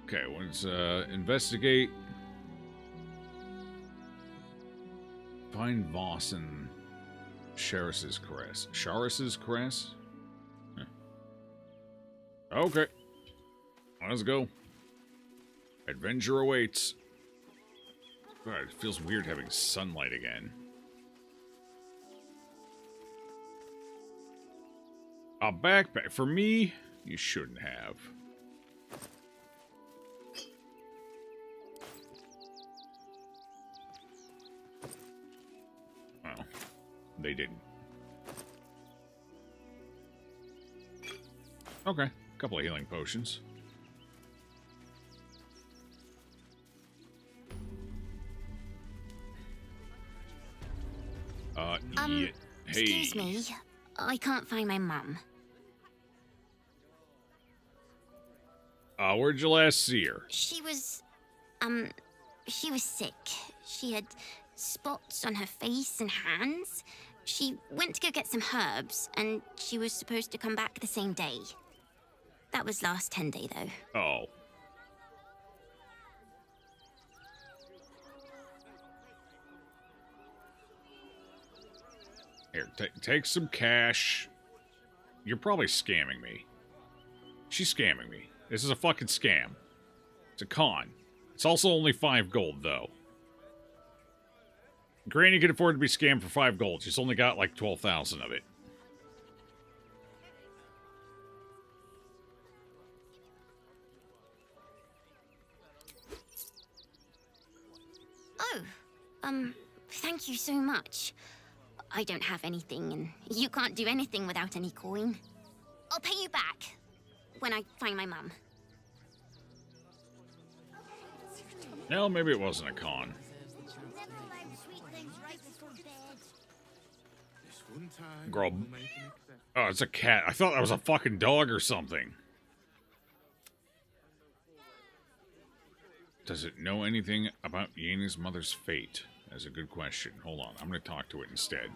A: Okay, let's investigate. Find Voss and Sharis's Crest. Sharis's Crest? Huh. Okay. Let's go. Adventure awaits. God, it feels weird having sunlight again. A backpack. For me, you shouldn't have. Well, they didn't. Okay, a couple of healing potions. Yeah. Hey.
K: Excuse me. I can't find my mum.
A: Where'd you last see her?
K: She was sick. She had spots on her face and hands. She went to go get some herbs, and she was supposed to come back the same day. That was last 10 day, though.
A: Oh. Here, take some cash. You're probably scamming me. She's scamming me. This is a fucking scam. It's a con. It's also only 5 gold, though. Granny can afford to be scammed for 5 gold. She's only got like 12,000 of it.
K: Oh, thank you so much. I don't have anything, and you can't do anything without any coin. I'll pay you back when I find my mum.
A: Well, maybe it wasn't a con. Girl. Oh, it's a cat. I thought that was a fucking dog or something. Does it know anything about Yena's mother's fate? That's a good question. Hold on, I'm gonna talk to it instead.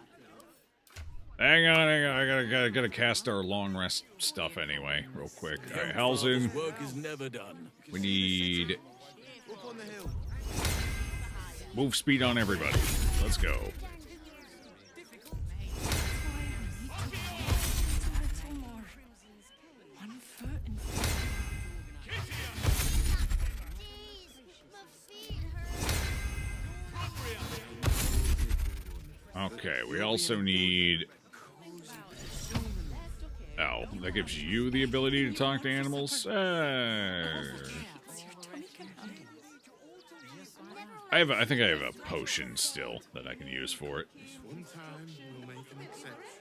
A: Hang on. I gotta cast our long rest stuff anyway, real quick. All right, Halzin.
P: Work is never done.
A: We need move speed on everybody. Let's go. Okay, we also need... Oh, that gives you the ability to talk to animals? I think I have a potion still that I can use for it.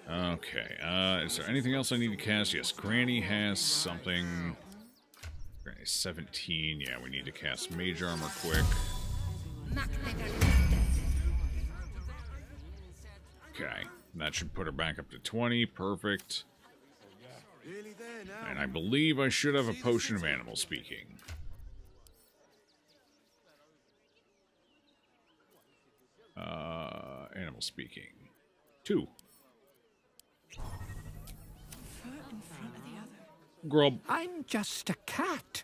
A: Okay, is there anything else I need to cast? Yes, Granny has something. Granny 17, yeah, we need to cast Mage Armor quick. Okay, that should put her back up to 20. Perfect. And I believe I should have a potion of animal speaking. Animal speaking. 2. Grub.
C: I'm just a cat.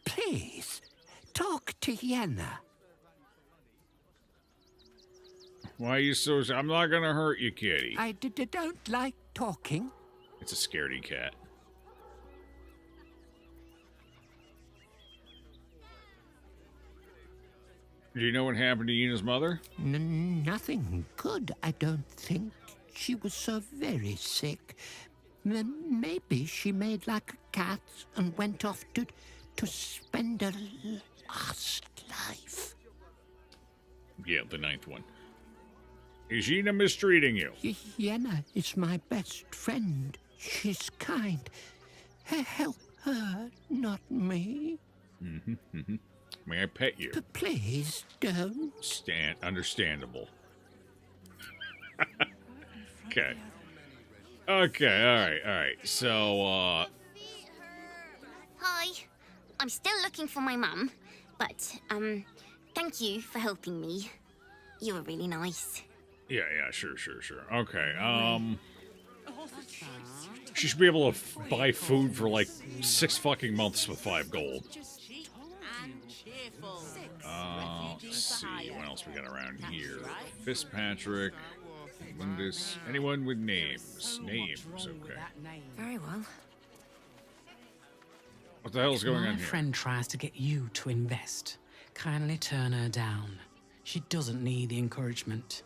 C: Please, talk to Yenna.
A: Why are you so... I'm not gonna hurt you, kitty.
C: I don't like talking.
A: It's a scaredy cat. Do you know what happened to Yena's mother?
C: Nothing good, I don't think. She was so very sick. Maybe she made like a cat and went off to spend her last life.
A: Yeah, the 9th one. Is Yena mistreating you?
C: Yenna is my best friend. She's kind. Help her, not me.
A: May I pet you?
C: But please don't.
A: Understandable. Okay. Okay, alright. So,
K: Hi. I'm still looking for my mum, but, thank you for helping me. You were really nice.
A: yeah, sure. Okay, she should be able to buy food for like 6 fucking months with 5 gold. Let's see, what else we got around here? Fitzpatrick, Lindis, anyone with names? Names, okay.
K: Very well.
A: What the hell's going on
Q: My
A: here?
Q: friend tries to get you to invest. Kindly turn her down. She doesn't need the encouragement.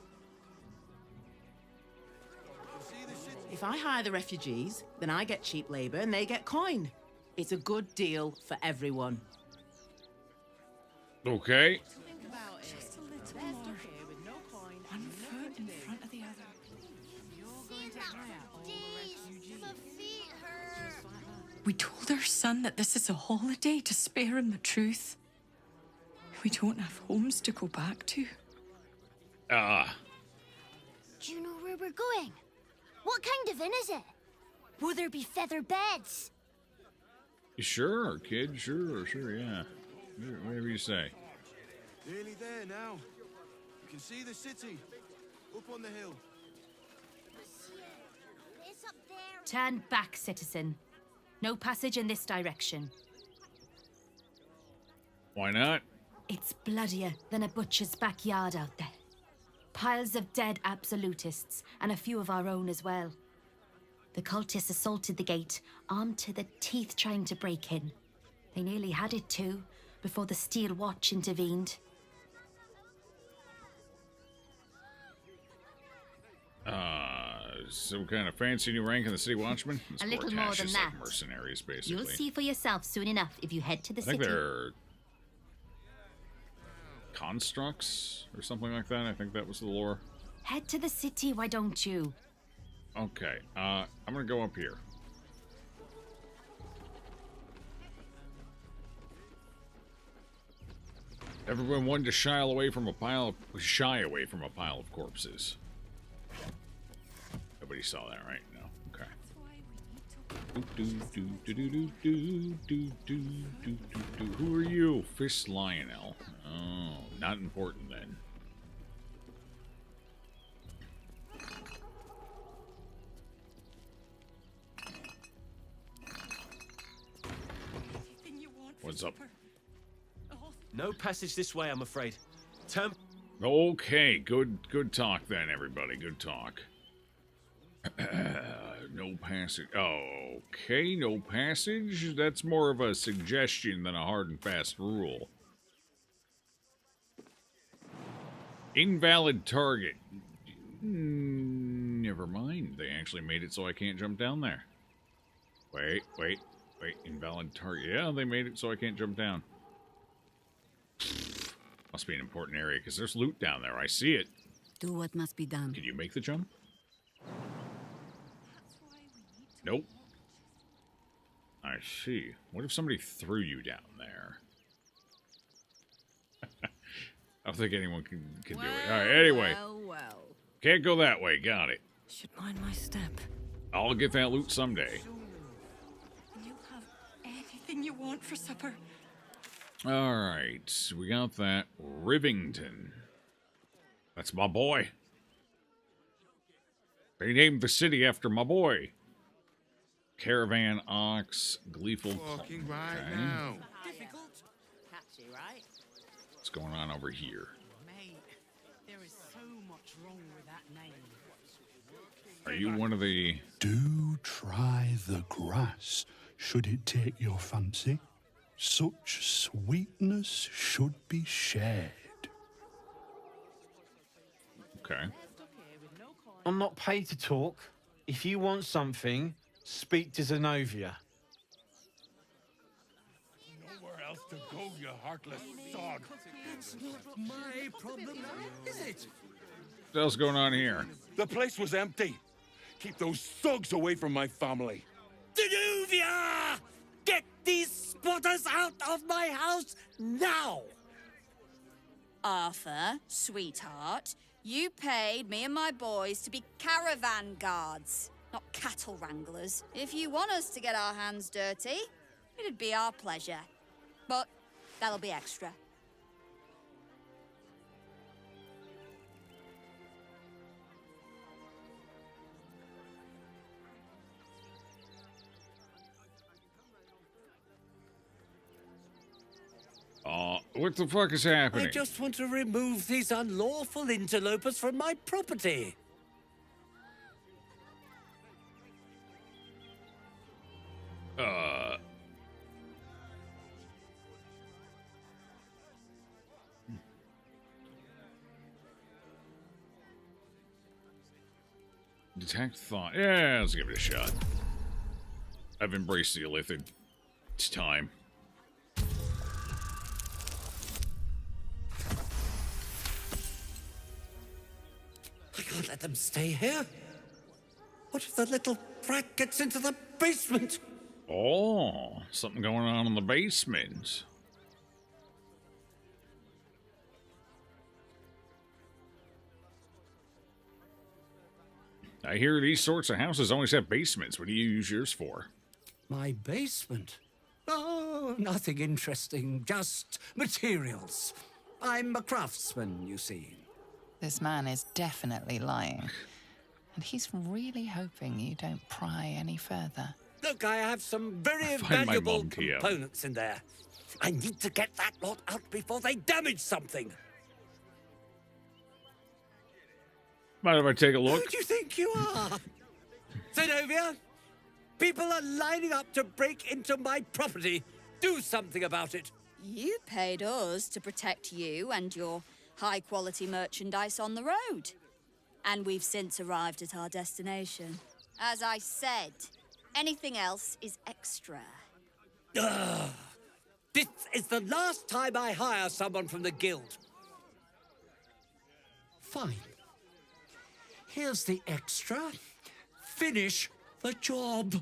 T: If I hire the refugees, then I get cheap labor and they get coin. It's a good deal for everyone.
A: Okay.
L: One foot in front of the other. We told our son that this is a holiday to spare him the truth. We don't have homes to go back to.
K: Do you know where we're going? What kind of inn is it? Will there be feather beds?
A: Sure, kid. Sure, yeah. Whatever you say.
R: Nearly there now. You can see the city. Up on the hill.
K: It's up there.
W: Turn back, citizen. No passage in this direction.
A: Why not?
W: It's bloodier than a butcher's backyard out there. Piles of dead absolutists, and a few of our own as well. The cultists assaulted the gate, armed to the teeth trying to break in. They nearly had it too, before the Steel Watch intervened.
A: Some kind of fancy new rank in the City Watchman?
W: A little more than that.
A: Mercenaries, basically.
W: You'll see for yourself soon enough if you head to the
A: I think
W: city.
A: they're constructs or something like that. I think that was the lore.
W: Head to the city, why don't you?
A: Okay, I'm gonna go up here. Everyone wanted to shy away from a pile of corpses. Nobody saw that, right? No. Okay. Who are you? Fist Lionel. Oh, not important then. What's up?
X: No passage this way, I'm afraid. Turn.
A: Okay, good talk then, everybody. Good talk. No passage. Okay, no passage. That's more of a suggestion than a hard and fast rule. Invalid target. Never mind. They actually made it so I can't jump down there. Wait. Invalid target. Yeah, they made it so I can't jump down. Must be an important area, because there's loot down there. I see it.
D: Do what must be done.
A: Can you make the jump? Nope. I see. What if somebody threw you down there? I don't think anyone can do it. Alright, anyway.
D: Well.
A: Can't go that way. Got it.
G: Should mind my step.
A: I'll get that loot someday.
L: You'll have anything you want for supper.
A: Alright, we got that. Rivington. That's my boy. They named the city after my boy. Caravan Ox, Gleeful.
R: Walking right
A: Okay.
R: now.
T: Difficult. Catchy, right?
A: What's going on over here?
T: Mate, there is so much wrong with that name.
A: Are you one of the...
C: Do try the grass, should it take your fancy. Such sweetness should be shared.
A: Okay.
Y: I'm not paid to talk. If you want something, speak to Zenobia.
J: Nowhere else to go, you heartless sod.
B: It's not my problem, is it?
A: What the hell's going on here?
J: The place was empty. Keep those thugs away from my family.
B: Denuvia!
F: Get these spotters out of my house now!
H: Arthur, sweetheart, you paid me and my boys to be caravan guards, not cattle wranglers. If you want us to get our hands dirty, it'd be our pleasure. But that'll be extra.
A: What the fuck is happening?
F: I just want to remove these unlawful interlopers from my property.
A: Detect thought. Yeah, let's give it a shot. I've embraced the Illithid. It's time.
F: I can't let them stay here. What if the little brat gets into the basement?
A: Oh, something going on in the basement. I hear these sorts of houses always have basements. What do you use yours for?
F: My basement? Oh, nothing interesting. Just materials. I'm a craftsman, you see.
S: This man is definitely lying. And he's really hoping you don't pry any further.
F: Look, I have some very valuable components in there. I need to get that lot out before they damage something.
A: Mind if I take a look?
F: Who do you think you are? Zenobia? People are lining up to break into my property. Do something about it.
H: You paid us to protect you and your high-quality merchandise on the road. And we've since arrived at our destination. As I said, anything else is extra.
F: Ugh. This is the last time I hire someone from the guild. Fine. Here's the extra. Finish the job.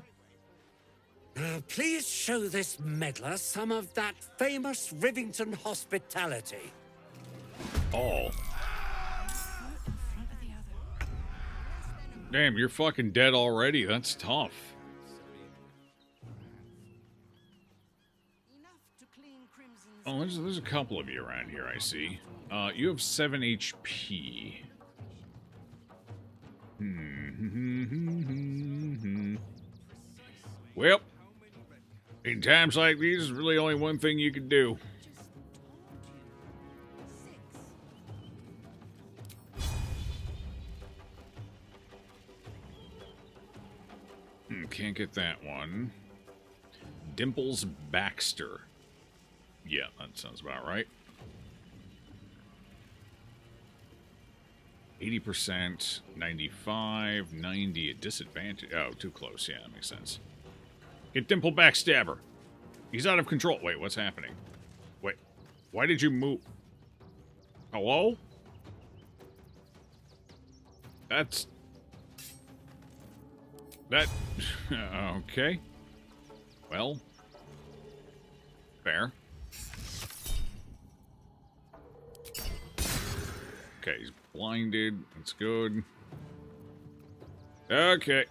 F: Now, please show this meddler some of that famous Rivington hospitality.
A: Oh. Damn, you're fucking dead already. That's tough. Oh, there's a couple of you around here, I see. You have 7 HP. Well, in times like these, there's really only one thing you can do. Can't get that one. Dimples Baxter. Yeah, that sounds about right. 80%, 95, 90 at disadvantage. Oh, too close. Yeah, that makes sense. Get Dimple Backstabber. He's out of control. Wait, what's happening? Wait, why did you move? Hello? That's... That... okay. Well. Fair. Okay, he's blinded. That's good. Okay.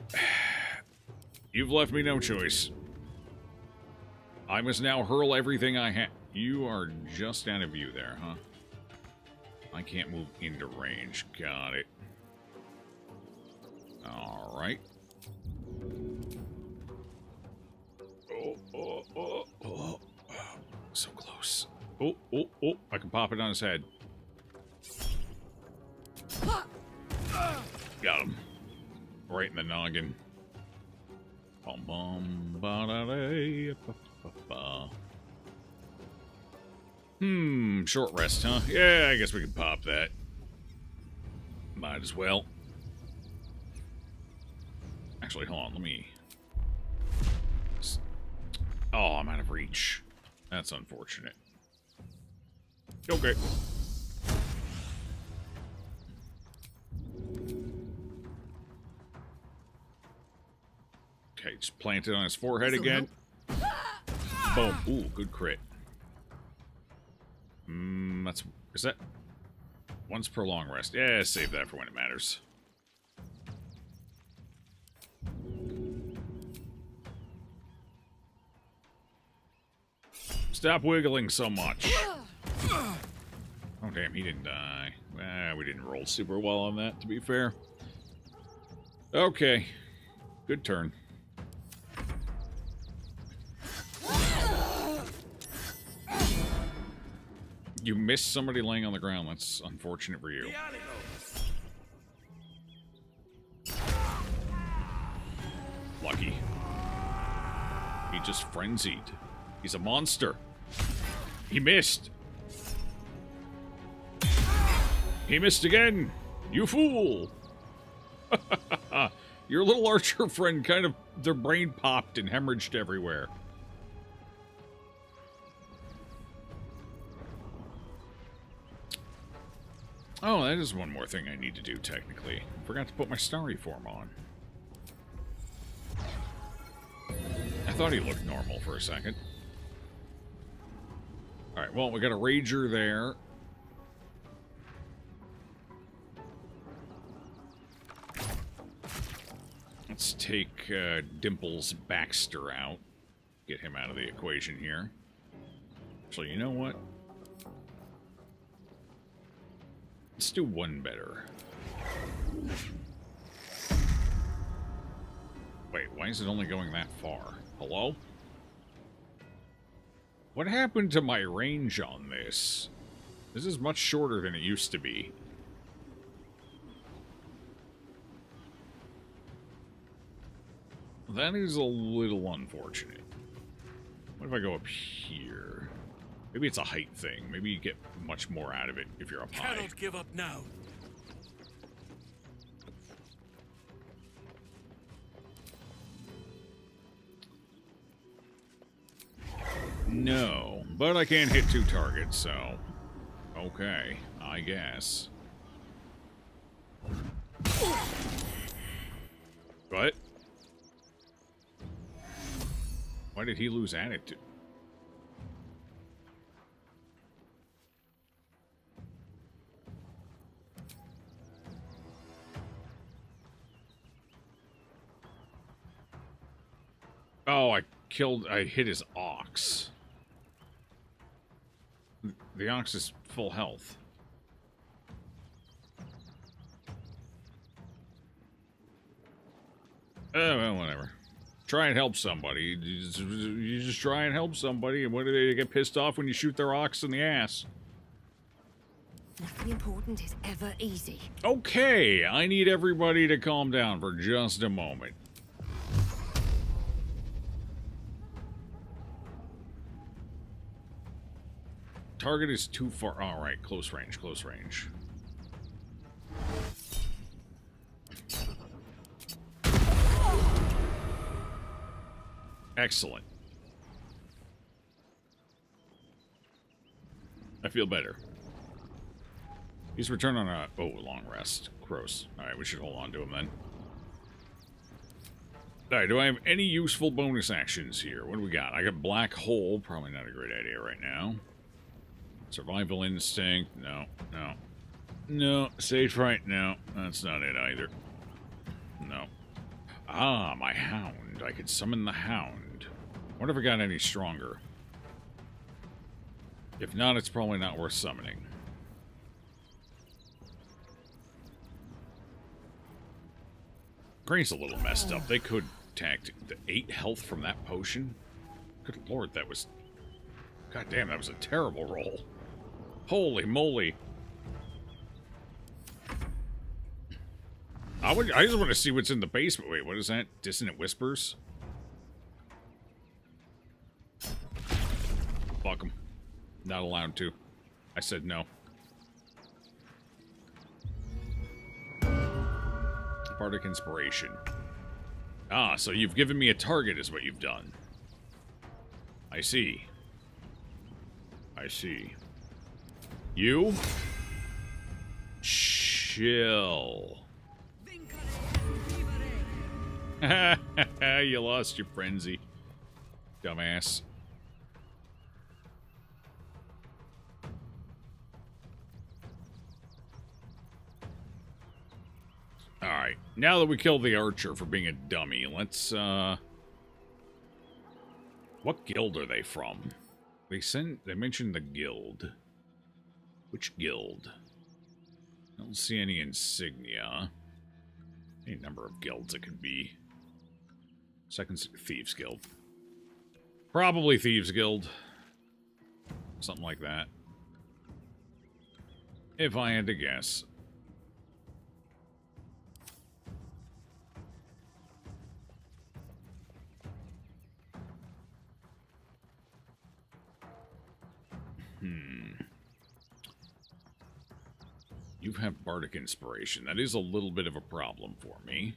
A: You've left me no choice. I must now hurl everything I have. You are just out of view there, huh? I can't move into range. Got it. Alright. Oh. So close. Oh. I can pop it on his head. Got him. Right in the noggin. Bum bum ba da da ba ba. Short rest, huh? Yeah, I guess we can pop that. Might as well. Actually, hold on, let me... Oh, I'm out of reach. That's unfortunate. Okay. Okay, just plant it on his forehead again. Boom. Ooh, good crit. Is that once per long rest? Yeah, save that for when it matters. Stop wiggling so much. Oh, damn, he didn't die. We didn't roll super well on that, to be fair. Okay. Good turn. You missed somebody laying on the ground. That's unfortunate for you. Lucky. He just frenzied. He's a monster. He missed. He missed again. You fool. Your little archer friend kind of, their brain popped and hemorrhaged everywhere. Oh, that is one more thing I need to do, technically. Forgot to put my starry form on. I thought he looked normal for a second. Alright, well, we got a rager there. Let's take Dimples Baxter out. Get him out of the equation here. Actually, you know what? Let's do one better. Wait, why is it only going that far? Hello? What happened to my range on this? This is much shorter than it used to be. That is a little unfortunate. What if I go up here? Maybe it's a height thing. Maybe you get much more out of it if you're up high.
P: Cannot give up now.
A: No, but I can't hit 2 targets, so... Okay, I guess. What? Why did he lose attitude? Oh, I hit his ox. The ox is full health. Oh, well, whatever. Try and help somebody. You just try and help somebody, and what do they get pissed off when you shoot their ox in the ass?
W: Nothing important is ever easy.
A: Okay, I need everybody to calm down for just a moment. Target is too far. All right, close range, close range. Excellent. I feel better. He's returned on a... Oh, long rest. Gross. Alright, we should hold on to him then. Alright, do I have any useful bonus actions here? What do we got? I got Black Hole. Probably not a great idea right now. Survival Instinct. No, no. No. Sage Fright. No. That's not it either. No. Ah, my Hound. I could summon the Hound. Wonder if I got any stronger. If not, it's probably not worth summoning. Green's a little messed up. They could tactic the 8 health from that potion. Good lord, that was... God damn, that was a terrible roll. Holy moly. I just want to see what's in the basement. Wait, what is that? Dissonant Whispers? Fuck them. Not allowed to. I said no. Bardic Inspiration. Ah, so you've given me a target is what you've done. I see. I see. You? Chill. You lost your frenzy. Dumbass. Alright, now that we killed the archer for being a dummy, let's, what guild are they from? They mentioned the guild. Which guild? I don't see any insignia. Any number of guilds it could be. Thieves Guild. Probably Thieves Guild. Something like that. If I had to guess. You have Bardic Inspiration. That is a little bit of a problem for me.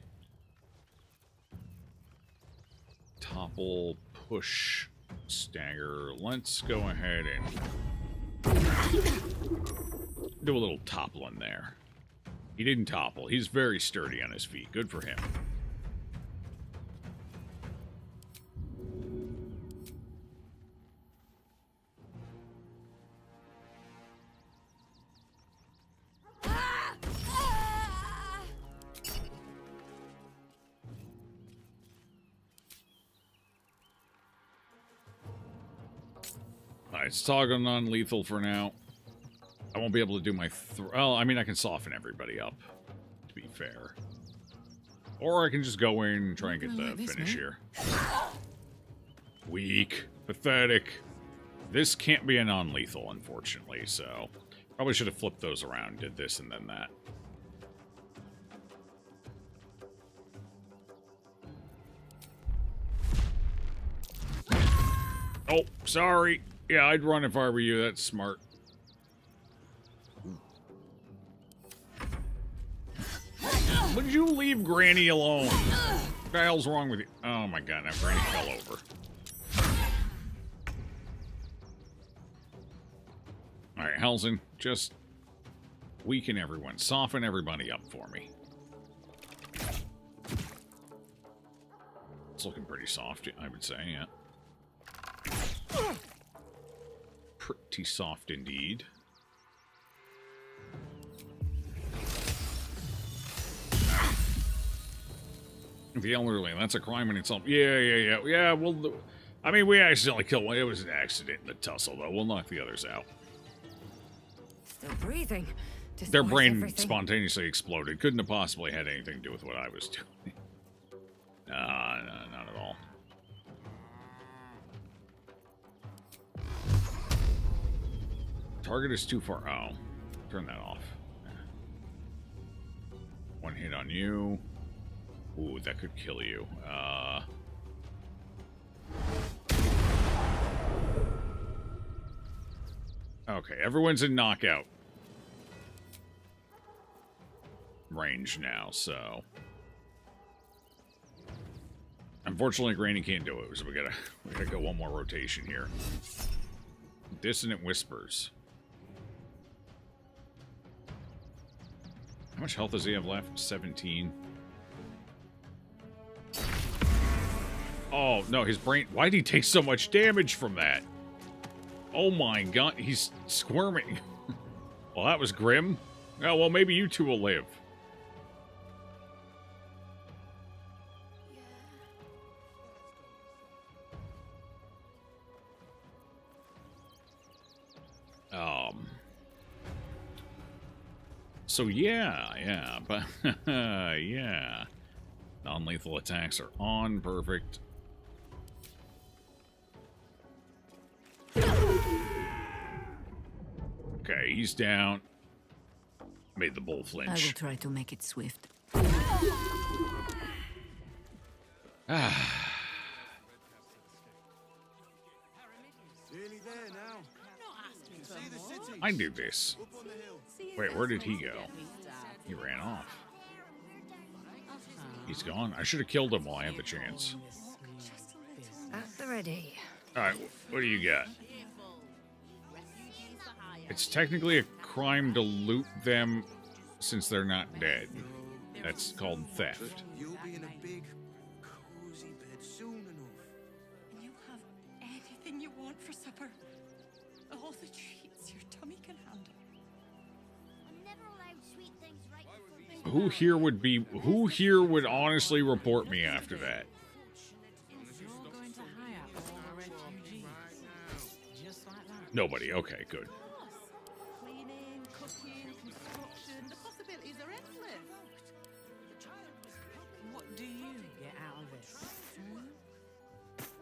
A: Topple, push, stagger. Let's go ahead and do a little toppling there. He didn't topple. He's very sturdy on his feet. Good for him. It's toggle non-lethal for now. I won't be able to do my... well, I mean, I can soften everybody up, to be fair. Or I can just go in and try and get the finish here. Weak. Pathetic. This can't be a non-lethal, unfortunately, so... probably should have flipped those around, did this and then that. Oh, sorry. Yeah, I'd run if I were you. That's smart. Would you leave Granny alone? What the hell's wrong with you? Oh my god, now Granny fell over. Alright, Helsen, just weaken everyone. Soften everybody up for me. It's looking pretty soft, I would say, yeah. Pretty soft indeed. The elderly, that's a crime in itself. Yeah, well, I mean, we accidentally killed one. It was an accident in the tussle, though. We'll knock the others out.
D: Still breathing.
A: Their brain spontaneously exploded. Couldn't have possibly had anything to do with what I was doing. No, not at all. Target is too far. Oh, turn that off. One hit on you. Ooh, that could kill you. Okay, everyone's in knockout range now, so... unfortunately, Granny can't do it, so we gotta go one more rotation here. Dissonant Whispers. How much health does he have left? 17. Oh, no, his brain... why did he take so much damage from that? Oh my god, he's squirming. Well, that was grim. Oh, well, maybe you two will live. So yeah, but yeah. Non-lethal attacks are on, perfect. Okay, he's down. Made the bull flinch.
D: I will try to make it swift.
A: I do this. Wait, where did he go? He ran off. He's gone? I should have killed him while I had the chance.
D: At the ready.
A: Alright, what do you got? It's technically a crime to loot them since they're not dead. That's called theft.
E: You'll be in a big, cozy bed soon enough.
I: You have anything you want for supper. All the treats your tummy can handle.
K: I'm never allowed sweet things right before
A: who here would honestly report me after that? Nobody. Okay, good.
T: Cleaning, cooking, construction, the possibilities are endless. What do you get out of this?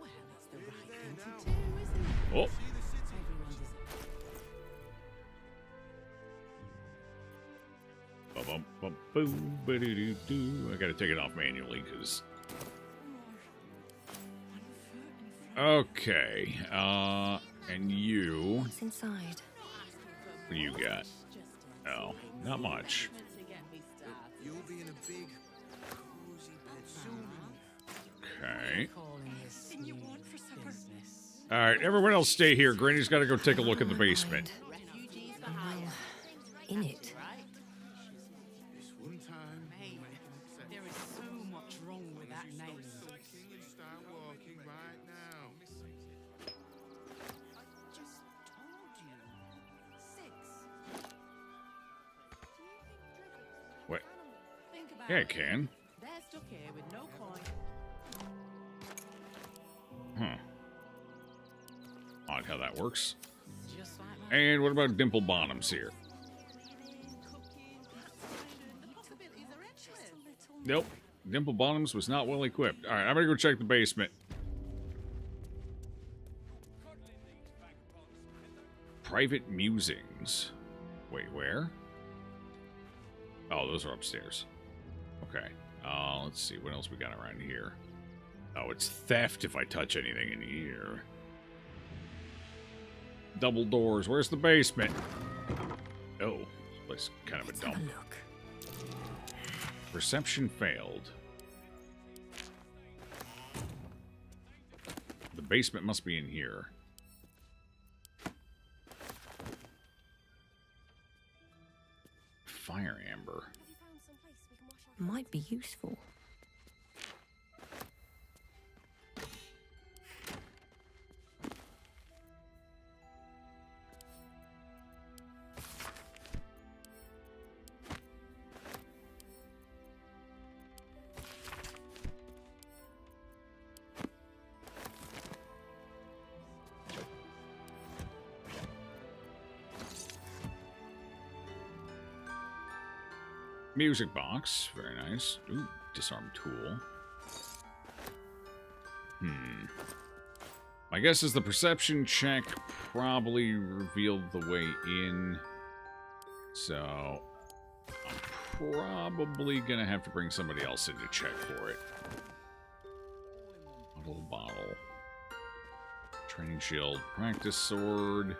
T: Well, it's the right thing to do, isn't it?
A: Oh. I gotta take it off manually because. Okay. And you.
K: What's inside?
A: What do you got? Oh, not much.
E: You'll be in a big, cozy bed soon.
A: Okay.
I: Anything you want for supper?
A: All right, everyone else stay here. Granny's got to go take a look at the basement.
K: In it.
J: This one time,
T: There is so much wrong with that name.
J: and start walking right now.
A: What?
T: Think about
A: Yeah, I
T: it.
A: can.
T: They're stuck here with no coin.
A: Huh. Odd how that works. And what about Dimple Bottoms here? Nope. Dimple Bottoms was not well equipped. All right, I'm going to go check the basement. Private musings. Wait, where? Oh, those are upstairs. Okay. Let's see. What else we got around here? Oh, it's theft if I touch anything in here. Double doors. Where's the basement? Oh, this place is kind of a dump. Perception failed. The basement must be in here. Fire amber.
K: Might be useful.
A: Music box. Very nice. Ooh, disarm tool. My guess is the perception check probably revealed the way in. So, I'm probably going to have to bring somebody else in to check for it. Bottle. Training shield. Practice sword.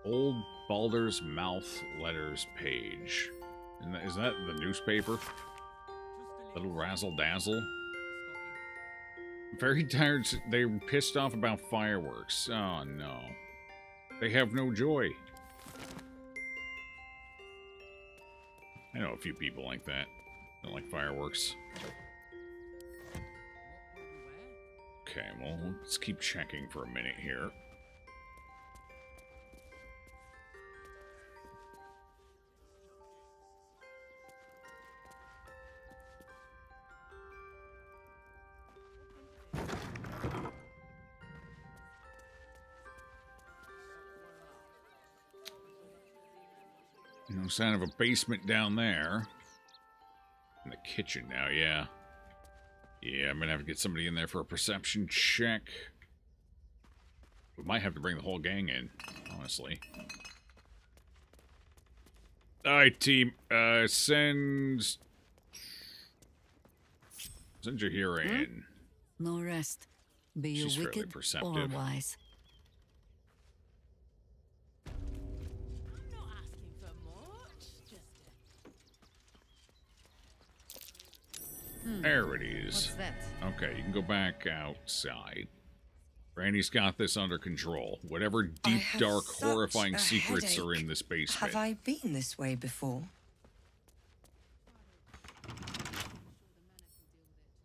A: Old Baldur's Mouth letters page. Is that the newspaper? Little razzle dazzle. Very tired. They're pissed off about fireworks. Oh no. They have no joy. I know a few people like that. Don't like fireworks. Okay, well, let's keep checking for a minute here. No sign of a basement down there. In the kitchen now, yeah. Yeah, I'm gonna have to get somebody in there for a perception check. We might have to bring the whole gang in, honestly. Alright, team. Send Jahira in.
D: No rest. Be you
A: She's fairly
D: wicked or
A: perceptive.
D: wise.
A: There it is.
D: What's that?
A: Okay, you can go back outside. Randy's got this under control. Whatever deep, dark, horrifying secrets are in this basement.
M: Have I been this way before?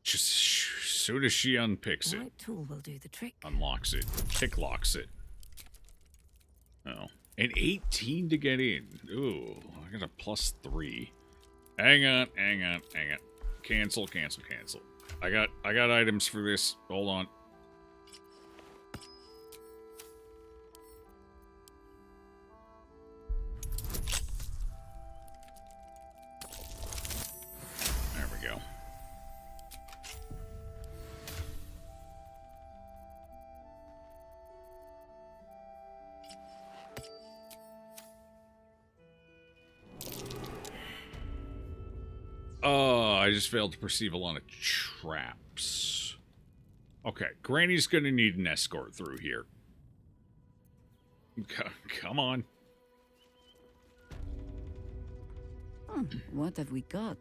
A: Just as soon as she unpicks it,
K: Right tool will do the trick.
A: unlocks it, kick locks it. Oh, and 18 to get in. Ooh, I got a +3. Hang on. Cancel. I got items for this. Hold on. There we go. I just failed to perceive a lot of traps. Okay, Granny's gonna need an escort through here. Come on.
D: What have we got?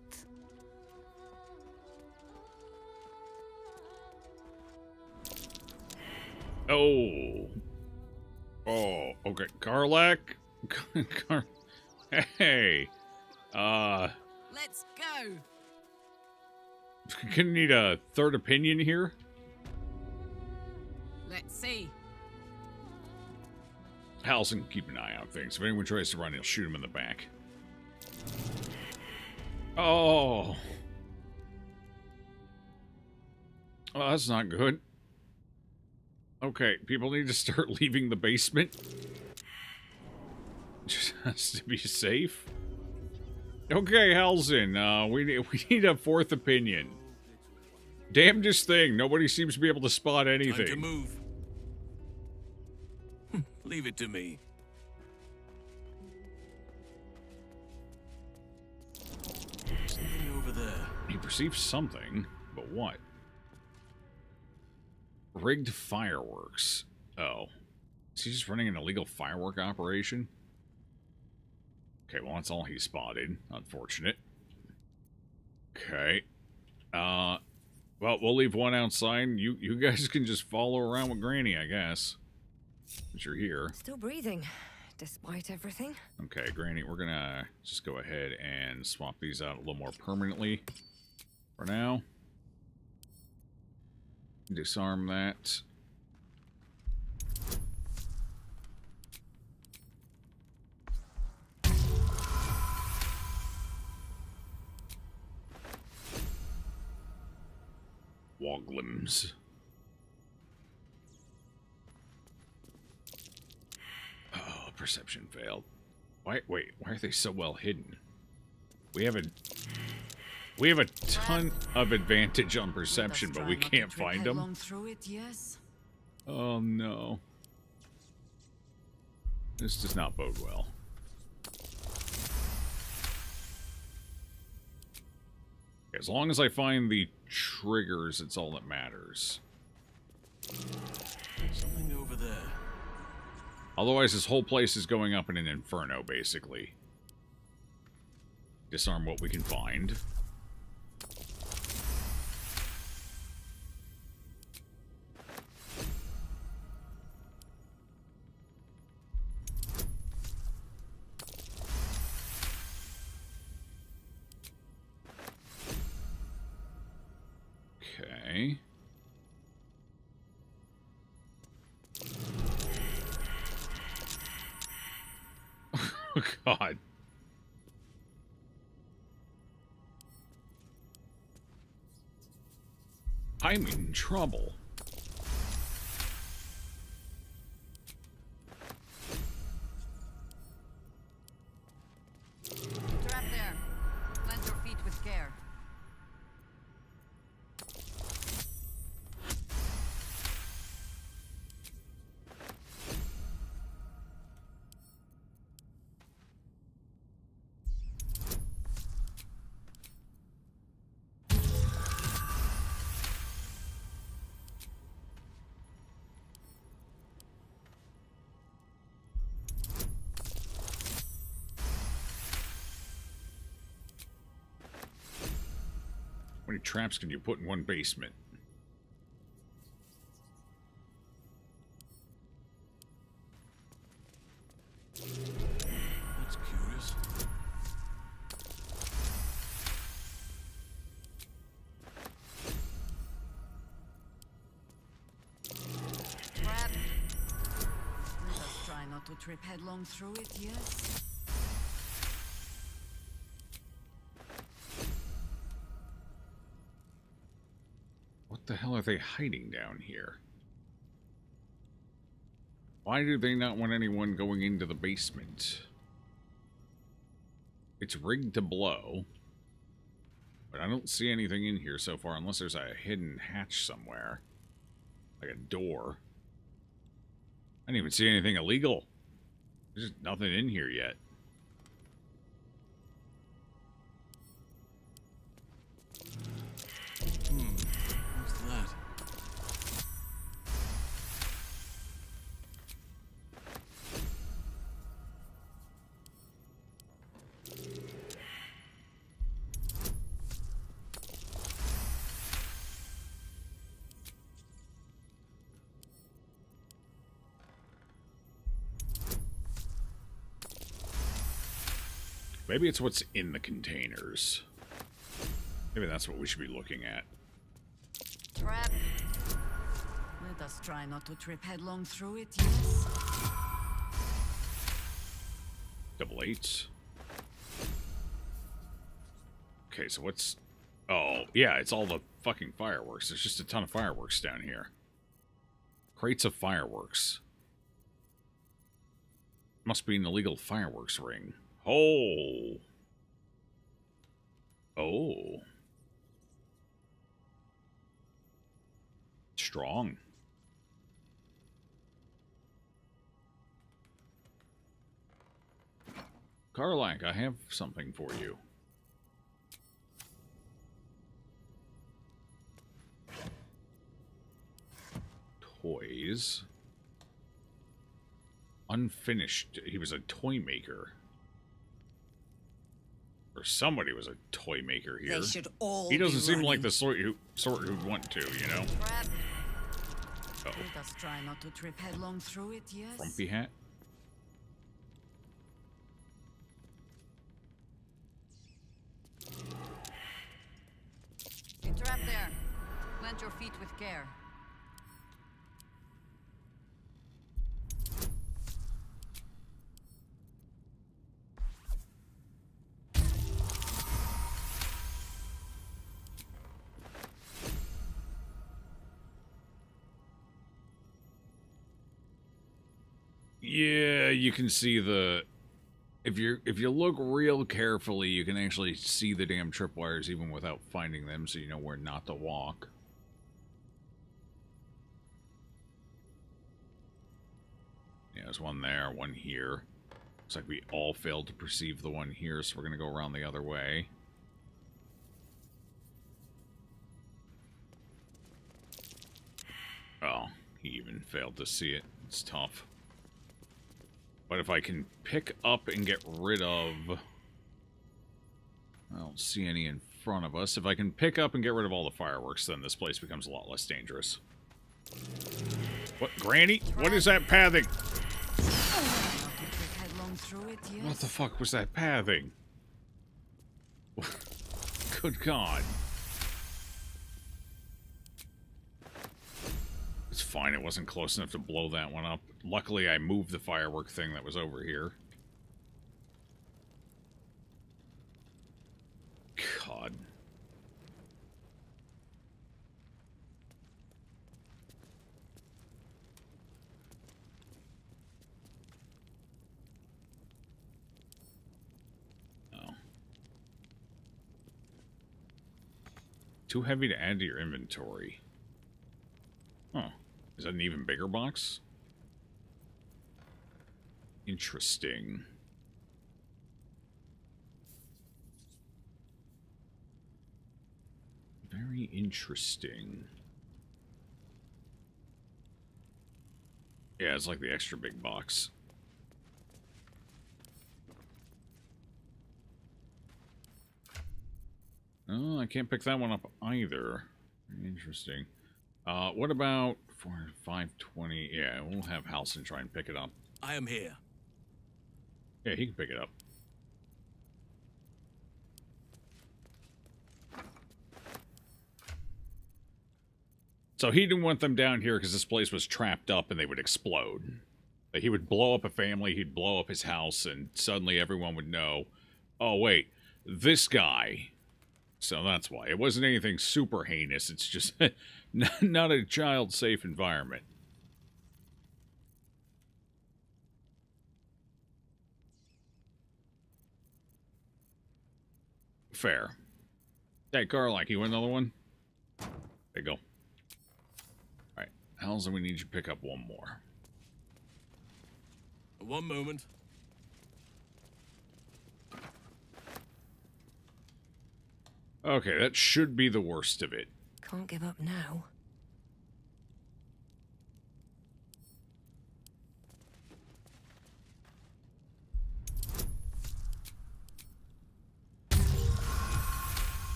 A: Oh, okay. Karlak? Hey.
L: Let's go.
A: Gonna need a third opinion here?
L: Let's see.
A: Hal's can keep an eye on things. If anyone tries to run, he'll shoot him in the back. Oh. Oh, that's not good. Okay, people need to start leaving the basement. Just to be safe. Okay, Halsin, we need a fourth opinion. Damnedest thing, nobody seems to be able to spot anything.
P: Time to move. Leave it to me. Something over there.
A: He perceives something, but what? Rigged fireworks. Oh. Is he just running an illegal firework operation? Okay, well, that's all he spotted. Unfortunate. Okay. Well, we'll leave one outside. You guys can just follow around with Granny, I guess. Since you're here.
N: Still breathing, despite everything.
A: Okay, Granny, we're gonna just go ahead and swap these out a little more permanently for now. Disarm that. Woglims. Oh, perception failed. Wait, why are they so well hidden? We have a ton of advantage on perception, but we can't find them.
L: Through it, yes.
A: Oh no. This does not bode well. As long as I find the triggers, it's all that matters.
P: Something over there.
A: Otherwise, this whole place is going up in an inferno, basically. Disarm what we can find. Okay. Oh, God. I'm in trouble.
L: Trap there. Plant your feet with care.
A: How many traps can you put in one basement?
P: That's curious.
L: Trap. Let us try not to trip headlong through it, yes?
A: What the hell are they hiding down here? Why do they not want anyone going into the basement? It's rigged to blow. But I don't see anything in here so far, unless there's a hidden hatch somewhere. Like a door. I didn't even see anything illegal. There's just nothing in here yet.
P: What's that?
A: Maybe it's what's in the containers. Maybe that's what we should be looking at.
D: Trap. Let us try not to trip headlong through it, yes?
A: Double eights. Okay, so what's... Oh, yeah, it's all the fucking fireworks. There's just a ton of fireworks down here. Crates of fireworks. Must be an illegal fireworks ring. Oh. Oh. Strong. Karlak, I have something for you. Toys. Unfinished. He was a toy maker. Or somebody was a toy maker here.
M: They should all
A: He doesn't
M: be
A: seem
M: running.
A: like the sort who'd want to, you know?
D: Let us try not to trip headlong through it, yes?
A: Frumpy hat?
D: You trap there. Plant your feet with care.
A: Yeah, you can see the... If you look real carefully, you can actually see the damn tripwires even without finding them, so you know where not to walk. Yeah, there's one there, one here. Looks like we all failed to perceive the one here, so we're going to go around the other way. Oh, he even failed to see it. It's tough. But if I can pick up and get rid of... I don't see any in front of us. If I can pick up and get rid of all the fireworks, then this place becomes a lot less dangerous. What, Granny? What is that pathing? What the fuck was that pathing? Good God. It's fine, it wasn't close enough to blow that one up. Luckily, I moved the firework thing that was over here. God. Oh. Too heavy to add to your inventory. Huh. Is that an even bigger box? Interesting. Very interesting. Yeah, it's like the extra big box. Oh, I can't pick that one up either. Interesting. What about 520? Yeah, we'll have Halson try and pick it up.
P: I am here.
A: Yeah, he can pick it up. So he didn't want them down here because this place was trapped up and they would explode. Like he would blow up a family, he'd blow up his house, and suddenly everyone would know, oh wait, this guy So that's why. It wasn't anything super heinous. It's just not a child-safe environment. Fair. Hey, Carlac, you want another one? There you go. Alright. Hells, we need you to pick up one more.
P: One moment.
A: Okay, that should be the worst of it.
N: Can't give up now.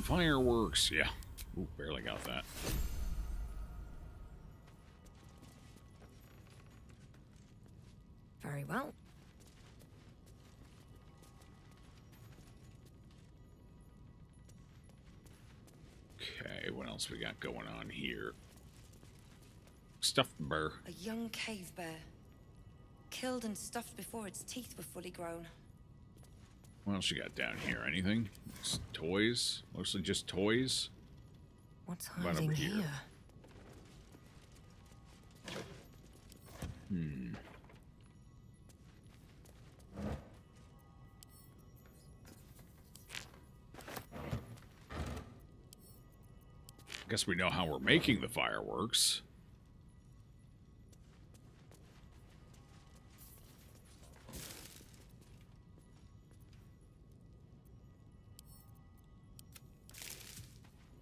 A: Fireworks, yeah. Ooh, barely got that.
N: Very well.
A: Okay, what else we got going on here? Stuffed bear.
M: A young cave bear. Killed and stuffed before its teeth were fully grown.
A: What else you got down here? Anything? Just toys? Mostly just toys?
N: What's
A: What about
N: hiding
A: over here?
N: here?
A: Guess we know how we're making the fireworks.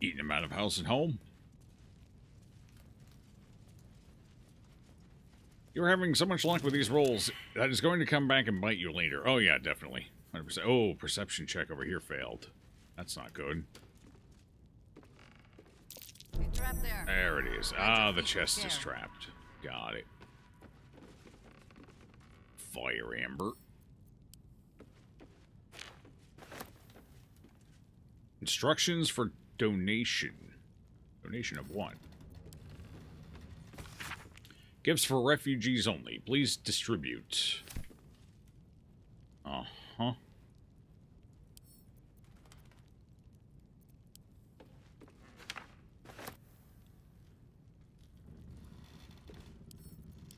A: Eating them out of house and home. You're having so much luck with these rolls that is going to come back and bite you later. Oh yeah, definitely. 100%. Oh, perception check over here failed. That's not good. There it is. Ah, the chest is trapped. Got it. Fire amber. Instructions for donation. Donation of what? Gifts for refugees only. Please distribute. Uh-huh.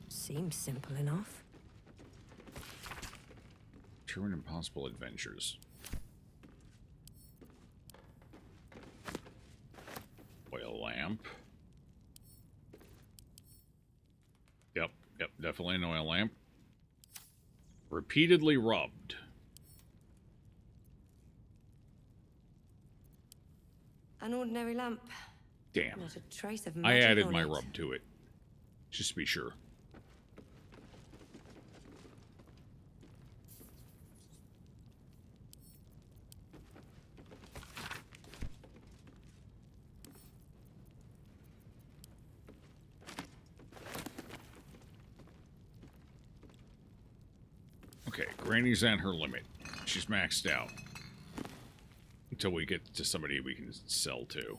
N: Seems simple enough.
A: True and impossible adventures. Oil lamp. Yep, definitely an oil lamp. Repeatedly rubbed.
M: An ordinary lamp.
A: Damn.
M: Not a trace of
A: I
M: magic
A: added
M: on
A: my
M: it.
A: rub to it. Just to be sure. Okay, Granny's at her limit. She's maxed out. Until we get to somebody we can sell to.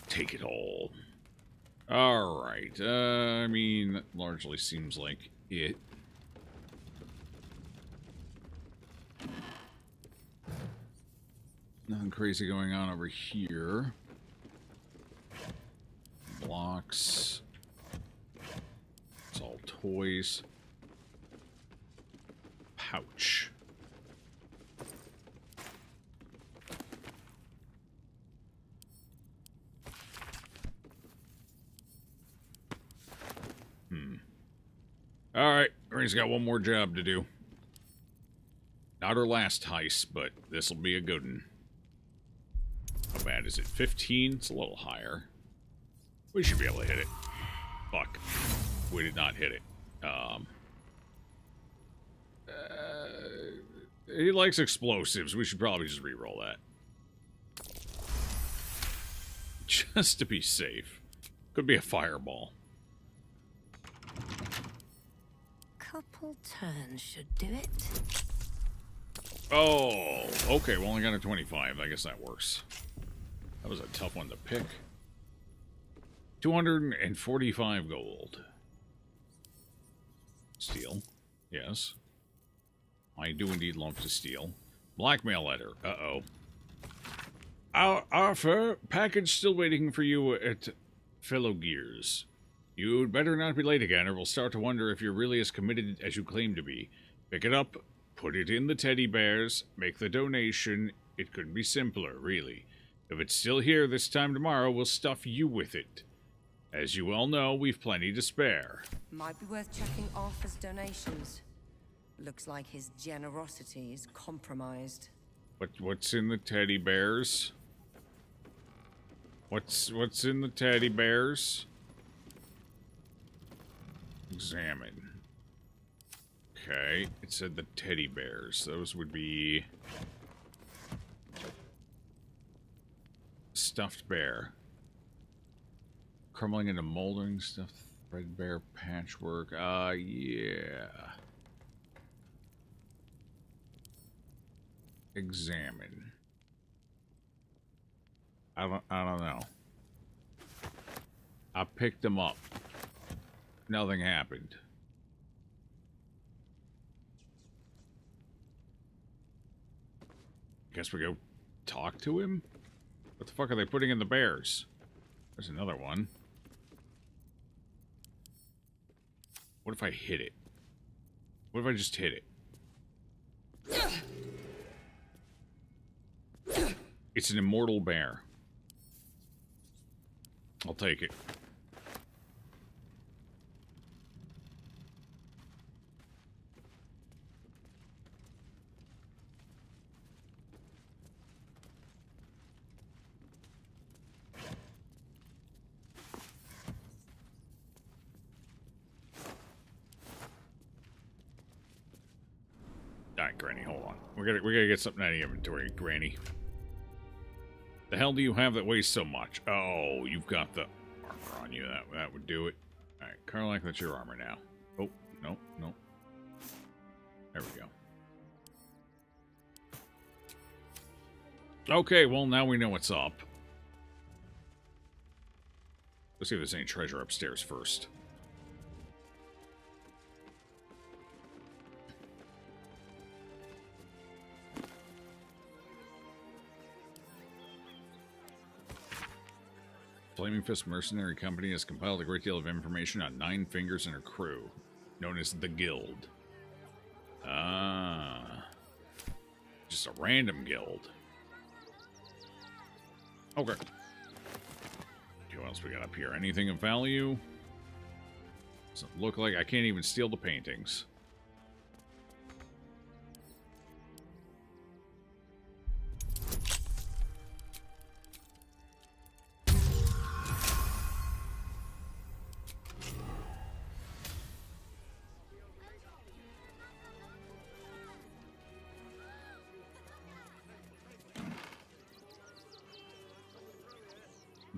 A: Take it all. Alright, I mean, that largely seems like it. Nothing crazy going on over here. Blocks. It's all toys. Pouch. Alright, Granny's got one more job to do. Not her last heist, but this'll be a good one. How bad is it? 15? It's a little higher. We should be able to hit it. Fuck. We did not hit it. He likes explosives. We should probably just re-roll that. Just to be safe. Could be a fireball.
N: Couple turns should do it.
A: Oh, okay. We only got a 25. I guess that works. That was a tough one to pick. 245 gold. Steel. Yes. I do indeed love to steal. Blackmail letter. Uh-oh. Arthur, package still waiting for you at Fellow Gears. You'd better not be late again, or we'll start to wonder if you're really as committed as you claim to be. Pick it up, put it in the teddy bears, make the donation. It couldn't be simpler, really. If it's still here this time tomorrow, we'll stuff you with it. As you well know, we've plenty to spare.
M: Might be worth checking Arthur's donations. Looks like his generosity is compromised.
A: What's in the teddy bears? What's in the teddy bears? Examine. Okay, it said the teddy bears. Those would be stuffed bear. Crumbling into moldering, stuffed threadbare patchwork. Yeah. Examine. I don't know. I picked them up. Nothing happened. Guess we go talk to him? What the fuck are they putting in the bears? There's another one. What if I hit it? What if I just hit it? It's an immortal bear. I'll take it. Alright, Granny, hold on. We gotta get something out of the inventory, Granny. The hell do you have that weighs so much? Oh, you've got the armor on you. That would do it. Alright, Karlach, that's your armor now. Oh, no, no. There we go. Okay, well, now we know what's up. Let's see if there's any treasure upstairs first. Flaming Fist Mercenary Company has compiled a great deal of information on Nine Fingers and her crew, known as the Guild. Ah. Just a random guild. Okay. What else we got up here? Anything of value? Doesn't look like I can't even steal the paintings.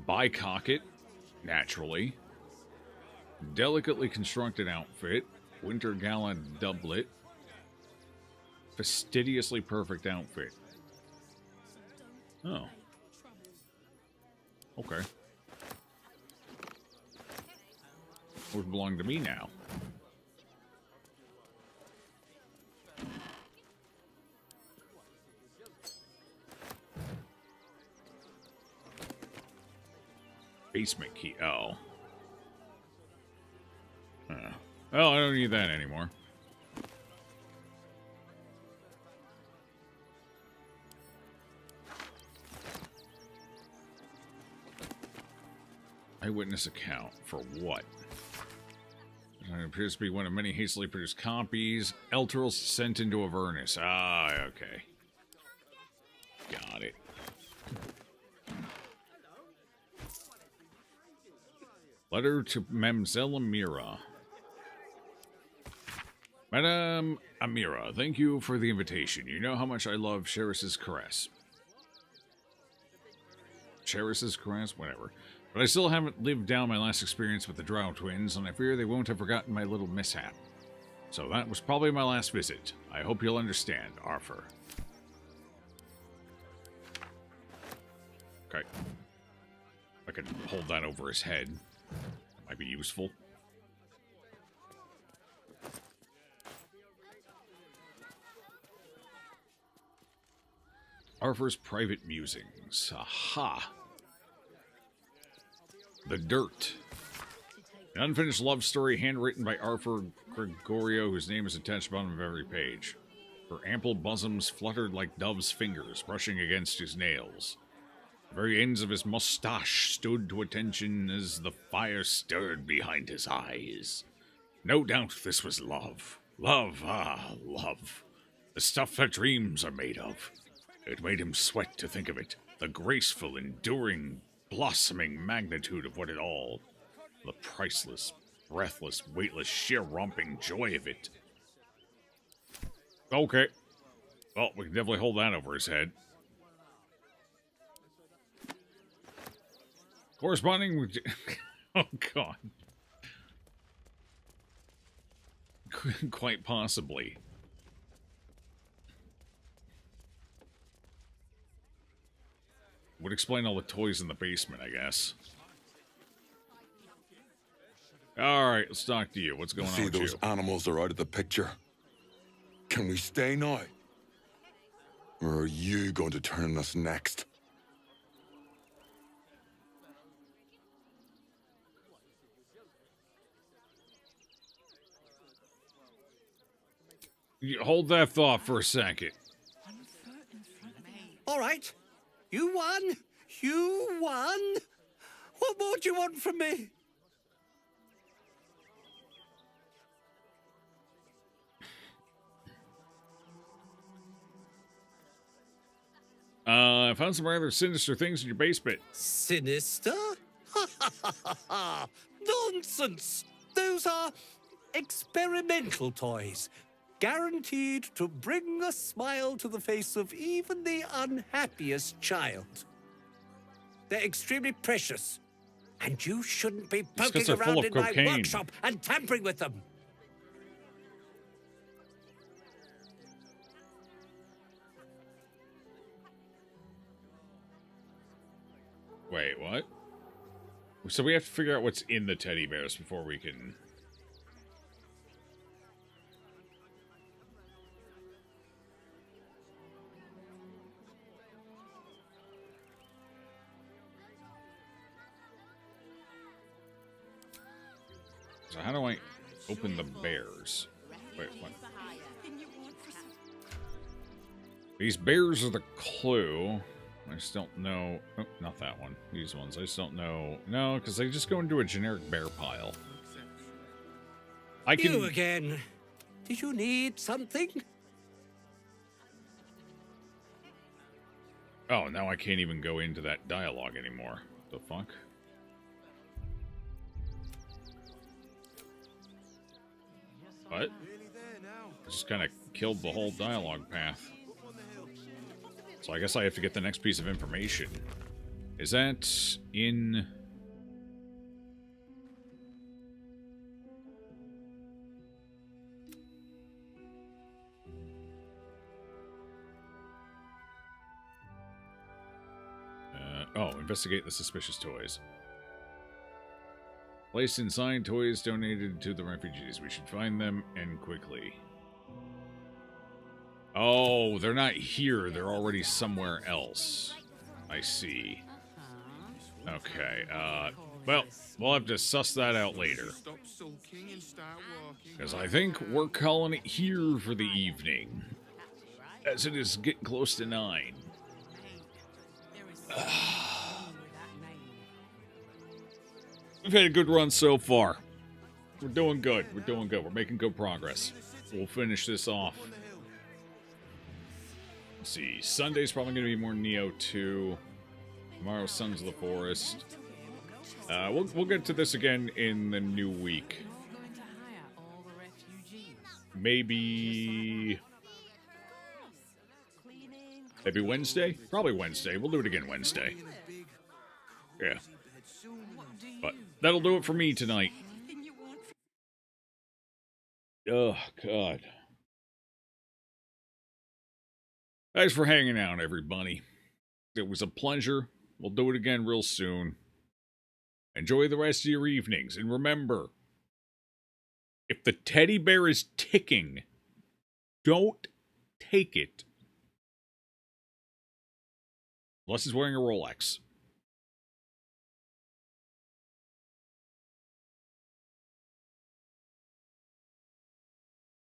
A: Bicock it, naturally. Delicately constructed outfit. Winter Gala doublet. Fastidiously perfect outfit. Oh. Okay. Would belong to me now. Basement key. Oh. Well, I don't need that anymore. Eyewitness account. For what? It appears to be one of many hastily produced copies. Eltural's sent into Avernus. Ah, okay. Got it. Letter to Mamselle Amira. Madame Amira, thank you for the invitation. You know how much I love Sheris's caress. Sheris's caress? Whatever. But I still haven't lived down my last experience with the Drow twins, and I fear they won't have forgotten my little mishap. So that was probably my last visit. I hope you'll understand, Arthur. Okay. I could hold that over his head. That might be useful. Arthur's private musings. Aha. The Dirt. An unfinished love story handwritten by Arthur Gregorio, whose name is attached to the bottom of every page. Her ample bosoms fluttered like dove's fingers, brushing against his nails. The very ends of his mustache stood to attention as the fire stirred behind his eyes. No doubt this was love. Love, love. The stuff that dreams are made of. It made him sweat to think of it. The graceful, enduring, blossoming magnitude of what it all. The priceless, breathless, weightless, sheer romping joy of it. Okay. Well, we can definitely hold that over his head. Corresponding with... Oh, God. Quite possibly. Would explain all the toys in the basement, I guess. Alright, let's talk to you. What's going on with you?
J: See, those animals are out of the picture. Can we stay now? Or are you going to turn us next?
A: You hold that thought for a second.
F: All right. You won. You won. What more do you want from me?
A: I found some rather sinister things in your basement.
F: Sinister? Nonsense! Those are experimental toys, guaranteed to bring a smile to the face of even the unhappiest child. They're extremely precious, and you shouldn't be poking around in my workshop and tampering with them.
A: Wait, what? So we have to figure out what's in the teddy bears before we can... So how do I open the bears? Wait, what? These bears are the clue. I just don't know... Oh, not that one. These ones. I just don't know... No, because they just go into a generic bear pile. I can...
F: You again. Did you need something?
A: Oh, now I can't even go into that dialogue anymore. The fuck? What? I just kind of killed the whole dialogue path. So I guess I have to get the next piece of information. Is that in... oh, investigate the suspicious toys. Placed inside toys donated to the refugees. We should find them, and quickly. Oh, they're not here. They're already somewhere else. I see. Okay, well, we'll have to suss that out later. Because I think we're calling it here for the evening. As it is getting close to 9. We've had a good run so far. We're doing good. We're doing good. We're making good progress. We'll finish this off. Let's see. Sunday's probably going to be more Neo 2. Tomorrow, Sons of the Forest. We'll get to this again in the new week. Maybe Wednesday? Probably Wednesday. We'll do it again Wednesday. Yeah. But that'll do it for me tonight. Oh, God. Thanks for hanging out, everybody. It was a pleasure. We'll do it again real soon. Enjoy the rest of your evenings. And remember, if the teddy bear is ticking, don't take it. Unless he's wearing a Rolex.